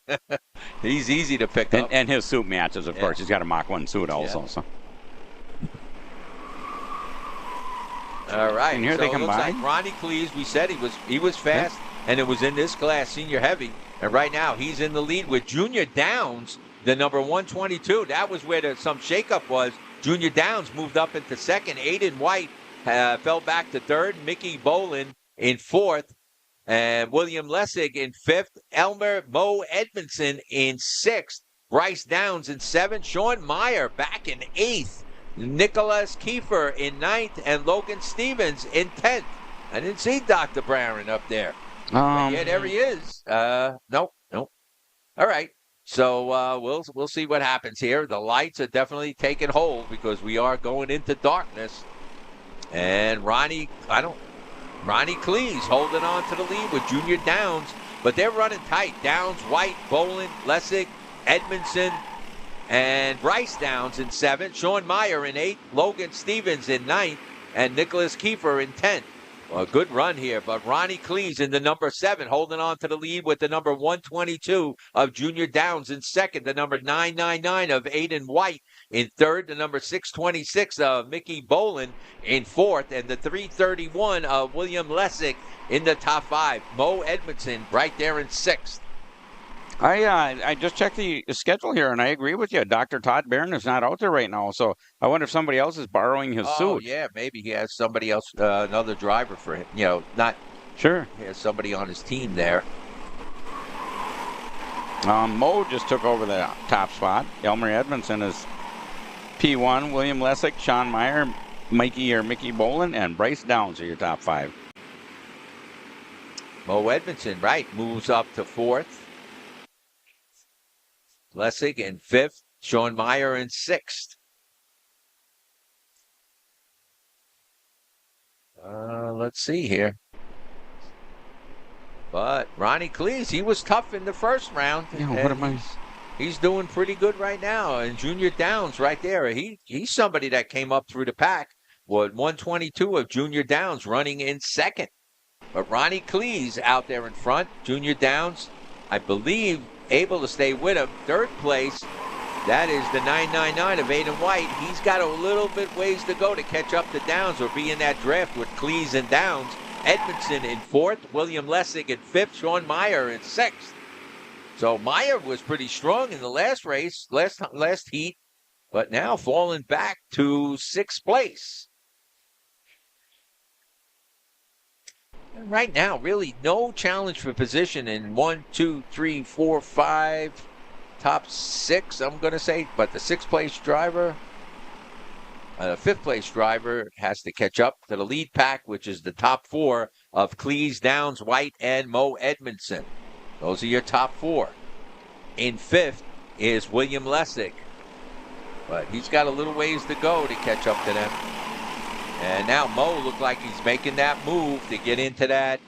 He's easy to pick up. And his suit matches, of course. He's got a Mach 1 suit also. So. All right. And here so they come it looks by. like Ronnie Cleese, we said he was fast, and it was in this class, Senior Heavy. And right now he's in the lead with Junior Downs, the number 122. That was where some shakeup was. Junior Downs moved up into second. Aiden White fell back to third. Mickey Bolin in fourth. And William Lessig in fifth. Elmer Mo Edmondson in sixth. Bryce Downs in seventh. Sean Meyer back in eighth. Nicholas Kiefer in ninth. And Logan Stevens in 10th. I didn't see Dr. Brown up there. Yeah, there he is. Nope. All right. So we'll see what happens here. The lights are definitely taking hold because we are going into darkness. And Ronnie Cleese holding on to the lead with Junior Downs, but they're running tight. Downs, White, Bolin, Lessig, Edmondson, and Bryce Downs in 7th. Sean Meyer in 8th. Logan Stevens in 9th. And Nicholas Kiefer in 10th. Well, a good run here, but Ronnie Cleese in the number 7, holding on to the lead with the number 122 of Junior Downs in 2nd, the number 999 of Aiden White in 3rd, the number 626 of Mickey Bolin in 4th, and the 331 of William Lessig in the top 5. Mo Edmondson right there in 6th. I just checked the schedule here, and I agree with you. Dr. Todd Barron is not out there right now, so I wonder if somebody else is borrowing his suit. Oh, yeah, maybe he has somebody else, another driver for him. You know, not sure. He has somebody on his team there. Mo just took over the top spot. Elmer Edmondson is P1. William Lessig, Sean Meyer, Mickey Bolin, and Bryce Downs are your top 5. Mo Edmondson, right, moves up to 4th. Lessig in 5th. Sean Meyer in 6th. Let's see here. But Ronnie Cleese, he was tough in the first round. Yeah, what am I? He's doing pretty good right now. And Junior Downs right there. He's somebody that came up through the pack. With 122 of Junior Downs running in 2nd. But Ronnie Cleese out there in front. Junior Downs, I believe, able to stay with him. 3rd place, that is the 999 of Aiden White. He's got a little bit ways to go to catch up to Downs or be in that draft with Cleese and Downs. Edmondson in 4th, William Lessig in 5th, Sean Meyer in 6th. So Meyer was pretty strong in the last race, last heat, but now falling back to 6th place. And right now, really no challenge for position in 1, 2, 3, 4, 5, top 6, I'm going to say. But the 6th place driver, the 5th place driver has to catch up to the lead pack, which is the top 4 of Cleese, Downs, White, and Mo Edmondson. Those are your top 4. In 5th is William Lessig. But he's got a little ways to go to catch up to them. And now Mo looked like he's making that move to get into that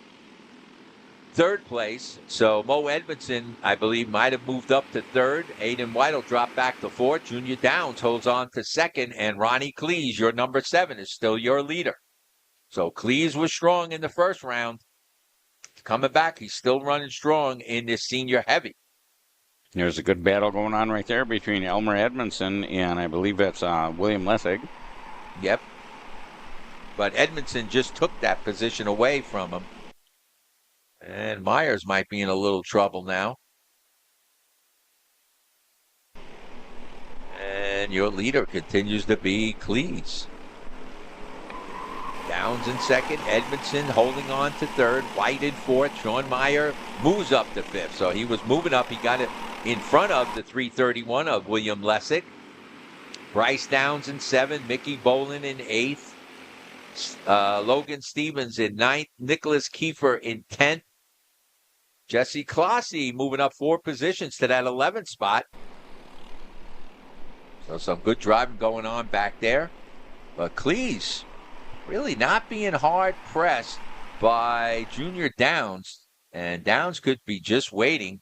3rd place. So Mo Edmondson, I believe, might have moved up to 3rd. Aiden White will drop back to 4th. Junior Downs holds on to 2nd. And Ronnie Cleese, your number 7, is still your leader. So Cleese was strong in the first round. Coming back, he's still running strong in this senior heavy. There's a good battle going on right there between Elmer Edmondson and I believe that's William Lessig. Yep. But Edmondson just took that position away from him. And Myers might be in a little trouble now. And your leader continues to be Cleese. Downs in 2nd, Edmondson holding on to 3rd, White in 4th, Sean Meyer moves up to 5th. So he was moving up. He got it in front of the 331 of William Lessig. Bryce Downs in 7th, Mickey Bolin in 8th. Logan Stevens in 9th, Nicholas Kiefer in 10th. Jesse Clossy moving up 4 positions to that 11th spot. So some good driving going on back there. But Cleese really not being hard pressed by Junior Downs. And Downs could be just waiting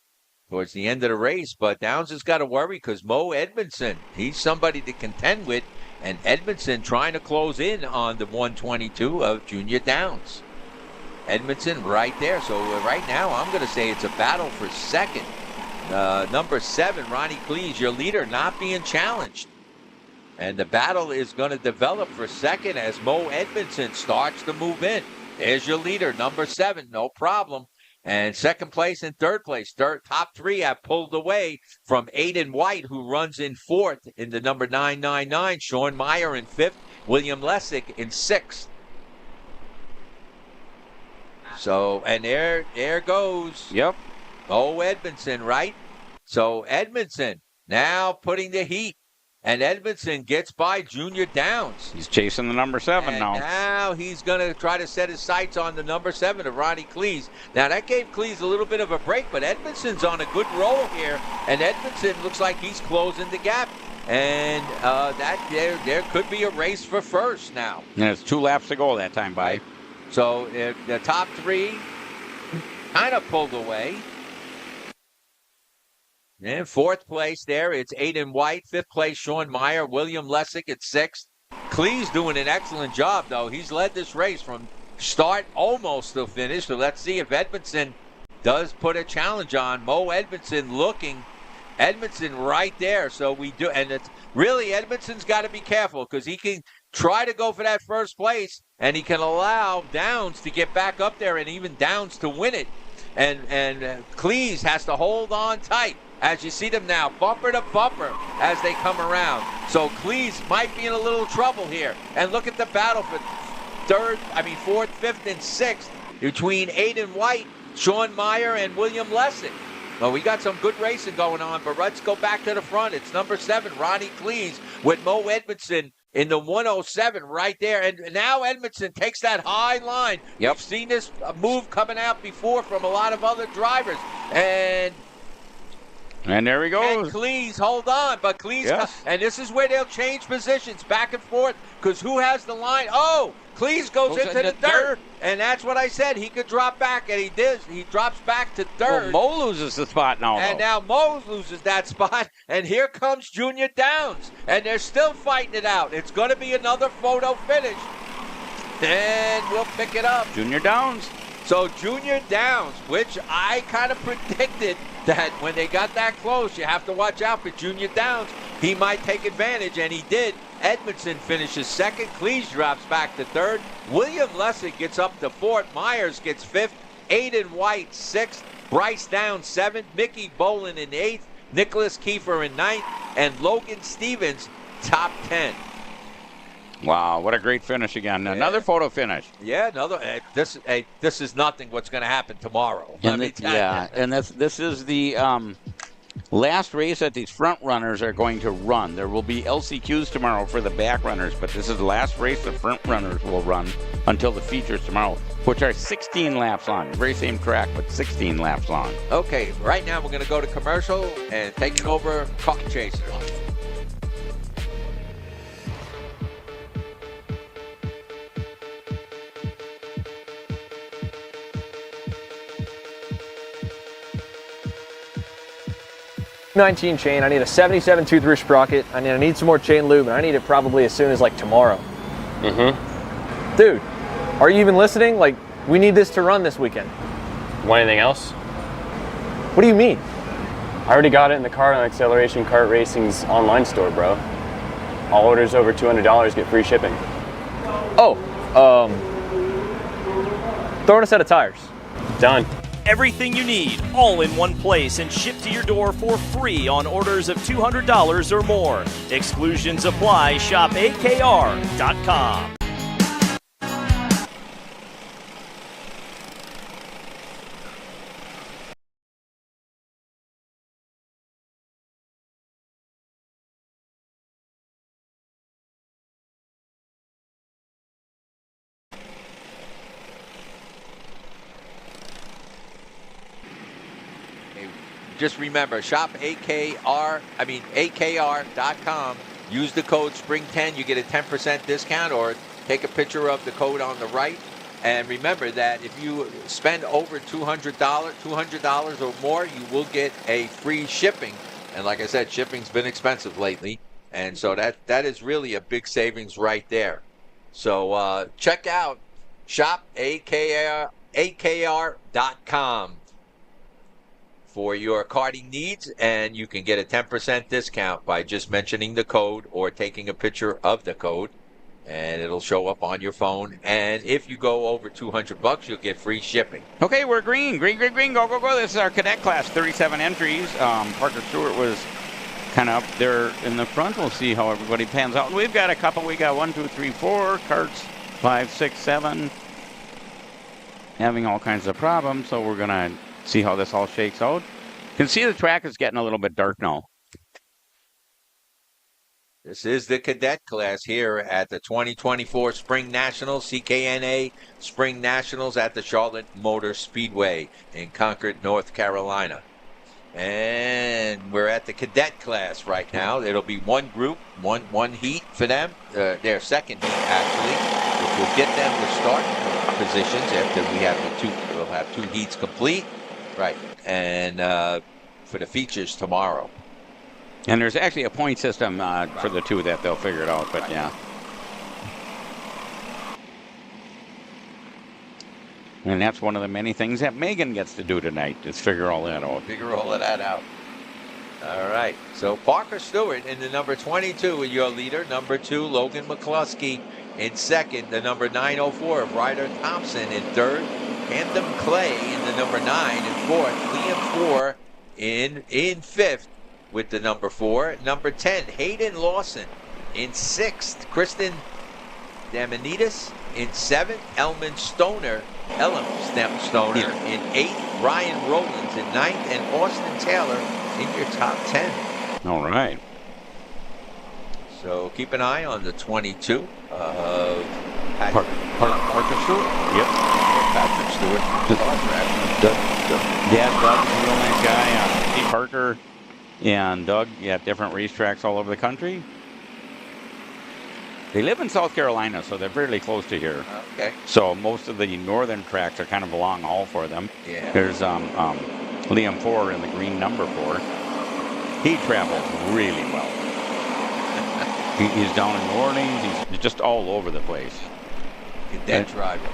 towards the end of the race. But Downs has got to worry because Mo Edmondson, he's somebody to contend with. And Edmondson trying to close in on the 122 of Junior Downs. Edmondson right there. So right now I'm going to say it's a battle for 2nd. Number 7, Ronnie Cleese, your leader, not being challenged. And the battle is going to develop for 2nd as Mo Edmondson starts to move in. There's your leader, number 7, no problem. And 2nd place and 3rd place. Top 3 have pulled away from Aiden White, who runs in 4th in the number 999. Sean Meyer in 5th. William Lessig in 6th. So, and there goes. Yep. Mo Edmondson, right? So Edmondson now putting the heat. And Edmondson gets by Junior Downs. He's chasing the number 7 and now. Now he's going to try to set his sights on the number 7 of Ronnie Cleese. Now that gave Cleese a little bit of a break, but Edmondson's on a good roll here. And Edmondson looks like he's closing the gap. And there could be a race for first now. And it's 2 laps to go that time by. So the top 3 kind of pulled away. And fourth place there, it's Aiden White. Fifth place, Sean Meyer. William Lessick at sixth. Clee's doing an excellent job, though. He's led this race from start almost to finish. So let's see if Edmondson does put a challenge on. Mo Edmondson looking. Edmondson right there. So we do. And it's really, Edmondson's got to be careful because he can try to go for that first place, and he can allow Downs to get back up there and even Downs to win it. And Cleese has to hold on tight. As you see them now, bumper to bumper as they come around. So Cleese might be in a little trouble here. And look at the battle for fourth, fifth, and sixth between Aiden White, Sean Meyer, and William Lessick. Well, we got some good racing going on, but let's go back to the front. It's number 7, Ronnie Cleese, with Mo Edmondson in the 107 right there. And now Edmondson takes that high line. Yep. We've seen this move coming out before from a lot of other drivers. And there he goes. And Cleese, hold on. But Cleese, yes. And this is where they'll change positions back and forth because who has the line? Oh, Cleese goes into the dirt. And that's what I said. He could drop back, and he did. He drops back to third. Well, Mo loses the spot now. And now Mo loses that spot. And here comes Junior Downs. And they're still fighting it out. It's going to be another photo finish. And we'll pick it up. Junior Downs. So Junior Downs, which I kind of predicted that when they got that close, you have to watch out for Junior Downs. He might take advantage, and he did. Edmondson finishes second. Cleese drops back to third. William Lessick gets up to fourth. Myers gets fifth. Aiden White sixth. Bryce Downs seventh. Mickey Bolin in eighth. Nicholas Kiefer in ninth. And Logan Stevens top 10. Wow, what a great finish again. Yeah. Another photo finish. Yeah, another. This is nothing what's going to happen tomorrow. And this is the last race that these front runners are going to run. There will be LCQs tomorrow for the back runners, but this is the last race the front runners will run until the features tomorrow, which are 16 laps long. Very same track, but 16 laps long. Okay, right now we're going to go to commercial and taking over Car Chaser. .19 chain. I need a 77 tooth sprocket. I need some more chain lube, and I need it probably as soon as like tomorrow. Dude, are you even listening? Like, we need this to run this weekend. Want anything else? What do you mean? I already got it in the Kart on Acceleration Kart Racing's online store, bro. All orders over $200 get free shipping. Oh, throw in a set of tires. Done. Everything you need, all in one place, and shipped to your door for free on orders of $200 or more. Exclusions apply. Shop AKR.com. Just remember, shop AKR.com. Use the code SPRING10. You get a 10% discount, or take a picture of the code on the right. And remember that if you spend over $200 or more, you will get a free shipping. And like I said, shipping's been expensive lately. And so that is really a big savings right there. So check out shop AKR.com. for your karting needs, and you can get a 10% discount by just mentioning the code or taking a picture of the code, and it'll show up on your phone. And if you go over $200, you'll get free shipping. Okay, we're green. Green. Go. This is our cadet class, 37 entries. Parker Stewart was kind of up there in the front. We'll see how everybody pans out. We've got a couple. We got 1, 2, 3, 4 carts, 5, 6, 7, having all kinds of problems. So we're gonna see how this all shakes out. You can see the track is getting a little bit dark now. This is the cadet class here at the 2024 Spring Nationals, CKNA Spring Nationals at the Charlotte Motor Speedway in Concord, North Carolina. And we're at the cadet class right now. It'll be one group, one heat for them, their second heat actually, which will get them the start positions after we have we'll have 2 heats complete. Right. And for the features tomorrow. And there's actually a point system for the two that they'll figure it out, but yeah. And that's one of the many things that Megan gets to do tonight, is figure all that out. Figure all of that out. All right. So Parker Stewart in the number 22 is your leader. Number 2, Logan McCluskey in second. The number 904 of Ryder Thompson in third. Camden Clay in the number 9 in fourth. Liam 4 in fifth with the number 4. Number 10, Hayden Lawson in sixth. Kristen Damanides in 7th, Elm Stoner in 8th, Ryan Rowlands in 9th, and Austin Taylor in your top 10. All right. So keep an eye on the 22 of Parker Stewart? Yep. Patrick Stewart. Doug's a real nice guy. Steve Parker and Doug at different racetracks all over the country. They live in South Carolina, so they're fairly close to here. Okay. So most of the northern tracks are kind of a long haul for them. Yeah. There's Liam 4 in the green number 4. He travels really well. He's down in New Orleans. He's just all over the place. Cadet driver.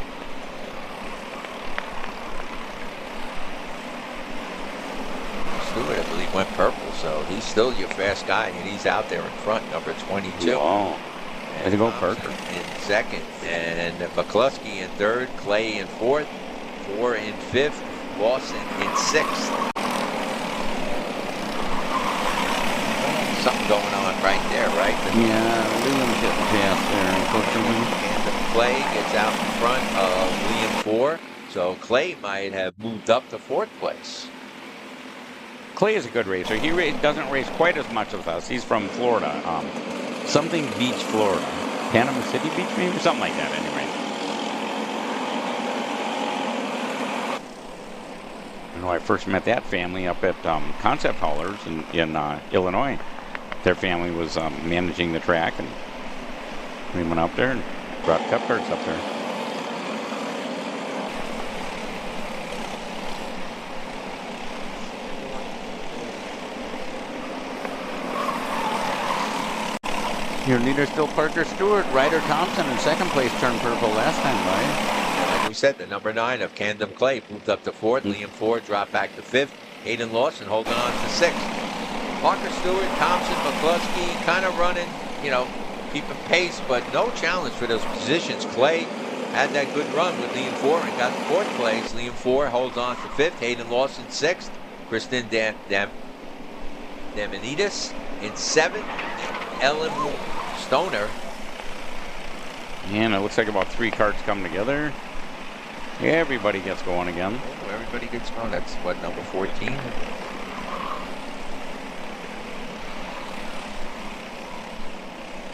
Stewart, I believe, went purple, so he's still your fast guy, and he's out there in front, number 22. Oh. Way to go, Parker. In second, and McCluskey in third, Clay in fourth, 4 in fifth, Lawson in sixth. Something going on right there, right? Yeah, Liam's getting past there, unfortunately. And Clay gets out in front of Liam 4, so Clay might have moved up to fourth place. Clay is a good racer. He doesn't race quite as much with us. He's from Florida. Something Beach, Florida. Panama City Beach, maybe? Something like that, anyway. I know I first met that family up at Concept Haulers in Illinois. Their family was managing the track, and we went up there and brought cup carts up there. Your leader still Parker Stewart. Ryder Thompson in second place turned purple last time, right? Like we said, the number 9 of Camden Clay moved up to fourth. Liam 4 dropped back to fifth. Hayden Lawson holding on to sixth. Parker Stewart, Thompson, McCluskey kind of running, keeping pace, but no challenge for those positions. Clay had that good run with Liam 4 and got to fourth place. Liam 4 holds on to fifth. Hayden Lawson sixth. Kristen Damanides in seventh. Ellen Stoner. And it looks like about 3 carts come together. Everybody gets going again. Oh, everybody gets going. That's what, number 14?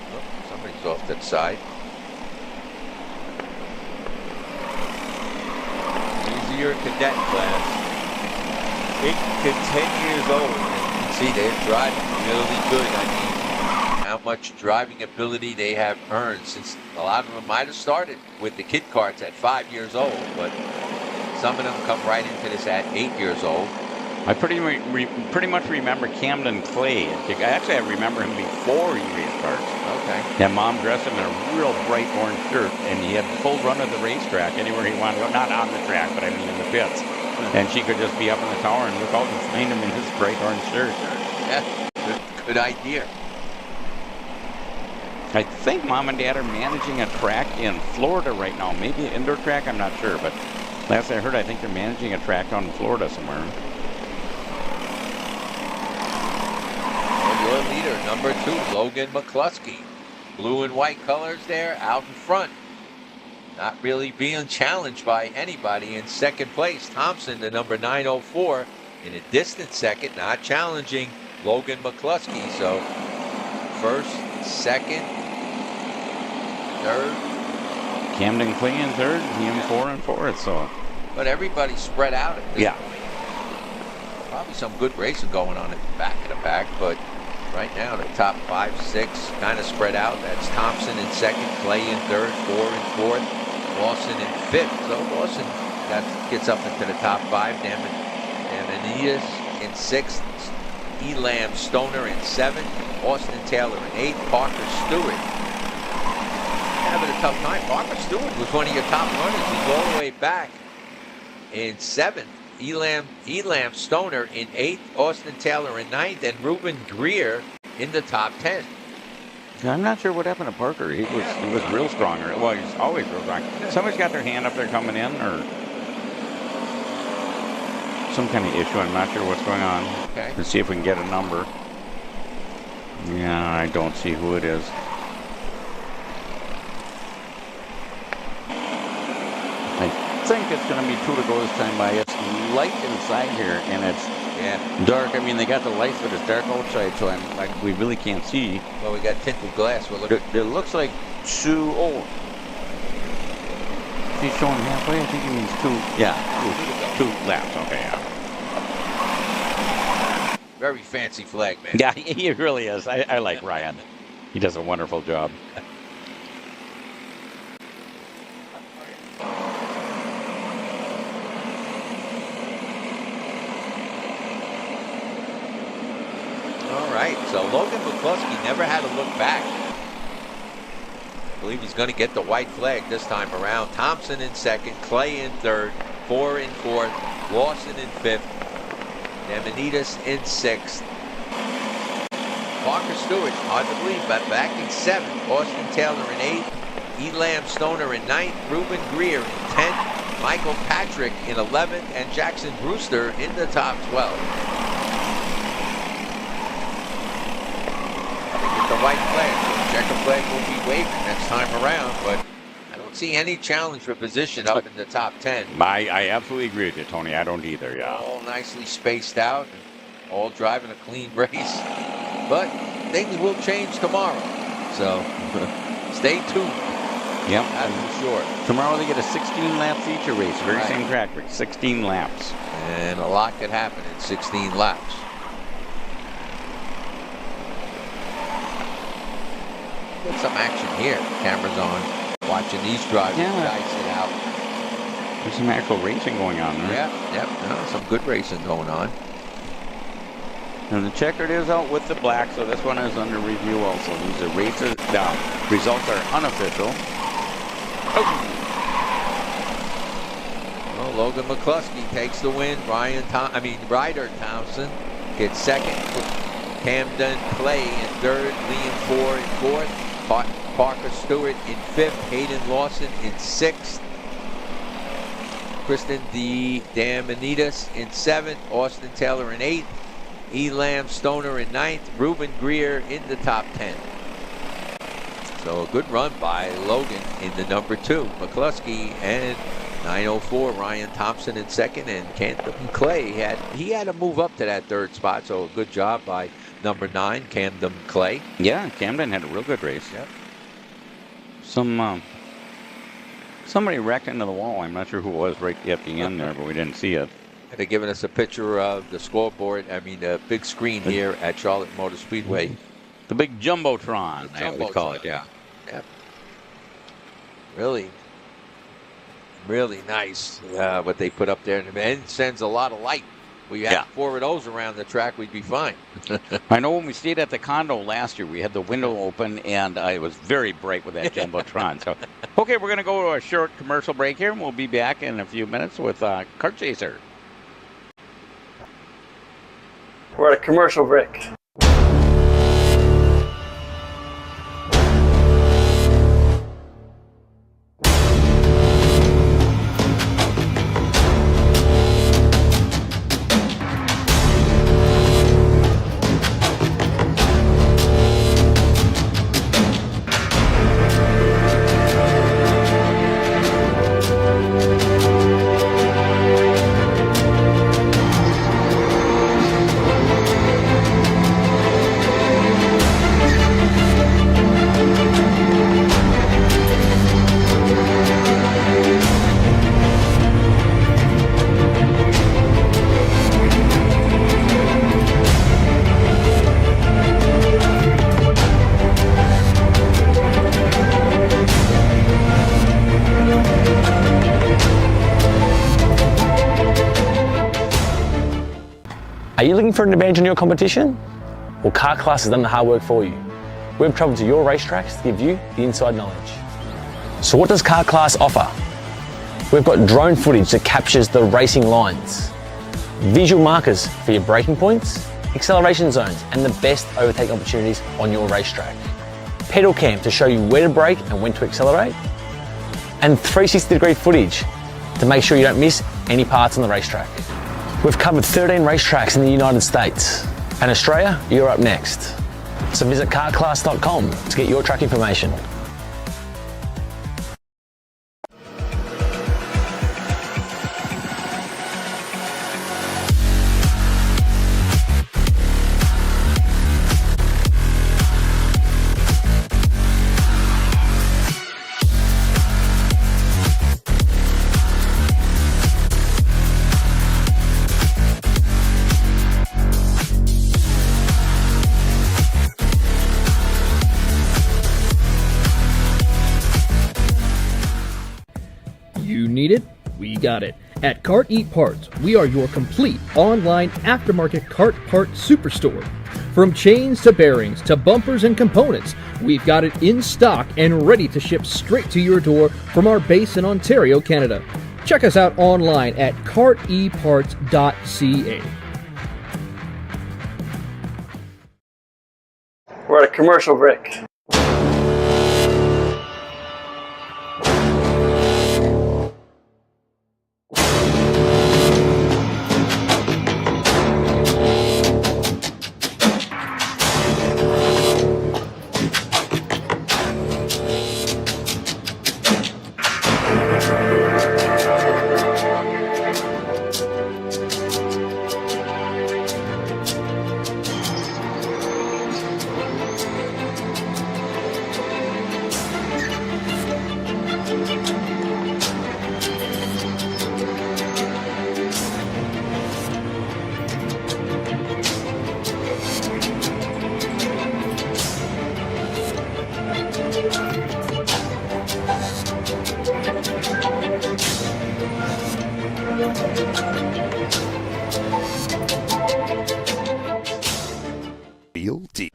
Oh, somebody's off to the side. Easier cadet class. 8 to 10 years old. And you can see they're driving really good. I mean, how much driving ability they have earned, since a lot of them might have started with the kid karts at 5 years old, but some of them come right into this at 8 years old. I pretty much remember Camden Clay. Actually, I remember him before he raced karts. Okay. And Mom dressed him in a real bright orange shirt, and he had full run of the racetrack anywhere he wanted to go. Not on the track, but I mean in the pits. And she could just be up in the tower and look out and find him in his bright orange shirt. Yeah, good idea. I think Mom and Dad are managing a track in Florida right now. Maybe an indoor track, I'm not sure. But last I heard, I think they're managing a track down in Florida somewhere. And your leader, number 2, Logan McCluskey. Blue and white colors there, out in front. Not really being challenged by anybody. In second place, Thompson, the number 904. In a distant second, not challenging Logan McCluskey. So first, second, third. Camden Clay in third, him 4 and 4th. So, but everybody's spread out at this point. Probably some good racing going on at the back of the pack, but right now the top 5, 6 kind of spread out. That's Thompson in second, Clay in third, 4 in fourth, Lawson in fifth. So Lawson gets up into the top 5. Damanides in 6th. Elam Stoner in 7th. Austin Taylor in 8th. Parker Stewart having a tough time. Parker Stewart was one of your top runners. He's all the way back in 7th. Elam Stoner in 8th. Austin Taylor in 9th. And Ruben Greer in the top 10. I'm not sure what happened to Parker. He was real strong. Well, he's always real strong. Somebody's got their hand up there coming in, or some kind of issue. I'm not sure what's going on. Okay. Let's see if we can get a number. Yeah, I don't see who it is. I think it's going to be 2 to go this time by. It's light inside here, and it's dark. I mean, they got the lights, but it's dark outside, so we really can't see. Well, we got tinted glass. It looks like 2. Oh, he's showing halfway. I think he means 2. Yeah, 2 laps. Okay, yeah. Very fancy flag, man. Yeah, he really is. I like Ryan. He does a wonderful job. All right, so Logan McCluskey never had to look back. I believe he's going to get the white flag this time around. Thompson in 2nd, Clay in 3rd, 4 in 4th, Lawson in 5th, Demonitas in 6th. Parker Stewart, hard to believe, but back in 7th. Austin Taylor in 8th, Elam Stoner in 9th, Ruben Greer in 10th, Michael Patrick in 11th, and Jackson Brewster in the top 12. The white flag. So the checker flag will be waved next time around, but I don't see any challenge for position up in the top 10. I absolutely agree with you, Tony. I don't either, yeah. All nicely spaced out, and all driving a clean race. But things will change tomorrow, so stay tuned. Yep. That's for sure. Tomorrow they get a 16 laps each a race. Very same track, 16 laps. And a lot could happen in 16 laps. Get some action here. Cameras on. Watching these drivers dice it out. There's some actual racing going on there. Yep. Some good racing going on. And the checkered is out with the black, so this one is under review also. These are races. Now, results are unofficial. Well, Logan McCluskey takes the win. Ryder Thompson gets 2nd. Camden Clay in 3rd. Liam Ford in 4th. Parker Stewart in 5th. Hayden Lawson in 6th. Kristen Demonitas in 7th. Austin Taylor in 8th. Elam Stoner in 9th. Ruben Greer in the top 10. So a good run by Logan in the number 2. McCluskey and 904 Ryan Thompson in 2nd, and Camden Clay had to move up to that 3rd spot. So a good job by number 9 Camden Clay. Yeah, Camden had a real good race. Yep. Somebody wrecked into the wall. I'm not sure who it was right at the end there, but we didn't see it. They're giving us a picture of the scoreboard. The big screen here at Charlotte Motor Speedway. The big Jumbotron, we call it, yeah. Yep. Really, really nice what they put up there. And it sends a lot of light. We had 4 of those around the track, we'd be fine. I know when we stayed at the condo last year, we had the window open, and it was very bright with that Jumbotron. So, okay, we're going to go to a short commercial break here, and we'll be back in a few minutes with Kart Chaser. We're at a commercial break. Are you looking for an advantage in your competition? Well, Car Class has done the hard work for you. We've travelled to your racetracks to give you the inside knowledge. So what does Car Class offer? We've got drone footage that captures the racing lines, visual markers for your braking points, acceleration zones, and the best overtake opportunities on your racetrack. Pedal cam to show you where to brake and when to accelerate, and 360-degree footage to make sure you don't miss any parts on the racetrack. We've covered 13 racetracks in the United States, and Australia, you're up next. So visit carclass.com to get your track information. You need it? We got it. At Kart Heat Parts, we are your complete online aftermarket kart part superstore. From chains to bearings to bumpers and components, we've got it in stock and ready to ship straight to your door from our base in Ontario, Canada. Check us out online at karteparts.ca. We're at a commercial break. Real deep.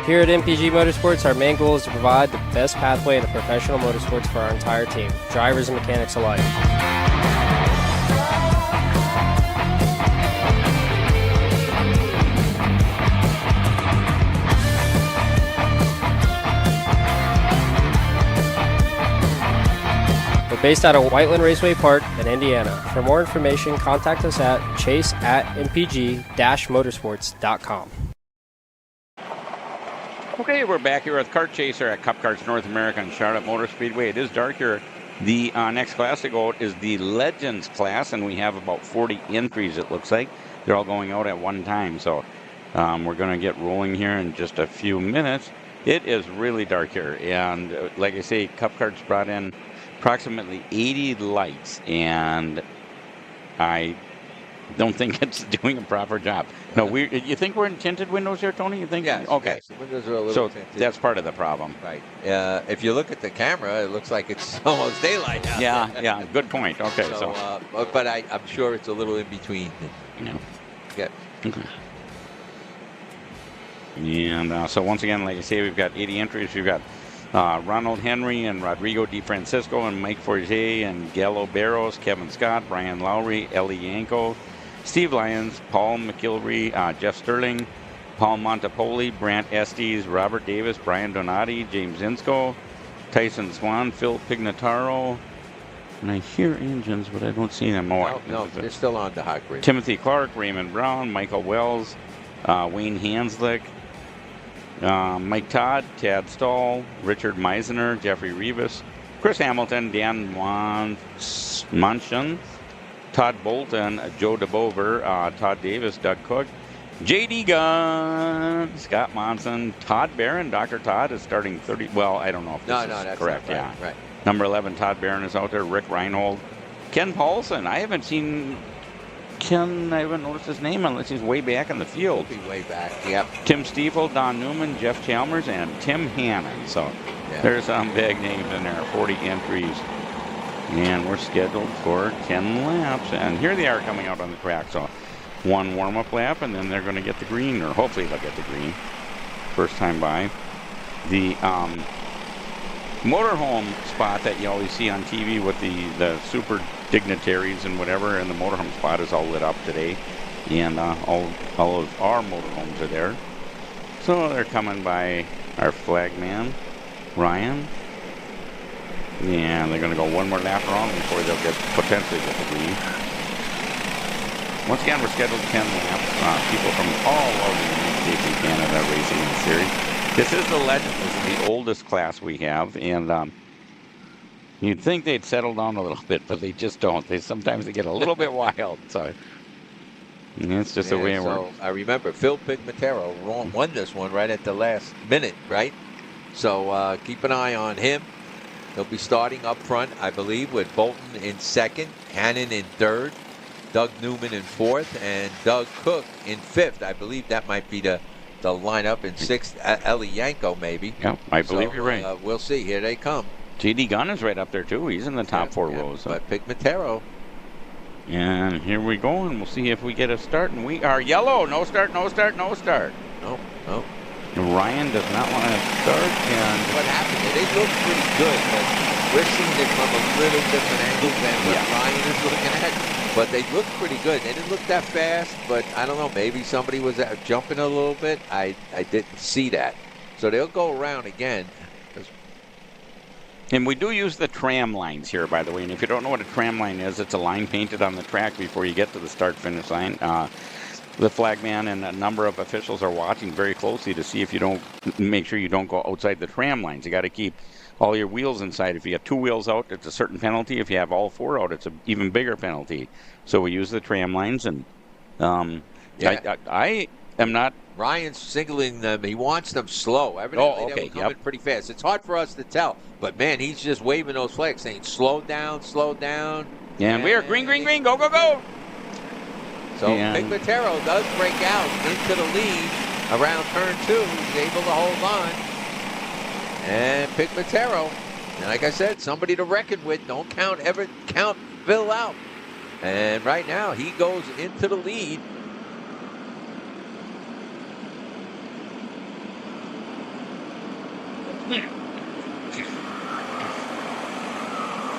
Here at MPG Motorsports, our main goal is to provide the best pathway in the professional motorsports for our entire team, drivers and mechanics alike. We're based out of Whiteland Raceway Park in Indiana. For more information, contact us at chase@mpg-motorsports.com. Okay, we're back here with Kart Chaser at Cup Karts North America and Charlotte Motor Speedway. It is dark here. The next class to go is the Legends class, and we have about 40 entries, it looks like. They're all going out at one time, so we're going to get rolling here in just a few minutes. It is really dark here, and like I say, Cup Karts brought in approximately 80 lights, and I don't think it's doing a proper job. No, you think we're in tinted windows here, Tony? You think? Yes. Okay. Yes, the windows are a little so tinted. That's part of the problem. Right. If you look at the camera, it looks like it's almost daylight out Yeah, there. yeah. Good point. Okay. So, but I'm sure it's a little in between. Yeah. Yeah. Okay. And so once again, like I say, we've got 80 entries. We've got Ronald Henry and Rodrigo DiFrancisco and Mike Forget and Gallo Barros, Kevin Scott, Brian Lowry, Ellie Yanko, Steve Lyons, Paul McIlvery, Jeff Sterling, Paul Montepoli, Brant Estes, Robert Davis, Brian Donati, James Insko, Tyson Swan, Phil Pignataro, and I hear engines, but I don't see them. No, they're still on the hot grid. Timothy Clark, Raymond Brown, Michael Wells, Wayne Hanslick, Mike Todd, Tad Stahl, Richard Meisner, Jeffrey Rivas, Chris Hamilton, Dan Monson, Todd Bolton, Joe DeBover, Todd Davis, Doug Cook, J.D. Gunn, Scott Monson, Todd Barron. Dr. Todd is starting 30. Well, I don't know if this is that's correct. not right. Yeah. Right. Number 11, Todd Barron is out there. Rick Reinhold. Ken Paulson. I haven't seen Ken. I haven't noticed his name unless he's way back in the field. He'll be way back. Yep. Tim Stiefel, Don Newman, Jeff Chalmers, and Tim Hannon. So there's some big names in there. 40 entries. And we're scheduled for 10 laps. And here they are coming out on the track. So one warm-up lap, and then they're going to get the green, or hopefully they'll get the green. First time by. The motorhome spot that you always see on TV with the super dignitaries and whatever, and the motorhome spot is all lit up today. And all of our motorhomes are there. So they're coming by our flag man, Ryan. And they're going to go one more lap around before they'll potentially get the green. Once again, we're scheduled 10 laps. People from all over the United States and Canada racing in the series. This is the Legend. This is the oldest class we have. And you'd think they'd settle down a little bit, but they just don't. Sometimes they get a little bit wild. So it's just the way it works. I remember Phil Pigmatero won this one right at the last minute, right? So keep an eye on him. He'll be starting up front, I believe, with Bolton in second, Hannon in third, Doug Newman in fourth, and Doug Cook in fifth. I believe that might be the lineup in sixth. Eli Yanko, maybe. Yeah, I believe you're right. We'll see. Here they come. J.D. Gunn is right up there, too. He's in the top four rows. So. But Pigmatero. And here we go, and we'll see if we get a start. And we are yellow. No start, no start, no start. No. Ryan does not want to start. And what happened? They look pretty good, but we're seeing it from a little different angle than what Ryan is looking at. But they look pretty good. They didn't look that fast, but I don't know. Maybe somebody was jumping a little bit. I didn't see that. So they'll go around again. And we do use the tram lines here, by the way. And if you don't know what a tram line is, it's a line painted on the track before you get to the start-finish line. The flagman and a number of officials are watching very closely to see if you don't make sure you don't go outside the tram lines. You got to keep all your wheels inside. If you have 2 wheels out, it's a certain penalty. If you have all 4 out, it's an even bigger penalty. So we use the tram lines, and I am not. Ryan's signaling them. He wants them slow. Evidently, they were coming pretty fast. It's hard for us to tell, but man, he's just waving those flags, saying slow down, slow down. Yeah, and we are green, green, green. Go, go, go. So Pigmatero does break out into the lead around turn 2. He's able to hold on. And Pigmatero, like I said, somebody to reckon with. Don't count Phil out. And right now he goes into the lead.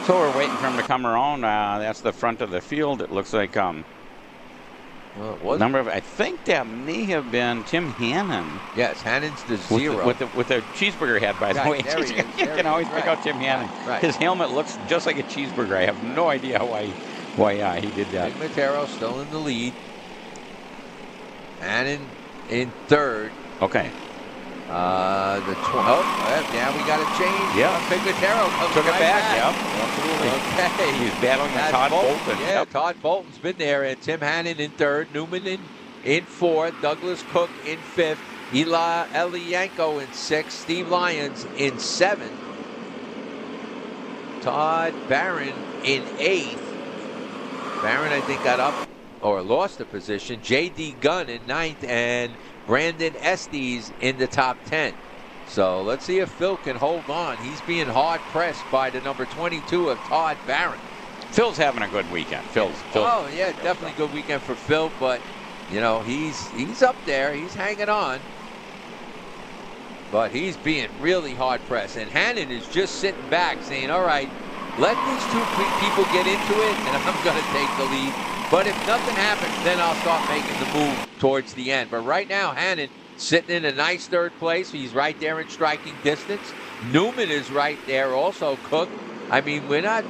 So we're waiting for him to come around. That's the front of the field. It looks like I think that may have been Tim Hannon. Yes, Hannon's the 0. With a cheeseburger head, by the way. You can always pick out Tim Hannon. Right. His helmet looks just like a cheeseburger. I have no idea why he did that. Pigmatero still in the lead. Hannon in third. Okay. Now we got a change. Yeah. Pigmatero took it back. Yep. Absolutely. Okay. He's battling with Todd Bolton. Yeah, yep. Todd Bolton's been there, and Tim Hannon in third, Newman in fourth, Douglas Cook in fifth, Eli Yanko in sixth, Steve Lyons in seventh, Todd Barron in eighth. Barron, I think, got up or lost a position. J.D. Gunn in ninth, and Brandon Estes in the top 10. So let's see if Phil can hold on. He's being hard pressed by the number 22 of Todd Barron. Phil's having a good weekend. Phil's oh yeah, definitely good weekend for Phil. But you know he's up there. He's hanging on. But he's being really hard pressed. And Hannon is just sitting back, saying, "All right, let these 2 people get into it, and I'm going to take the lead. But if nothing happens, then I'll start making the move towards the end." But right now, Hannon sitting in a nice third place. He's right there in striking distance. Newman is right there also. Cook. I mean, we're not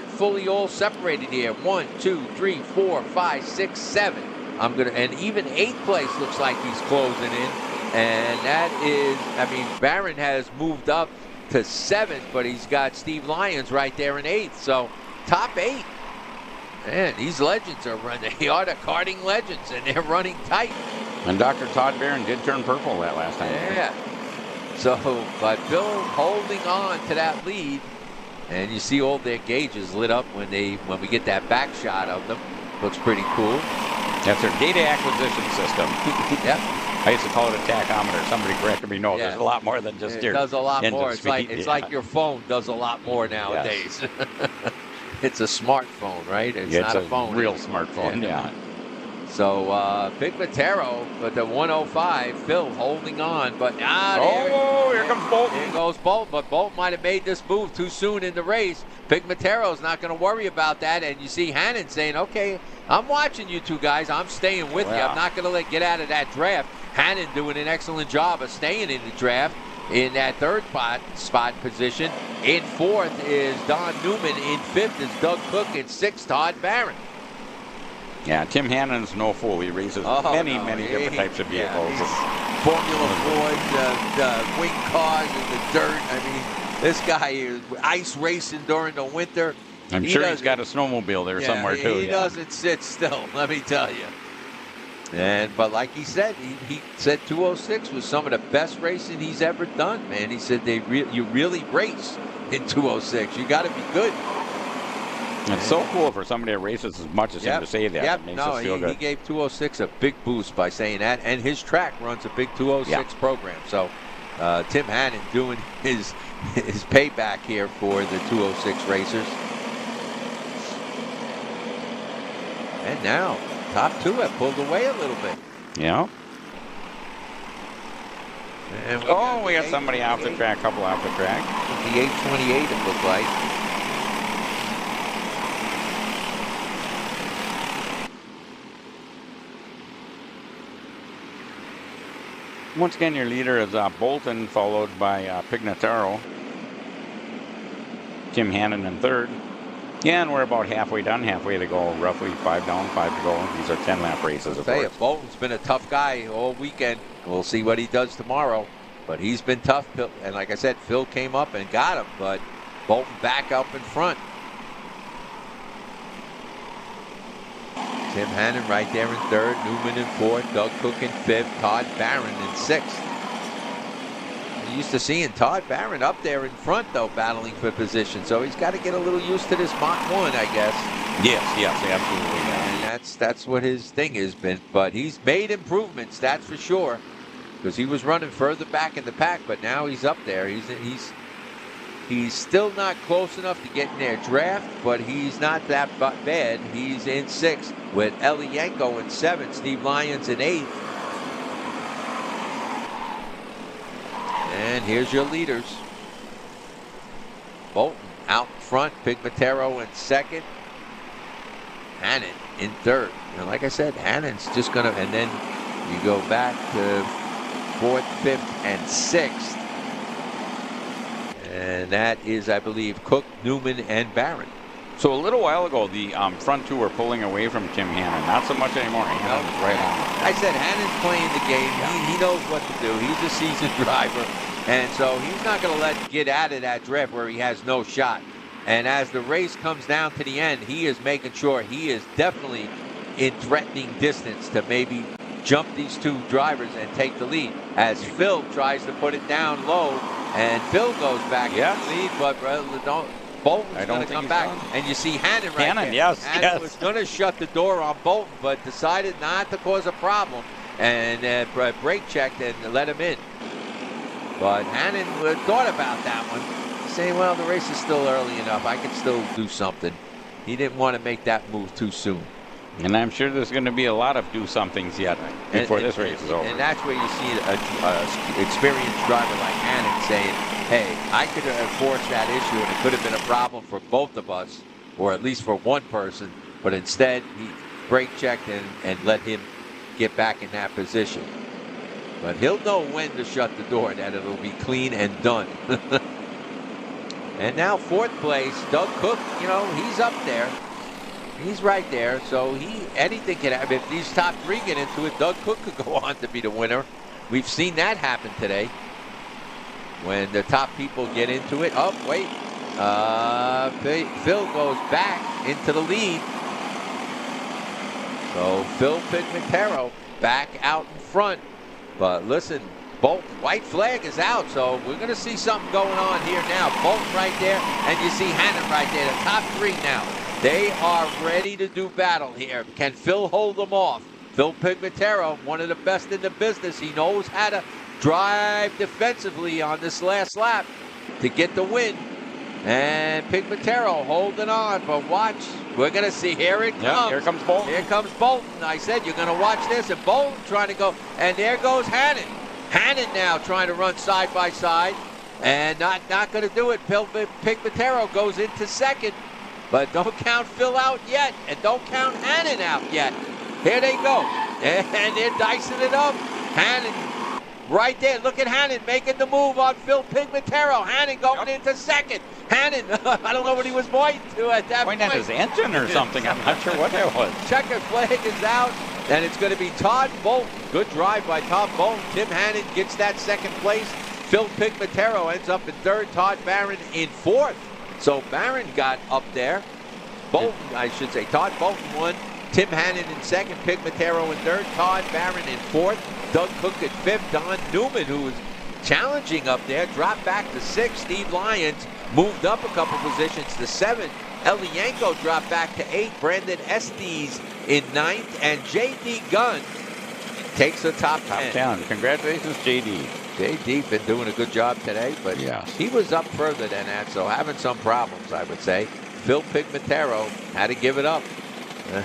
fully all separated here. 1, 2, 3, 4, 5, 6, 7. And even 8th place looks like he's closing in. And that is, I mean, Barron has moved up to 7th, but he's got Steve Lyons right there in 8th. So top 8. Man, these legends are running. They are the karting legends, and they're running tight. And Dr. Todd Barron did turn purple that last time. Yeah. So, but Phil holding on to that lead, and you see all their gauges lit up when we get that back shot of them. Looks pretty cool. That's their data acquisition system. Yep. I used to call it a tachometer. Somebody corrected me. No, there's a lot more than just It does a lot more. speed. It's like your phone does a lot more nowadays. Yes. It's a smartphone, right? It's not a phone. Real smartphone, yeah. So Big Matero with the 105. Phil holding on, but here comes Bolton. Here goes Bolton, but Bolton might have made this move too soon in the race. Big Matero's not going to worry about that, and you see Hannon saying, "Okay, I'm watching you two guys. I'm staying with you. I'm not going to get out of that draft." Hannon doing an excellent job of staying in the draft in that third spot position. In fourth is Don Newman. In fifth is Doug Cook. In sixth, Todd Barron. Yeah, Tim Hannon's no fool. He races many different types of vehicles. Formula Ford, the wing cars, and the dirt. I mean, this guy is ice racing during the winter. I'm sure he's got a snowmobile there somewhere too. He doesn't sit still, let me tell you. But like he said, he said 206 was some of the best racing he's ever done, man. He said you really race in 206. You got to be good. It's so cool for somebody that races as much as him to say that. It makes us feel good. He gave 206 a big boost by saying that, and his track runs a big 206 program. So Tim Hannon doing his payback here for the 206 racers. And now top two have pulled away a little bit. Yeah. And we got somebody off the track, couple off the track. The 828 it looked like. Once again, your leader is Bolton, followed by Pignataro. Tim Hannon in third. Yeah, and we're about halfway done, halfway to go. Roughly 5 down, 5 to go. These are 10-lap races, of course. Bolton's been a tough guy all weekend. We'll see what he does tomorrow. But he's been tough. And like I said, Phil came up and got him. But Bolton back up in front. Tim Hannon right there in third. Newman in fourth. Doug Cook in fifth. Todd Barron in sixth. You're used to seeing Todd Barron up there in front, though, battling for position. So he's got to get a little used to this Mach 1, I guess. Yes, absolutely. And that's what his thing has been. But he's made improvements, that's for sure. Because he was running further back in the pack, but now he's up there. He's still not close enough to get in their draft, but he's not that bad. He's in sixth with Elienko in seventh, Steve Lyons in eighth. And here's your leaders. Bolton out front, Pignataro in second, Hannon in third. And like I said, Hannon's just going to, and then you go back to fourth, fifth, and sixth. And that is, I believe, Cook, Newman, and Barron. So a little while ago, the front two were pulling away from Tim Hannon. Not so much anymore. Hannon's right on. I said Hannon's playing the game. He knows what to do. He's a seasoned driver. And so he's not going to get out of that draft where he has no shot. And as the race comes down to the end, he is making sure he is definitely in threatening distance to maybe jump these two drivers and take the lead. As Phil tries to put it down low, and Phil goes back in the lead, but Bolton's going to come back. And you see Hannon right there. Hannon was going to shut the door on Bolton, but decided not to cause a problem. And brake checked and let him in. But Hannon thought about that one, saying, well, the race is still early enough. I can still do something. He didn't want to make that move too soon. And I'm sure there's going to be a lot of do-somethings yet before this race is over. And that's where you see an experienced driver like Hannon saying, hey, I could have forced that issue and it could have been a problem for both of us, or at least for one person. But instead, he brake checked and let him get back in that position. But he'll know when to shut the door, that it'll be clean and done. And now fourth place, Doug Cook, he's up there. He's right there, so anything can happen. If these top three get into it, Doug Cook could go on to be the winner. We've seen that happen today. When the top people get into it. Oh, wait. Phil goes back into the lead. So Phil Pigmatero back out in front. But listen, Bolton, white flag is out, so we're going to see something going on here now. Bolton right there, and you see Hannon right there. The top three now. They are ready to do battle here. Can Phil hold them off? Phil Pigmatero, one of the best in the business. He knows how to drive defensively on this last lap to get the win. And Pigmatero holding on, but watch. We're going to see. Here it comes. Yeah, here comes Bolton. Here comes Bolton. I said you're going to watch this. And Bolton trying to go. And there goes Hannon. Hannon now trying to run side by side. And not going to do it. Pigmatero goes into second. But don't count Phil out yet. And don't count Hannon out yet. Here they go. And they're dicing it up. Hannon right there. Look at Hannon making the move on Phil Pigmatero. Hannon going into second. Hannon, I don't know what he was pointing to at that point. Pointing at his engine or something. I'm not sure what that was. Checker flag is out, and it's going to be Todd Bolton. Good drive by Todd Bolton. Tim Hannon gets that second place. Phil Pigmatero ends up in third. Todd Barron in fourth. So Barron got up there. Bolton, I should say. Todd Bolton won. Tim Hannon in second. Pigmatero in third. Todd Barron in fourth. Doug Cook at fifth. Don Newman, who was challenging up there, dropped back to sixth. Steve Lyons moved up a couple positions to seventh. Elienko dropped back to eighth. Brandon Estes in ninth. And J.D. Gunn takes the top 10. Congratulations, J.D. J.D. been doing a good job today, but he was up further than that, so having some problems, I would say. Phil Pigmatero had to give it up.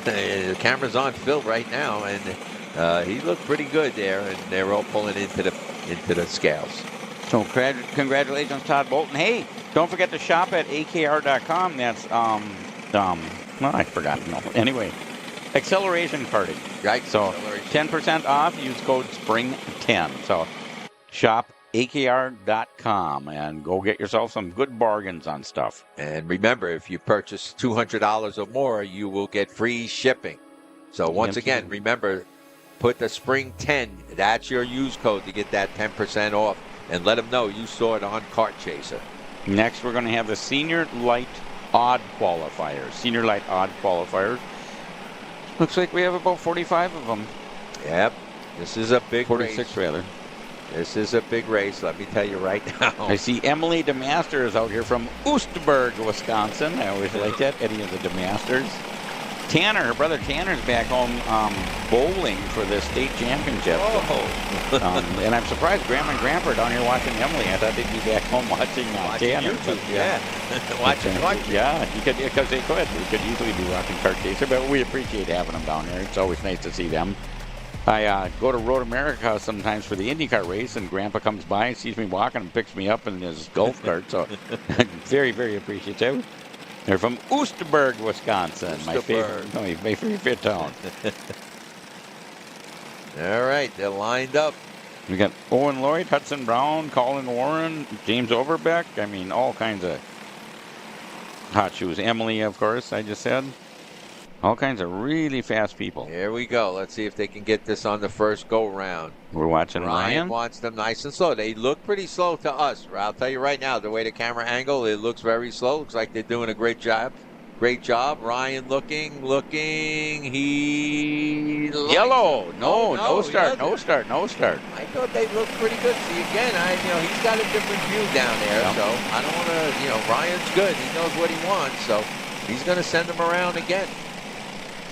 The camera's on Phil right now, and he looked pretty good there, and they're all pulling into the scales. So congratulations, Todd Bolton. Hey, don't forget to shop at akr.com. That's well, I forgot. No. Anyway, acceleration karting. Right. So 10% off. Use code SPRING10. So shop akr.com and go get yourself some good bargains on stuff. And remember, if you purchase $200 or more, you will get free shipping. So once again, remember, put the SPRING10. That's your use code to get that 10% off. And let them know you saw it on Kart Chaser. Next, we're going to have the Senior Light Odd Qualifiers. Senior Light Odd Qualifiers. Looks like we have about 45 of them. Yep. This is a big 46 race. Rather. This is a big race, let me tell you right now. I see Emily DeMaster is out here from Oostburg, Wisconsin. I always like that, any of the DeMasters. Tanner, her brother Tanner's back home bowling for the state championship. Oh. And I'm surprised Grandma and Grandpa are down here watching Emily. I thought they'd be back home watching Tanner. YouTube, yeah. Watching Kart. Yeah, because they could. We could easily be watching Kart Chaser, but we appreciate having them down here. It's always nice to see them. I go to Road America sometimes for the IndyCar race, and Grandpa comes by and sees me walking and picks me up in his golf cart. So very, very appreciative. They're from Oostburg, Wisconsin. My favorite town. All right, they're lined up. We got Owen Lloyd, Hudson Brown, Colin Warren, James Overbeck. I mean, all kinds of hot shoes. Emily, of course, I just said. All kinds of really fast people. Here we go. Let's see if they can get this on the first go-round. We're watching Ryan. Wants them nice and slow. They look pretty slow to us. I'll tell you right now, the way the camera angle, it looks very slow. Looks like they're doing a great job. Great job. Ryan looking. He... Yellow. No start. I thought they looked pretty good. See, again, he's got a different view down there. Yep. So I don't want to, Ryan's good. He knows what he wants. So he's going to send them around again.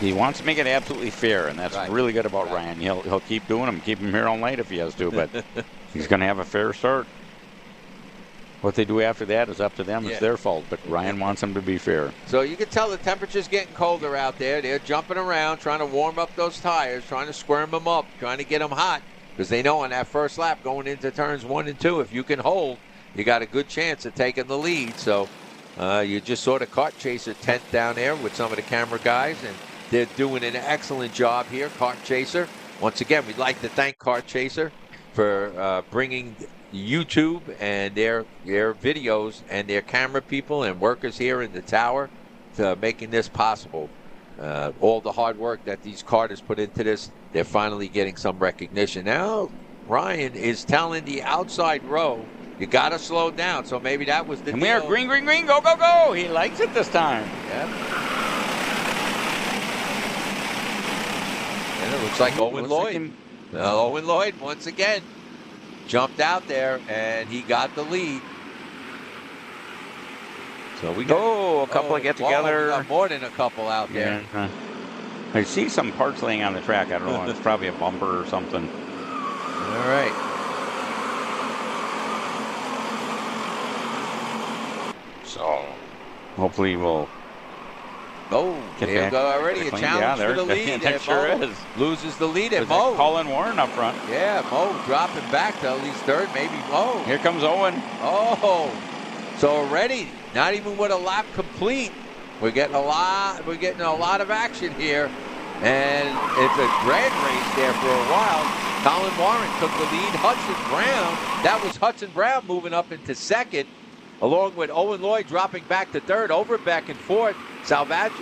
He wants to make it absolutely fair, and that's really good about Ryan. He'll keep doing them, keep him here all night if he has to, but he's going to have a fair start. What they do after that is up to them. It's their fault, but Ryan wants them to be fair. So you can tell the temperature's getting colder out there. They're jumping around, trying to warm up those tires, trying to squirm them up, trying to get them hot, because they know on that first lap going into turns 1 and 2, if you can hold, you got a good chance of taking the lead. So you just saw the Kart Chaser tent down there with some of the camera guys, and they're doing an excellent job here, Kart Chaser. Once again, we'd like to thank Kart Chaser for bringing YouTube and their videos and their camera people and workers here in the tower to making this possible. All the hard work that these karters put into this, they're finally getting some recognition. Now, Ryan is telling the outside row, you got to slow down. So maybe that was the deal. Come here, green, go. He likes it this time. Yep. And it looks like Owen Lloyd. Owen Lloyd, once again, jumped out there, and he got the lead. So we got a couple of get-together. We got more than a couple out there. Yeah. I see some parts laying on the track. I don't know. It's probably a bumper or something. All right. So hopefully we'll. There you go already. A challenge for the lead. That sure is. Loses the lead at Mo. Colin Warren up front. Yeah, Mo dropping back to at least third, maybe Mo. Here comes Owen. Oh, so already, not even with a lap complete, we're getting a lot of action here, and it's a drag race there for a while. Colin Warren took the lead. That was Hudson Brown moving up into second, along with Owen Lloyd dropping back to third, Overbeck in fourth, Salvaggio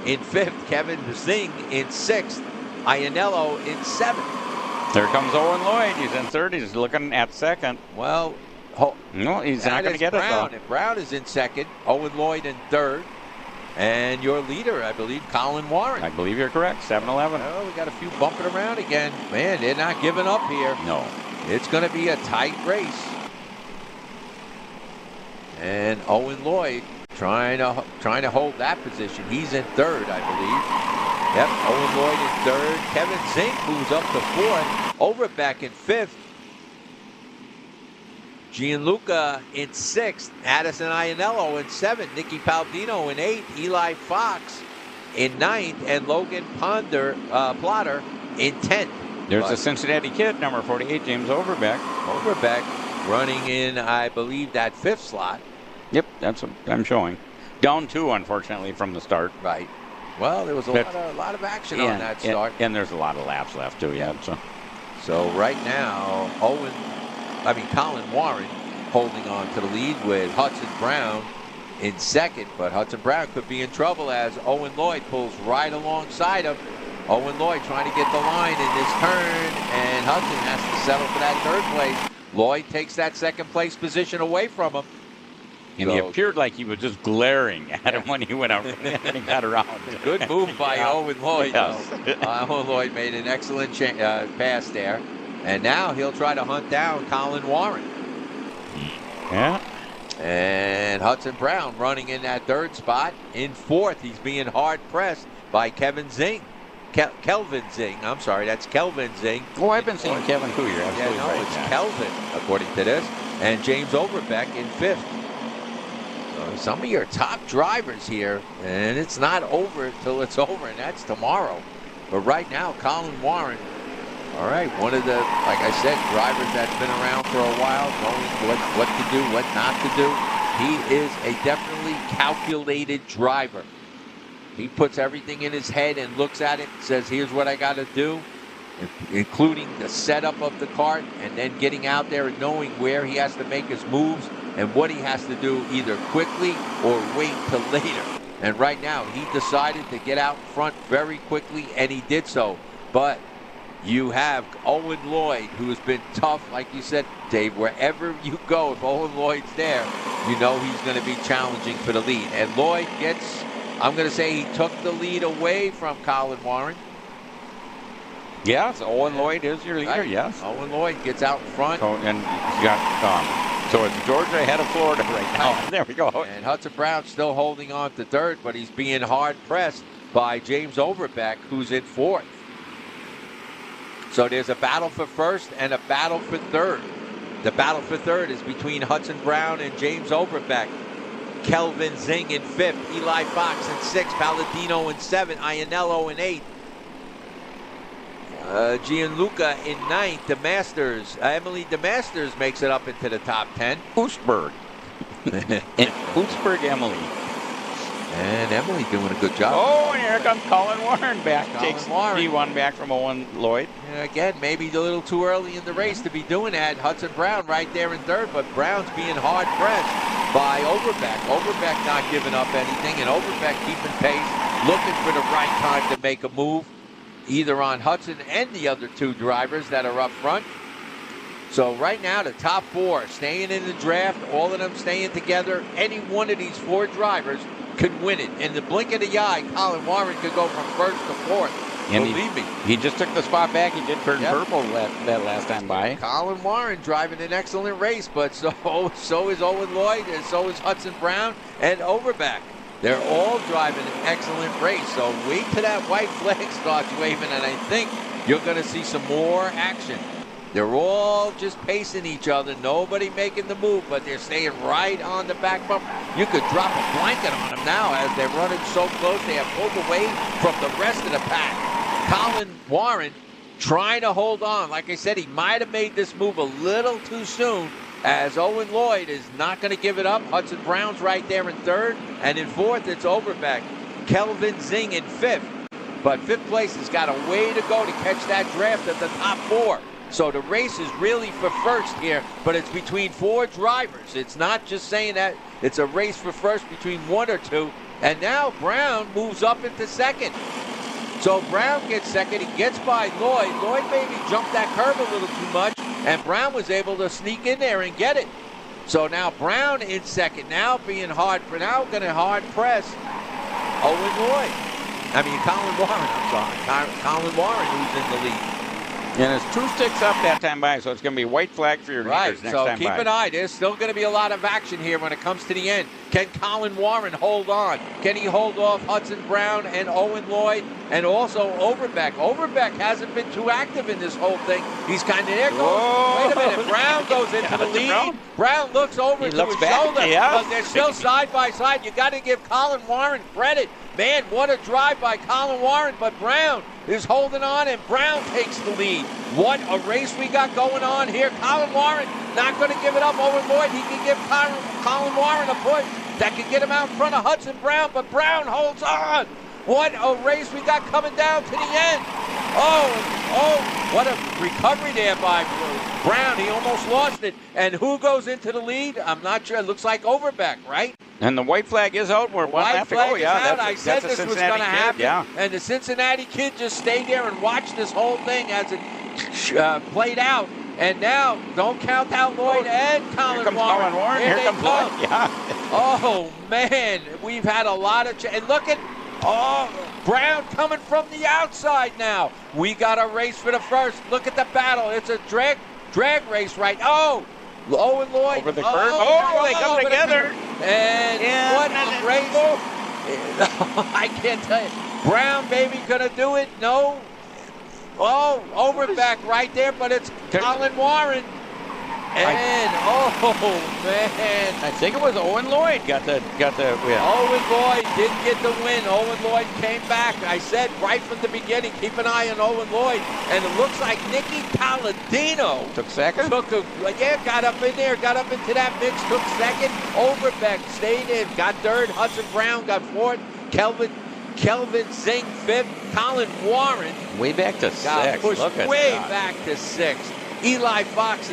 in fifth, Kevin Zing in sixth, Iannello in seventh. There comes Owen Lloyd. He's in third. He's looking at second. Well, no, he's not going to get Brown. it, though. Brown is in second, Owen Lloyd in third, and your leader, I believe, Colin Warren. I believe you're correct, 7-11. Oh, we got a few bumping around again. Man, they're not giving up here. No. It's going to be a tight race. And Owen Lloyd trying to hold that position. He's in third, I believe. Yep, Owen Lloyd in third. Kevin Zink moves up to fourth. Overbeck in fifth. Gianluca in sixth. Addison Iannello in seventh. Nicky Palladino in eighth. Eli Fox in ninth. And Logan Plotter in 10th. There's the Cincinnati kid, number 48, James Overbeck. Overbeck running in, I believe, that fifth slot. Yep, that's what I'm showing. Down 2, unfortunately, from the start. Right. Well, there was a lot of action on that start. And there's a lot of laps left, too, yeah. So right now, Colin Warren holding on to the lead with Hudson Brown in second. But Hudson Brown could be in trouble as Owen Lloyd pulls right alongside him. Owen Lloyd trying to get the line in this turn, and Hudson has to settle for that third place. Lloyd takes that second place position away from him. And he appeared like he was just glaring at him when he went out and got around. Good move by Owen Lloyd. Yes. Owen Lloyd made an excellent pass there. And now he'll try to hunt down Colin Warren. Yeah. And Hudson Brown running in that third spot. In fourth, he's being hard pressed by Kevin Zing. Kelvin Zing. I'm sorry, that's Kelvin Zing. Oh, I've been saying Kevin too. You're absolutely right. It's Kelvin, according to this. And James Overbeck in fifth. Some of your top drivers here, and it's not over till it's over, and that's tomorrow. But right now, Colin Warren, all right, one of the, like I said, drivers that's been around for a while, knowing what to do, what not to do. He is a definitely calculated driver. He puts everything in his head and looks at it and says, here's what I got to do, including the setup of the kart, and then getting out there and knowing where he has to make his moves and what he has to do either quickly or wait till later. And right now, he decided to get out front very quickly, and he did so. But you have Owen Lloyd, who has been tough, like you said, Dave. Wherever you go, if Owen Lloyd's there, you know he's going to be challenging for the lead. And Lloyd gets, I'm going to say he took the lead away from Colin Warren. Yes, Owen Lloyd is your leader, yes. Owen Lloyd gets out in front. So, and he's got so it's Georgia ahead of Florida right now. There we go. And Hudson Brown still holding on to third, but he's being hard pressed by James Overbeck, who's in fourth. So there's a battle for first and a battle for third. The battle for third is between Hudson Brown and James Overbeck. Kelvin Zing in fifth, Eli Fox in sixth, Palladino in seventh, Iannello in eighth. Gianluca in ninth. Emily DeMasters makes it up into the top 10. Oostberg. Oostberg Emily. And Emily doing a good job. Oh, and here comes Colin Warren back. Takes D1 back from Owen Lloyd. Again, maybe a little too early in the race to be doing that. Hudson Brown right there in third, but Brown's being hard pressed by Overbeck. Overbeck not giving up anything, and Overbeck keeping pace, looking for the right time to make a move, either on Hudson and the other two drivers that are up front. So right now, the top four staying in the draft, all of them staying together. Any one of these four drivers could win it. In the blink of the eye, Colin Warren could go from first to fourth. And Believe me. He just took the spot back. He did turn purple that last time by. Colin Warren driving an excellent race, but so is Owen Lloyd, and so is Hudson Brown and Overbeck. They're all driving an excellent race. So wait till that white flag starts waving, and I think you're going to see some more action. They're all just pacing each other. Nobody making the move, but they're staying right on the back bumper. You could drop a blanket on them now as they're running so close. They have pulled away from the rest of the pack. Colin Warren trying to hold on. Like I said, he might have made this move a little too soon, as Owen Lloyd is not going to give it up. Hudson Brown's right there in third, and in fourth, it's Overbeck. Kelvin Zing in fifth. But fifth place has got a way to go to catch that draft at the top four. So the race is really for first here, but it's between four drivers. It's not just saying that it's a race for first between one or two. And now Brown moves up into second. So Brown gets second. He gets by Lloyd. Lloyd maybe jumped that curve a little too much, and Brown was able to sneak in there and get it. So now Brown in second, now being hard press Colin Warren, I'm sorry. Colin Warren, who's in the lead. And it's 2 sticks up that time by, so it's going to be white flag for your leaders next time by. Right, so keep an eye. There's still going to be a lot of action here when it comes to the end. Can Colin Warren hold on? Can he hold off Hudson Brown and Owen Lloyd and also Overbeck? Overbeck hasn't been too active in this whole thing. He's kind of there going, wait a minute, Brown goes into the lead. Brown looks over to his shoulder, but they're still side by side. You got to give Colin Warren credit. Man, what a drive by Colin Warren, but Brown is holding on, and Brown takes the lead. What a race we got going on here. Colin Warren not going to give it up over Lloyd. He can give Colin Warren a push that can get him out in front of Hudson Brown, but Brown holds on. What a race we got coming down to the end. Oh, what a recovery there by Brown. He almost lost it. And who goes into the lead? I'm not sure. It looks like Overbeck, right? And the white flag is out. We're one lap to go. Yeah, I said this was going to happen. Yeah. And the Cincinnati kid just stayed there and watched this whole thing as it played out. And now, don't count out Lloyd and Colin Warren. Here comes Lloyd. Yeah. Oh, man. We've had a lot of... and look at... Brown coming from the outside now. We got a race for the first. Look at the battle. It's a drag race, right? Oh, Owen Lloyd. Over the curve. They come together. And what a race. I can't tell you. Brown, baby, gonna do it? No. Oh, Overbeck right there, but it's Colin Warren. And, man. I think it was Owen Lloyd got the win. Owen Lloyd didn't get the win. Owen Lloyd came back. I said right from the beginning, keep an eye on Owen Lloyd. And it looks like Nicky Palladino took second. Got up in there, got up into that mix, took second. Overbeck stayed in, got third. Hudson Brown got fourth. Kelvin Zing fifth. Colin Warren way back to sixth. Pushed way back to sixth. Eli Fox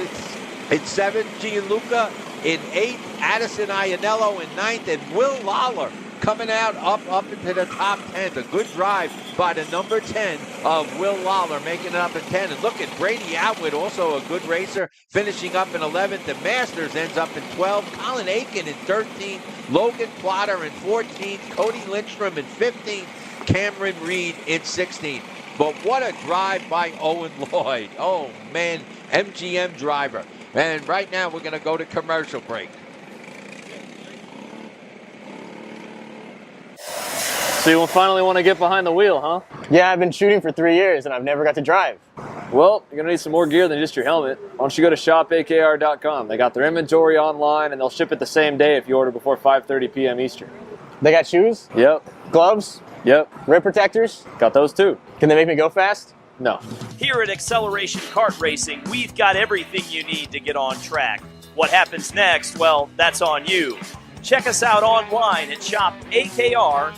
in seventh, Gianluca in eighth, Addison Ianello in ninth, and Will Lawler coming out up into the top 10. A good drive by the number 10 of Will Lawler, making it up at 10. And look at Brady Atwood, also a good racer, finishing up in 11th. The Masters ends up in 12th. Colin Aiken in 13th. Logan Plotter in 14th. Cody Lindstrom in 15th. Cameron Reed in 16th. But what a drive by Owen Lloyd. Oh, man, MGM driver. And right now we're going to go to commercial break. So you finally want to get behind the wheel, huh? Yeah, I've been shooting for 3 years and I've never got to drive. Well, you're going to need some more gear than just your helmet. Why don't you go to shopakr.com. They got their inventory online and they'll ship it the same day if you order before 5:30 p.m. Eastern. They got shoes? Yep. Gloves? Yep. Rip protectors? Got those too. Can they make me go fast? No. Here at Acceleration Kart Racing, we've got everything you need to get on track. What happens next? Well, that's on you. Check us out online at shopakr.com.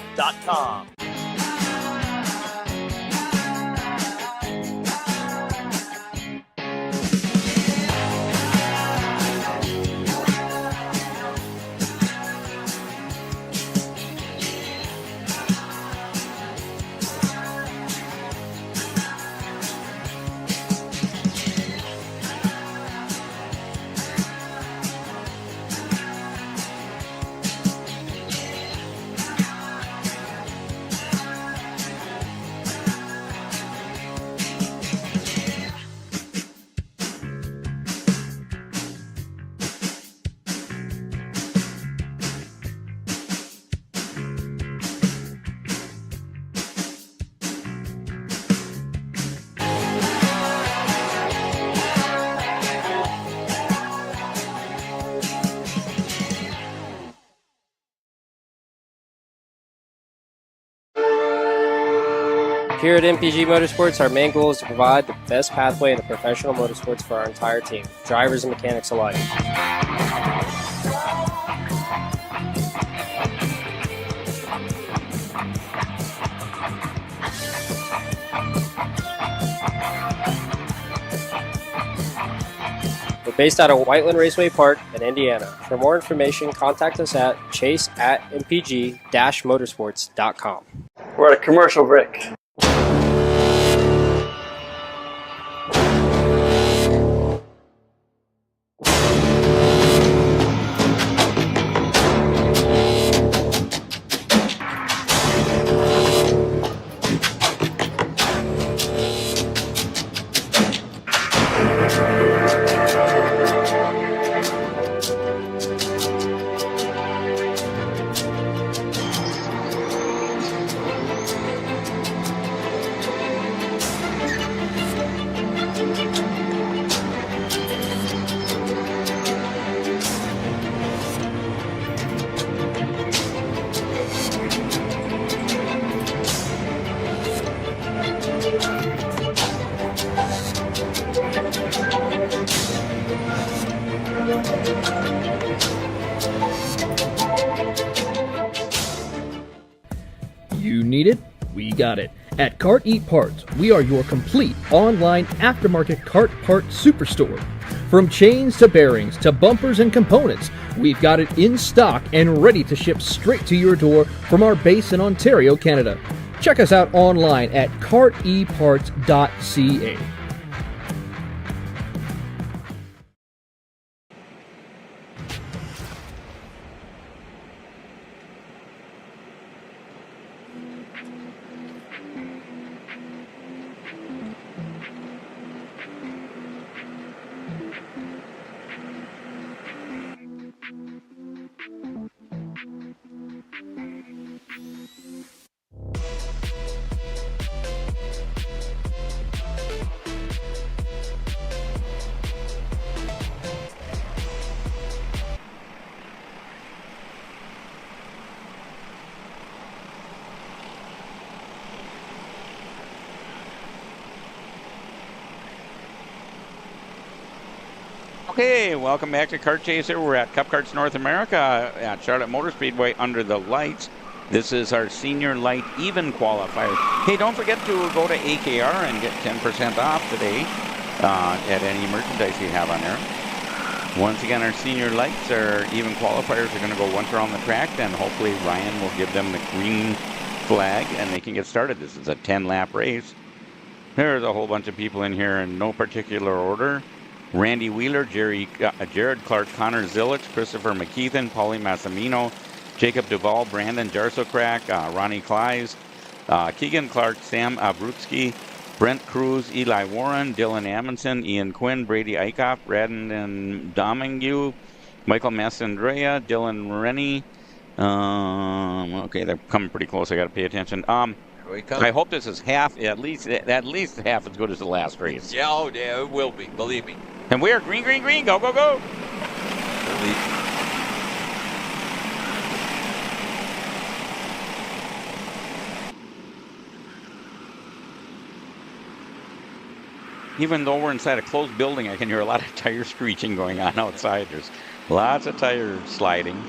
Here at MPG Motorsports, our main goal is to provide the best pathway into professional motorsports for our entire team, drivers and mechanics alike. We're based out of Whiteland Raceway Park in Indiana. For more information, contact us at chase@mpg-motorsports.com. We're at a commercial break. You need it? We got it. At Kart Heat Parts, we are your complete online aftermarket kart part superstore. From chains to bearings to bumpers and components, we've got it in stock and ready to ship straight to your door from our base in Ontario, Canada. Check us out online at karteparts.ca. Okay, welcome back to Kart Chaser. We're at Cup Karts North America at Charlotte Motor Speedway under the lights. This is our senior light even qualifier. Hey, don't forget to go to AKR and get 10% off today at any merchandise you have on there. Once again, our senior lights, our even qualifiers are going to go once around the track, and hopefully Ryan will give them the green flag and they can get started. This is a 10-lap race. There's a whole bunch of people in here in no particular order. Randy Wheeler, Jared Clark, Connor Zillich, Christopher McKeithen, Paulie Massimino, Jacob Duvall, Brandon Jarsocrack, Ronnie Kleiss, Keegan Clark, Sam Abrutsky, Brent Cruz, Eli Warren, Dylan Amundsen, Ian Quinn, Brady Eichhoff, Radden Domingue, Michael Massandrea, Dylan Rennie. Okay, they're coming pretty close. I got to pay attention. I hope this is at least half as good as the last race. Yeah, oh, yeah, it will be. Believe me. And we are green, green, green. Go, go, go. Even though we're inside a closed building, I can hear a lot of tire screeching going on outside. There's lots of tire sliding.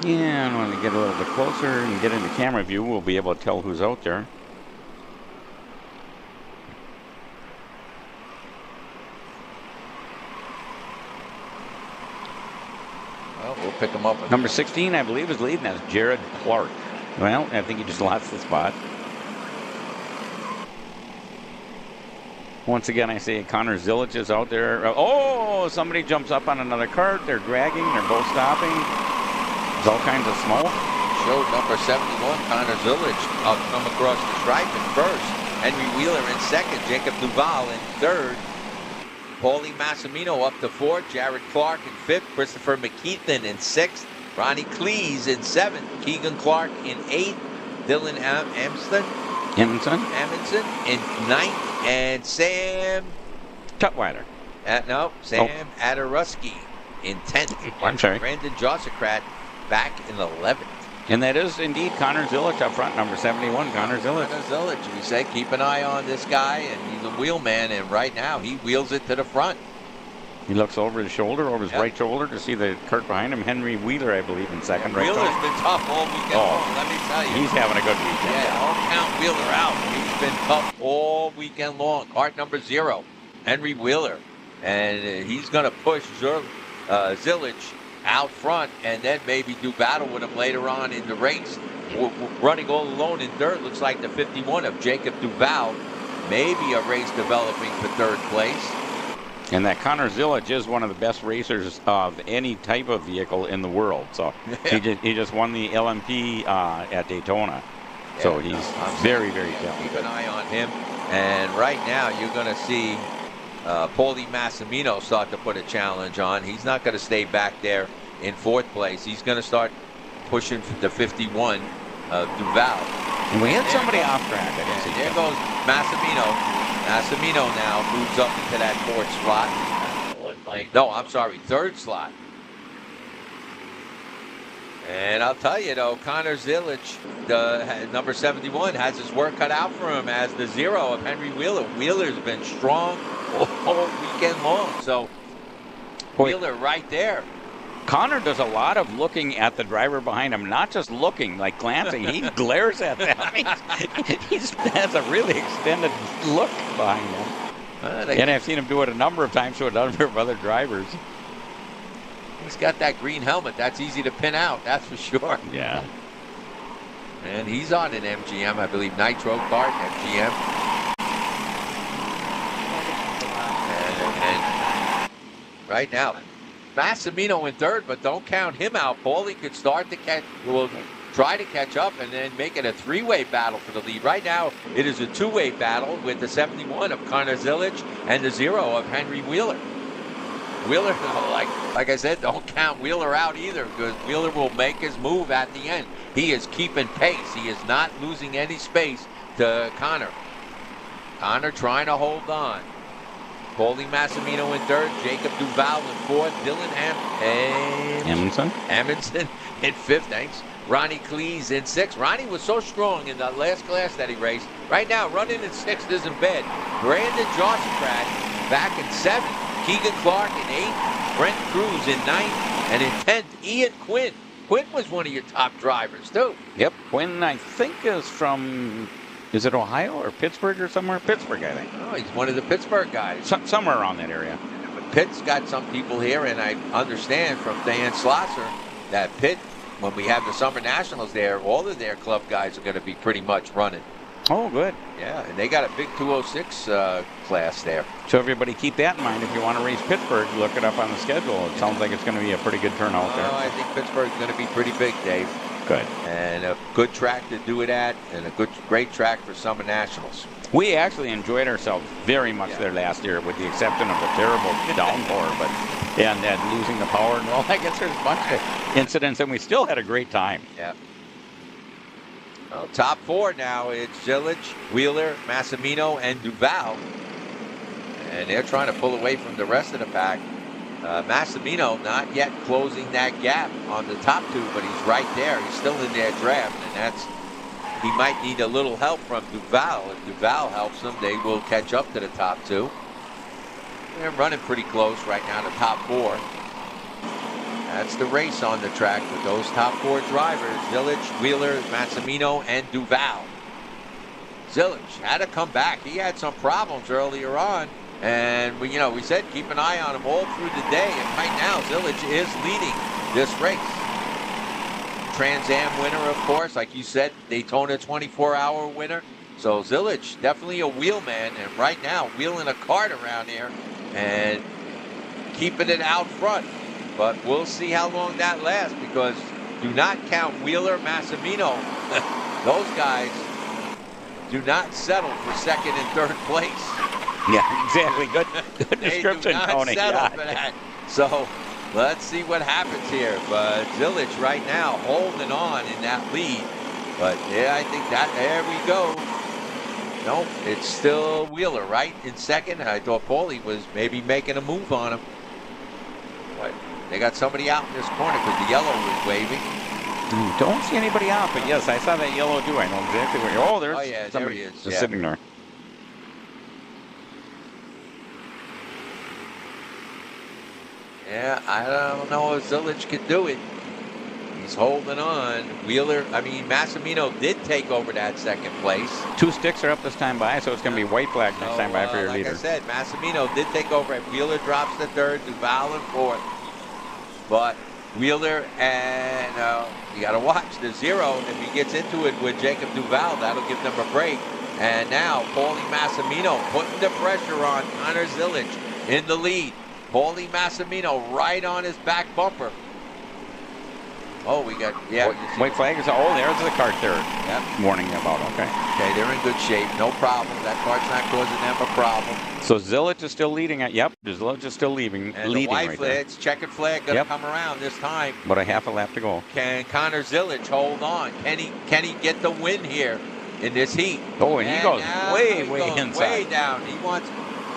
Yeah, and when we get a little bit closer and get into camera view, we'll be able to tell who's out there. Well, we'll pick him up. Number 16, I believe, is leading. That's Jared Clark. Well, I think he just lost the spot. Once again, I say Connor Zillich is out there. Oh, somebody jumps up on another cart. They're dragging. They're both stopping. There's all kinds of smoke. Showed number 71, Connor Zillich, come across the stripe in first. Henry Wheeler in second. Jacob Duval in third. Paulie Massimino up to fourth. Jared Clark in fifth. Christopher McKeithen in sixth. Ronnie Kleiss in seventh. Keegan Clark in eighth. Dylan Amundsen in ninth. And Sam Tutwiler. Sam Adarusky in 10th. I'm sorry. Brandon Josicrat back in 11th. And that is indeed Connor Zilic up front, number 71, Connor Zilic. Connor Zilic, we said keep an eye on this guy, and he's a wheelman, and right now he wheels it to the front. He looks over his shoulder, over his right shoulder, to see the cart behind him. Henry Wheeler, I believe, in second. Wheeler's been tough all weekend long, let me tell you. He's having a good weekend. Yeah, don't count Wheeler out. He's been tough all weekend long. Cart number 0, Henry Wheeler. And he's going to push Zilic out front and then maybe do battle with him later on in the race. Running all alone in dirt, looks like the 51 of Jacob Duval. Maybe a race developing for third place. And that Connor Zilic is one of the best racers of any type of vehicle in the world. So he just won the LMP at Daytona. Yeah, so he's very, very talented. Keep an eye on him. And right now you're going to see Paulie Massimino start to put a challenge on. He's not going to stay back there in fourth place. He's going to start pushing the 51 Duval. And we had somebody off track. There goes Massimino. Massimino now moves up into that fourth slot. No, I'm sorry, third slot. And I'll tell you though, Connor Zilic, the number 71, has his work cut out for him as the 0 of Henry Wheeler. Wheeler's been strong all weekend long. So Wheeler right there. Connor does a lot of looking at the driver behind him, not just looking, like glancing. He glares at them. He has a really extended look behind him. And I've seen him do it a number of times to a number of other drivers. He's got that green helmet. That's easy to pin out, that's for sure. Yeah. And he's on an MGM, I believe, Nitro Kart MGM. And right now, Massimino in third, but don't count him out. Paulie could start to try to catch up and then make it a three-way battle for the lead. Right now, it is a two-way battle with the 71 of Connor Zilic and the 0 of Henry Wheeler. Wheeler, like I said, don't count Wheeler out either, because Wheeler will make his move at the end. He is keeping pace. He is not losing any space to Connor. Connor trying to hold on. Paulie Massimino in third, Jacob Duval in fourth, Dylan Amundsen in fifth, thanks. Ronnie Cleese in sixth. Ronnie was so strong in the last class that he raced. Right now, running in sixth isn't bad. Brandon Jossifrat back in seventh, Keegan Clark in eighth, Brent Cruz in ninth, and in 10th, Ian Quinn. Quinn was one of your top drivers, too. Yep, Quinn, I think, is from... Is it Ohio or Pittsburgh or somewhere? Pittsburgh, I think. Oh, he's one of the Pittsburgh guys. Somewhere around that area. But Pitt's got some people here, and I understand from Dan Slosser that Pitt, when we have the Summer Nationals there, all of their club guys are going to be pretty much running. Oh, good. Yeah, and they got a big 206 class there. So everybody keep that in mind. If you want to race Pittsburgh, look it up on the schedule. It sounds like it's going to be a pretty good turnout there. I think Pittsburgh's going to be pretty big, Dave. Good. And a good track to do it at, and a great track for Summer Nationals. We actually enjoyed ourselves very much there last year, with the exception of the terrible downpour, and losing the power and all. I guess there's a bunch of incidents, and we still had a great time. Yeah. Well, top four now. It's Zilic, Wheeler, Massimino, and Duval. And they're trying to pull away from the rest of the pack. Massimino not yet closing that gap on the top two, but he's right there. He's still in their draft, and he might need a little help from Duval. If Duval helps them, they will catch up to the top two. They're running pretty close right now, the top four. That's the race on the track with those top four drivers: Zilic, Wheeler, Massimino, and Duval. Zilic had to come back. He had some problems earlier on. And we said keep an eye on him all through the day. And right now, Zilic is leading this race. Trans Am winner, of course, like you said, Daytona 24-hour winner. So Zilic, definitely a wheelman, and right now wheeling a cart around here and keeping it out front. But we'll see how long that lasts, because do not count Wheeler, Massimino. Those guys do not settle for second and third place. Yeah, exactly. Good description, Tony. Settle for that. So let's see what happens here. But Zilic right now holding on in that lead. But yeah, I think there we go. No, it's still Wheeler right in second. I thought Paulie was maybe making a move on him. But they got somebody out in this corner because the yellow was waving. Don't see anybody out, but yes, I saw that yellow do. I know exactly where. Oh, there's somebody there he is. just sitting there. Yeah, I don't know if Zilic can do it. He's holding on. Massimino did take over that second place. 2 sticks are up this time by, so it's going to be white flag next time by for your leader. Like I said, Massimino did take over. Wheeler drops to third, Duval in fourth. But Wheeler and you got to watch the 0. If he gets into it with Jacob Duval, that'll give them a break. And now Paulie Massimino putting the pressure on Connor Zilic in the lead. Paulie Massimino right on his back bumper. Oh, we got, white flag is, there's the cart there. Yep. Warning you about, okay. Okay, they're in good shape, no problem. That cart's not causing them a problem. So Zilic is still leading it. Yep, Zilic is still leading the white right flag, there. it's checkered flag, gonna come around this time. But a half a lap to go. Can Connor Zilic hold on? Can he get the win here in this heat? Oh, and he goes way inside. Way down. He wants,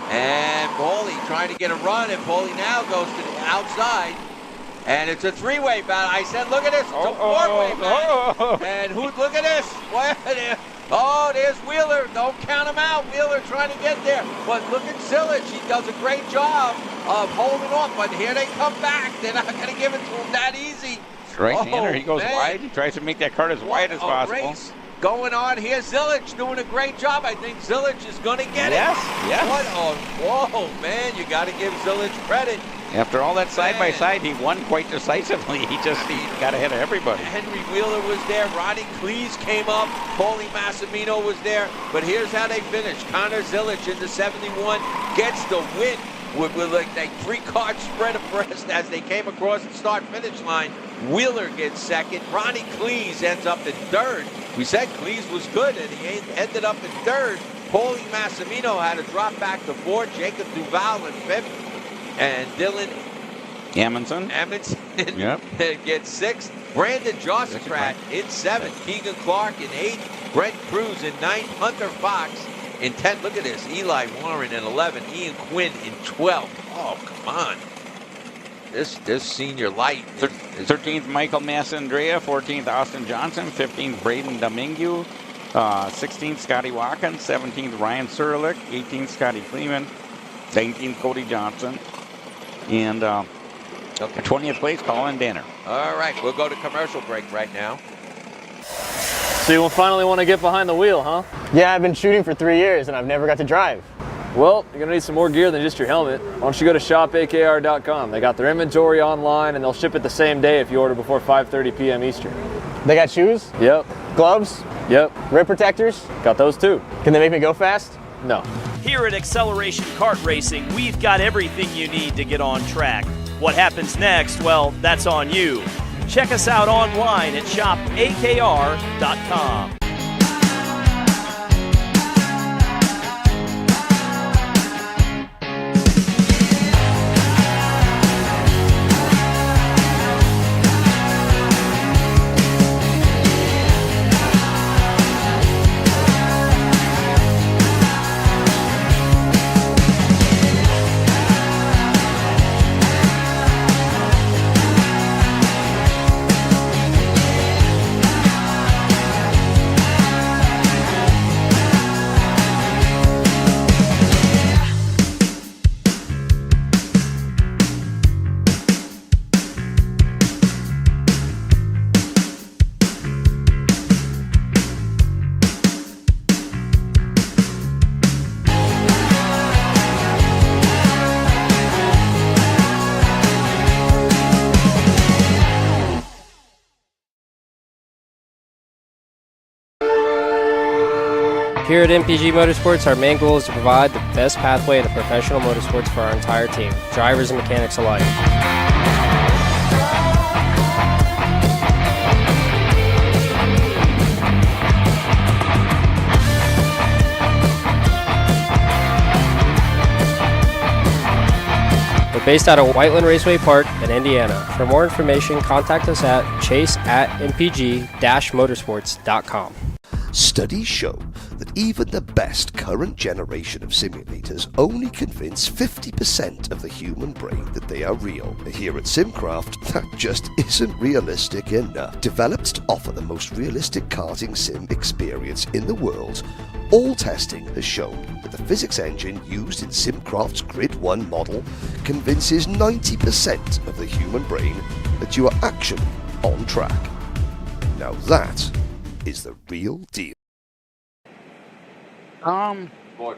and Paulie trying to get a run, and Paulie now goes to the outside. And it's a 3-way battle. I said, look at this. It's a 4-way battle. And look at this. Oh, there's Wheeler. Don't count him out. Wheeler trying to get there. But look at Zilic. He does a great job of holding on. But here they come back. They're not going to give it to him that easy. Right-hander. He goes wide. He tries to make that cart as wide as possible. Race going on here. Zilic doing a great job. I think Zilic is going to get it. Yes. Whoa, man. You got to give Zilic credit. After all that side-by-side, he won quite decisively. He got ahead of everybody. Henry Wheeler was there. Ronnie Cleese came up. Paulie Massimino was there. But here's how they finished. Connor Zilic in the 71 gets the win with like 3 cars spread abreast as they came across the start-finish line. Wheeler gets second. Ronnie Cleese ends up in third. We said Cleese was good, and he ended up in third. Paulie Massimino had to drop back to fourth. Jacob Duval in fifth. And Dylan Amundsen gets sixth. Brandon Jostrat in seventh. Keegan Clark in eighth. Brent Cruz in ninth. Hunter Fox in 10th. Look at this. Eli Warren in 11. Ian Quinn in 12th. Oh, come on. This senior light. 13th, Michael Massandrea. 14th, Austin Johnson. 15th, Braden Domingue. 16th, Scotty Watkins. 17th, Ryan Surlick. 18th, Scotty Kleeman. 19th, Cody Johnson. And 20th place, Colin Danner. All right, we'll go to commercial break right now. So you finally want to get behind the wheel, huh? Yeah, I've been shooting for 3 years and I've never got to drive. Well, you're gonna need some more gear than just your helmet. Why don't you go to shopakr.com? They got their inventory online and they'll ship it the same day if you order before 5:30 p.m. Eastern. They got shoes? Yep. Gloves? Yep. Rib protectors? Got those too. Can they make me go fast? No. Here at Acceleration Kart Racing, we've got everything you need to get on track. What happens next? Well, that's on you. Check us out online at shopakr.com. Here at MPG Motorsports, our main goal is to provide the best pathway to professional motorsports for our entire team, drivers and mechanics alike. We're based out of Whiteland Raceway Park in Indiana. For more information, contact us at chase@mpg-motorsports.com. Studies show that even the best current generation of simulators only convince 50% of the human brain that they are real. Here at SimCraft, that just isn't realistic enough. Developed to offer the most realistic karting sim experience in the world, all testing has shown that the physics engine used in SimCraft's Grid 1 model convinces 90% of the human brain that you are actually on track. Now that is the real deal. Board.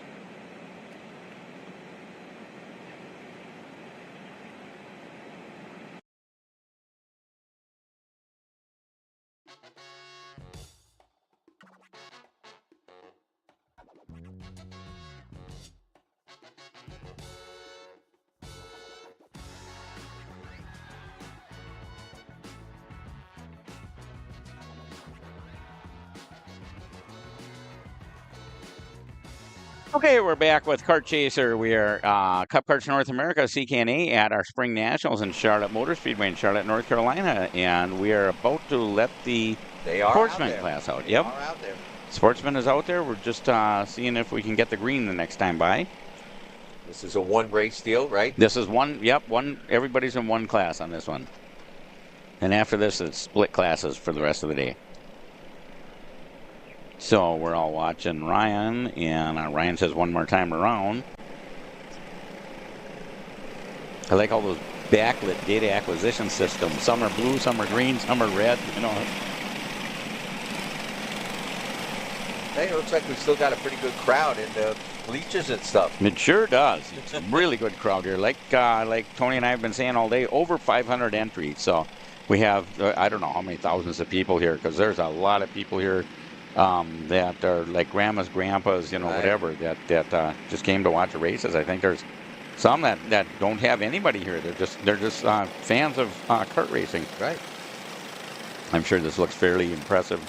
Okay, we're back with Kart Chaser. We are Cup Karts North America, CKNA, at our Spring Nationals in Charlotte Motor Speedway in Charlotte, North Carolina, and we are about to let the Sportsman class out. Yep, Out there. Sportsman is out there. We're just seeing if we can get the green the next time by. This is a one race deal, right? This is one. Yep, one. Everybody's in one class on this one, and after this, it's split classes for the rest of the day. So we're all watching Ryan, and Ryan says one more time around. I like all those backlit data acquisition systems. Some are blue, some are green, some are red. You know. Hey, it looks like we still got a pretty good crowd in the bleachers and stuff. It sure does. It's a really good crowd here. Like Tony and I have been saying all day, over 500 entries. So we have I don't know how many thousands of people here, because there's a lot of people here. That are like grandmas, grandpas, you know, right. Whatever, that just came to watch the races. I think there's some that don't have anybody here. They're just fans of kart racing. Right. I'm sure this looks fairly impressive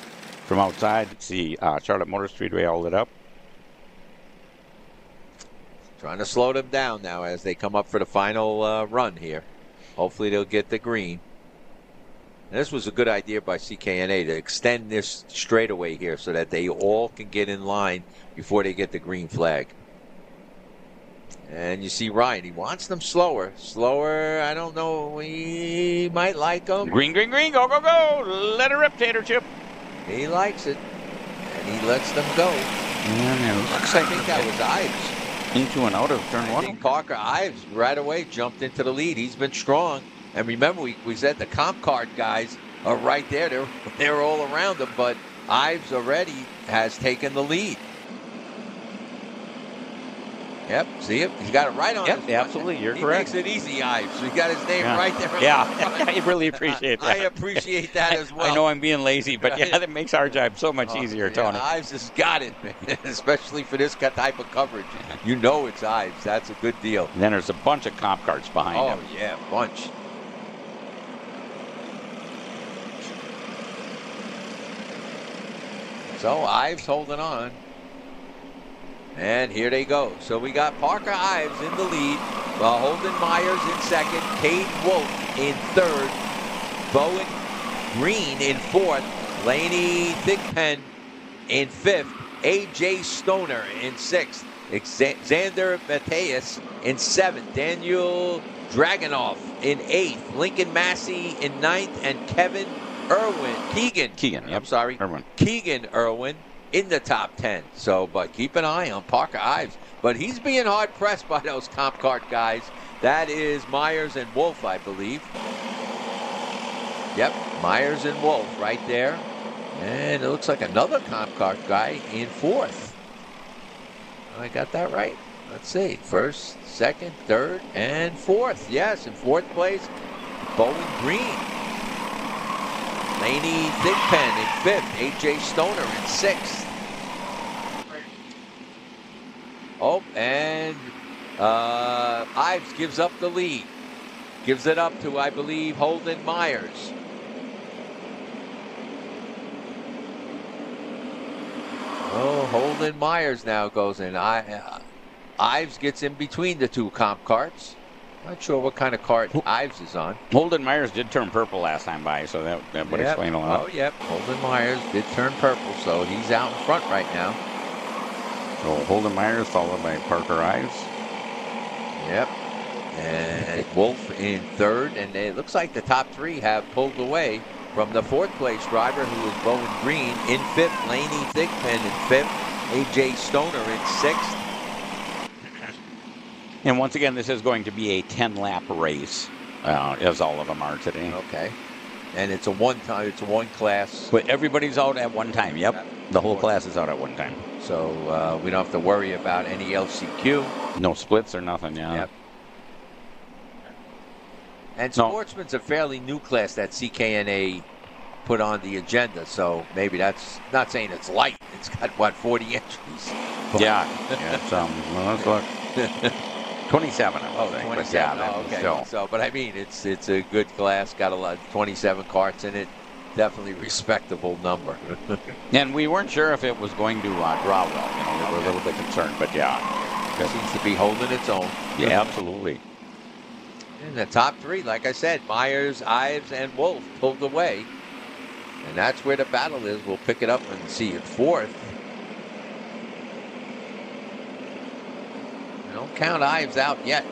from outside. See Charlotte Motor Speedway all lit up. Trying to slow them down now as they come up for the final run here. Hopefully they'll get the green. And this was a good idea by CKNA to extend this straightaway here so that they all can get in line before they get the green flag. And you see Ryan, he wants them slower. Slower, I don't know, he might like them. Green, green, green, go, go, go. Let her rip, Tater Chip. He likes it, and he lets them go. And it looks like I think that was Ives. Into and out of turn one. I think Parker Ives right away jumped into the lead. He's been strong. And remember, we said the comp card guys are right there. They're all around him, but Ives already has taken the lead. Yep, see it? He's got it right on his front. Absolutely, you're correct. He makes it easy, Ives. He got his name right there. I really appreciate that. I appreciate that as well. I know I'm being lazy, but yeah, that makes our job so much easier, Tony. Ives has got it, man, especially for this type of coverage. You know it's Ives. That's a good deal. And then there's a bunch of comp carts behind him. Oh, yeah, a bunch. So Ives holding on. And here they go. So we got Parker Ives in the lead. Holden Myers in second. Cade Wolf in third. Bowen Green in fourth. Laney Thigpen in fifth. A.J. Stoner in sixth. Xander Mateus in seventh. Daniel Dragunov in eighth. Lincoln Massey in ninth. And Keegan Irwin in the top 10. So, but keep an eye on Parker Ives. But he's being hard pressed by those comp cart guys. That is Myers and Wolf, I believe. Yep, Myers and Wolf right there. And it looks like another comp cart guy in fourth. I got that right. Let's see. First, second, third, and fourth. Yes, in fourth place, Bowen Green. Laney Thigpen in fifth. A.J. Stoner in sixth. Oh, and Ives gives up the lead. Gives it up to, I believe, Holden Myers. Oh, Holden Myers now goes in. Ives gets in between the two comp carts. Not sure what kind of cart Ives is on. Holden Myers did turn purple last time by, so that would explain a lot. Oh, yep. Holden Myers did turn purple, so he's out in front right now. So Holden Myers followed by Parker Ives. Yep. And Wolf in third, and it looks like the top three have pulled away from the fourth place driver, who is Bowen Green in fifth, Laney Thigpen in fifth, AJ Stoner in sixth. And once again, this is going to be a 10-lap race, as all of them are today. Okay. And it's a one class. But everybody's out at one time. Yep. The whole class is out at one time. So we don't have to worry about any LCQ. No splits or nothing, yeah. Yep. And Sportsman's a fairly new class that CKNA put on the agenda, so maybe that's not saying it's light. It's got, what, 40 entries? But yeah, it's, well, let's look. 27, I Oh, think. 27. Yeah, Okay. So, but I mean, it's a good class. Got a lot, 27 karts in it. Definitely respectable number. And we weren't sure if it was going to draw well. We were a little bit concerned, but yeah. It seems to be holding its own. Yeah, absolutely. In the top three, like I said, Myers, Ives, and Wolf pulled away. And that's where the battle is. We'll pick it up and see it fourth. Don't count Ives out yet.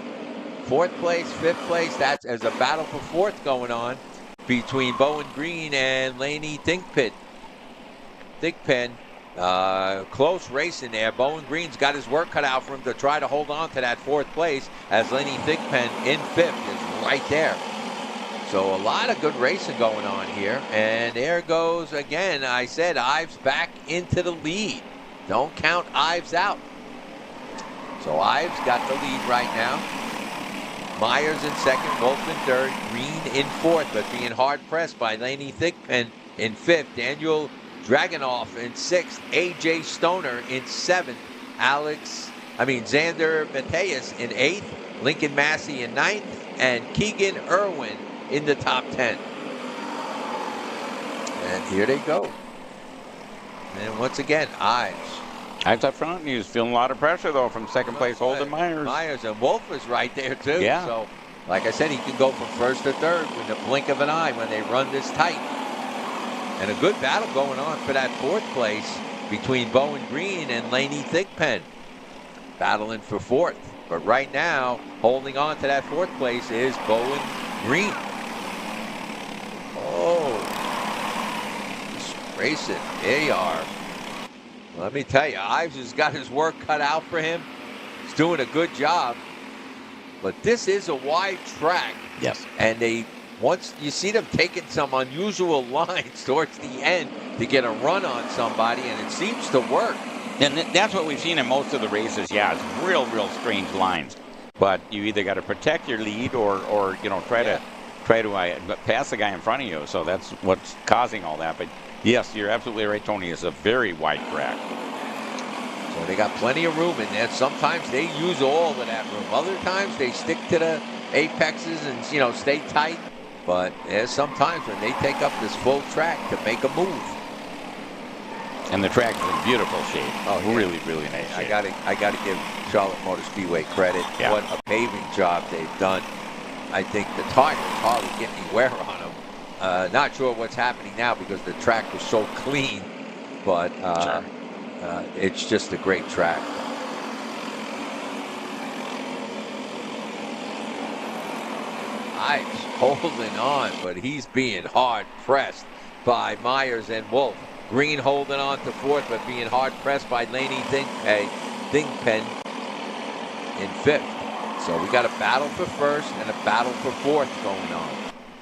Fourth place, fifth place, that's as a battle for fourth going on between Bowen Green and Laney Thigpen. Close race in there. Bowen Green's got his work cut out for him to try to hold on to that fourth place, as Laney Thigpen in fifth is right there. So a lot of good racing going on here. And there goes again, I said Ives back into the lead. Don't count Ives out. So Ives got the lead right now. Myers in second, Wolf in third, Green in fourth, but being hard pressed by Laney Thigpen in fifth. Daniel Dragonoff in sixth, AJ Stoner in seventh, Xander Mateus in eighth, Lincoln Massey in ninth, and Keegan Irwin in the top 10. And here they go. And once again, Ives. Ives up front, and he was feeling a lot of pressure, though, from second place, Holden Myers. Myers, and Wolf is right there, too. Yeah. So, like I said, he can go from first to third in the blink of an eye when they run this tight. And a good battle going on for that fourth place between Bowen Green and Laney Thigpen. Battling for fourth. But right now, holding on to that fourth place is Bowen Green. Oh. Just racing. There you are. Let me tell you, Ives has got his work cut out for him. He's doing a good job. But this is a wide track. Yes. And once you see them taking some unusual lines towards the end to get a run on somebody, and it seems to work. And that's what we've seen in most of the races. Yeah, it's real strange lines. But you either got to protect your lead or try to pass the guy in front of you. So that's what's causing all that. But yes, you're absolutely right, Tony. It's a very wide track. So they got plenty of room in there. Sometimes they use all of that room. Other times they stick to the apexes and stay tight. But there's sometimes when they take up this full track to make a move. And the track is in beautiful shape. Oh, really, really nice shape. I gotta give Charlotte Motor Speedway credit. Yeah. What a paving job they've done. I think the tires hardly get any wear on them. Not sure what's happening now because the track was so clean, but it's just a great track. Ives holding on, but he's being hard pressed by Myers and Wolf. Green holding on to fourth, but being hard pressed by Laney Thigpen in fifth. So we got a battle for first and a battle for fourth going on.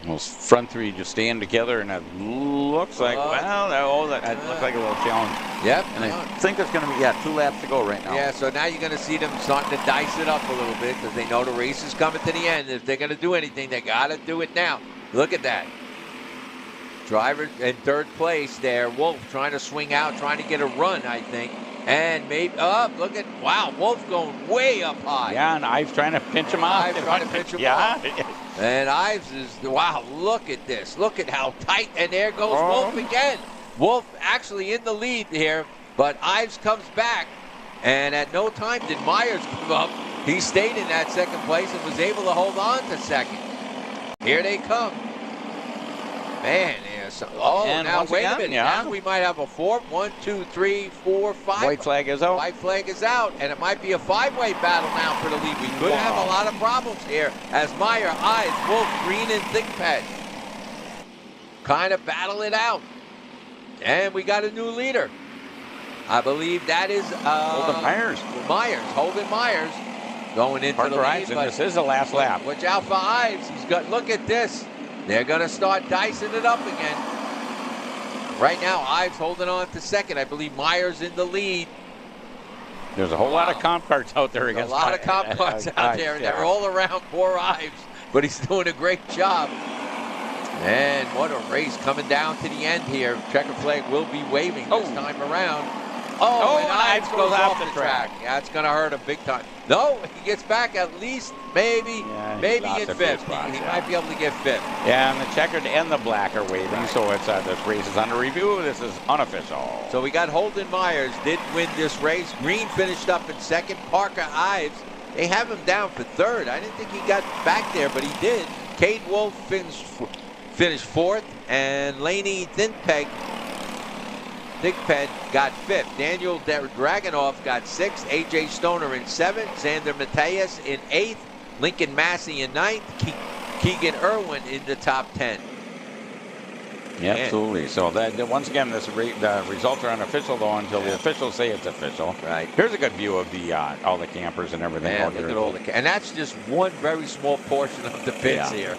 Those front three just staying together, and it looks like, that looks like a little challenge. Yep. And I think it's going to be, 2 laps to go right now. Yeah, so now you're going to see them starting to dice it up a little bit because they know the race is coming to the end. If they're going to do anything, they got to do it now. Look at that. Driver in third place there. Wolf trying to swing out, trying to get a run, I think. And maybe, Wolf going way up high. Yeah, and Ives trying to pinch him off. Ives trying to pinch him off. And Ives is, look at this. Look at how tight. And there goes Wolf again. Wolf actually in the lead here, but Ives comes back. And at no time did Myers give up. He stayed in that second place and was able to hold on to second. Here they come. Man, And now once wait again, a minute. yeah. Now we might have a 4, 1, 2, 3, 4, 5. White flag is out. White flag is out, and it might be a 5-way battle now for the lead. We could have a lot of problems here as Meyer, Ives, Wolf, Green, and Thigpen kind of battle it out. And we got a new leader. I believe that is Holden Myers. Holden Myers going into Parker the lead. Ives, and this is the last lap. Watch out for Ives. He's got. Look at this. They're going to start dicing it up again. Right now, Ives holding on to second. I believe Myers in the lead. There's a whole lot of comp carts out there against a lot of comp carts out there, and they're all around poor Ives, but he's doing a great job. And what a race coming down to the end here. Checker flag will be waving this time around. And Ives goes off the track. Yeah, it's going to hurt him big time. No, he gets back at least maybe in fifth. He might be able to get fifth. Yeah, and the checkered and the black are waving, so it's this race is under review. This is unofficial. So we got Holden Myers did win this race. Green finished up in second. Parker Ives, they have him down for third. I didn't think he got back there, but he did. Cade Wolf finished fourth, and Laney Thigpen got fifth. Daniel Dragunov got sixth. A.J. Stoner in seventh. Xander Mateus in eighth. Lincoln Massey in ninth. Keegan Irwin in the top 10. Yeah, absolutely. So that once again, the results are unofficial though until the officials say it's official. Right. Here's a good view of the all the campers and everything. Man, look at all and that's just one very small portion of the pits here.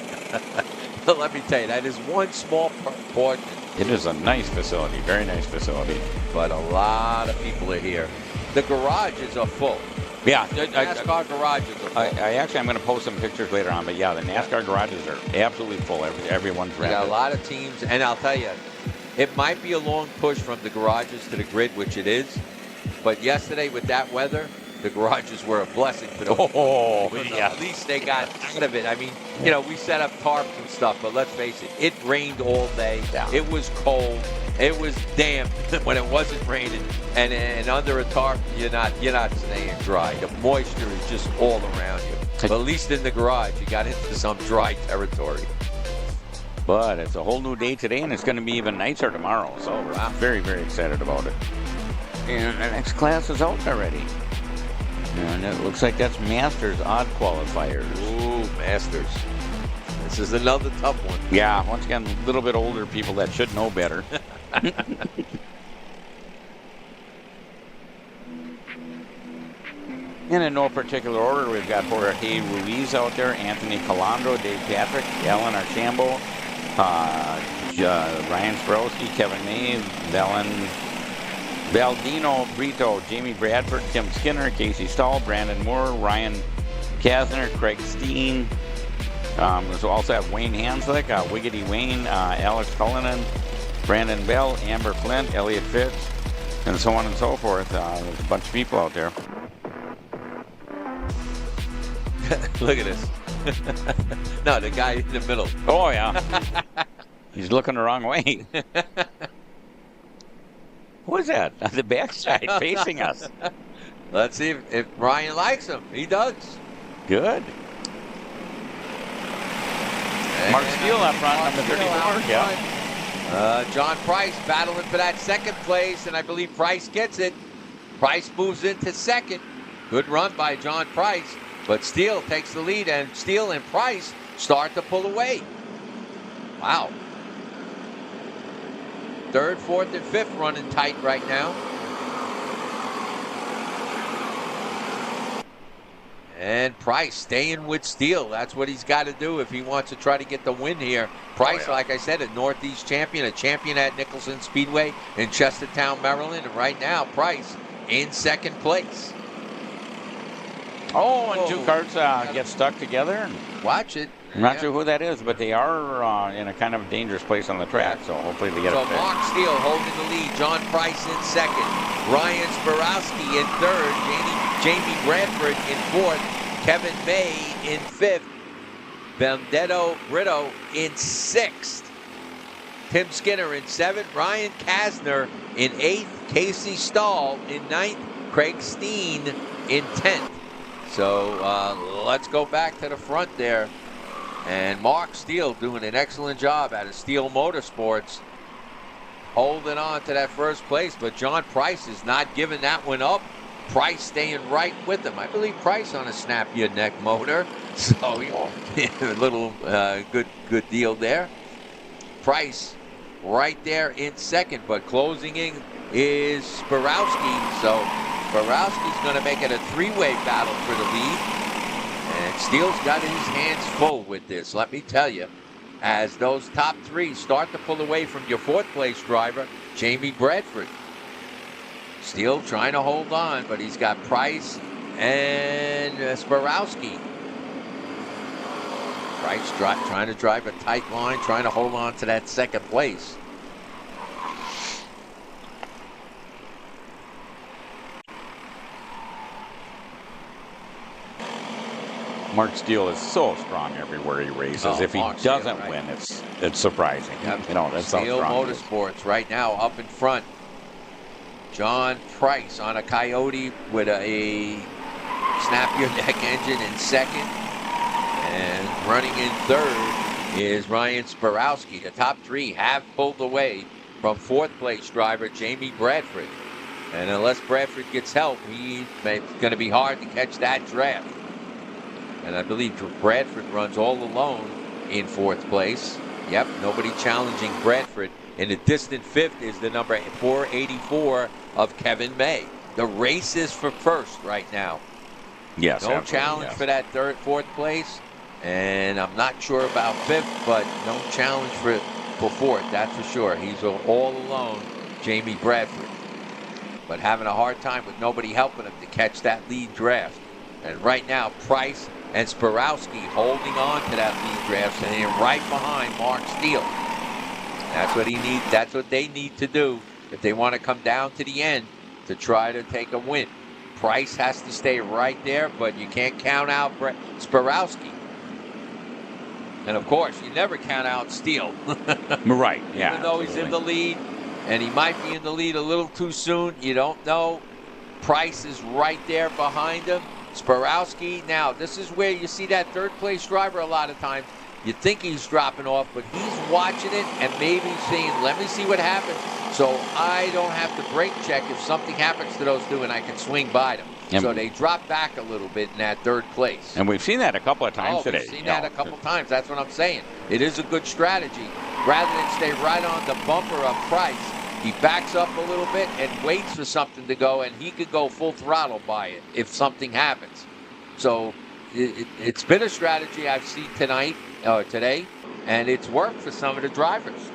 Let me tell you, that is one small portion. It is a nice facility, very nice facility. But a lot of people are here. The garages are full. Yeah. The NASCAR garages are full. I'm going to post some pictures later on, but yeah, the NASCAR garages are absolutely full. Everyone's ready. Got a lot of teams, and I'll tell you, it might be a long push from the garages to the grid, which it is. But yesterday, with that weather, the garages were a blessing for them. At least they got out of it. I mean, we set up tarps and stuff, but let's face it, it rained all day. Yeah. It was cold. It was damp when it wasn't raining. And under a tarp, you're not staying dry. The moisture is just all around you. But at least in the garage, you got into some dry territory. But it's a whole new day today, and it's going to be even nicer tomorrow. So I'm very, very excited about it. And the next class is out already. And it looks like that's Masters odd qualifiers. Ooh, Masters. This is another tough one. Yeah, once again, a little bit older people that should know better. And in no particular order, we've got Jorge Ruiz out there, Anthony Calandro, Dave Patrick, Alan Archambault, Ryan Sparowski, Kevin May, Valdino Brito, Jamie Bradford, Tim Skinner, Casey Stahl, Brandon Moore, Ryan Kasner, Craig Steen. So also have Wayne Hanslick, Wiggity Wayne, Alex Cullinan, Brandon Bell, Amber Flint, Elliot Fitz, and so on and so forth. There's a bunch of people out there. Look at this. No, the guy in the middle. Oh, yeah. He's looking the wrong way. Who is that? On the backside, facing us. Let's see if Ryan likes him. He does. Good. Mark Steele up front, number 34. Yeah. John Price battling for that second place, and I believe Price gets it. Price moves into second. Good run by John Price, but Steele takes the lead, and Steele and Price start to pull away. Wow. Third, fourth, and fifth running tight right now. And Price staying with Steele. That's what he's got to do if he wants to try to get the win here. Price, like I said, a Northeast champion, a champion at Nicholson Speedway in Chestertown, Maryland. And right now, Price in second place. Oh, and two carts get stuck together. Watch it. I'm not sure who that is, but they are in a kind of dangerous place on the track, so hopefully they get it fixed. So Mark Steele holding the lead. John Price in second. Ryan Sparowski in third. Jamie Bradford in fourth. Kevin May in fifth. Benedetto Brito in sixth. Tim Skinner in seventh. Ryan Kasner in eighth. Casey Stahl in ninth. Craig Steen in 10th. So let's go back to the front there. And Mark Steele doing an excellent job out of Steele Motorsports, holding on to that first place. But John Price is not giving that one up. Price staying right with him. I believe Price on a snap your neck motor. So a little good deal there. Price right there in second, but closing in is Sparowski. So Sparowski's going to make it a three-way battle for the lead. And Steele's got his hands full with this, let me tell you. As those top three start to pull away from your fourth place driver, Jamie Bradford. Steele trying to hold on, but he's got Price and Sparowski. Price trying to drive a tight line, trying to hold on to that second place. Mark Steele is so strong everywhere he races. If he doesn't win, it's surprising. Yep. You know, that's how Steele strong he is. Motorsports right now up in front. John Price on a Coyote with a snap your neck engine in second. And running in third is Ryan Sparowski. The top three have pulled away from fourth place driver Jamie Bradford. And unless Bradford gets help, it's going to be hard to catch that draft. And I believe Bradford runs all alone in fourth place. Yep, nobody challenging Bradford. In the distant fifth is the number 484 of Kevin May. The race is for first right now. Yes, no challenge for that fourth place. And I'm not sure about fifth, but no challenge for fourth, that's for sure. He's all alone, Jamie Bradford. But having a hard time with nobody helping him to catch that lead draft. And right now, Price and Sparowski holding on to that lead draft, sitting right behind Mark Steele. That's what he needs. That's what they need to do if they want to come down to the end to try to take a win. Price has to stay right there, but you can't count out Sparowski. And of course, you never count out Steele. Right, yeah. Even though he's in the lead, and he might be in the lead a little too soon, you don't know. Price is right there behind him. Sparowski, now this is where you see that third place driver a lot of times. You think he's dropping off, but he's watching it and maybe saying, let me see what happens, so I don't have to brake check if something happens to those two and I can swing by them. And so they drop back a little bit in that third place. And we've seen that a couple of times today. We've seen that a couple times. That's what I'm saying. It is a good strategy. Rather than stay right on the bumper of Price, he backs up a little bit and waits for something to go, and he could go full throttle by it if something happens. So it's been a strategy I've seen today, and it's worked for some of the drivers.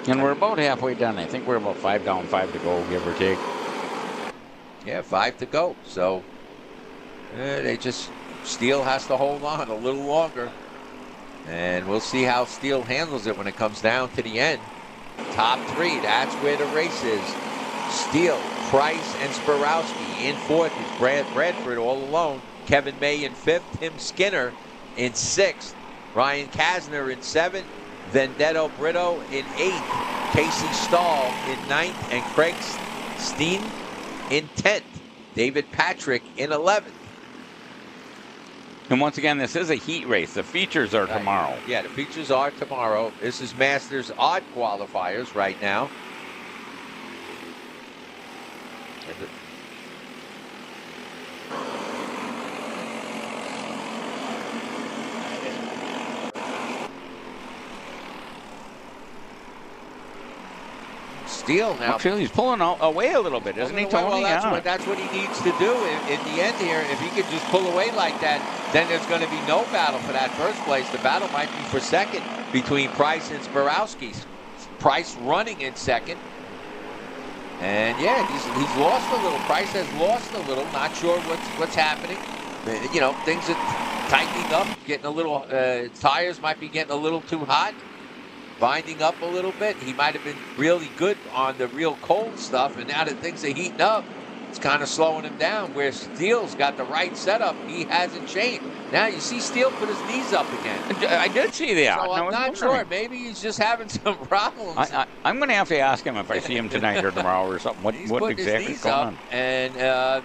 And we're about halfway done. I think we're about 5 down, 5 to go, give or take. Yeah, 5 to go. So Steele has to hold on a little longer. And we'll see how Steele handles it when it comes down to the end. Top three, that's where the race is. Steele, Price, and Sparowski. In fourth is Bradford all alone. Kevin May in fifth. Tim Skinner in sixth. Ryan Kasner in seventh. Vendetto Brito in eighth. Casey Stahl in ninth. And Craig Steen in 10th. David Patrick in 11th. And once again, this is a heat race. The features are tomorrow. Yeah, the features are tomorrow. This is Masters odd qualifiers right now. Steele now. Actually, he's pulling away a little bit, isn't he, Tony? Well, that's what he needs to do in the end here. If he could just pull away like that, then there's going to be no battle for that first place. The battle might be for second between Price and Sparowski. Price running in second. And yeah, he's lost a little. Price has lost a little. Not sure what's happening. You know, things are tightening up, getting a little, tires might be getting a little too hot. Binding up a little bit. He might have been really good on the real cold stuff, and now that things are heating up, It's kind of slowing him down. Where Steele's got the right setup, he hasn't changed. Now you see Steele put his knees up again. I did see that. So I'm not sure. Maybe he's just having some problems. I'm going to have to ask him if I see him tonight or tomorrow or something. What exactly is going on? And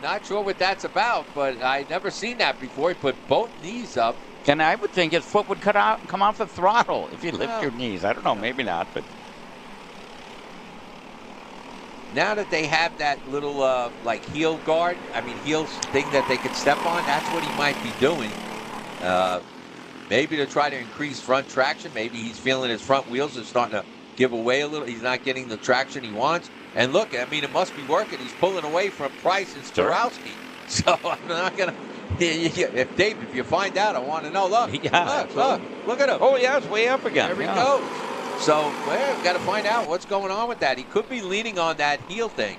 not sure what that's about, but I never seen that before. He put both knees up. And I would think his foot would come off the throttle if you lift your knees. I don't know, maybe not, but now that they have that little heel guard, heel thing that they could step on, that's what he might be doing. Maybe to try to increase front traction. Maybe he's feeling his front wheels are starting to give away a little. He's not getting the traction he wants. And look, it must be working. He's pulling away from Price and Starowski. So I'm not going to. If you find out, I want to know. Look at him. Oh, yeah, it's way up again. There he goes. So, we've got to find out what's going on with that. He could be leaning on that heel thing.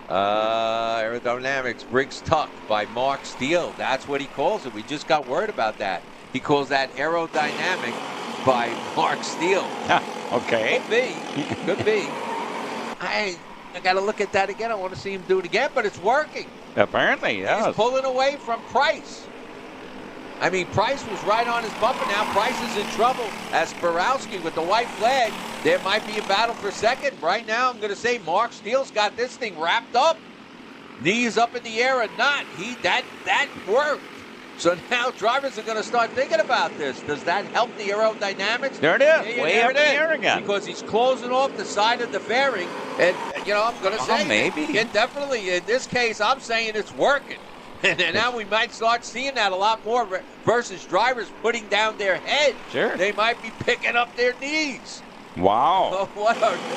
Aerodynamics Briggs Tuck by Mark Steele. That's what he calls it. We just got word about that. He calls that aerodynamic by Mark Steele. Okay. Could be. I got to look at that again. I want to see him do it again, but it's working. Apparently, yeah. He's pulling away from Price. Price was right on his bumper. Now Price is in trouble as Borowski with the white flag. There might be a battle for second. Right now, I'm going to say Mark Steele's got this thing wrapped up. Knees up in the air or not. That worked. So now drivers are going to start thinking about this. Does that help the aerodynamics? There it is. Way up in the air again. Because he's closing off the side of the fairing. And, I'm going to say, maybe. It definitely, in this case, I'm saying it's working. And now we might start seeing that a lot more versus drivers putting down their head. Sure. They might be picking up their knees. Wow.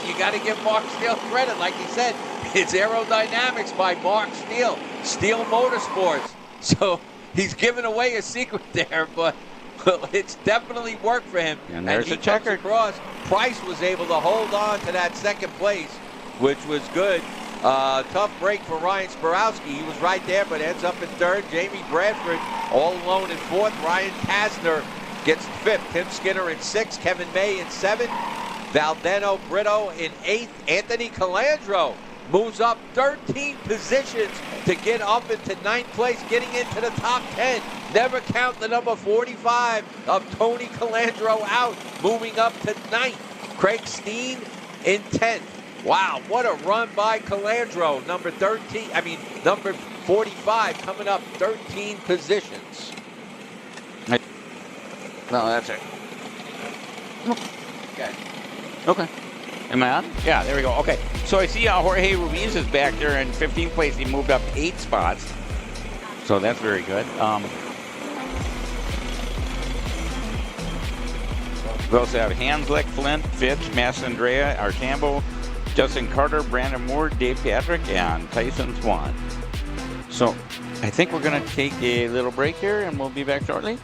You got to give Mark Steele credit. Like he said, it's aerodynamics by Mark Steele. Steele Motorsports. So he's giving away a secret there, but it's definitely worked for him. And there's he a checker. Across. Price was able to hold on to that second place, which was good. Tough break for Ryan Sporowski. He was right there, but ends up in third. Jamie Bradford all alone in fourth. Ryan Kasner gets fifth. Tim Skinner in sixth. Kevin May in seventh. Valdeno Brito in eighth. Anthony Calandro moves up 13 positions to get up into ninth place, getting into the top 10. Never count the number 45 of Tony Calandro out, moving up to ninth. Craig Steen in 10th. Wow, what a run by Calandro. Number 45 coming up 13 positions. No, that's it. Okay. Am I on? Yeah, there we go. Okay. So I see Jorge Ruiz is back there in 15th place. He moved up 8 spots. So that's very good. We also have Hanslick, Flint, Fitch, Massandrea, Archambault, Justin Carter, Brandon Moore, Dave Patrick, and Tyson Swan. So I think we're going to take a little break here, and we'll be back shortly.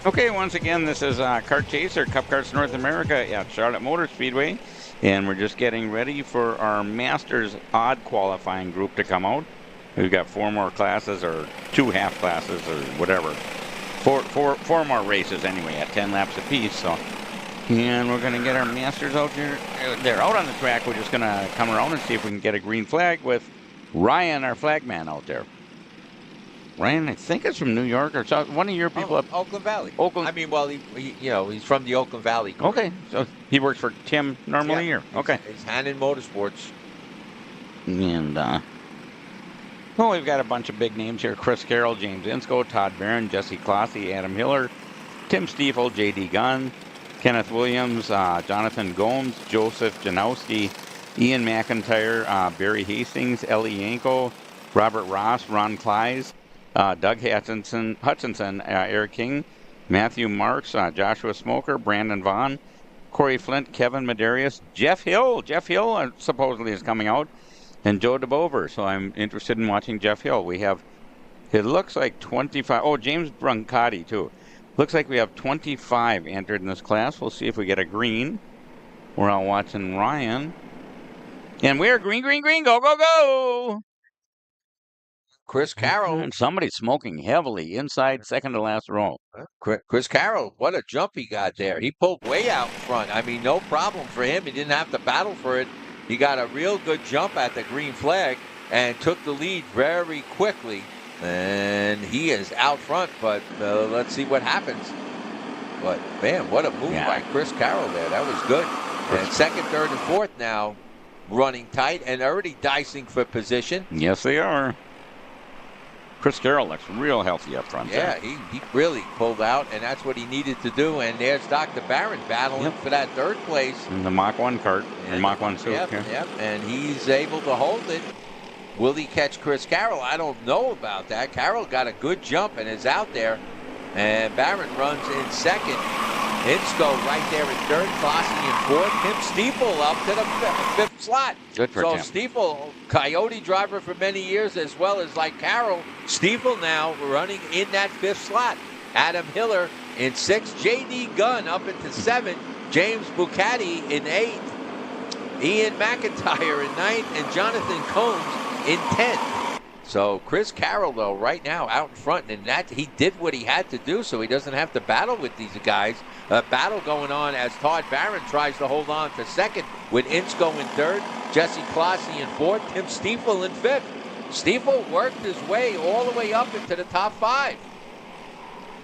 Okay, once again, this is Kart Chaser, Cup Karts North America at Charlotte Motor Speedway, and we're just getting ready for our Masters odd qualifying group to come out. We've got 4 more classes, or 2 half classes, or whatever. Four more races anyway, at 10 laps apiece. So, and we're going to get our Masters out there. They're out on the track. We're just going to come around and see if we can get a green flag with Ryan, our flagman, out there. Ryan, I think it's from New York or something. One of your people up Oakland Valley. Oakland. I mean, well, he's from the Oakland Valley group. Okay, so he works for Tim normally here. Okay. He's Hannon Motorsports. And well, we've got a bunch of big names here: Chris Carroll, James Insko, Todd Barron, Jesse Clossy, Adam Hiller, Tim Stiefel, J.D. Gunn, Kenneth Williams, Jonathan Gomes, Joseph Janowski, Ian McIntyre, Barry Hastings, Ellie Yanko, Robert Ross, Ron Kleiss, Doug Hutchinson, Eric King, Matthew Marks, Joshua Smoker, Brandon Vaughn, Corey Flint, Kevin Medarius, Jeff Hill. Jeff Hill supposedly is coming out, and Joe DeBover. So I'm interested in watching Jeff Hill. We have, it looks like 25. Oh, James Brancati too. Looks like we have 25 entered in this class. We'll see if we get a green. We're out watching Ryan. And we're green, green, green. Go, go, go. Chris Carroll. And somebody's smoking heavily inside second to last row. Chris Carroll, what a jump he got there. He pulled way out front. I mean, no problem for him. He didn't have to battle for it. He got a real good jump at the green flag and took the lead very quickly. And he is out front, but let's see what happens. But, man, what a move by Chris Carroll there. That was good. And second, third, and fourth now running tight and already dicing for position. Yes, they are. Chris Carroll looks real healthy up front. Yeah, he really pulled out, and that's what he needed to do. And there's Dr. Barron battling for that third place. In the Mach 1 cart, or Mach 1 suit. Yep, and he's able to hold it. Will he catch Chris Carroll? I don't know about that. Carroll got a good jump and is out there. And Barron runs in second. Insko right there in third, Clossy in fourth. Tim Stiefel up to the fifth slot. Good for Tim. Tim. Stiefel, Coyote driver for many years, as well as like Carroll. Stiefel now running in that fifth slot. Adam Hiller in sixth. J.D. Gunn up into seventh. James Bucati in eighth. Ian McIntyre in ninth. And Jonathan Combs in 10th. So Chris Carroll, though, right now out in front, and that he did what he had to do so he doesn't have to battle with these guys. A battle going on as Todd Barron tries to hold on to second with Insko in third, Jesse Clossy in fourth, Tim Stiefel in fifth. Stiefel worked his way all the way up into the top 5.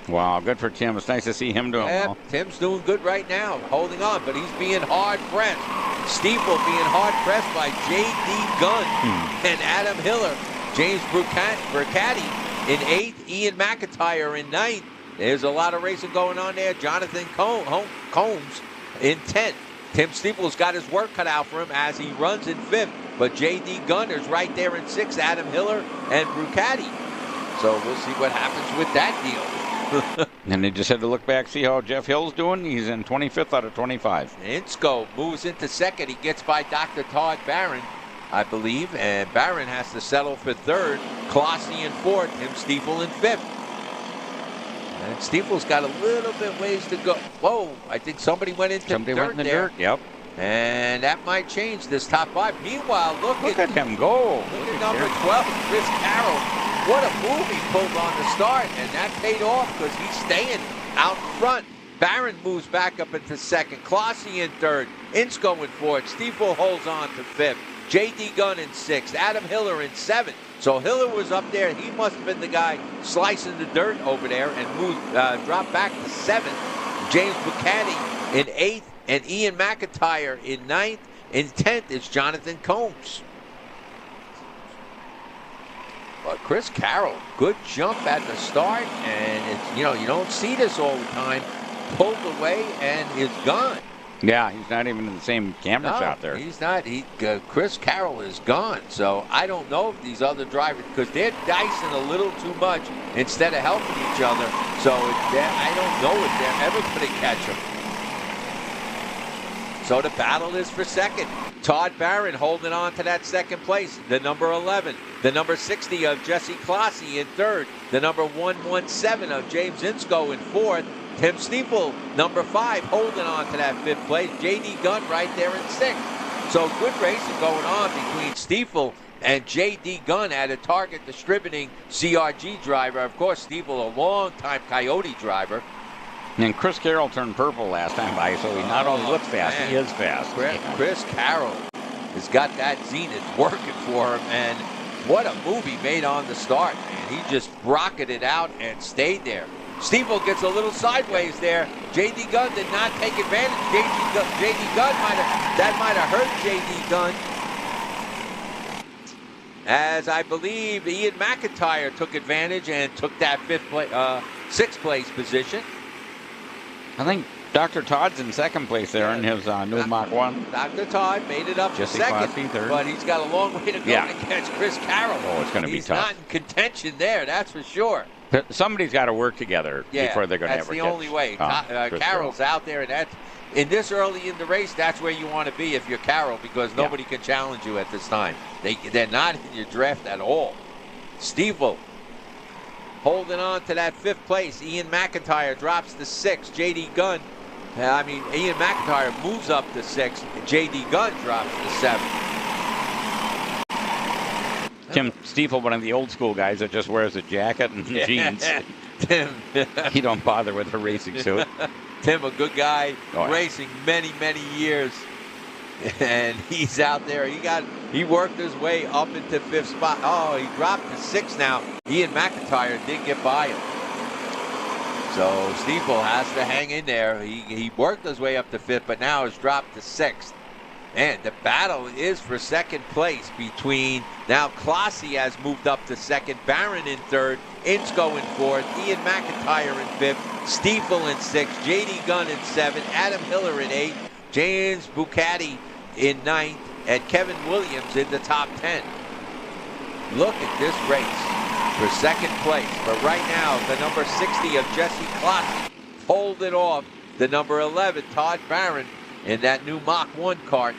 Wow, good for Tim. It's nice to see him doing well. Tim's doing good right now, holding on, but he's being hard pressed. Stiefel being hard pressed by J.D. Gunn and Adam Hiller. James Burkatti in 8th, Ian McIntyre in 9th. There's a lot of racing going on there. Jonathan Combs in 10th. Tim Stiefel's got his work cut out for him as he runs in 5th. But J.D. Gunner's right there in 6th, Adam Hiller and Burkatti. So we'll see what happens with that deal. And they just had to look back, see how Jeff Hill's doing. He's in 25th out of 25. Insko moves into second. He gets by Dr. Todd Barron, I believe, and Barron has to settle for third. Clossy in fourth, Tim Stiefel in fifth. And Stiefel's got a little bit ways to go. Whoa, I think somebody went into Somebody dirt went in the there. dirt, yep. And that might change this top 5. Meanwhile, look at him go. Look at number 12, Chris Carroll. What a move he pulled on the start, and that paid off because he's staying out front. Barron moves back up into second. Clossy in third. Insko in fourth. Stiefel holds on to fifth. J.D. Gunn in sixth. Adam Hiller in seventh. So Hiller was up there. He must have been the guy slicing the dirt over there and dropped back to seventh. James Bucati in eighth. And Ian McIntyre in ninth. In 10th is Jonathan Combs. But Chris Carroll, good jump at the start, and it's, you don't see this all the time. Pulled away and is gone. Yeah, he's not even in the same camera shot there. He's not. Chris Carroll is gone. So I don't know if these other drivers, because they're dicing a little too much instead of helping each other. So I don't know if they're ever going to catch him. So the battle is for second. Todd Barron holding on to that second place. The number 11. The number 60 of Jesse Clossy in third. The number 117 of James Insko in fourth. Tim Stiefel, number 5, holding on to that 5th place. J.D. Gunn right there in 6th. So good racing going on between Stiefel and J.D. Gunn at a Target Distributing CRG driver. Of course, Stiefel, a long-time Coyote driver. And Chris Carroll turned purple last time by, so he not only looks fast, he is fast. Chris Carroll has got that Zenith working for him, and what a move he made on the start, man. He just rocketed out and stayed there. Stiefel gets a little sideways there. J.D. Gunn did not take advantage. J.D. Gunn might have hurt J.D. Gunn. As I believe Ian McIntyre took advantage and took that 6th place position. I think Dr. Todd's in 2nd place there in his new Mach 1. Dr. Todd made it up to 2nd, but he's got a long way to go to catch Chris Carroll. Oh, it's going to be tough. He's not in contention there, that's for sure. Somebody's got to work together before they're going to ever catch. That's the only way. Carroll's out there, and in this early in the race, that's where you want to be if you're Carroll, because nobody can challenge you at this time. They're not in your draft at all. Stiefel holding on to that 5th place. Ian McIntyre drops to 6th. J.D. Gunn, Ian McIntyre moves up to 6th. J.D. Gunn drops to 7th. Tim Stiefel, one of the old school guys that just wears a jacket and jeans. Tim. He don't bother with a racing suit. Tim, a good guy, racing many, many years. And he's out there. He worked his way up into 5th spot. Oh, he dropped to 6th now. Ian McIntyre did get by him. So Stiefel has to hang in there. He worked his way up to 5th, but now has dropped to 6th. And the battle is for 2nd place between, now Classie has moved up to 2nd, Barron in 3rd, Insko in 4th, Ian McIntyre in 5th, Stiefel in 6th, J.D. Gunn in 7th, Adam Hiller in 8th, James Bucati in 9th, and Kevin Williams in the top 10. Look at this race for 2nd place. But right now, the number 60 of Jesse Classie pulled it off. The number 11, Todd Barron, in that new Mach 1 kart.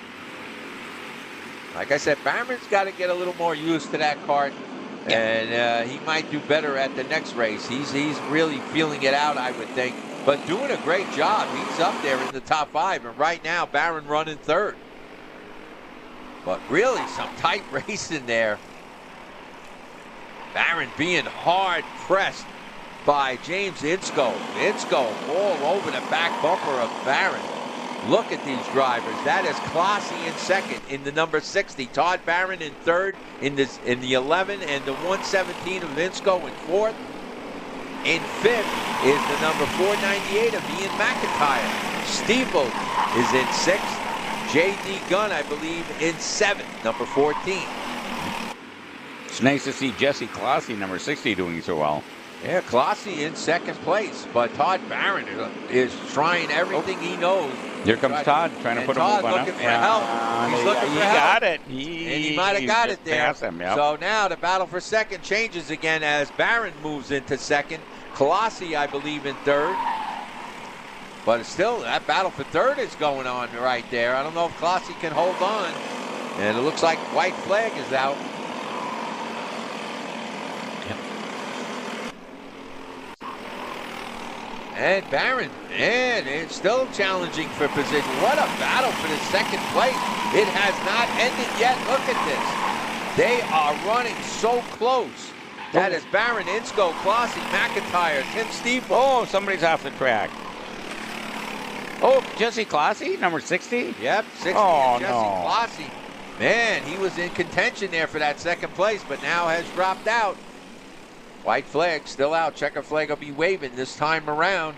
Like I said, Barron's got to get a little more used to that kart, and he might do better at the next race. He's really feeling it out, I would think, but doing a great job. He's up there in the top 5, and right now, Barron running 3rd. But really, some tight racing there. Barron being hard pressed by James Insko. Insko all over the back bumper of Barron. Look at these drivers. That is Classie in 2nd in the number 60. Todd Barron in 3rd in the 11 and the 117 of Insko in 4th. In 5th is the number 498 of Ian McIntyre. Stiefel is in 6th. J.D. Gunn, I believe, in 7th, number 14. It's nice to see Jesse Classie, number 60, doing so well. Yeah, Classie in 2nd place, but Todd Barron is trying everything he knows. Here comes Todd trying to put a move on him. Looking for help. He's looking for help. He got it. And he might have got it there. Him, yep. So now the battle for 2nd changes again as Barron moves into 2nd. Classie, I believe, in 3rd. But still, that battle for 3rd is going on right there. I don't know if Classie can hold on. And it looks like white flag is out. And Barron, and it's still challenging for position. What a battle for the 2nd place. It has not ended yet. Look at this. They are running so close. That is Barron, Insko, Classie, McIntyre, Tim Stiefel. Oh, somebody's off the track. Oh, Jesse Classie, number 60? Yep, 60 oh, Jesse no. Classie. Man, he was in contention there for that 2nd place, but now has dropped out. White flag still out. Checker flag will be waving this time around.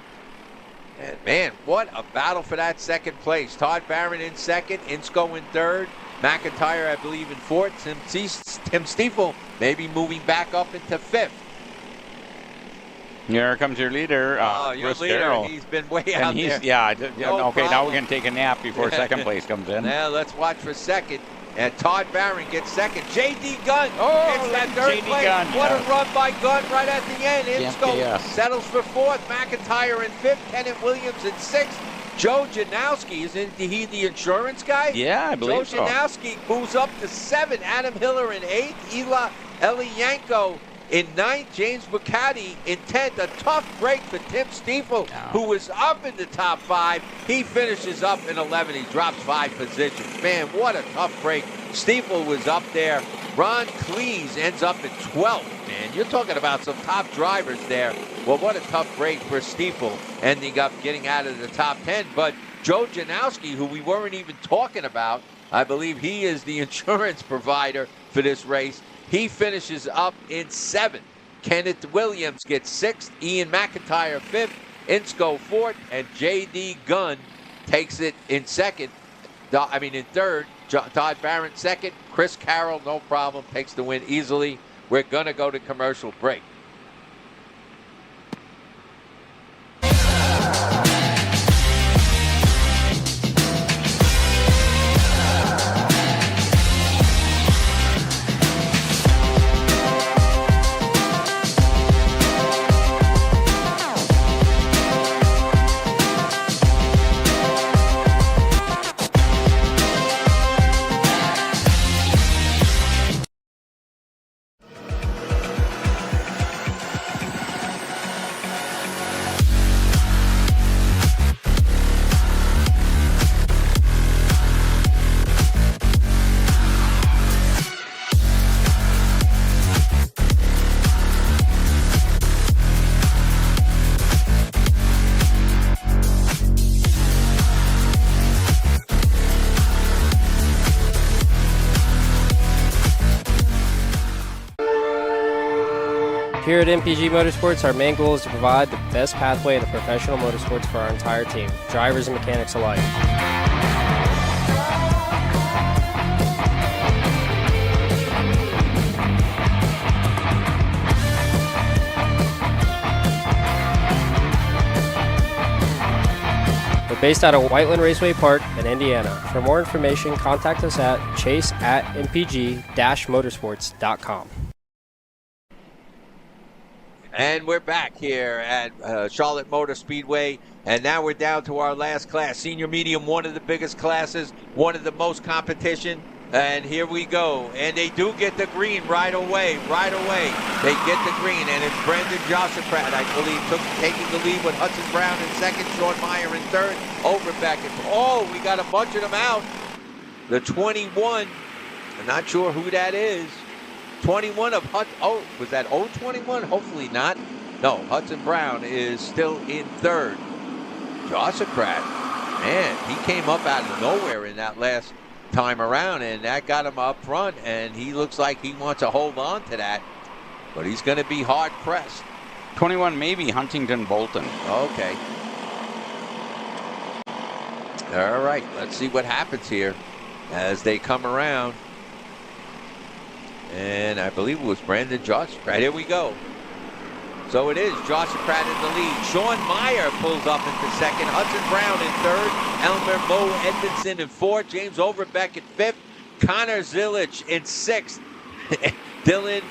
And man, what a battle for that 2nd place. Todd Barron in 2nd, Insko in 3rd, McIntyre, I believe, in 4th. Tim Stiefel maybe moving back up into 5th. Here comes your leader, your leader. Carroll. He's been way out there. Yeah, No okay, problem. now we're going to take a nap before 2nd place comes in. Now let's watch for 2nd. And Todd Barron gets 2nd. J.D. Gunn gets that 3rd place. Gunn, what a run by Gunn right at the end. Insko yes. settles for 4th. McIntyre in 5th. Kenneth Williams in 6th. Joe Janowski, isn't he the insurance guy? Yeah, I believe so. Joe Janowski moves up to 7th. Adam Hiller in 8th. Eli Yanko In 9th, James Bucati. In 10th, a tough break for Tim Stiefel, who was up in the top 5. He finishes up in 11. He drops 5 positions. Man, what a tough break. Stiefel was up there. Ron Cleese ends up in 12th, man. You're talking about some top drivers there. Well, what a tough break for Stiefel, ending up getting out of the top 10. But Joe Janowski, who we weren't even talking about, I believe he is the insurance provider for this race. He finishes up in 7th. Kenneth Williams gets 6th. Ian McIntyre 5th. Insko 4th. And J.D. Gunn takes it in 2nd. In 3rd. Todd Barron 2nd. Chris Carroll, no problem, takes the win easily. We're going to go to commercial break. Here at MPG Motorsports, our main goal is to provide the best pathway to professional motorsports for our entire team, drivers and mechanics alike. We're based out of Whiteland Raceway Park in Indiana. For more information, contact us at chase@mpg-motorsports.com. And we're back here at Charlotte Motor Speedway. And now we're down to our last class. Senior medium, one of the biggest classes, one of the most competition. And here we go. And they do get the green right away. They get the green. And it's Brendan Jossicrat, I believe, taking the lead with Hudson Brown in 2nd, Sean Meyer in 3rd, Overbeck. Oh, we got a bunch of them out. The 21, I'm not sure who that is. 21 of Hudson. Oh, was that 021? Hopefully not. No, Hudson Brown is still in 3rd. Jossicrat, man, he came up out of nowhere in that last time around, and that got him up front, and he looks like he wants to hold on to that, but he's going to be hard pressed. 21, maybe Huntington Bolton. Okay. All right, let's see what happens here as they come around. And I believe it was Brandon Jossicrat. Here we go. So it is Jossicrat in the lead. Sean Meyer pulls up into 2nd. Hudson Brown in 3rd. Elmer Mo Edmondson in 4th. James Overbeck in 5th. Connor Zilich in 6th. Dylan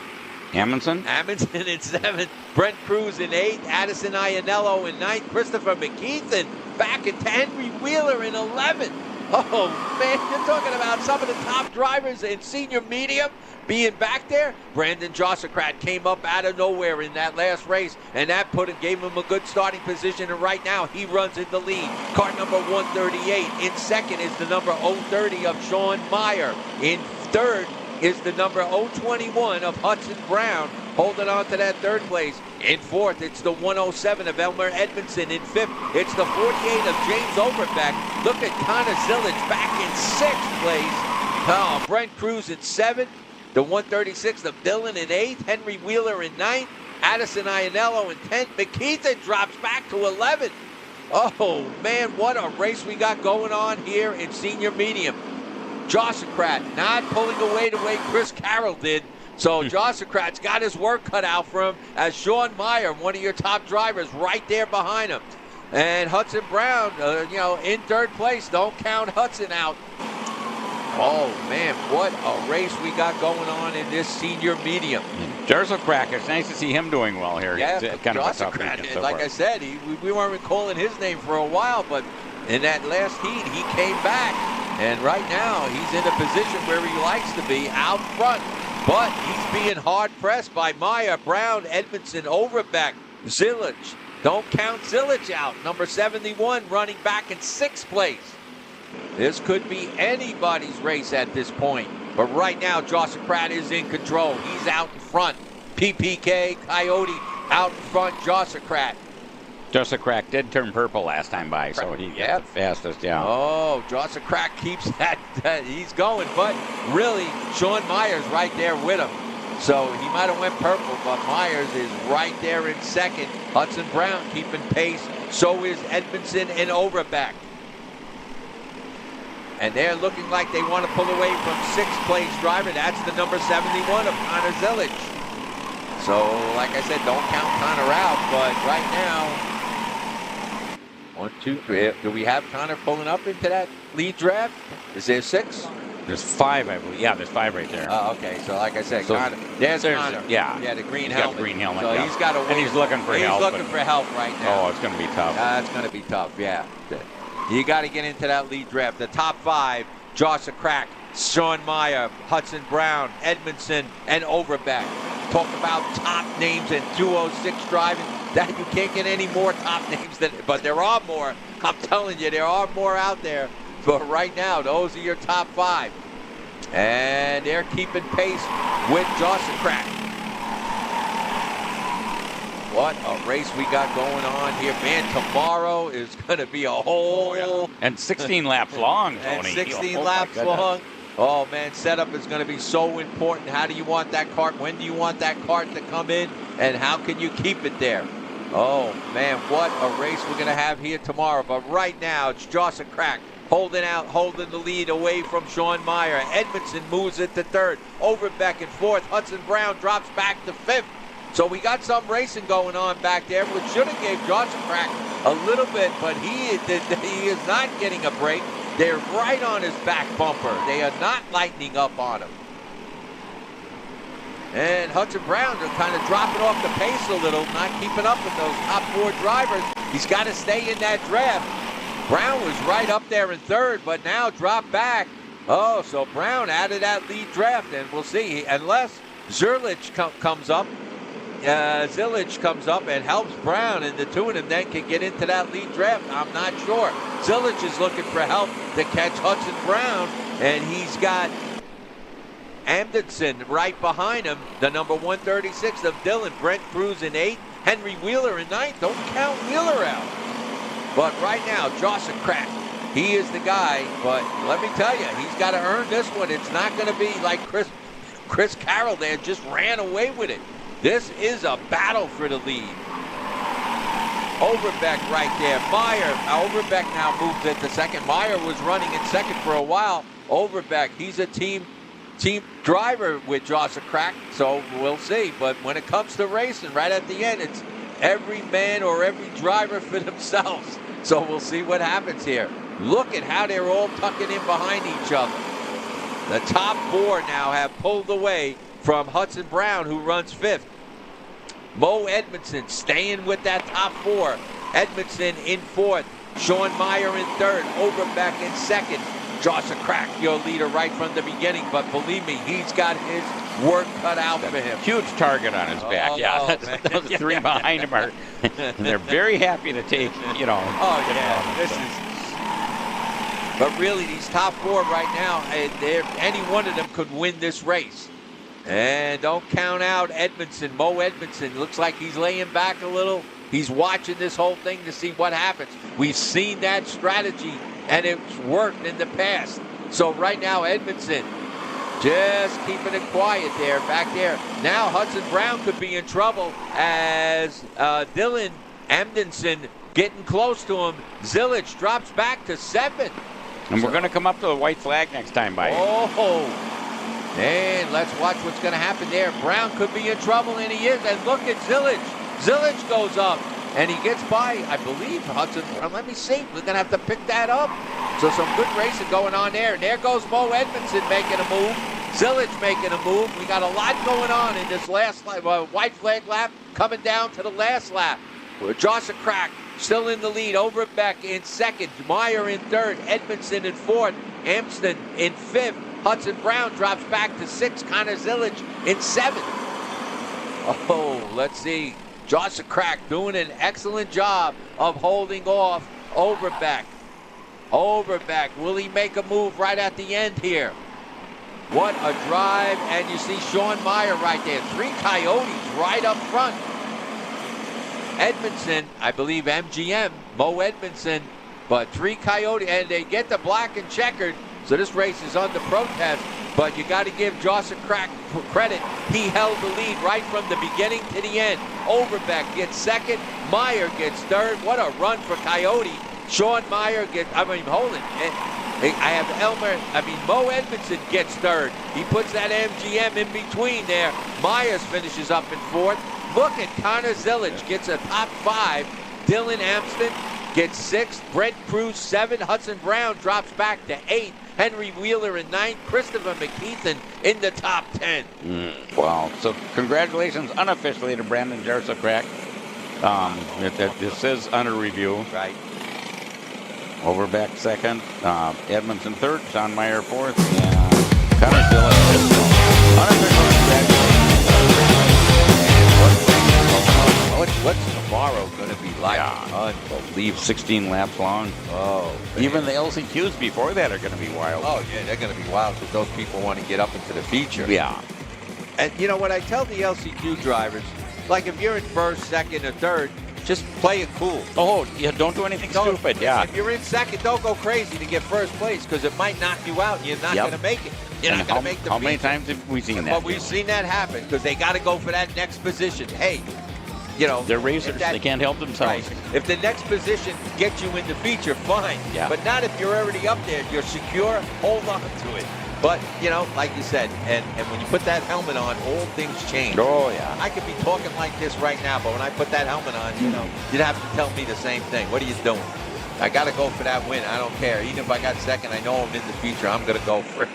Amundsen in 7th. Brent Cruz in 8th. Addison Iannello in 9th. Christopher McKeithen back into Henry Wheeler in 11th. Oh, man, you're talking about some of the top drivers in senior medium being back there. Brandon Jossicrat came up out of nowhere in that last race, and that gave him a good starting position, and right now he runs in the lead. Car number 138. In 2nd is the number 030 of Sean Meyer. In 3rd is the number 021 of Hudson Brown, holding on to that 3rd place. In 4th, it's the 107 of Elmer Edmondson. In 5th, it's the 48 of James Overbeck. Look at Connor Zilich back in 6th place. Oh, Brent Cruz in 7th. The 136 of Dillon in 8th. Henry Wheeler in 9th. Addison Iannello in 10th. McKeithen drops back to 11th. Oh, man, what a race we got going on here in senior medium. Jossicrat not pulling away the way Chris Carroll did. So Jossicrat's got his work cut out for him, as Sean Meyer, one of your top drivers, right there behind him. And Hudson Brown, in 3rd place. Don't count Hudson out. Oh, man, what a race we got going on in this senior medium. Jossicrat, it's nice to see him doing well here. Yeah, Jossicrat, like I said, we weren't calling his name for a while, but in that last heat, he came back. And right now, he's in a position where he likes to be, out front. but he's being hard-pressed by Meyer, Brown, Edmondson, Overbeck, Zilich. Don't count Zilich out. Number 71 running back in 6th place. This could be anybody's race at this point. But right now, Joseph Pratt is in control. He's out in front. PPK, Coyote out in front, Joseph Pratt. Joseph Crack did turn purple last time by, so he got the fastest, yeah. Oh, Joseph Crack keeps that. He's going, but really, Sean Myers right there with him. So he might have went purple, but Myers is right there in second. Hudson Brown keeping pace. So is Edmondson and Overbeck. And they're looking like they want to pull away from 6th place driver. That's the number 71 of Connor Zilich. So, like I said, don't count Connor out, but right now, 1, 2, 3. Do we have Connor pulling up into that lead draft? Is there 6? There's 5, I believe. Yeah, there's 5 right there. Oh, okay. So, like I said, so Connor. There's Connor. Yeah, the green helmet. The green helmet. So yeah. he's got to win. And he's looking for help. He's looking for help right now. Oh, it's going to be tough. That's going to be tough. Yeah. You got to get into that lead draft. The top 5: Joshua Crack, Sean Meyer, Hudson Brown, Edmondson, and Overbeck. Talk about top names in 206 driving. That you can't get any more top names than, but there are more. I'm telling you, there are more out there. But right now, those are your top 5. And they're keeping pace with Joseph Crack. What a race we got going on here. Man, tomorrow is going to be a whole... And 16 laps long, Tony. And 16 laps long. Oh, man, setup is going to be so important. How do you want that cart? When do you want that cart to come in? And how can you keep it there? Oh, man, what a race we're going to have here tomorrow. But right now, it's Joseph Crack holding the lead away from Sean Meyer. Edmondson moves it to 3rd. Overbeck in 4th. Hudson Brown drops back to 5th. So we got some racing going on back there, which should have gave Joseph Crack a little bit, but he is not getting a break. They're right on his back bumper. They are not lightening up on him. And Hudson Brown are kind of dropping off the pace a little, not keeping up with those top 4 drivers. He's got to stay in that draft. Brown was right up there in 3rd, but now dropped back. Oh, so Brown out of that lead draft, and we'll see. Unless Zilich comes up, Zilich comes up and helps Brown, and the two of them then can get into that lead draft. I'm not sure. Zilich is looking for help to catch Hudson Brown, and he's got Amundsen right behind him, the number 136 of Dillon. Brent Cruz in 8th, Henry Wheeler in 9th. Don't count Wheeler out. But right now, Joseph Crack, he is the guy, but let me tell you, he's got to earn this one. It's not going to be like Chris Carroll there just ran away with it. This is a battle for the lead. Overbeck right there. Meyer, Overbeck now moves into 2nd. Meyer was running in 2nd for a while. Overbeck, he's a team driver with Joseph Crack, so we'll see. But when it comes to racing, right at the end, it's every man or every driver for themselves. So we'll see what happens here. Look at how they're all tucking in behind each other. The top 4 now have pulled away from Hudson Brown, who runs 5th. Mo Edmondson staying with that top 4. Edmondson in 4th. Sean Meyer in 3rd. Overbeck in 2nd. Joseph Crack, your leader right from the beginning, but believe me, he's got his work cut out for him. Huge target on his back. Those 3 behind him are, and they're very happy to take, you know. Oh yeah, this is. But really, these top 4 right now, any one of them could win this race. And don't count out Edmondson. Mo Edmondson looks like he's laying back a little. He's watching this whole thing to see what happens. We've seen that strategy, and it's worked in the past. So right now, Edmondson just keeping it quiet there, back there. Now Hudson Brown could be in trouble as Dylan Amundsen getting close to him. Zilich drops back to 7th. And we're going to come up to the white flag next time, by. Oh, and let's watch what's going to happen there. Brown could be in trouble, and he is. And look at Zilich. Zilich goes up, and he gets by, I believe, Hudson. Let me see. We're going to have to pick that up. So some good racing going on there. And there goes Mo Edmondson making a move. Zilich making a move. We got a lot going on in this last lap, white flag lap, coming down to the last lap. Joseph Crack still in the lead. Overbeck in 2nd. Meyer in 3rd. Edmondson in 4th. Amston in 5th. Hudson Brown drops back to 6. Connor Zillage in 7. Oh, let's see. Joseph Crack doing an excellent job of holding off Overbeck. Overbeck, will he make a move right at the end here? What a drive, and you see Sean Meyer right there. 3 Coyotes right up front. Edmondson, I believe MGM, Mo Edmondson, but 3 Coyotes, and they get the black and checkered, so this race is under protest, but you got to give Joseph Crack credit. He held the lead right from the beginning to the end. Overbeck gets 2nd, Meyer gets 3rd. What a run for Coyote. Sean Meyer gets, Mo Edmondson gets 3rd. He puts that MGM in between there. Myers finishes up in 4th. Look at Connor Zillage gets a top 5. Dylan Amston gets 6th. Brent Cruz 7. Hudson Brown drops back to 8. Henry Wheeler in 9th. Christopher McKeithen in the top 10. Wow. So congratulations unofficially to Brandon Joseph Crack. This is under review. Right. Overbeck 2nd, Edmondson 3rd, Sean Meyer 4th, and Connor Zillage. Unofficial congratulations. What's tomorrow going to be like? Unbelievable. 16 laps long. Oh, man. Even the LCQs before that are going to be wild. Oh, yeah, they're going to be wild because those people want to get up into the feature. Yeah. And, you know, what I tell the LCQ drivers, like if you're in 1st, 2nd, or 3rd, just play it cool. Oh, yeah, don't do anything stupid, yeah. If you're in 2nd, don't go crazy to get 1st place because it might knock you out and you're not going to make it. You're not going to make the How many times have we seen that? But we've seen that happen because they got to go for that next position. Hey, you know. They're racers. They can't help themselves. Right. If the next position gets you in the feature, fine. Yeah. But not if you're already up there. You're secure. Hold on to it. But, you know, like you said, and when you put that helmet on, all things change. Oh, yeah. I could be talking like this right now, but when I put that helmet on, you know, you'd have to tell me the same thing. What are you doing? I got to go for that win. I don't care. Even if I got 2nd, I know I'm in the feature. I'm going to go for it.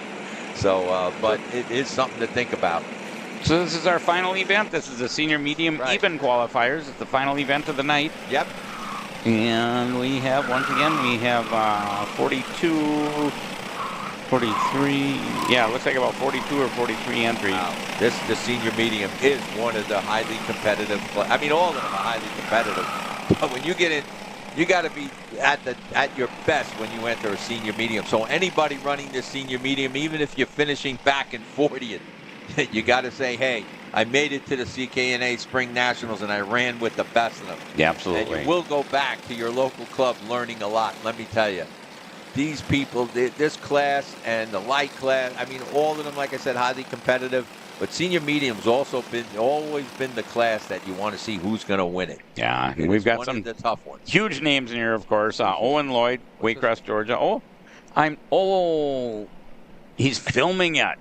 So, but it is something to think about. So this is our final event. This is the senior medium even qualifiers. It's the final event of the night. Yep. And we have, once again, 42... 43, yeah, it looks like about 42 or 43 entries. Wow. The senior medium is one of the highly competitive. I mean, all of them are highly competitive. But when you get in, you got to be at your best when you enter a senior medium. So anybody running this senior medium, even if you're finishing back in 40th, you got to say, hey, I made it to the CKNA Spring Nationals and I ran with the best of them. Yeah, absolutely. And you will go back to your local club learning a lot, let me tell you. These people, this class and the light class, I mean, all of them, like I said, highly competitive. But senior medium's always been the class that you want to see who's going to win it. Yeah, and we've got some of the tough ones. Huge names in here, of course. Owen Lloyd, Waycross, Georgia. He's filming it.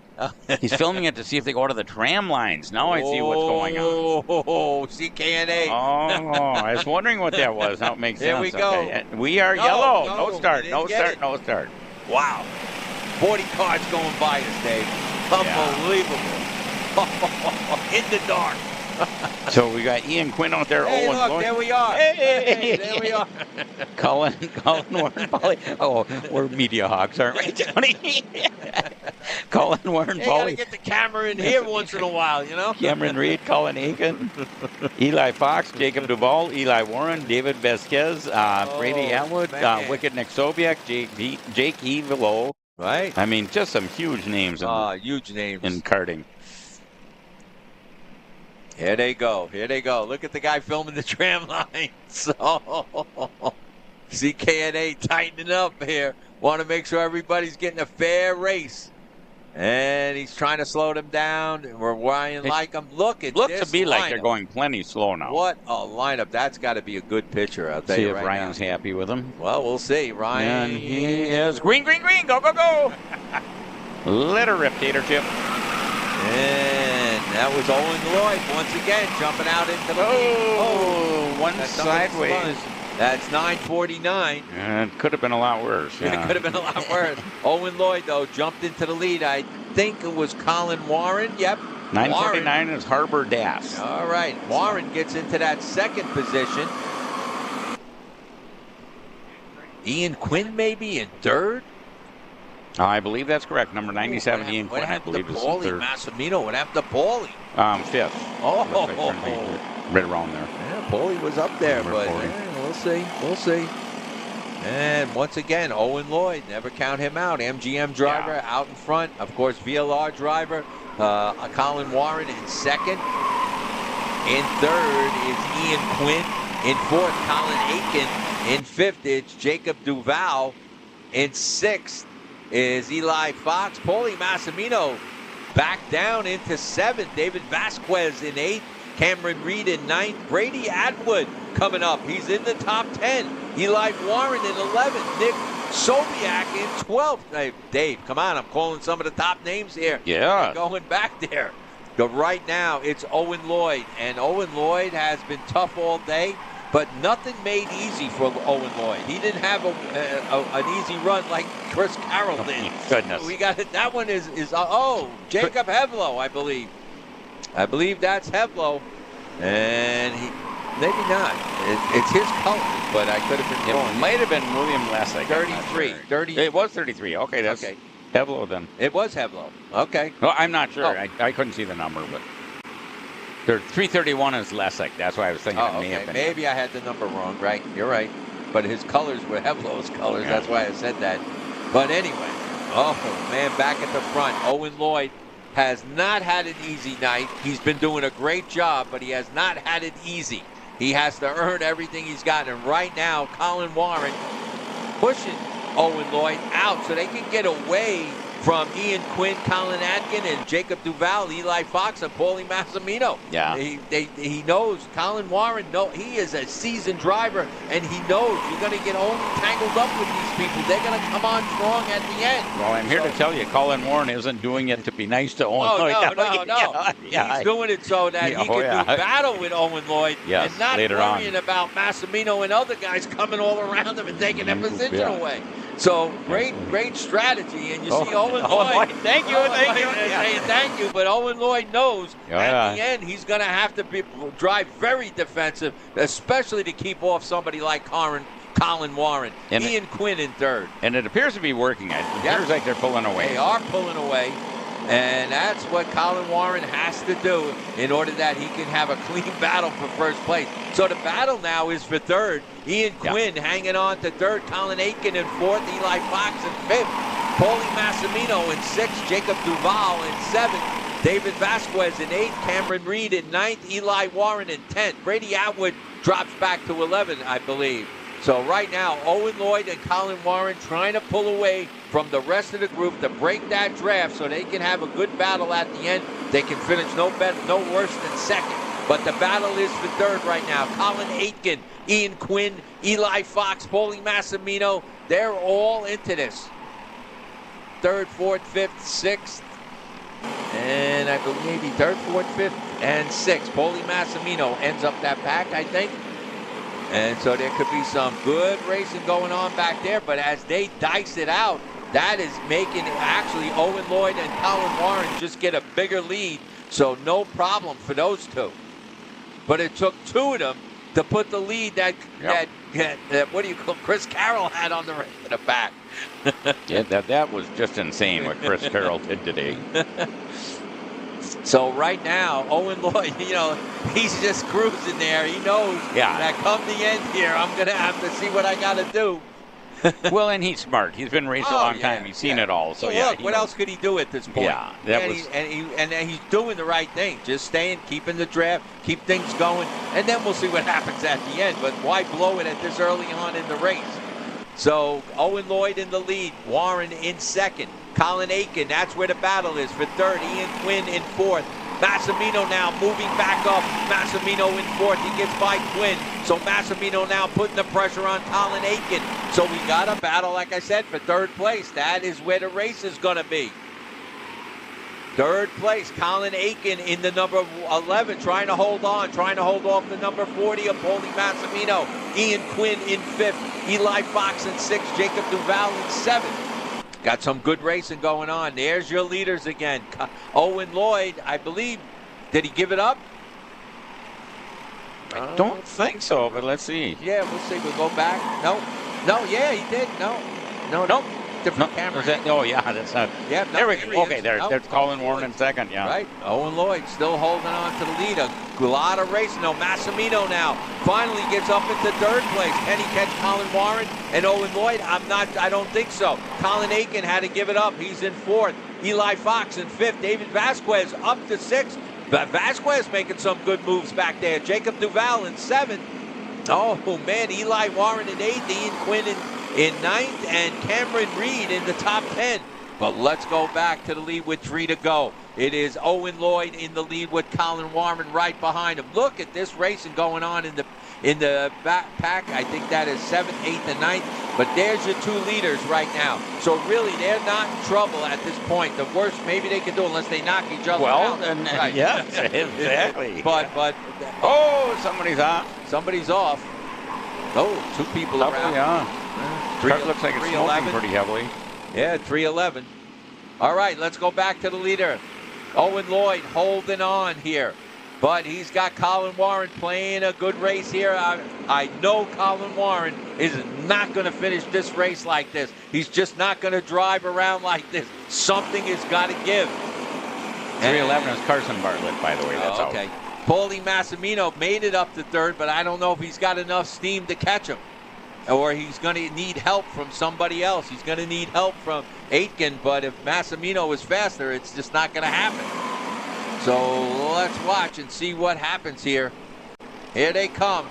He's filming it to see if they go to the tram lines. Now I see what's going on. Oh, CKNA. Oh, I was wondering what that was. Now it makes sense. There we go. Okay. We are yellow. No start. Wow. 40 cars going by us, Dave. Unbelievable. In the dark. So we got Ian Quinn out there. Hey, Owen look, Lloyd. there we are. Hey, there we are. Colin Warren Polly. Oh, we're media hogs, aren't we, Tony? Colin Warren You Polly. gotta get the camera in here once in a while, you know? Cameron Reed, Colin Aiken, Eli Fox, Jacob Duvall, Eli Warren, David Vasquez, Brady Atwood, Wicked Nick Sobiek, Jake Evilo. Right. I mean, just some huge names. Huge names. In karting. Here they go. Look at the guy filming the tram line. So, CKNA tightening up here. Want to make sure everybody's getting a fair race. And he's trying to slow them down. We're Ryan like them. Look at Looks this to be like they're lineup. going plenty slow now. What a lineup. That's got to be a good picture, I'll tell See you if right Ryan's now. happy with him. Well, we'll see. Ryan. And he is green, go, go, go. Let her rip, Tater Chip. And that was Owen Lloyd once again jumping out into the lead. One sideways. That's 9:49. It could have been a lot worse. It could have been a lot worse. Owen Lloyd, though, jumped into the lead. I think it was Colin Warren. Yep. 9:49 is Harbor Das. All right. Warren gets into that second position. Ian Quinn maybe in third. I believe that's correct. Number 97, Ian Quinn, I believe, is Paulie third. Massimino. What happened to Paulie? Fifth. Oh. Right around there. Yeah, Paulie was up there, but we'll see. We'll see. And once again, Owen Lloyd, never count him out. MGM driver out in front. Of course, VLR driver, Colin Warren in second. In third is Ian Quinn. In fourth, Colin Aiken. In fifth, it's Jacob Duval. In sixth is Eli Fox. Paulie Massimino back down into seventh. David Vasquez in eighth. Cameron Reed in ninth. Brady Atwood coming up. He's in the top 10. Eli Warren in 11th. Nick Sobiak in 12th. Hey, Dave, come on. I'm calling some of the top names here. Yeah. They're going back there. But right now, it's Owen Lloyd. And Owen Lloyd has been tough all day, but nothing made easy for Owen Lloyd. He didn't have an easy run like Chris Carroll did. Goodness. We got it. That one is Jacob Hevlo, I believe. I believe that's Hevlo. And maybe not. It's his color, but I could have been wrong. It might have been William Lessig. 33. 30. It was 33. Okay, that's Hevlo then. It was Hevlo. Okay. Well, I'm not sure. I couldn't see the number, but 331 is Lessig. That's why I was thinking it may have been. Maybe I had the number wrong, right? You're right. But his colors were Hevlo's colors. That's why I said that. But anyway, man, back at the front, Owen Lloyd has not had an easy night. He's been doing a great job, but he has not had it easy. He has to earn everything he's gotten. And right now, Colin Warren pushing Owen Lloyd out so they can get away from Ian Quinn, Colin Atkin, and Jacob Duval, Eli Fox, and Paulie Massimino. Yeah. He knows, Colin Warren, he is a seasoned driver, and he knows you're going to get tangled up with these people. They're going to come on strong at the end. Well, I'm here to tell you, Colin Warren isn't doing it to be nice to Owen Lloyd. No. He's doing it so that he can do battle with Owen Lloyd and not worrying about Massimino and other guys coming all around him and taking their position away. So great strategy, and you see Owen Lloyd. Thank you. Saying thank you, but Owen Lloyd knows at the end he's going to have to drive very defensive, especially to keep off somebody like Colin Warren. And Ian Quinn in third. And it appears to be working. It appears like they're pulling away. They are pulling away. And that's what Colin Warren has to do in order that he can have a clean battle for first place. So the battle now is for third. Ian Quinn hanging on to third. Colin Aiken in fourth. Eli Fox in fifth. Paulie Massimino in sixth. Jacob Duval in seventh. David Vasquez in eighth. Cameron Reed in ninth. Eli Warren in 10th. Brady Atwood drops back to 11, I believe. So right now, Owen Lloyd and Colin Warren trying to pull away from the rest of the group to break that draft so they can have a good battle at the end. They can finish no worse than second. But the battle is for third right now. Colin Aitken, Ian Quinn, Eli Fox, Paulie Massimino, they're all into this. Third, fourth, fifth, sixth, and I believe maybe third, fourth, fifth, and sixth. Paulie Massimino ends up that pack, I think. And so there could be some good racing going on back there. But as they dice it out, that is making actually Owen Lloyd and Colin Warren just get a bigger lead. So no problem for those two. But it took two of them to put the lead that what do you call Chris Carroll had on the rest of the back. that was just insane what Chris Carroll did today. So right now, Owen Lloyd, he's just cruising there. He knows that come the end here, I'm going to have to see what I got to do. Well, and he's smart. He's been racing a long time. He's seen it all. So look, what else could he do at this point? Yeah, and he's doing the right thing. Just keeping the draft, keep things going, and then we'll see what happens at the end. But why blow it at this early on in the race? So Owen Lloyd in the lead, Warren in second. Colin Aiken, that's where the battle is for third. Ian Quinn in fourth. Massimino now moving back up. Massimino in fourth. He gets by Quinn. So Massimino now putting the pressure on Colin Aiken. So we got a battle, like I said, for third place. That is where the race is going to be. Third place, Colin Aiken in the number 11, trying to hold on, trying to hold off the number 40 of Paulie Massimino. Ian Quinn in fifth. Eli Fox in sixth. Jacob Duval in seventh. Got some good racing going on. There's your leaders again. Owen Lloyd, I believe, did he give it up? I don't think so, but let's see. Yeah, we'll see. We'll go back. No, yeah, he did. No. different camera. Oh, yeah. That's not. Yeah, There we go. Okay, there's Colin Warren in second, yeah. Right. Owen Lloyd still holding on to the lead. A lot of racing. No, Massimino now finally gets up into third place. Can he catch Colin Warren and Owen Lloyd? I don't think so. Colin Aiken had to give it up. He's in fourth. Eli Fox in fifth. David Vasquez up to sixth. But Vasquez making some good moves back there. Jacob Duval in seventh. Oh, man, Eli Warren in eighth. Ian Quinn in ninth. And Cameron Reed in the top 10. But let's go back to the lead with 3 to go. It is Owen Lloyd in the lead with Colin Warren right behind him. Look at this racing going on in the back pack. I think that is 7th, 8th, and 9th. But there's your 2 leaders right now. So really, they're not in trouble at this point. The worst maybe they can do unless they knock each other out. Right. Yeah, exactly. But somebody's off. Somebody's off. Oh, 2 people around. Yeah. Kart looks like it's smoking pretty heavily. Yeah, 311. All right, let's go back to the leader. Owen Lloyd holding on here. But he's got Colin Warren playing a good race here. I know Colin Warren is not going to finish this race like this. He's just not going to drive around like this. Something has got to give. 311 is Carson Bartlett, by the way. That's okay. Paulie Massimino made it up to third, but I don't know if he's got enough steam to catch him. Or he's going to need help from somebody else. He's going to need help from Aitken, but if Massimino is faster, it's just not going to happen. So let's watch and see what happens here. Here they come.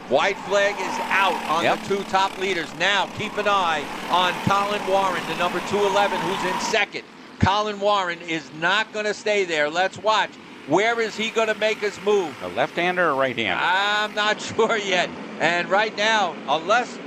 White flag is out on the 2 top leaders. Now keep an eye on Colin Warren, the number 211, who's in second. Colin Warren is not going to stay there. Let's watch. Where is he going to make his move? A left-hander or right-hander? I'm not sure yet. And right now, unless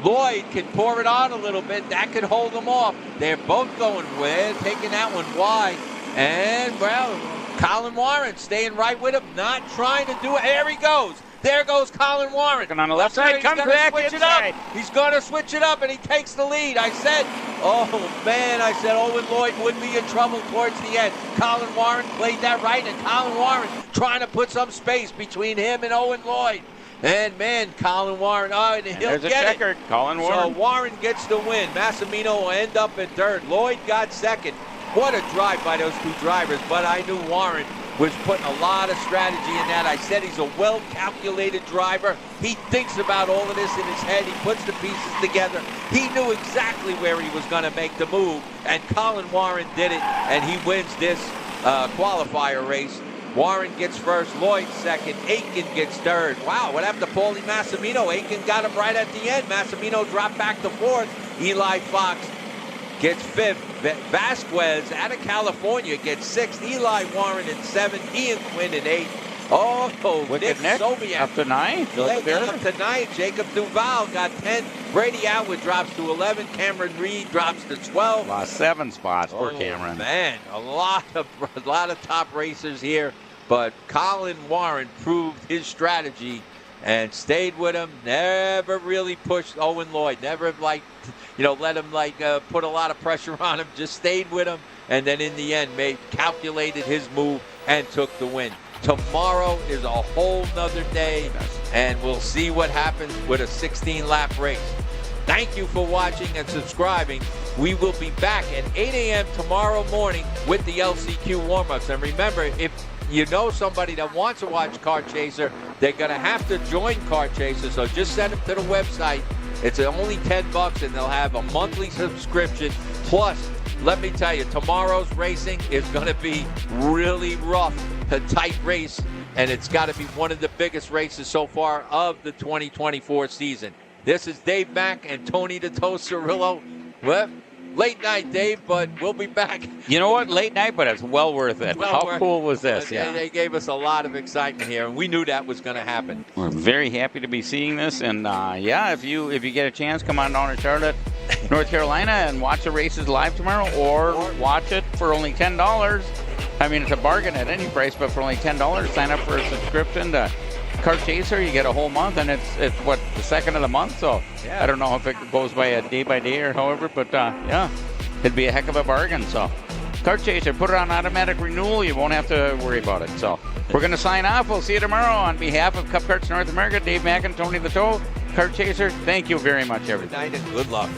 Lloyd can pour it on a little bit, that could hold them off. They're both going with, taking that one wide. And, well, Colin Warren staying right with him, not trying to do it. There he goes. There goes Colin Warren. On the left side, comes back inside. He's going to switch it up, and he takes the lead. I said, Owen Lloyd would be in trouble towards the end. Colin Warren played that right, and Colin Warren trying to put some space between him and Owen Lloyd. And, man, Colin Warren, and he'll get it. Colin Warren. So Warren gets the win. Massimino will end up in third. Lloyd got second. What a drive by those 2 drivers, but I knew Warren was putting a lot of strategy in that. I said he's a well-calculated driver. He thinks about all of this in his head. He puts the pieces together. He knew exactly where he was going to make the move, and Colin Warren did it, and he wins this qualifier race. Warren gets first, Lloyd second, Aiken gets third. Wow, what happened to Paulie Massimino? Aiken got him right at the end. Massimino dropped back to fourth. Eli Fox gets fifth. Vasquez out of California gets sixth. Eli Warren in seventh. Ian Quinn in eighth. Oh, Nick Sobiak up to 9. Up to 9. Jacob Duval got 10. Brady Atwood drops to 11. Cameron Reed drops to 12. Lost 7 spots for Cameron. Man, a lot of top racers here. But Colin Warren proved his strategy and stayed with him. Never really pushed Owen Lloyd. Never let him put a lot of pressure on him. Just stayed with him, and then in the end calculated his move and took the win. Tomorrow is a whole nother day, and we'll see what happens with a 16-lap race. Thank you for watching and subscribing. We will be back at 8 a.m. tomorrow morning with the LCQ warm-ups. And remember, if you know somebody that wants to watch Kart Chaser, they're going to have to join Kart Chaser. So just send them to the website. It's only $10, and they'll have a monthly subscription. Plus, let me tell you, tomorrow's racing is going to be really rough, a tight race, and it's got to be one of the biggest races so far of the 2024 season. This is Dave Mack and Tony the Toast Cirillo. Well, late night, Dave, but we'll be back. You know what? Late night, but it's well worth it. How cool was this? Yeah. They gave us a lot of excitement here, and we knew that was going to happen. We're very happy to be seeing this, and if you get a chance, come on down to Charlotte, North Carolina, and watch the races live tomorrow, or watch it for only $10. I mean, it's a bargain at any price, but for only $10, sign up for a subscription to Kart Chaser. You get a whole month, and it's the second of the month, so yeah. I don't know if it goes by a day by day or however, but it'd be a heck of a bargain. So Kart Chaser, put it on automatic renewal. You won't have to worry about it. So we're going to sign off. We'll see you tomorrow. On behalf of Cup Karts North America, Dave Mack and Tony the Tow, Kart Chaser, thank you very much, everybody. Good night and good luck.